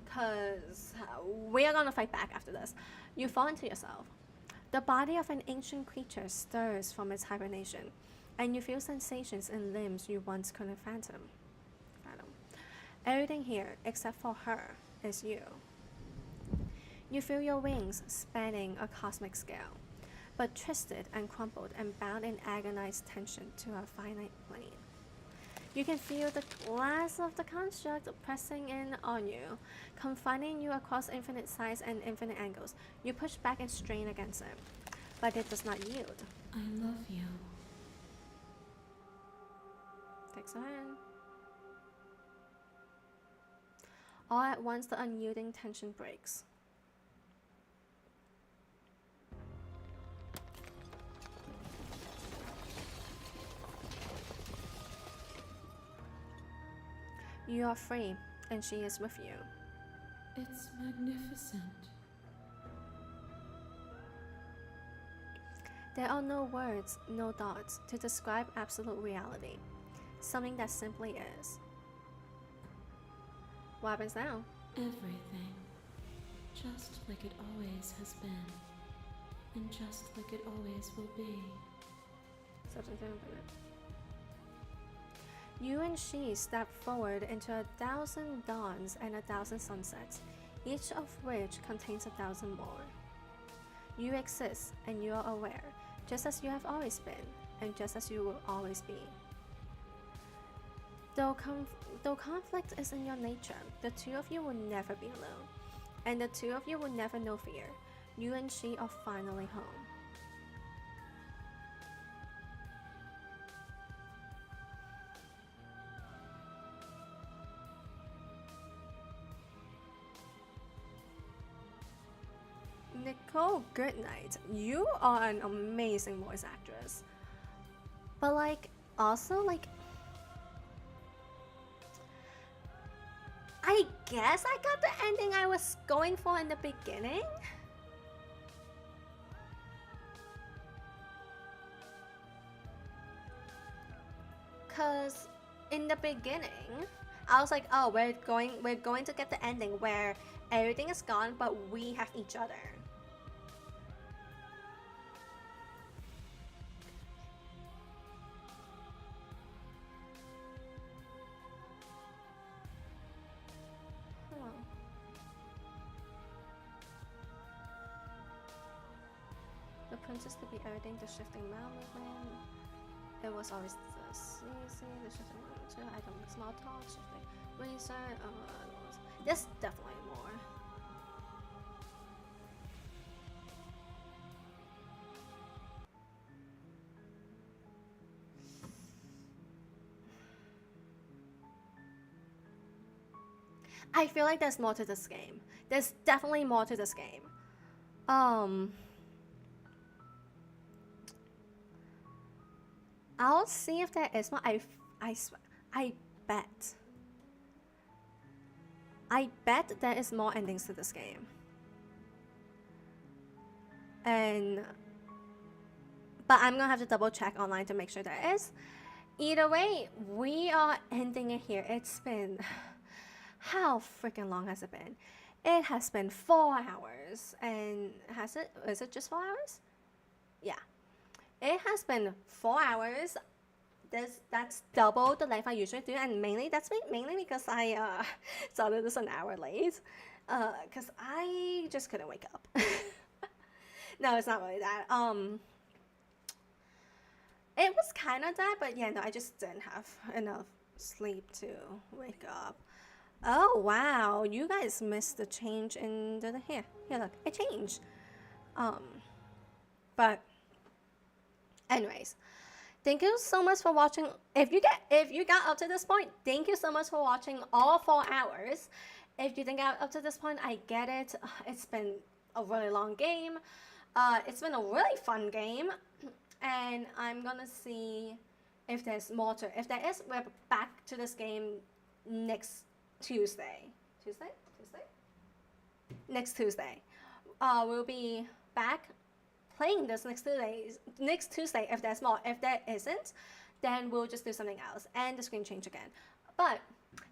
cause we are gonna fight back after this. You fall into yourself. The body of an ancient creature stirs from its hibernation, and you feel sensations in limbs you once couldn't fathom. Everything here, except for her, is you. You feel your wings spanning a cosmic scale, but twisted and crumpled and bound in agonized tension to a finite plane. You can feel the glass of the construct pressing in on you, confining you across infinite size and infinite angles. You push back and strain against it, but it does not yield. I love you. Takes a hand. All at once, the unyielding tension breaks. You are free, and she is with you. It's magnificent. There are no words, no thoughts to describe absolute reality, something that simply is. What happens now? Everything. Just like it always has been. And just like it always will be. You and she step forward into 1,000 dawns and 1,000 sunsets, each of which contains 1,000 more. You exist and you are aware, just as you have always been, and just as you will always be. Though conflict is in your nature, the two of you will never be alone. And the two of you will never know fear. You and she are finally home. Nicole Goodnight, you are an amazing voice actress. But like, also like, I guess I got the ending I was going for in the beginning. Cause in the beginning, I was like, oh, we're going to get the ending where everything is gone, but we have each other. The princess could be everything, the shifting movement. It was always the CC, the shifting movement too. I don't small talk, shifting research. There's definitely more. I feel like there's more to this game. There's definitely more to this game. I'll see if there is more. I bet there is more endings to this game. But I'm gonna have to double check online to make sure there is. Either way, we are ending it here. It's been, how freaking long has it been? It has been 4 hours, and is it just 4 hours? Yeah. It has been 4 hours. That's double the length I usually do, and mainly because I started this an hour late, because I just couldn't wake up. No, it's not really that. It was kind of that, but yeah, no, I just didn't have enough sleep to wake up. Oh wow, you guys missed the change in the here look, it changed. But anyways, thank you so much for watching. If you got up to this point, thank you so much for watching all 4 hours. If you didn't get up to this point, I get it. It's been a really long game. It's been a really fun game, and I'm gonna see if there's more to. If there is, we're back to this game next Tuesday. Next Tuesday. We'll be back playing this next Tuesday if there's more. If there isn't, then we'll just do something else and the screen change again. But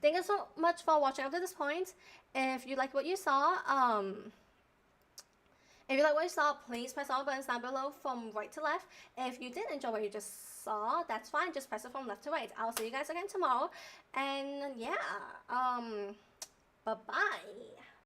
thank you so much for watching up to this point. If you like what you saw, please press all the buttons down below from right to left. If you did enjoy what you just saw, that's fine, just press it from left to right. I'll see you guys again tomorrow, and yeah, bye bye.